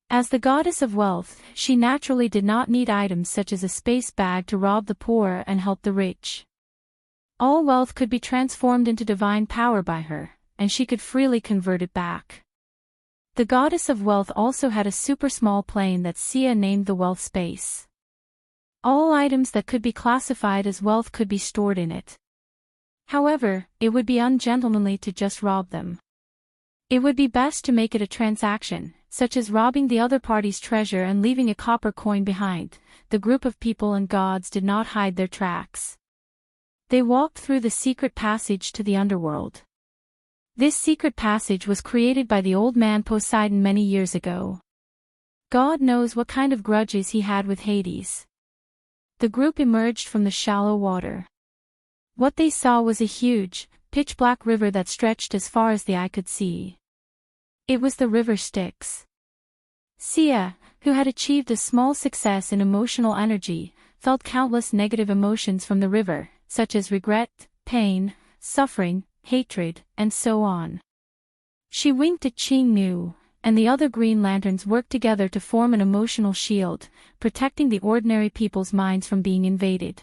As the goddess of wealth, she naturally did not need items such as a space bag to rob the poor and help the rich. All wealth could be transformed into divine power by her, and she could freely convert it back. The goddess of wealth also had a super small plane that Sia named the wealth space. All items that could be classified as wealth could be stored in it. However, it would be ungentlemanly to just rob them. It would be best to make it a transaction, such as robbing the other party's treasure and leaving a copper coin behind. The group of people and gods did not hide their tracks. They walked through the secret passage to the underworld. This secret passage was created by the old man Poseidon many years ago. God knows what kind of grudges he had with Hades. The group emerged from the shallow water. What they saw was a huge, pitch-black river that stretched as far as the eye could see. It was the river Styx. Sia, who had achieved a small success in emotional energy, felt countless negative emotions from the river, such as regret, pain, suffering, hatred, and so on. She winked at Ching Nu, and the other Green Lanterns worked together to form an emotional shield, protecting the ordinary people's minds from being invaded.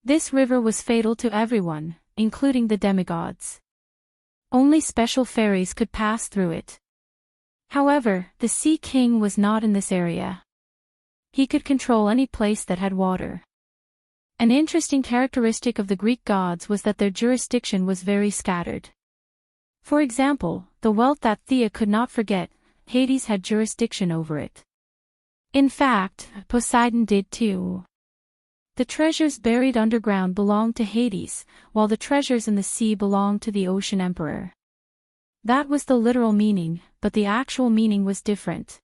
This river was fatal to everyone, including the demigods. Only special fairies could pass through it. However, the Sea King was not in this area. He could control any place that had water. An interesting characteristic of the Greek gods was that their jurisdiction was very scattered. For example, the wealth that Thea could not forget, Hades had jurisdiction over it. In fact, Poseidon did too. The treasures buried underground belonged to Hades, while the treasures in the sea belonged to the Ocean Emperor. That was the literal meaning, but the actual meaning was different.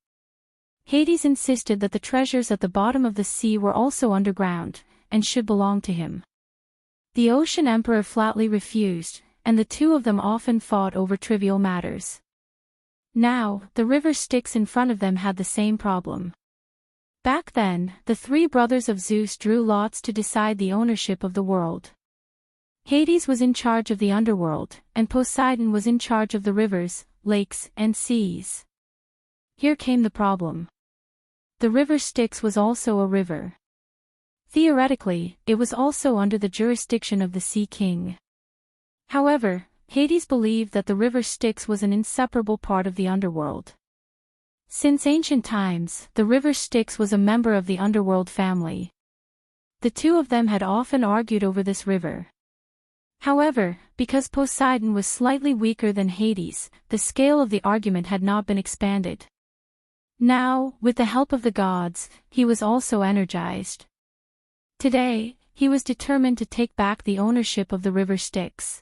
Hades insisted that the treasures at the bottom of the sea were also underground, and should belong to him. The Ocean Emperor flatly refused, and the two of them often fought over trivial matters. Now, the river Styx in front of them had the same problem. Back then, the three brothers of Zeus drew lots to decide the ownership of the world. Hades was in charge of the underworld, and Poseidon was in charge of the rivers, lakes, and seas. Here came the problem. The river Styx was also a river. Theoretically, it was also under the jurisdiction of the Sea King. However, Hades believed that the river Styx was an inseparable part of the underworld. Since ancient times, the river Styx was a member of the underworld family. The two of them had often argued over this river. However, because Poseidon was slightly weaker than Hades, the scale of the argument had not been expanded. Now, with the help of the gods, he was also energized. Today, he was determined to take back the ownership of the river Styx.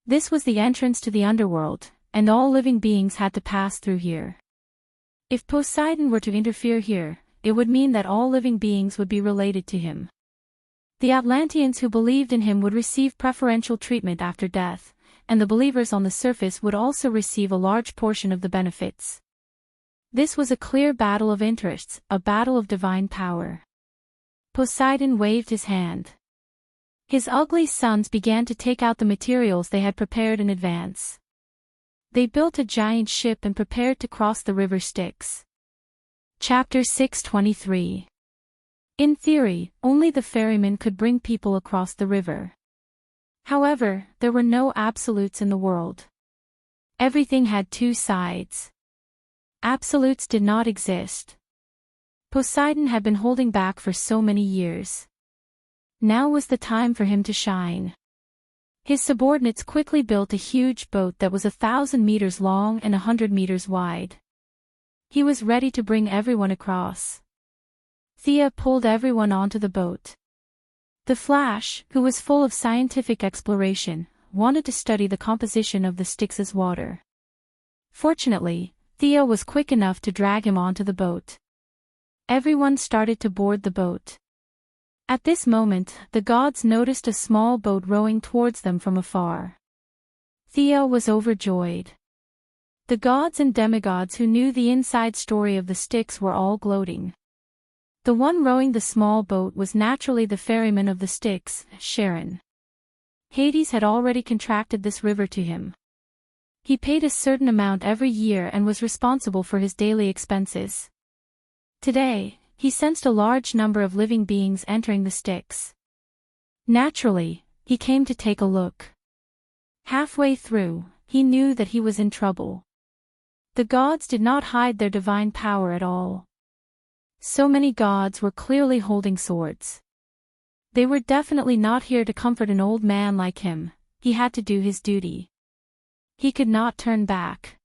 This was the entrance to the underworld, and all living beings had to pass through here. If Poseidon were to interfere here, it would mean that all living beings would be related to him. The Atlanteans who believed in him would receive preferential treatment after death, and the believers on the surface would also receive a large portion of the benefits. This was a clear battle of interests, a battle of divine power. Poseidon waved his hand. His ugly sons began to take out the materials they had prepared in advance. They built a giant ship and prepared to cross the river Styx. Chapter 623. In theory, only the ferryman could bring people across the river. However, there were no absolutes in the world. Everything had two sides. Absolutes did not exist. Poseidon had been holding back for so many years. Now was the time for him to shine. His subordinates quickly built a huge boat that was 1,000 meters long and 100 meters wide. He was ready to bring everyone across. Thea pulled everyone onto the boat. The Flash, who was full of scientific exploration, wanted to study the composition of the Styx's water. Fortunately, Thea was quick enough to drag him onto the boat. Everyone started to board the boat. At this moment, the gods noticed a small boat rowing towards them from afar. Thea was overjoyed. The gods and demigods who knew the inside story of the Styx were all gloating. The one rowing the small boat was naturally the ferryman of the Styx, Charon. Hades had already contracted this river to him. He paid a certain amount every year and was responsible for his daily expenses. Today, he sensed a large number of living beings entering the Styx. Naturally, he came to take a look. Halfway through, he knew that he was in trouble. The gods did not hide their divine power at all. So many gods were clearly holding swords. They were definitely not here to comfort an old man like him. He had to do his duty. He could not turn back.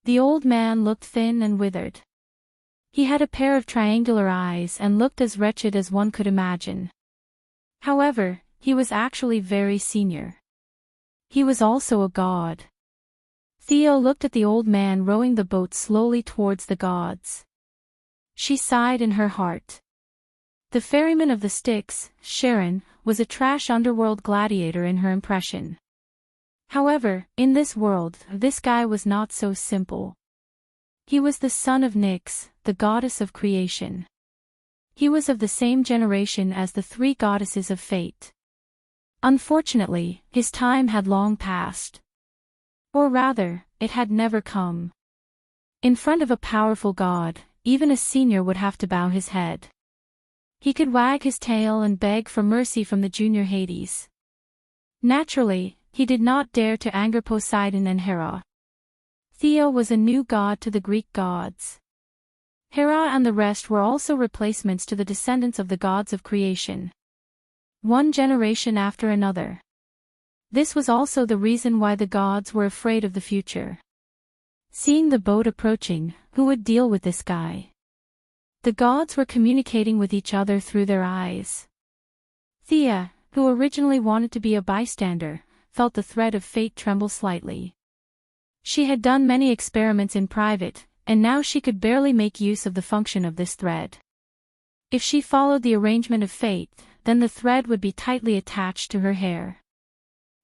The old man looked thin and withered. He had a pair of triangular eyes and looked as wretched as one could imagine. However, he was actually very senior. He was also a god. Theo looked at the old man rowing the boat slowly towards the gods. She sighed in her heart. The ferryman of the Styx, Charon, was a trash underworld gladiator in her impression. However, in this world, this guy was not so simple. He was the son of Nyx, the goddess of creation. He was of the same generation as the three goddesses of fate. Unfortunately, his time had long passed. Or rather, it had never come. In front of a powerful god, even a senior would have to bow his head. He could wag his tail and beg for mercy from the junior Hades. Naturally, he did not dare to anger Poseidon and Hera. Theo was a new god to the Greek gods. Hera and the rest were also replacements to the descendants of the gods of creation. One generation after another. This was also the reason why the gods were afraid of the future. Seeing the boat approaching, who would deal with this guy? The gods were communicating with each other through their eyes. Thea, who originally wanted to be a bystander, felt the thread of fate tremble slightly. She had done many experiments in private, and now she could barely make use of the function of this thread. If she followed the arrangement of fate, then the thread would be tightly attached to her hair.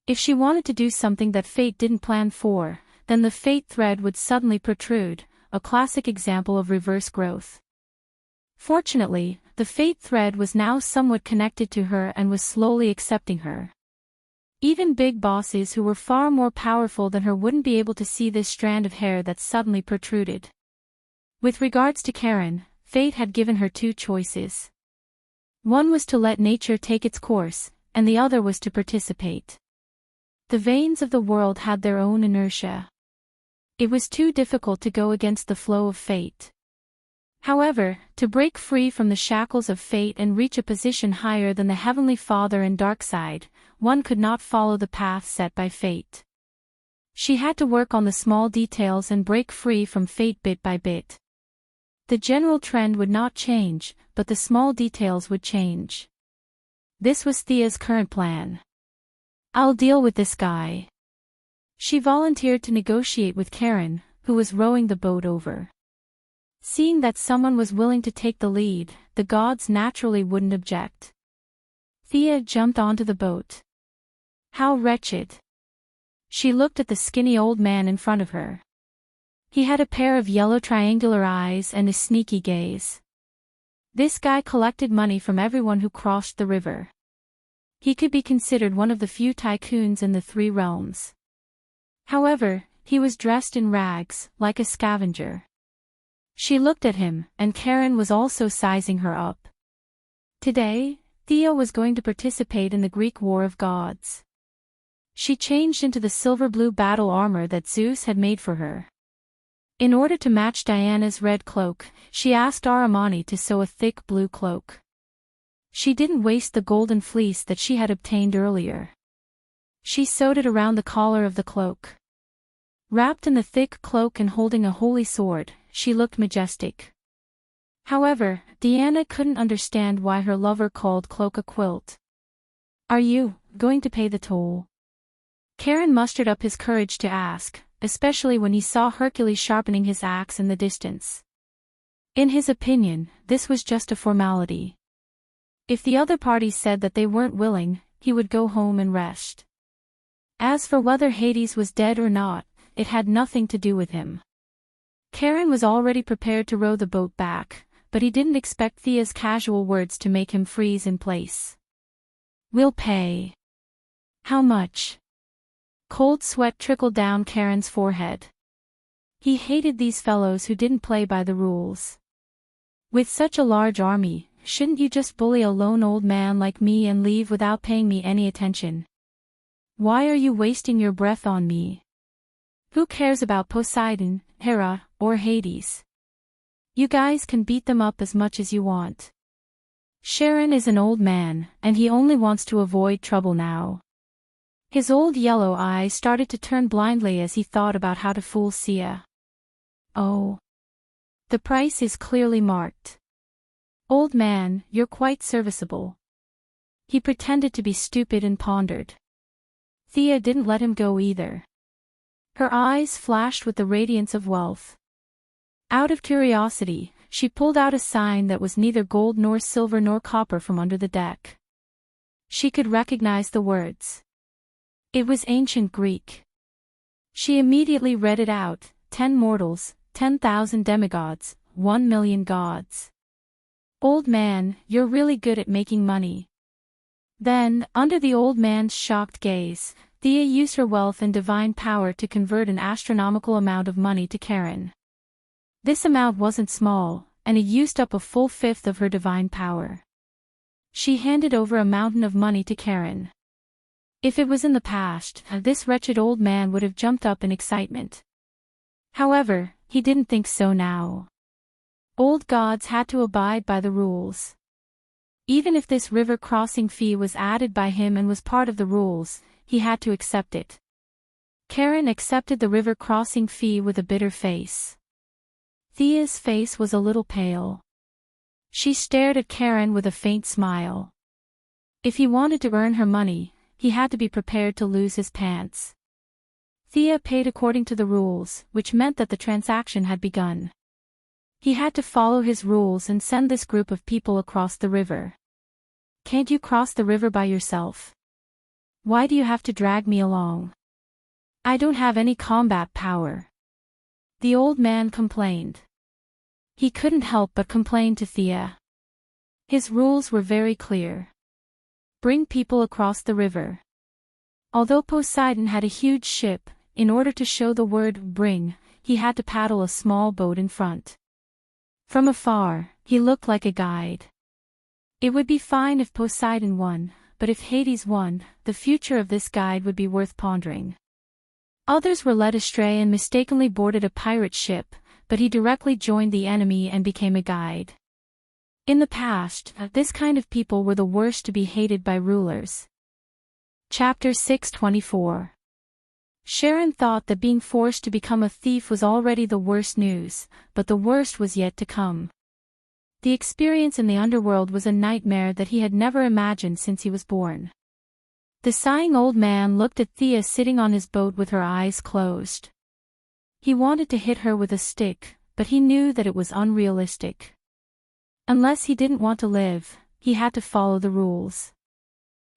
If she wanted to do something that fate didn't plan for, then the fate thread would suddenly protrude, a classic example of reverse growth. Fortunately, the fate thread was now somewhat connected to her and was slowly accepting her. Even big bosses who were far more powerful than her wouldn't be able to see this strand of hair that suddenly protruded. With regards to Karen, fate had given her two choices. One was to let nature take its course, and the other was to participate. The veins of the world had their own inertia. It was too difficult to go against the flow of fate. However, to break free from the shackles of fate and reach a position higher than the Heavenly Father and dark side, one could not follow the path set by fate. She had to work on the small details and break free from fate bit by bit. The general trend would not change, but the small details would change. This was Thea's current plan. I'll deal with this guy. She volunteered to negotiate with Karen, who was rowing the boat over. Seeing that someone was willing to take the lead, the gods naturally wouldn't object. Thea jumped onto the boat. How wretched. She looked at the skinny old man in front of her. He had a pair of yellow triangular eyes and a sneaky gaze. This guy collected money from everyone who crossed the river. He could be considered one of the few tycoons in the three realms. However, he was dressed in rags, like a scavenger. She looked at him, and Karen was also sizing her up. Today, Thea was going to participate in the Greek War of Gods. She changed into the silver-blue battle armor that Zeus had made for her. In order to match Diana's red cloak, she asked Aramani to sew a thick blue cloak. She didn't waste the golden fleece that she had obtained earlier. She sewed it around the collar of the cloak. Wrapped in the thick cloak and holding a holy sword, she looked majestic. However, Diana couldn't understand why her lover called cloak a quilt. "Are you going to pay the toll?" Karen mustered up his courage to ask, especially when he saw Hercules sharpening his axe in the distance. In his opinion, this was just a formality. If the other parties said that they weren't willing, he would go home and rest. As for whether Hades was dead or not, it had nothing to do with him. Karen was already prepared to row the boat back, but he didn't expect Thea's casual words to make him freeze in place. "We'll pay." "How much?" Cold sweat trickled down Karen's forehead. He hated these fellows who didn't play by the rules. "With such a large army, shouldn't you just bully a lone old man like me and leave without paying me any attention? Why are you wasting your breath on me? Who cares about Poseidon, Hera, or Hades? You guys can beat them up as much as you want. Sharon is an old man, and he only wants to avoid trouble now." His old yellow eyes started to turn blindly as he thought about how to fool Sia. "Oh. The price is clearly marked. Old man, you're quite serviceable." He pretended to be stupid and pondered. Thea didn't let him go either. Her eyes flashed with the radiance of wealth. Out of curiosity, she pulled out a sign that was neither gold nor silver nor copper from under the deck. She could recognize the words. It was ancient Greek. She immediately read it out: 10 mortals, 10,000 demigods, 1,000,000 gods. "Old man, you're really good at making money." Then, under the old man's shocked gaze, Thea used her wealth and divine power to convert an astronomical amount of money to Karen. This amount wasn't small, and it used up a full fifth of her divine power. She handed over a mountain of money to Karen. If it was in the past, this wretched old man would have jumped up in excitement. However, he didn't think so now. Old gods had to abide by the rules. Even if this river crossing fee was added by him and was part of the rules, he had to accept it. Karen accepted the river crossing fee with a bitter face. Thea's face was a little pale. She stared at Karen with a faint smile. If he wanted to earn her money, he had to be prepared to lose his pants. Thea paid according to the rules, which meant that the transaction had begun. He had to follow his rules and send this group of people across the river. "Can't you cross the river by yourself? Why do you have to drag me along? I don't have any combat power," the old man complained. He couldn't help but complain to Thea. His rules were very clear. Bring people across the river. Although Poseidon had a huge ship, in order to show the word "bring," he had to paddle a small boat in front. From afar, he looked like a guide. It would be fine if Poseidon won, but if Hades won, the future of this guide would be worth pondering. Others were led astray and mistakenly boarded a pirate ship, but he directly joined the enemy and became a guide. In the past, this kind of people were the worst to be hated by rulers. Chapter 624. Sharon thought that being forced to become a thief was already the worst news, but the worst was yet to come. The experience in the underworld was a nightmare that he had never imagined since he was born. The sighing old man looked at Thea sitting on his boat with her eyes closed. He wanted to hit her with a stick, but he knew that it was unrealistic. Unless he didn't want to live, he had to follow the rules.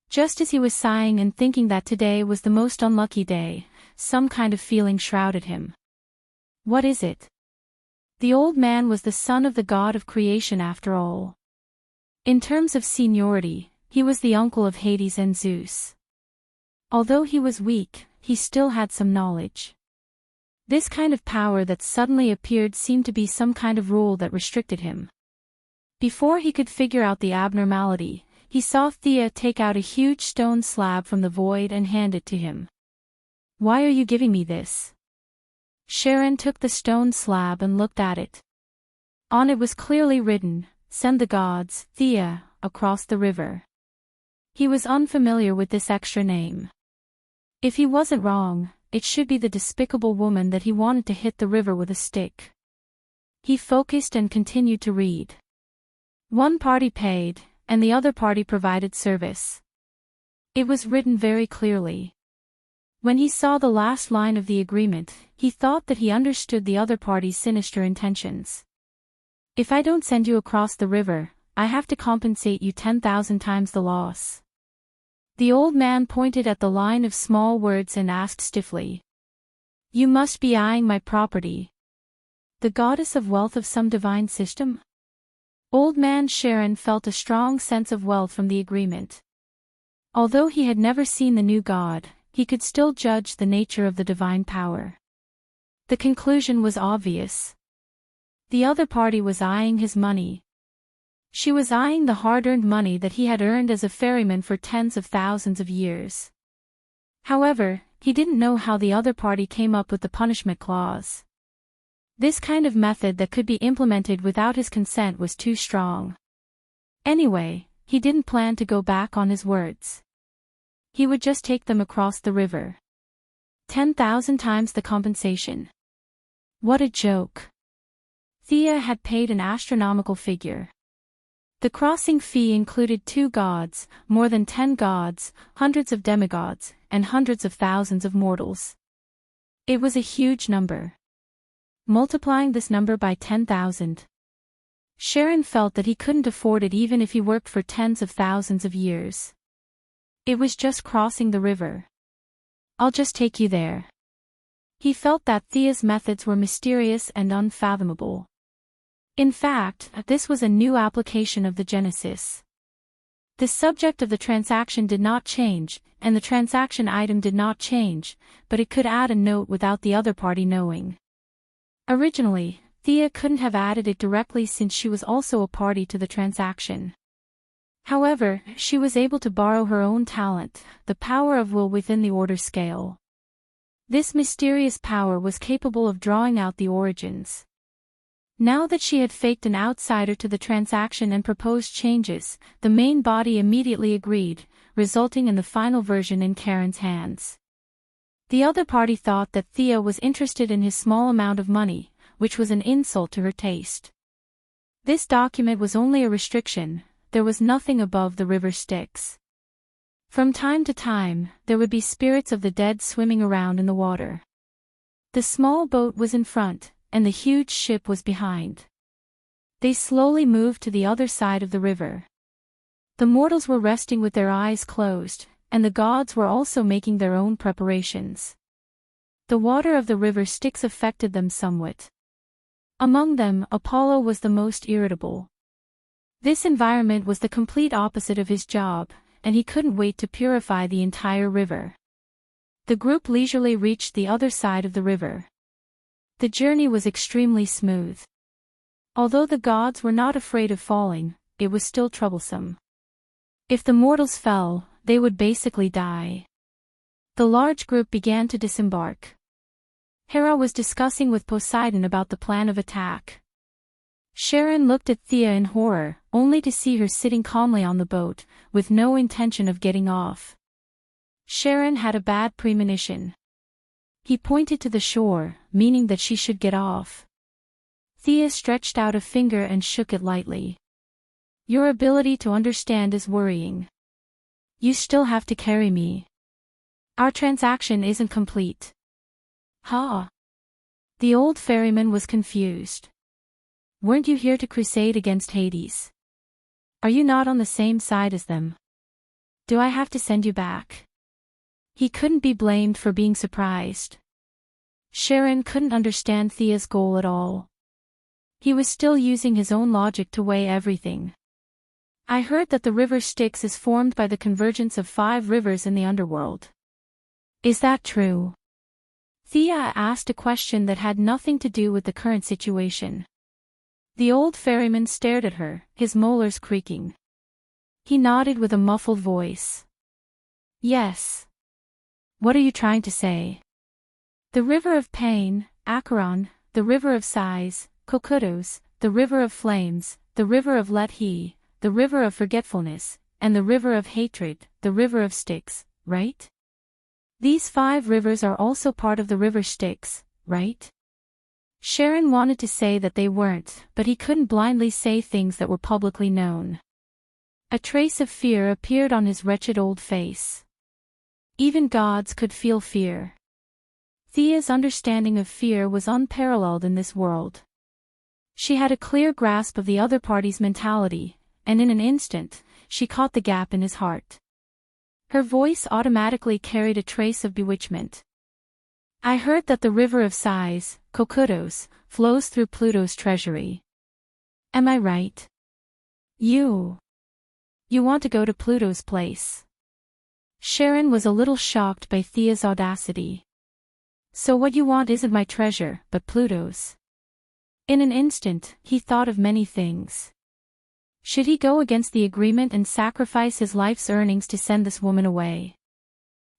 Just as he was sighing and thinking that today was the most unlucky day, some kind of feeling shrouded him. What is it? The old man was the son of the god of creation after all. In terms of seniority, he was the uncle of Hades and Zeus. Although he was weak, he still had some knowledge. This kind of power that suddenly appeared seemed to be some kind of rule that restricted him. Before he could figure out the abnormality, he saw Thea take out a huge stone slab from the void and hand it to him. Why are you giving me this? Sharon took the stone slab and looked at it. On it was clearly written, "Send the gods, Thea, across the river." He was unfamiliar with this extra name. If he wasn't wrong, it should be the despicable woman that he wanted to hit the river with a stick. He focused and continued to read. One party paid, and the other party provided service. It was written very clearly. When he saw the last line of the agreement, he thought that he understood the other party's sinister intentions. If I don't send you across the river, I have to compensate you 10,000 times the loss. The old man pointed at the line of small words and asked stiffly. You must be eyeing my property. The goddess of wealth of some divine system? Old man Sharon felt a strong sense of wealth from the agreement. Although he had never seen the new god, he could still judge the nature of the divine power. The conclusion was obvious. The other party was eyeing his money. She was eyeing the hard-earned money that he had earned as a ferryman for tens of thousands of years. However, he didn't know how the other party came up with the punishment clause. This kind of method that could be implemented without his consent was too strong. Anyway, he didn't plan to go back on his words. He would just take them across the river. 10,000 times the compensation. What a joke. Thea had paid an astronomical figure. The crossing fee included 2 gods, more than 10 gods, hundreds of demigods, and hundreds of thousands of mortals. It was a huge number. Multiplying this number by 10,000. Sharon felt that he couldn't afford it even if he worked for tens of thousands of years. It was just crossing the river. I'll just take you there. He felt that Thea's methods were mysterious and unfathomable. In fact, this was a new application of the Genesis. The subject of the transaction did not change, and the transaction item did not change, but it could add a note without the other party knowing. Originally, Thea couldn't have added it directly since she was also a party to the transaction. However, she was able to borrow her own talent, the power of will within the order scale. This mysterious power was capable of drawing out the origins. Now that she had faked an outsider to the transaction and proposed changes, the main body immediately agreed, resulting in the final version in Karen's hands. The other party thought that Thea was interested in his small amount of money, which was an insult to her taste. This document was only a restriction. There was nothing above the river Styx. From time to time, there would be spirits of the dead swimming around in the water. The small boat was in front, and the huge ship was behind. They slowly moved to the other side of the river. The mortals were resting with their eyes closed, and the gods were also making their own preparations. The water of the river Styx affected them somewhat. Among them, Apollo was the most irritable. This environment was the complete opposite of his job, and he couldn't wait to purify the entire river. The group leisurely reached the other side of the river. The journey was extremely smooth. Although the gods were not afraid of falling, it was still troublesome. If the mortals fell, they would basically die. The large group began to disembark. Hera was discussing with Poseidon about the plan of attack. Sharon looked at Thea in horror, only to see her sitting calmly on the boat, with no intention of getting off. Sharon had a bad premonition. He pointed to the shore, meaning that she should get off. Thea stretched out a finger and shook it lightly. Your ability to understand is worrying. You still have to carry me. Our transaction isn't complete. Huh? The old ferryman was confused. Weren't you here to crusade against Hades? Are you not on the same side as them? Do I have to send you back? He couldn't be blamed for being surprised. Sharon couldn't understand Thea's goal at all. He was still using his own logic to weigh everything. I heard that the river Styx is formed by the convergence of 5 rivers in the underworld. Is that true? Thea asked a question that had nothing to do with the current situation. The old ferryman stared at her, his molars creaking. He nodded with a muffled voice. Yes. What are you trying to say? The river of pain, Acheron, the river of sighs, Cocytus, the river of flames, the river of Lethe, the river of forgetfulness, and the river of hatred, the river of Styx, right? These 5 rivers are also part of the river Styx, right? Sharon wanted to say that they weren't, but he couldn't blindly say things that were publicly known. A trace of fear appeared on his wretched old face. Even gods could feel fear. Thea's understanding of fear was unparalleled in this world. She had a clear grasp of the other party's mentality, and in an instant, she caught the gap in his heart. Her voice automatically carried a trace of bewitchment. I heard that the river of sighs, Cocytus, flows through Pluto's treasury. Am I right? You want to go to Pluto's place. Sharon was a little shocked by Thea's audacity. So what you want isn't my treasure, but Pluto's. In an instant, he thought of many things. Should he go against the agreement and sacrifice his life's earnings to send this woman away?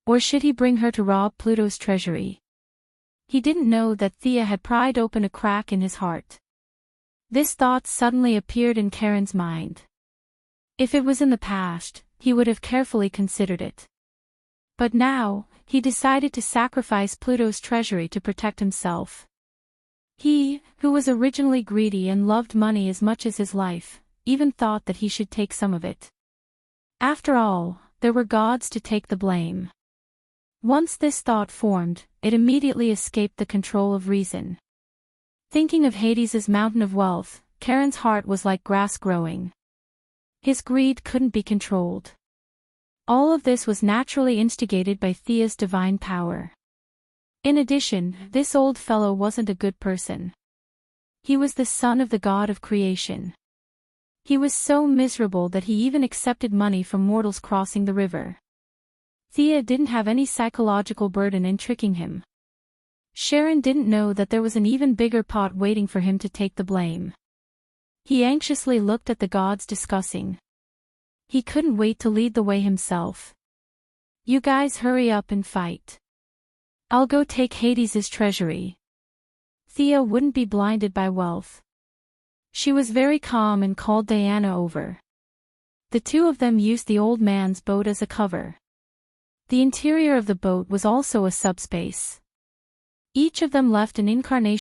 Or should he bring her to rob Pluto's treasury? He didn't know that Thea had pried open a crack in his heart. This thought suddenly appeared in Karen's mind. If it was in the past, he would have carefully considered it. But now, he decided to sacrifice Pluto's treasury to protect himself. He, who was originally greedy and loved money as much as his life, even thought that he should take some of it. After all, there were gods to take the blame. Once this thought formed, it immediately escaped the control of reason. Thinking of Hades's mountain of wealth, Karen's heart was like grass growing. His greed couldn't be controlled. All of this was naturally instigated by Thea's divine power. In addition, this old fellow wasn't a good person. He was the son of the god of creation. He was so miserable that he even accepted money from mortals crossing the river. Thea didn't have any psychological burden in tricking him. Sharon didn't know that there was an even bigger pot waiting for him to take the blame. He anxiously looked at the gods discussing. He couldn't wait to lead the way himself. You guys hurry up and fight. I'll go take Hades's treasury. Thea wouldn't be blinded by wealth. She was very calm and called Diana over. The two of them used the old man's boat as a cover. The interior of the boat was also a subspace. Each of them left an incarnation